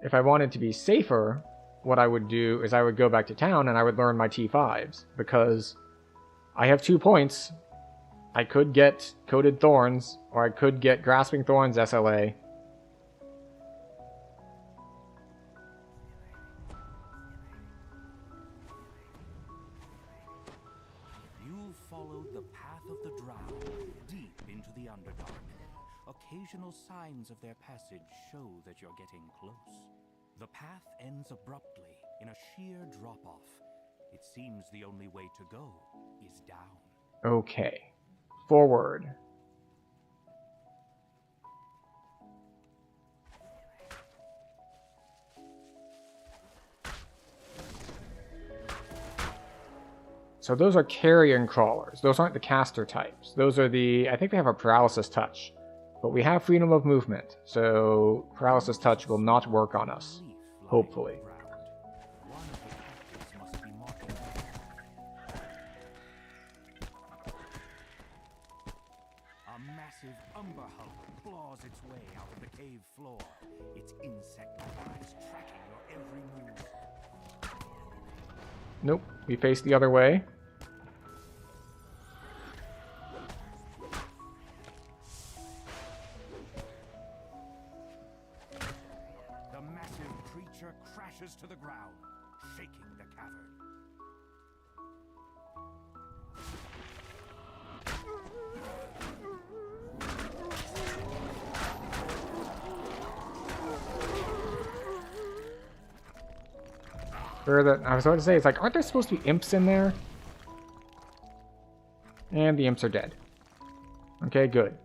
If I wanted to be safer, what I would do is I would go back to town and I would learn my T5s, because I have 2 points. I could get Coated Thorns, or I could get Grasping Thorns SLA. You followed the path of the drow, deep into the Underdark. Occasional signs of their passage show that you're getting close. The path ends abruptly in a sheer drop-off. It seems the only way to go is down. Okay. Forward. So those are carrion crawlers. Those aren't the caster types. Those are the... I think they have a paralysis touch. But we have freedom of movement, so paralysis touch will not work on us. Hopefully. A massive umber hulk claws its way out of the cave floor. Its insect-like eyes tracking your every move. Nope, we face the other way. The massive creature crashes to the ground, shaking the cavern. I was about to say, it's like, aren't there supposed to be imps in there? And the imps are dead. Okay, good.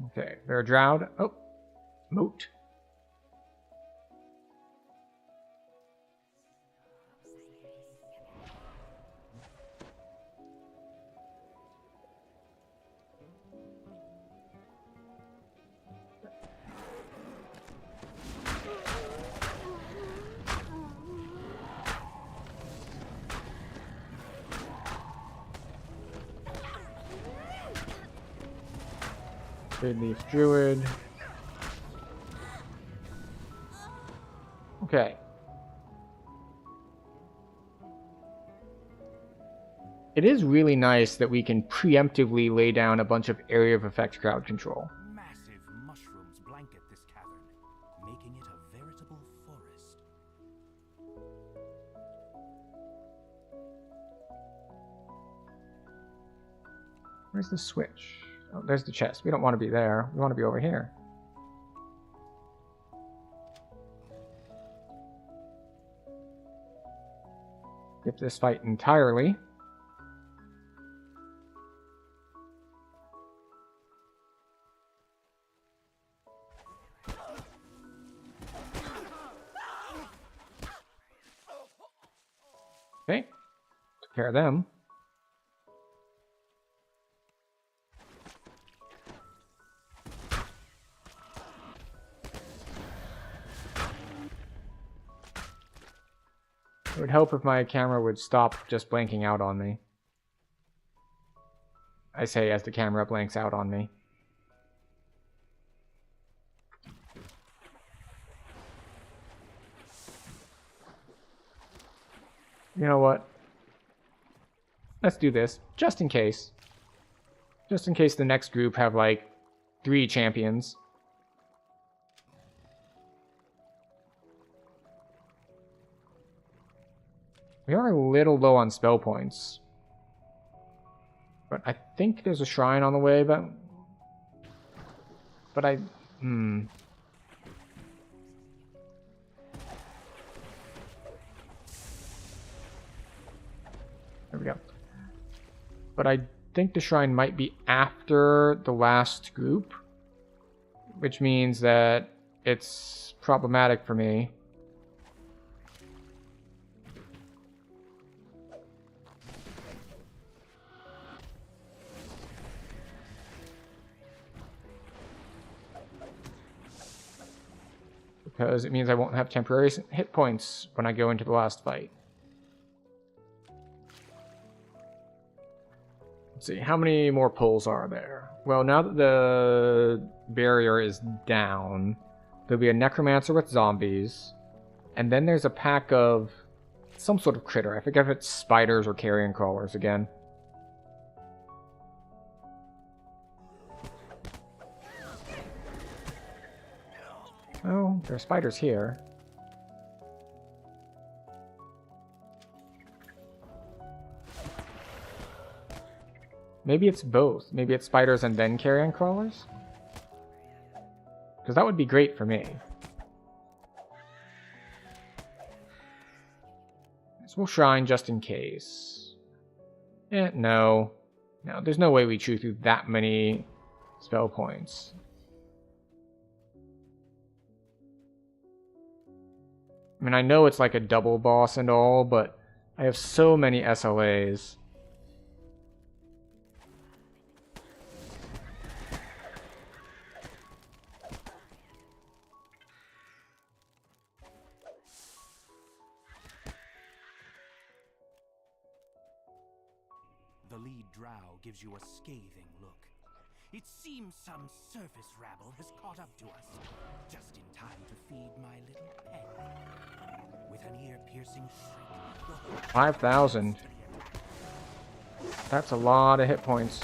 Okay, they're a drow. Oh, moat. Good Leaf Druid. Okay. It is really nice that we can preemptively lay down a bunch of area of effect crowd control. Massive mushrooms blanket this cavern, making it a veritable forest. Where's the switch? Oh, there's the chest. We don't want to be there. We want to be over here. Skip this fight entirely. Okay. Took care of them. It would help if my camera would stop just blanking out on me. I say as the camera blanks out on me. You know what? Let's do this, just in case. Just in case the next group have, like, 3 champions. We are a little low on spell points. But I think there's a shrine on the way, but I... There we go. But I think the shrine might be after the last group, which means that it's problematic for me. Because it means I won't have temporary hit points when I go into the last fight. Let's see, how many more pulls are there? Well, now that the barrier is down, there'll be a necromancer with zombies, and then there's a pack of some sort of critter. I forget if it's spiders or carrion crawlers again. Oh, there are spiders here. Maybe it's both. Maybe it's spiders and then carrion crawlers? Because that would be great for me. So we'll shrine just in case. No. No, there's no way we chew through that many spell points. I mean, I know it's like a double boss and all, but I have so many SLAs. The lead drow gives you a scathing look. It seems some surface rabble has caught up to us, just in time to feed my little pet. With an ear-piercing shriek, 5,000. That's a lot of hit points.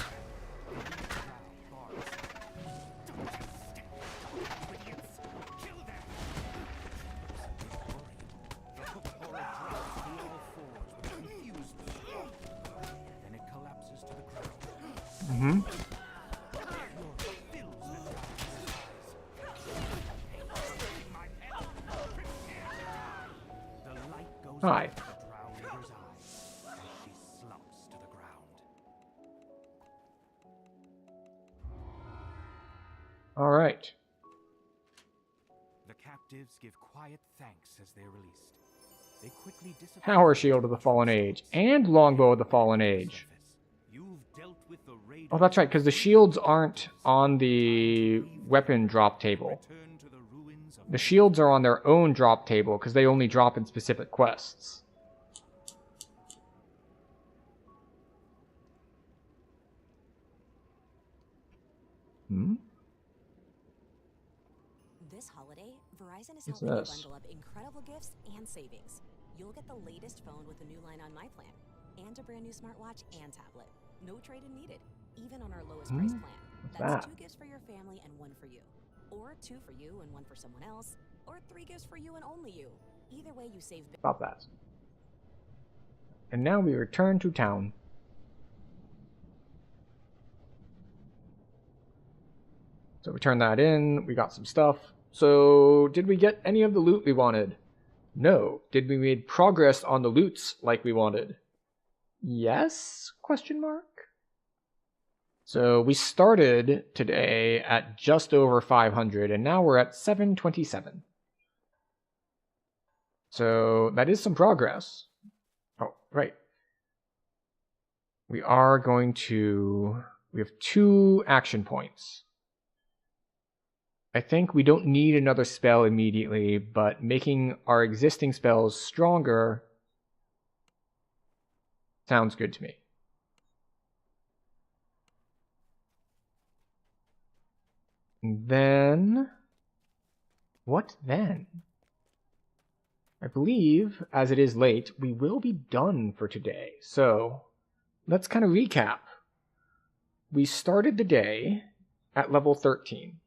Mm-hmm. Hi. All right. The captives give quiet thanks as they're released. They quickly disappear. Power Shield of the Fallen Age and Longbow of the Fallen Age. Oh, that's right, because the shields aren't on the weapon drop table. The shields are on their own drop table because they only drop in specific quests. This holiday, Verizon is What's helping you this? bundle up incredible gifts and savings. You'll get the latest phone with the new line on My Plan, and a brand new smartwatch and tablet. No trade-in needed, even on our lowest price plan. What's That's that? 2 gifts for your family and 1 for you. Or 2 for you and 1 for someone else. Or 3 gifts for you and only you. Either way, you save big. About that. And now we return to town. So we turned that in, we got some stuff. So, did we get any of the loot we wanted? No. Did we make progress on the loots like we wanted? Yes? Question mark? So we started today at just over 500, and now we're at 727. So that is some progress. Oh, right. We are going to... We have 2 action points. I think we don't need another spell immediately, but making our existing spells stronger sounds good to me. And then... what then? I believe, as it is late, we will be done for today. So, let's kind of recap. We started the day at level 13.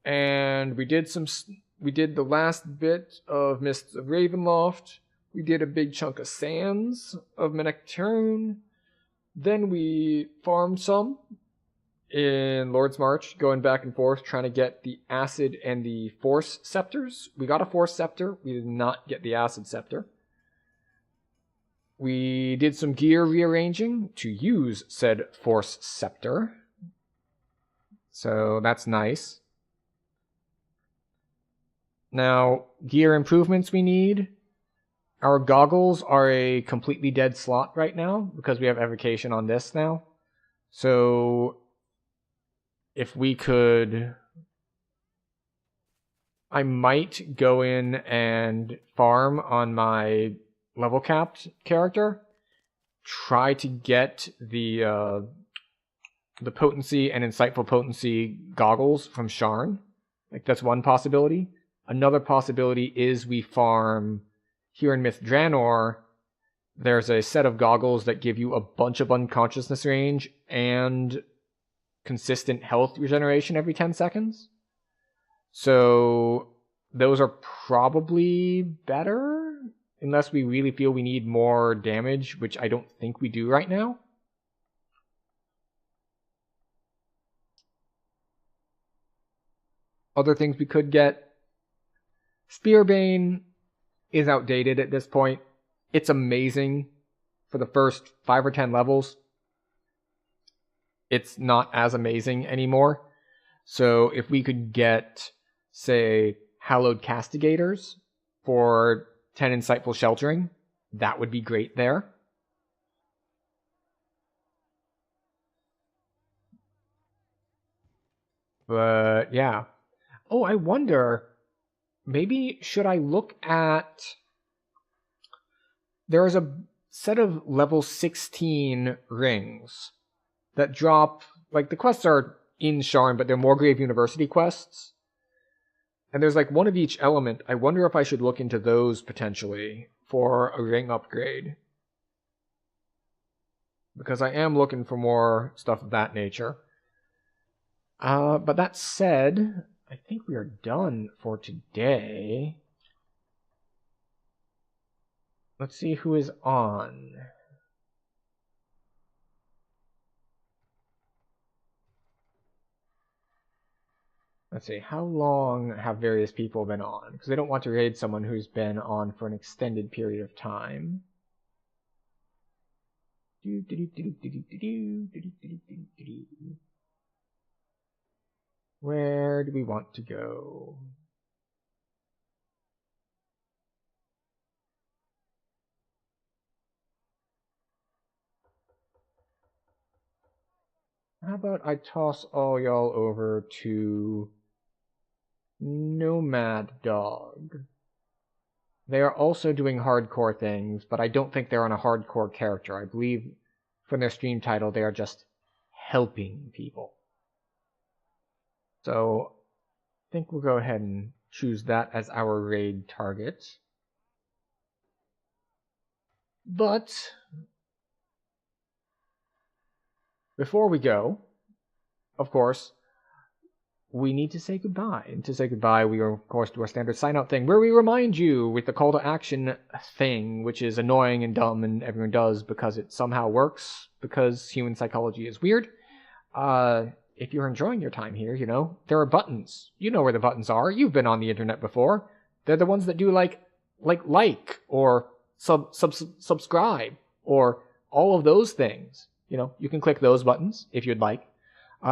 And we did the last bit of Mists of Ravenloft. We did a big chunk of Sands of Menectune. Then we farmed some in Lord's March, going back and forth, trying to get the Acid and the Force Scepters. We got a Force Scepter. We did not get the Acid Scepter. we did some gear rearranging to use said Force Scepter. So that's nice. Now, gear improvements we need. Our goggles are a completely dead slot right now because we have evocation on this now. So if we could... I might go in and farm on my level capped character. Try to get the potency and insightful potency goggles from Sharn. Like, that's one possibility. Another possibility is we farm here in Myth Draenor. There's a set of goggles that give you a bunch of unconsciousness range and consistent health regeneration every 10 seconds. So those are probably better, unless we really feel we need more damage, which I don't think we do right now. Other things we could get. Spearbane is outdated at this point. It's amazing for the first 5 or 10 levels. It's not as amazing anymore. So if we could get, say, Hallowed Castigators for 10 Insightful Sheltering, that would be great there. But yeah. Oh, I wonder, maybe should I look at... There is a set of level 16 rings that drop... Like, the quests are in Sharn, but they're Morgrave University quests. And there's like one of each element. I wonder if I should look into those potentially for a ring upgrade. Because I am looking for more stuff of that nature. But that said, I think we are done for today. Let's see who is on. Let's see, how long have various people been on? Because I don't want to raid someone who's been on for an extended period of time. Where do we want to go? How about I toss all y'all over to Nomad Dog. They are also doing hardcore things, but I don't think they're on a hardcore character. I believe from their stream title, they are just helping people. So I think we'll go ahead and choose that as our raid target. But before we go, of course, we need to say goodbye. And to say goodbye, we are, of course, do our standard sign-out thing, where we remind you with the call to action thing, which is annoying and dumb and everyone does because it somehow works, because human psychology is weird. If you're enjoying your time here, you know, there are buttons. You know where the buttons are. You've been on the internet before. They're the ones that do like or subscribe or all of those things. You know, you can click those buttons if you'd like.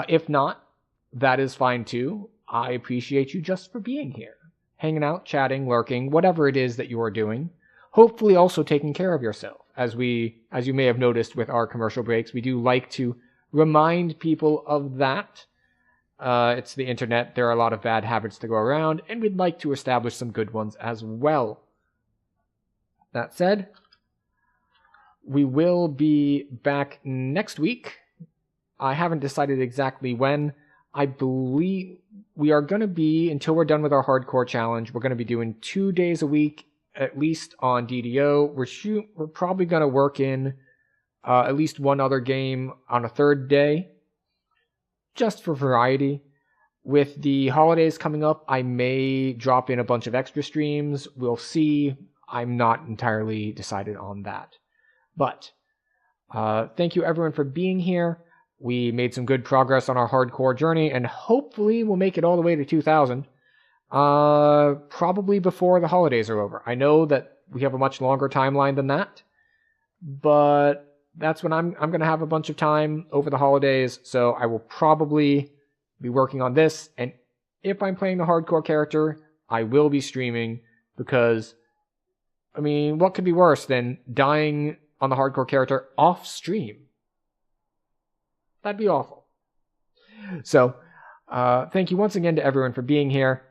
If not, that is fine too. I appreciate you just for being here. Hanging out, chatting, lurking, whatever it is that you are doing. Hopefully also taking care of yourself. As you may have noticed with our commercial breaks, we do like to remind people of that. It's the internet. There are a lot of bad habits to go around, and we'd like to establish some good ones as well. That said, we will be back next week. I haven't decided exactly when. I believe we are going to be, until we're done with our hardcore challenge, we're going to be doing 2 days a week, at least on DDO. We're probably going to work in at least one other game on a third day, just for variety. With the holidays coming up, I may drop in a bunch of extra streams. We'll see. I'm not entirely decided on that. But thank you everyone for being here. We made some good progress on our hardcore journey, and hopefully we'll make it all the way to 2,000. Probably before the holidays are over. I know that we have a much longer timeline than that, but that's when I'm going to have a bunch of time over the holidays, so I will probably be working on this, and if I'm playing the hardcore character, I will be streaming, because, I mean, what could be worse than dying on the hardcore character off stream? That'd be awful. So, thank you once again to everyone for being here.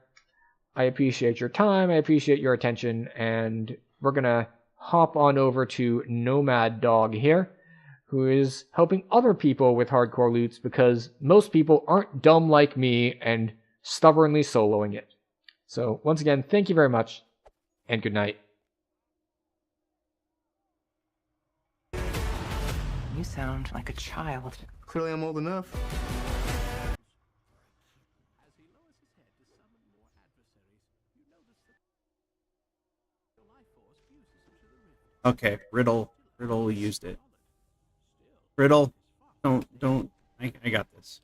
I appreciate your time, I appreciate your attention, and we're going to hop on over to Nomad Dog here, who is helping other people with hardcore loots, because most people aren't dumb like me and stubbornly soloing it. So, once again, thank you very much, and good night. You sound like a child. Clearly I'm old enough. Okay, Riddle used it. Riddle, don't, I got this.